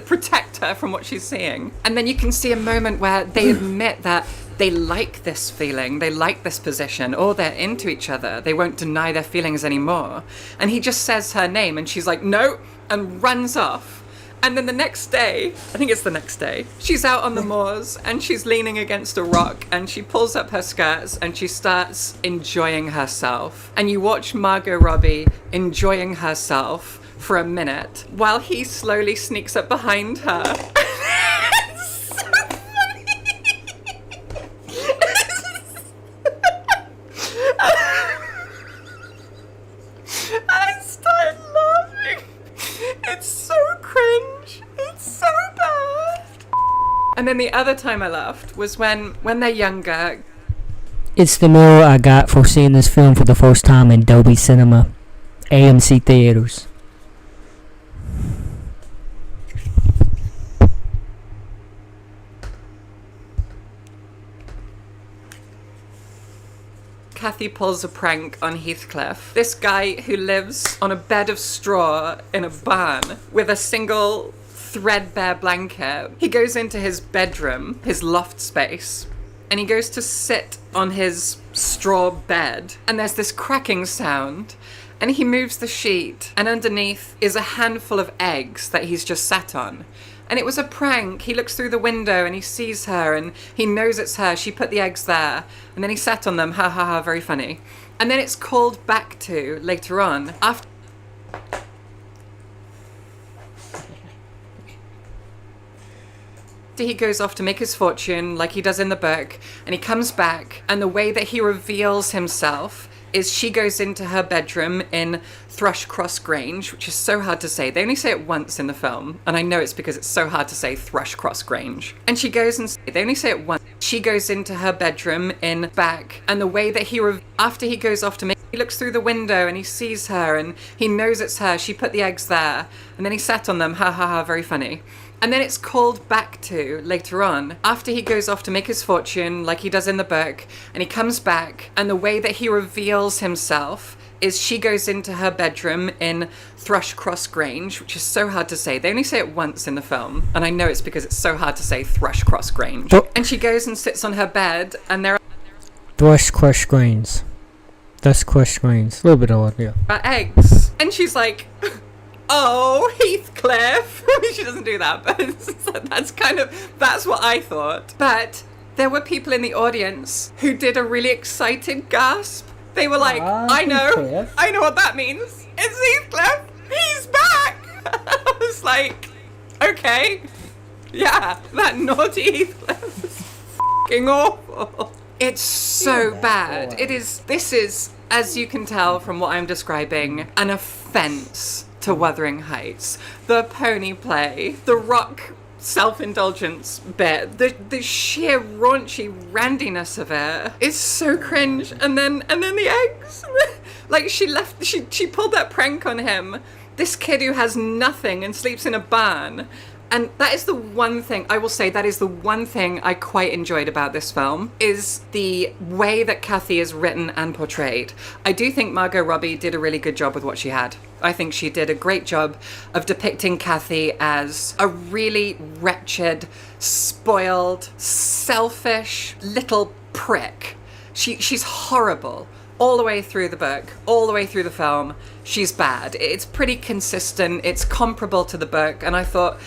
protect her from what she's seeing. And then you can see a moment where they admit that they like this feeling, they like this position, or they're into each other. They won't deny their feelings anymore. And he just says her name, and she's like, no, and runs off. And then the next day, I think it's the next day, she's out on the moors and she's leaning against a rock and she pulls up her skirts and she starts enjoying herself. And you watch Margot Robbie enjoying herself for a minute while he slowly sneaks up behind her. It's so funny. I started laughing. It's so cringe. It's so bad. And then the other time I laughed was when they're younger. It's the mirror I got for seeing this film for the first time in Dolby Cinema, AMC theaters. Kathy pulls a prank on Heathcliff. This guy who lives on a bed of straw in a barn with a single threadbare blanket. He goes into his bedroom, his loft space, and he goes to sit on his straw bed, and there's this cracking sound, and he moves the sheet, and underneath is a handful of eggs that he's just sat on. And it was a prank. He looks through the window and he sees her and he knows it's her. She put the eggs there and then he sat on them. Ha ha ha, very funny. And then it's called back to later on after he goes off to make his fortune like he does in the book, and he comes back, and the way that he reveals himself is she goes into her bedroom in Thrushcross Grange, which is so hard to say. They only say it once in the film, and I know it's because it's so hard to say Thrushcross Grange. And she goes and they only say it once. She goes into her bedroom in back, and the way that after he goes off to make, he looks through the window and he sees her and he knows it's her. She put the eggs there, and then he sat on them. Ha ha ha, very funny. And then it's called back to later on after he goes off to make his fortune like he does in the book, and he comes back, and the way that he reveals himself is she goes into her bedroom in Thrushcross Grange, which is so hard to say. They only say it once in the film, and I know it's because it's so hard to say Thrushcross Grange. And she goes and sits on her bed, and there Thrushcross Grange. Thrushcross Grange. A little bit odd, yeah. are eggs. And she's like, oh, Heathcliff. She doesn't do that, but that's what I thought. But there were people in the audience who did a really excited gasp. They were like, I know what that means. It's Heathcliff. He's back. I was like, okay. Yeah, that naughty Heathcliff is f***ing awful. It's so bad. This is, as you can tell from what I'm describing, an offense to Wuthering Heights. The pony play, the rock self-indulgence bit, the sheer raunchy randiness of it is so cringe. And then the eggs. Like she pulled that prank on him. This kid who has nothing and sleeps in a barn. And that is the one thing, I will say, that is the one thing I quite enjoyed about this film, is the way that Kathy is written and portrayed. I do think Margot Robbie did a really good job with what she had. I think she did a great job of depicting Kathy as a really wretched, spoiled, selfish little prick. She's horrible. All the way through the book, all the way through the film, she's bad. It's pretty consistent, it's comparable to the book, and I thought,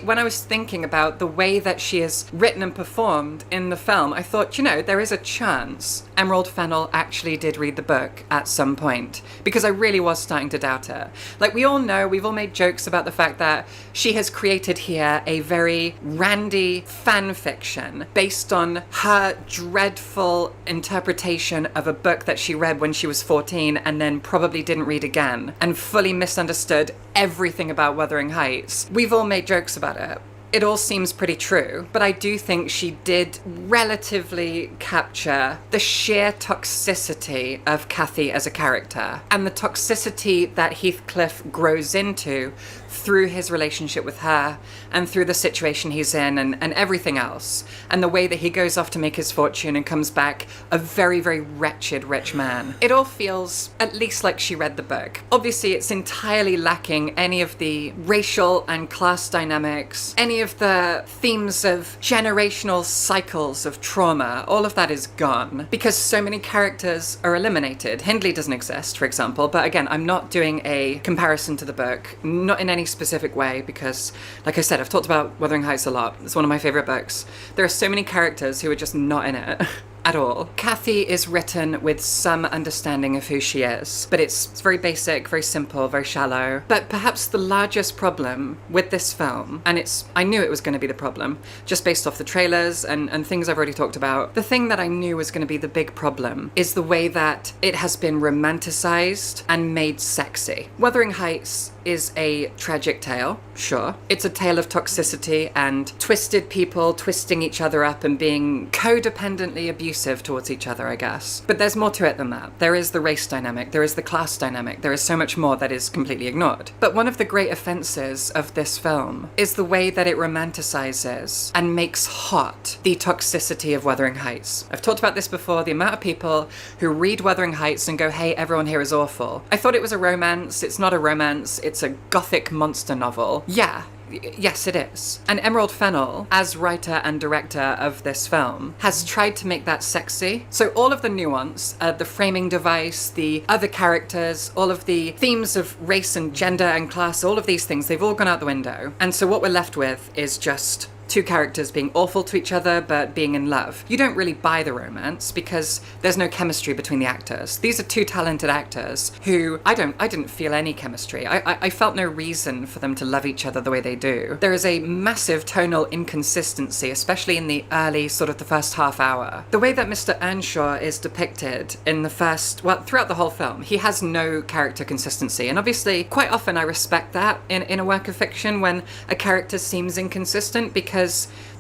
when I was thinking about the way that she is written and performed in the film, I thought, there is a chance Emerald Fennell actually did read the book at some point, because I really was starting to doubt it. Like, we all know, we've all made jokes about the fact that she has created here a very randy fan fiction based on her dreadful interpretation of a book that she read when she was 14 and then probably didn't read again and fully misunderstood everything about Wuthering Heights. We've all made jokes about it. It all seems pretty true, but I do think she did relatively capture the sheer toxicity of Kathy as a character and the toxicity that Heathcliff grows into through his relationship with her and through the situation he's in and everything else, and the way that he goes off to make his fortune and comes back a very, very wretched rich man. It all feels at least like she read the book. Obviously, it's entirely lacking any of the racial and class dynamics, any of the themes of generational cycles of trauma. All of that is gone because so many characters are eliminated. Hindley doesn't exist, for example, but again, I'm not doing a comparison to the book, not in any specific way, because, like I said, I've talked about Wuthering Heights a lot. It's one of my favorite books. There are so many characters who are just not in it. At all. Kathy is written with some understanding of who she is, but it's very basic, very simple, very shallow. But perhaps the largest problem with this film, and I knew it was going to be the problem, just based off the trailers and things I've already talked about, the thing that I knew was going to be the big problem is the way that it has been romanticized and made sexy. Wuthering Heights is a tragic tale, sure. It's a tale of toxicity and twisted people twisting each other up and being codependently abusive towards each other, I guess. But there's more to it than that. There is the race dynamic, there is the class dynamic, there is so much more that is completely ignored. But one of the great offenses of this film is the way that it romanticizes and makes hot the toxicity of Wuthering Heights. I've talked about this before, the amount of people who read Wuthering Heights and go, hey, everyone here is awful. I thought it was a romance. It's not a romance. It's a gothic monster novel. Yeah. Yes, it is. And Emerald Fennell, as writer and director of this film, has tried to make that sexy. So all of the nuance, the framing device, the other characters, all of the themes of race and gender and class, all of these things, they've all gone out the window. And so what we're left with is just two characters being awful to each other but being in love. You don't really buy the romance because there's no chemistry between the actors. These are two talented actors who I didn't feel any chemistry. I felt no reason for them to love each other the way they do. There is a massive tonal inconsistency, especially in the early sort of the first half hour. The way that Mr. Earnshaw is depicted in the first, well, throughout the whole film, he has no character consistency. And obviously, quite often I respect that in a work of fiction when a character seems inconsistent, because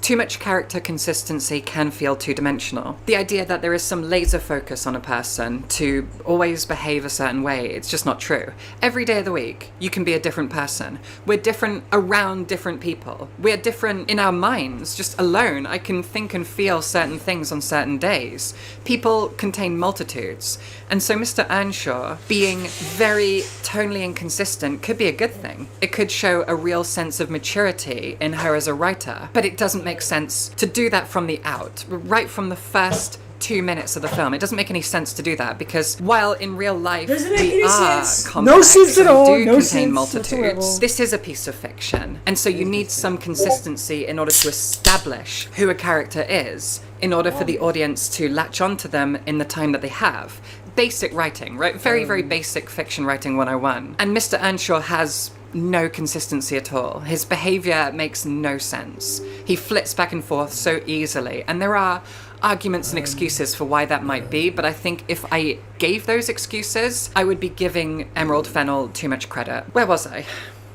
too much character consistency can feel two-dimensional. The idea that there is some laser focus on a person to always behave a certain way, it's just not true. Every day of the week, you can be a different person. We're different around different people. We're different in our minds, just alone. I can think and feel certain things on certain days. People contain multitudes. And so Mr. Earnshaw being very tonally inconsistent could be a good thing. It could show a real sense of maturity in her as a writer, but it doesn't make sense to do that from the out, right from the first 2 minutes of the film. It doesn't make any sense to do that because while in real life doesn't make we any are sense. complex, No sense at all. we do No contain sense multitudes. whatsoever. This is a piece of fiction, and so you need some consistency in order to establish who a character is, in order for the audience to latch onto them in the time that they have. Basic writing, right? Very, very basic fiction writing 101. And Mr. Earnshaw has no consistency at all. His behavior makes no sense. He flits back and forth so easily, and there are arguments and excuses for why that might be, but I think if I gave those excuses, I would be giving Emerald Fennell too much credit. Where was I?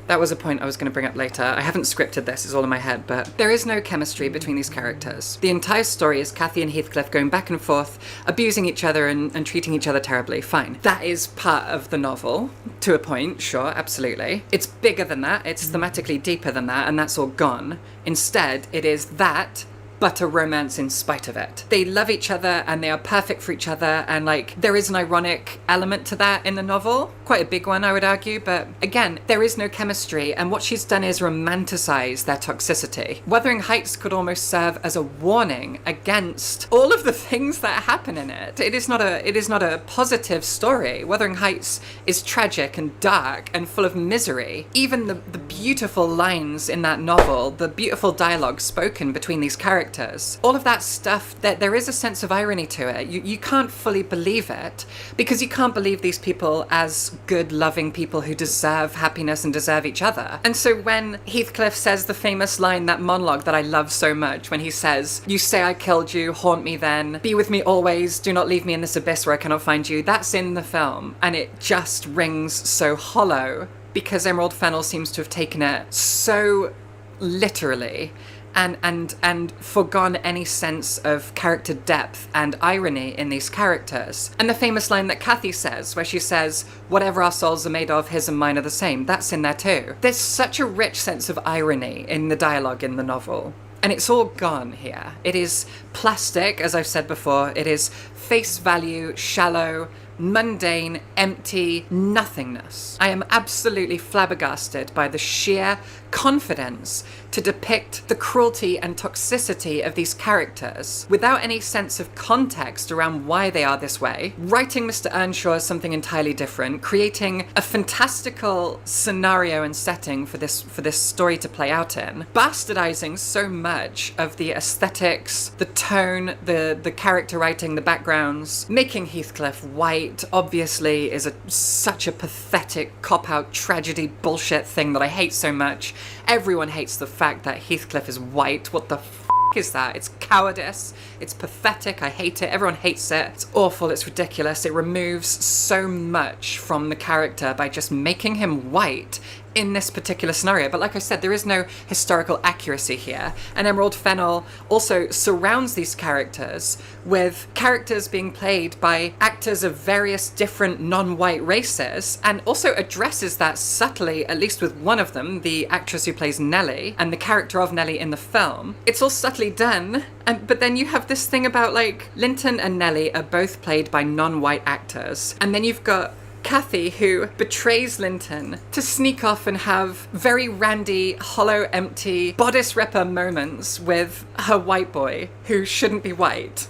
That was a point I was going to bring up later. I haven't scripted this, it's all in my head, but there is no chemistry between these characters. The entire story is Kathy and Heathcliff going back and forth, abusing each other and treating each other terribly. Fine. That is part of the novel, to a point, sure, absolutely. It's bigger than that, it's thematically deeper than that, and that's all gone. Instead, it is that, but a romance in spite of it. They love each other and they are perfect for each other, and like there is an ironic element to that in the novel, quite a big one I would argue, but again, there is no chemistry, and what she's done is romanticize their toxicity. Wuthering Heights could almost serve as a warning against all of the things that happen in it. It is not a positive story. Wuthering Heights is tragic and dark and full of misery. Even the beautiful lines in that novel, the beautiful dialogue spoken between these characters, all of that stuff, that there is a sense of irony to it. You can't fully believe it because you can't believe these people as good, loving people who deserve happiness and deserve each other. And so when Heathcliff says the famous line, that monologue that I love so much, when he says, "You say I killed you, haunt me then, be with me always, do not leave me in this abyss where I cannot find you," that's in the film, and it just rings so hollow because Emerald Fennell seems to have taken it so literally and forgone any sense of character depth and irony in these characters. And the famous line that Kathy says, where she says, "Whatever our souls are made of, his and mine are the same," that's in there too. There's such a rich sense of irony in the dialogue in the novel. And it's all gone here. It is plastic, as I've said before. It is face value, shallow, mundane, empty nothingness. I am absolutely flabbergasted by the sheer confidence to depict the cruelty and toxicity of these characters without any sense of context around why they are this way. Writing Mr. Earnshaw as something entirely different, creating a fantastical scenario and setting for this story to play out in, bastardizing so much of the aesthetics, the tone, the character writing, the backgrounds, making Heathcliff white obviously is such a pathetic cop-out tragedy bullshit thing that I hate so much. Everyone hates the fact that Heathcliff is white. What the f*** is that? It's cowardice. It's pathetic. I hate it. Everyone hates it. It's awful. It's ridiculous. It removes so much from the character by just making him white in this particular scenario. But like I said, there is no historical accuracy here. And Emerald Fennell also surrounds these characters with characters being played by actors of various different non-white races, and also addresses that subtly, at least with one of them, the actress who plays Nellie, and the character of Nellie in the film. It's all subtly done, but then you have this thing about, like, Linton and Nellie are both played by non-white actors, and then you've got Kathy, who betrays Linton to sneak off and have very randy, hollow, empty, bodice ripper moments with her white boy, who shouldn't be white.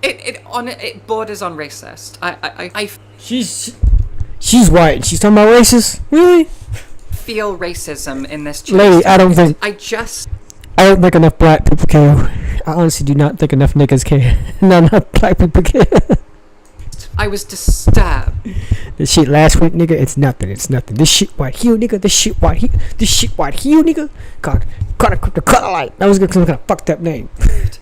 It borders on racist. She's white. She's talking about racist? Really? Feel racism in this. Lady, I don't think. I don't think enough black people care. I honestly do not think enough niggas care. Not enough black people care. I was disturbed. This shit last week, nigga, it's nothing. This shit white heel, nigga. This shit white heel, nigga. God, the color light. That was some kind of fucked up name.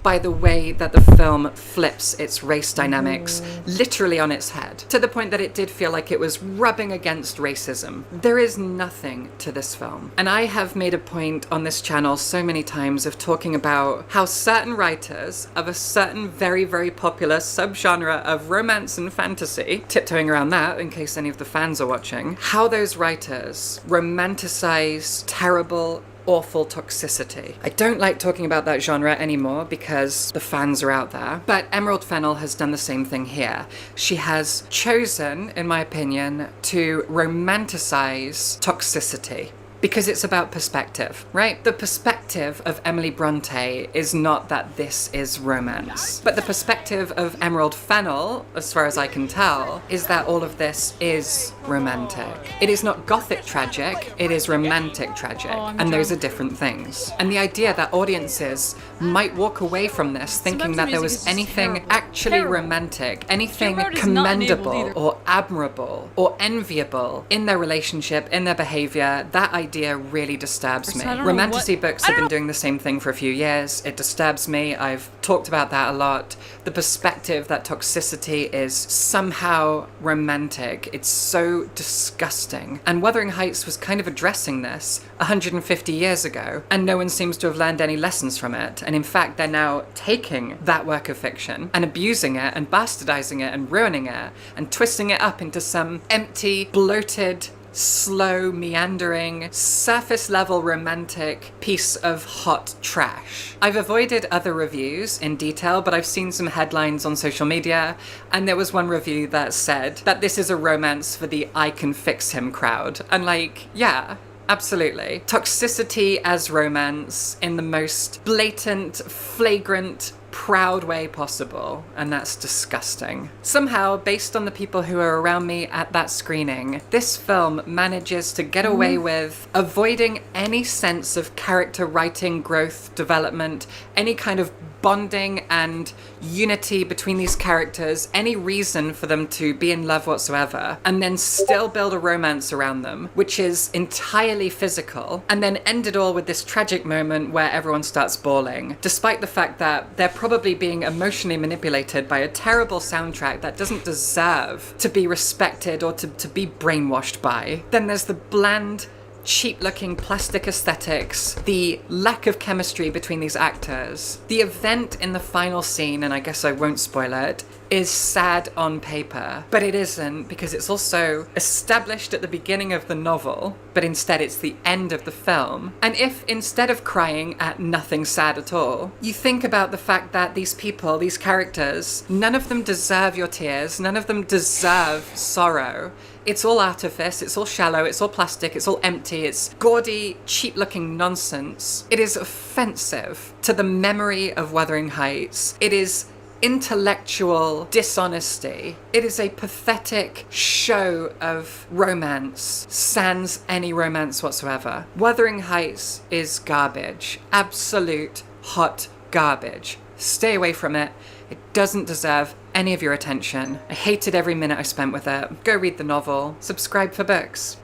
By the way that the film flips its race dynamics literally on its head, to the point that it did feel like it was rubbing against racism. There is nothing to this film. And I have made a point on this channel so many times of talking about how certain writers of a certain very, very popular subgenre of romance and fantasy, tiptoeing around that in case any of the fans are watching, how those writers romanticize terrible, awful toxicity. I don't like talking about that genre anymore because the fans are out there, but Emerald Fennell has done the same thing here. She has chosen, in my opinion, to romanticize toxicity. Because it's about perspective, right? The perspective of Emily Bronte is not that this is romance. But the perspective of Emerald Fennell, as far as I can tell, is that all of this is romantic. It is not gothic tragic, it is romantic tragic. And those are different things. And the idea that audiences might walk away from this thinking that there was anything actually romantic, anything commendable or admirable or enviable in their relationship, in their behavior, that idea really disturbs me. Romantasy books have been doing the same thing for a few years. It disturbs me. I've talked about that a lot. The perspective that toxicity is somehow romantic. It's so disgusting. And Wuthering Heights was kind of addressing this 150 years ago, and no one seems to have learned any lessons from it. And in fact, they're now taking that work of fiction and abusing it and bastardizing it and ruining it and twisting it up into some empty, bloated, slow, meandering, surface-level romantic piece of hot trash. I've avoided other reviews in detail, but I've seen some headlines on social media, and there was one review that said that this is a romance for the I can fix him crowd. And like, yeah, absolutely. Toxicity as romance in the most blatant, flagrant, proud way possible, and that's disgusting. Somehow, based on the people who are around me at that screening, this film manages to get away with avoiding any sense of character writing, growth, development, any kind of bonding and unity between these characters, any reason for them to be in love whatsoever, and then still build a romance around them, which is entirely physical, and then end it all with this tragic moment where everyone starts bawling, despite the fact that they're probably being emotionally manipulated by a terrible soundtrack that doesn't deserve to be respected or to be brainwashed by. Then there's the bland, cheap-looking plastic aesthetics, the lack of chemistry between these actors. The event in the final scene, and I guess I won't spoil it, is sad on paper, but it isn't, because it's also established at the beginning of the novel, but instead it's the end of the film. And if, instead of crying at nothing sad at all, you think about the fact that these people, these characters, none of them deserve your tears, none of them deserve sorrow. It's all artifice, it's all shallow, it's all plastic, it's all empty, it's gaudy, cheap-looking nonsense. It is offensive to the memory of Wuthering Heights. It is intellectual dishonesty. It is a pathetic show of romance, sans any romance whatsoever. Wuthering Heights is garbage. Absolute hot garbage. Stay away from it. It doesn't deserve any of your attention. I hated every minute I spent with it. Go read the novel. Subscribe for books.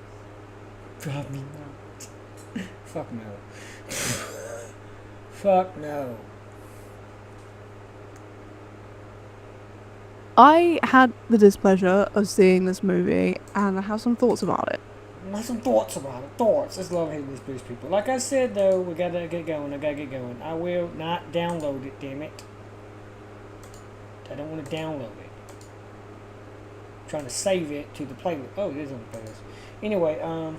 God, me no. Fuck no. Fuck no. I had the displeasure of seeing this movie, and I have some thoughts about it. I have some thoughts about it. Thoughts. I just love hating these British people. Like I said, though, we gotta get going. I gotta get going. I will not download it, damn it. I don't want to download it. I'm trying to save it to the playlist. Oh, it is on the playlist. Anyway, I'll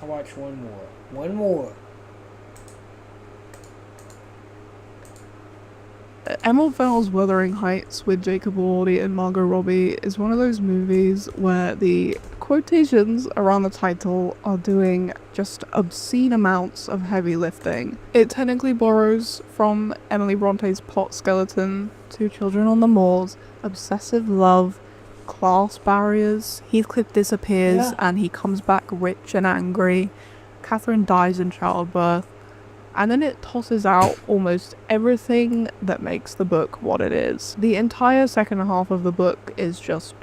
watch one more. One more. Emerald Fennell's Wuthering Heights with Jacob Elordi and Margot Robbie is one of those movies where the quotations around the title are doing just obscene amounts of heavy lifting. It technically borrows from Emily Bronte's plot skeleton, Two Children on the Moors, obsessive love, class barriers, Heathcliff disappears and he comes back rich and angry, Catherine dies in childbirth, and then it tosses out almost everything that makes the book what it is. The entire second half of the book is just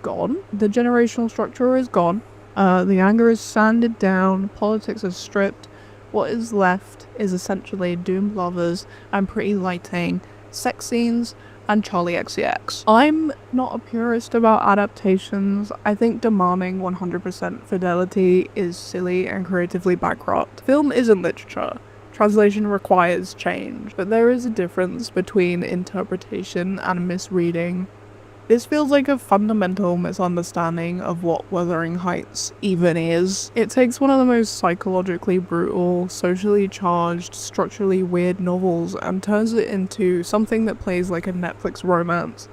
gone. The generational structure is gone. The anger is sanded down. Politics is stripped. What is left is essentially doomed lovers and pretty lighting, sex scenes, and Charlie XCX. I'm not a purist about adaptations. I think demanding 100% fidelity is silly and creatively bankrupt. Film isn't literature. Translation requires change, but there is a difference between interpretation and misreading. This feels like a fundamental misunderstanding of what Wuthering Heights even is. It takes one of the most psychologically brutal, socially charged, structurally weird novels and turns it into something that plays like a Netflix romance.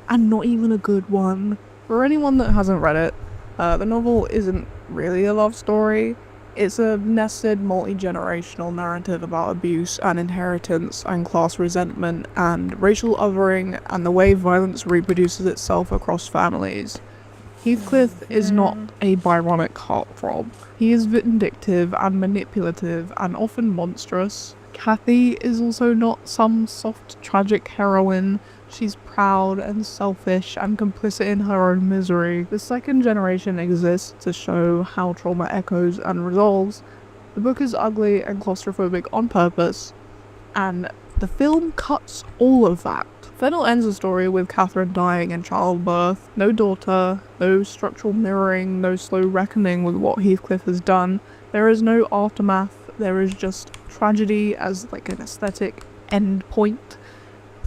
And not even a good one. For anyone that hasn't read it, the novel isn't really a love story. It's a nested, multi-generational narrative about abuse and inheritance and class resentment and racial othering and the way violence reproduces itself across families. Heathcliff is not a Byronic heartthrob. He is vindictive and manipulative and often monstrous. Kathy is also not some soft, tragic heroine. She's proud and selfish and complicit in her own misery. The second generation exists to show how trauma echoes and resolves. The book is ugly and claustrophobic on purpose, and the film cuts all of that. Fennell ends the story with Catherine dying in childbirth. No daughter, no structural mirroring, no slow reckoning with what Heathcliff has done. There is no aftermath, there is just tragedy as like an aesthetic end point.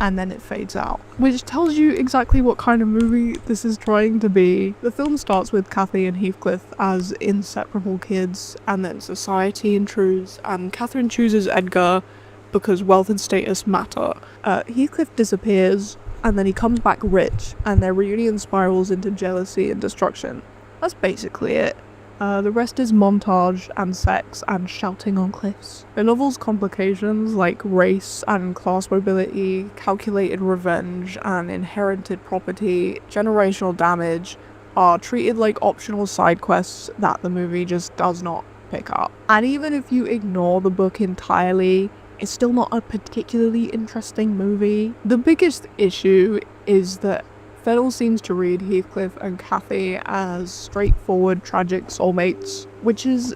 And then it fades out, which tells you exactly what kind of movie this is trying to be. The film starts with Kathy and Heathcliff as inseparable kids, and then society intrudes, and Catherine chooses Edgar because wealth and status matter. Heathcliff disappears, and then he comes back rich, and their reunion spirals into jealousy and destruction. That's basically it. The rest is montage and sex and shouting on cliffs. The novel's complications like race and class mobility, calculated revenge and inherited property, generational damage are treated like optional side quests that the movie just does not pick up. And even if you ignore the book entirely, it's still not a particularly interesting movie. The biggest issue is that Fennel seems to read Heathcliff and Cathy as straightforward, tragic soulmates, which is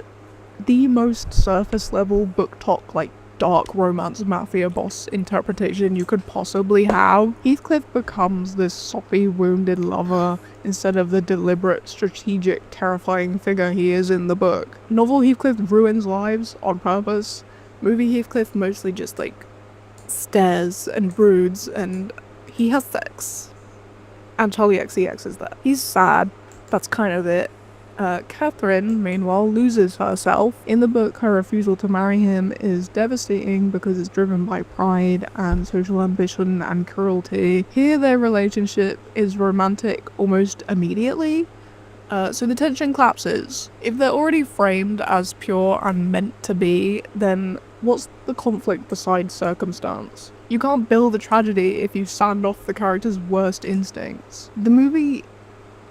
the most surface level book talk, like dark romance mafia boss interpretation you could possibly have. Heathcliff becomes this soppy, wounded lover instead of the deliberate, strategic, terrifying figure he is in the book. Novel Heathcliff ruins lives on purpose. Movie Heathcliff mostly just like stares and broods, and he has sex. And Charlie XCX is there. He's sad. That's kind of it. Catherine, meanwhile, loses herself. In the book, her refusal to marry him is devastating because it's driven by pride and social ambition and cruelty. Here, their relationship is romantic almost immediately. So the tension collapses. If they're already framed as pure and meant to be, then what's the conflict besides circumstance? You can't build a tragedy if you sand off the character's worst instincts. The movie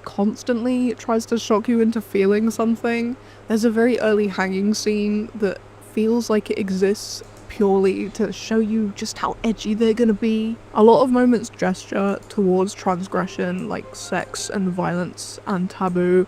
constantly tries to shock you into feeling something. There's a very early hanging scene that feels like it exists purely to show you just how edgy they're gonna be. A lot of moments gesture towards transgression, like sex and violence and taboo,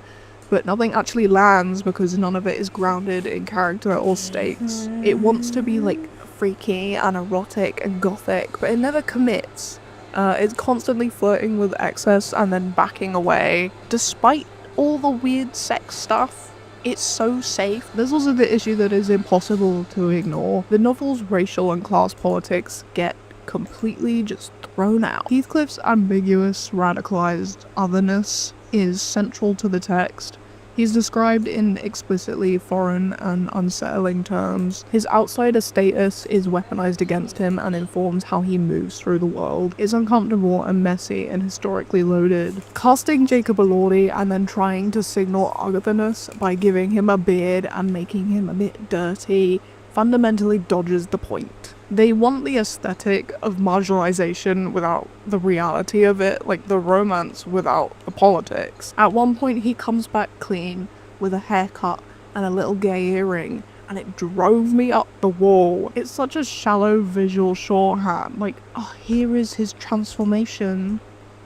but nothing actually lands because none of it is grounded in character or stakes. It wants to be like freaky and erotic and gothic, but it never commits. It's constantly flirting with excess and then backing away. Despite all the weird sex stuff, it's so safe. There's also the issue that is impossible to ignore. The novel's racial and class politics get completely just thrown out. Heathcliff's ambiguous, radicalized otherness is central to the text. He's described in explicitly foreign and unsettling terms. His outsider status is weaponized against him and informs how he moves through the world. It's uncomfortable and messy and historically loaded. Casting Jacob Elordi and then trying to signal otherness by giving him a beard and making him a bit dirty fundamentally dodges the point. They want the aesthetic of marginalization without the reality of it, like the romance without the politics. At one point he comes back clean with a haircut and a little gay earring, and it drove me up the wall. It's such a shallow visual shorthand, like, oh, here is his transformation.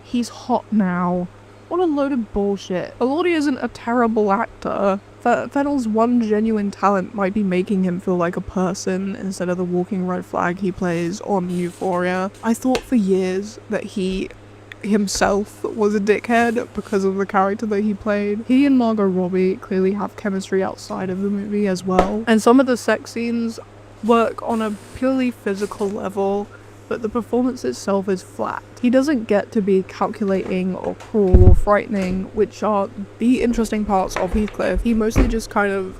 He's hot now. What a load of bullshit. Elordi isn't a terrible actor. Fennel's one genuine talent might be making him feel like a person instead of the walking red flag he plays on Euphoria. I thought for years that he himself was a dickhead because of the character that he played. He and Margot Robbie clearly have chemistry outside of the movie as well. And some of the sex scenes work on a purely physical level, but the performance itself is flat. He doesn't get to be calculating or cruel or frightening, which are the interesting parts of Heathcliff. He mostly just kind of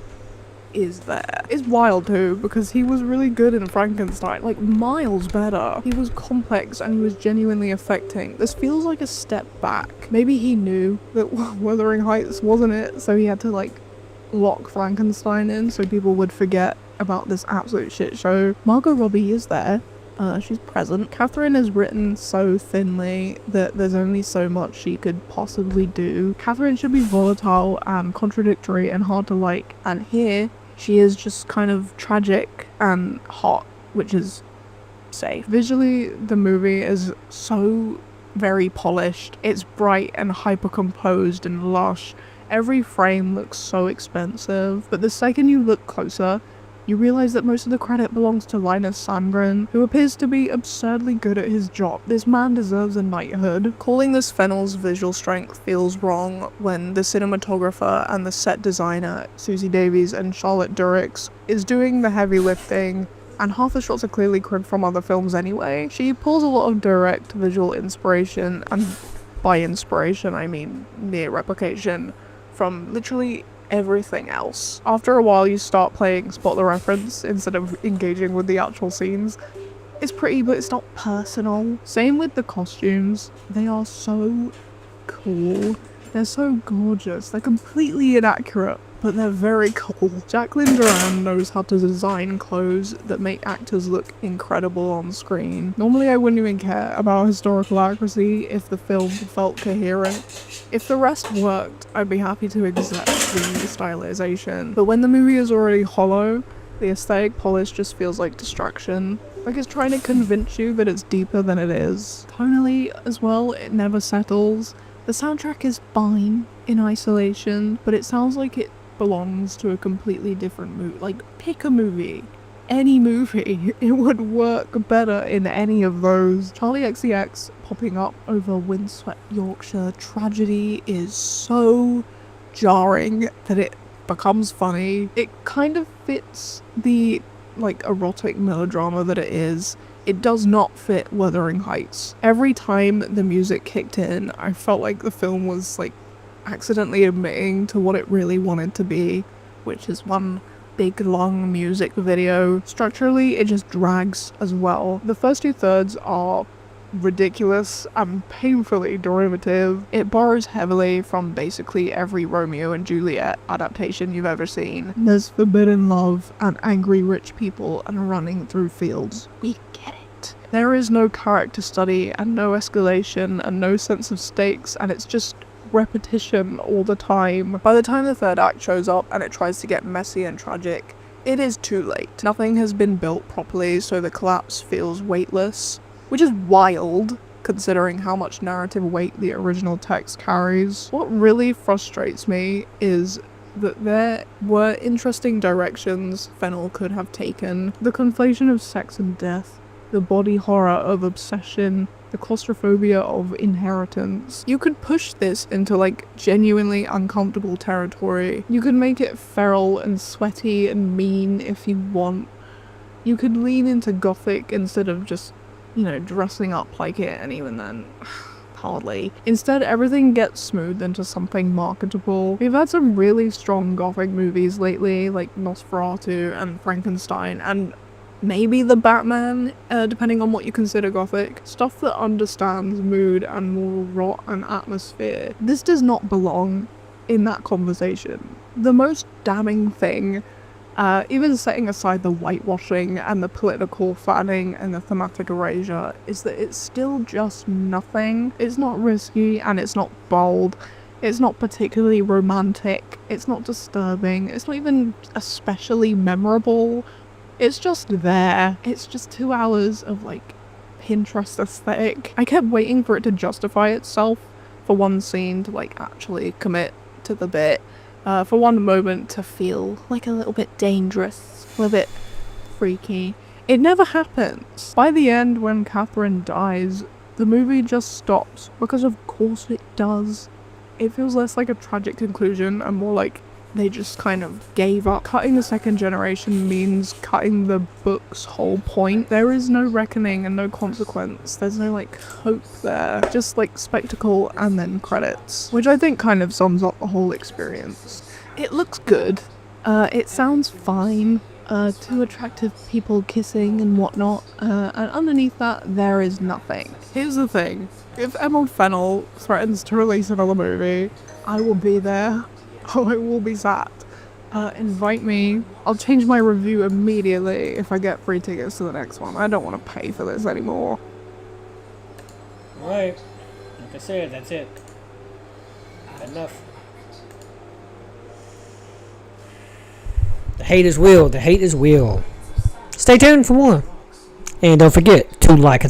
is there. It's wild too, because he was really good in Frankenstein, like miles better. He was complex and he was genuinely affecting. This feels like a step back. Maybe he knew that Wuthering Heights wasn't it, so he had to like lock Frankenstein in so people would forget about this absolute shit show. Margot Robbie is there. She's present. Catherine is written so thinly that there's only so much she could possibly do. Catherine should be volatile and contradictory and hard to like, and here she is just kind of tragic and hot, which is safe. Visually, the movie is so very polished. It's bright and hyper composed and lush. Every frame looks so expensive, but the second you look closer, you realize that most of the credit belongs to Linus Sandgren, who appears to be absurdly good at his job. This man deserves a knighthood. Calling this Fennel's visual strength feels wrong when the cinematographer and the set designer, Susie Davies and Charlotte Durix, is doing the heavy lifting, and half the shots are clearly cribbed from other films anyway. She pulls a lot of direct visual inspiration, and by inspiration I mean near replication, from literally everything else. After a while you start playing spot the reference instead of engaging with the actual scenes. It's pretty, but it's not personal. Same with the costumes. They are so cool. They're so gorgeous. They're completely inaccurate, but they're very cool. Jacqueline Duran knows how to design clothes that make actors look incredible on screen. Normally I wouldn't even care about historical accuracy if the film felt coherent. If the rest worked, I'd be happy to accept the stylization. But when the movie is already hollow, The aesthetic polish just feels like distraction. Like it's trying to convince you that it's deeper than it is. Tonally as well, it never settles. The soundtrack is fine in isolation, but it sounds like it belongs to a completely different movie. Like, pick a movie. Any movie. It would work better in any of those. Charlie XCX popping up over Windswept Yorkshire tragedy is so jarring that it becomes funny. It kind of fits the, like, erotic melodrama that it is. It does not fit Wuthering Heights. Every time the music kicked in, I felt like the film was, like, accidentally admitting to what it really wanted to be, which is one big long music video. Structurally, it just drags as well. The first 2/3 are ridiculous and painfully derivative. It borrows heavily from basically every Romeo and Juliet adaptation you've ever seen. There's forbidden love and angry rich people and running through fields. We get it. There is no character study and no escalation and no sense of stakes, and it's just repetition all the time. By the time the third act shows up and it tries to get messy and tragic, it is too late. Nothing has been built properly, so the collapse feels weightless, which is wild considering how much narrative weight the original text carries. What really frustrates me is that there were interesting directions Fennel could have taken. The conflation of sex and death, the body horror of obsession, the claustrophobia of inheritance. You could push this into, like, genuinely uncomfortable territory. You could make it feral and sweaty and mean if you want. You could lean into gothic instead of just, you know, dressing up like it, and even then, hardly. Instead, everything gets smoothed into something marketable. We've had some really strong gothic movies lately, like Nosferatu and Frankenstein, and maybe the Batman, depending on what you consider gothic. Stuff that understands mood and moral rot and atmosphere. This does not belong in that conversation. The most damning thing, even setting aside the whitewashing and the political fanning and the thematic erasure, is that it's still just nothing. It's not risky and it's not bold. It's not particularly romantic. It's not disturbing. It's not even especially memorable. It's just there. It's just 2 hours of, like, Pinterest aesthetic. I kept waiting for it to justify itself, for one scene to, like, actually commit to the bit, for one moment to feel, like, a little bit dangerous, a little bit freaky. It never happens. By the end, when Catherine dies, the movie just stops, because of course it does. It feels less like a tragic conclusion and more like they just kind of gave up. Cutting the second generation means cutting the book's whole point. There is no reckoning and no consequence. There's no, like, hope there. Just, like, spectacle and then credits. Which I think kind of sums up the whole experience. It looks good. It sounds fine. Two attractive people kissing and whatnot. And underneath that, there is nothing. Here's the thing. If Emerald Fennell threatens to release another movie, I will be there. Oh, I will be sat. Invite me. I'll change my review immediately if I get free tickets to the next one. I don't want to pay for this anymore. Alright. Like I said, that's it. Enough. The hate is real. The hate is real. Stay tuned for more. And don't forget to like and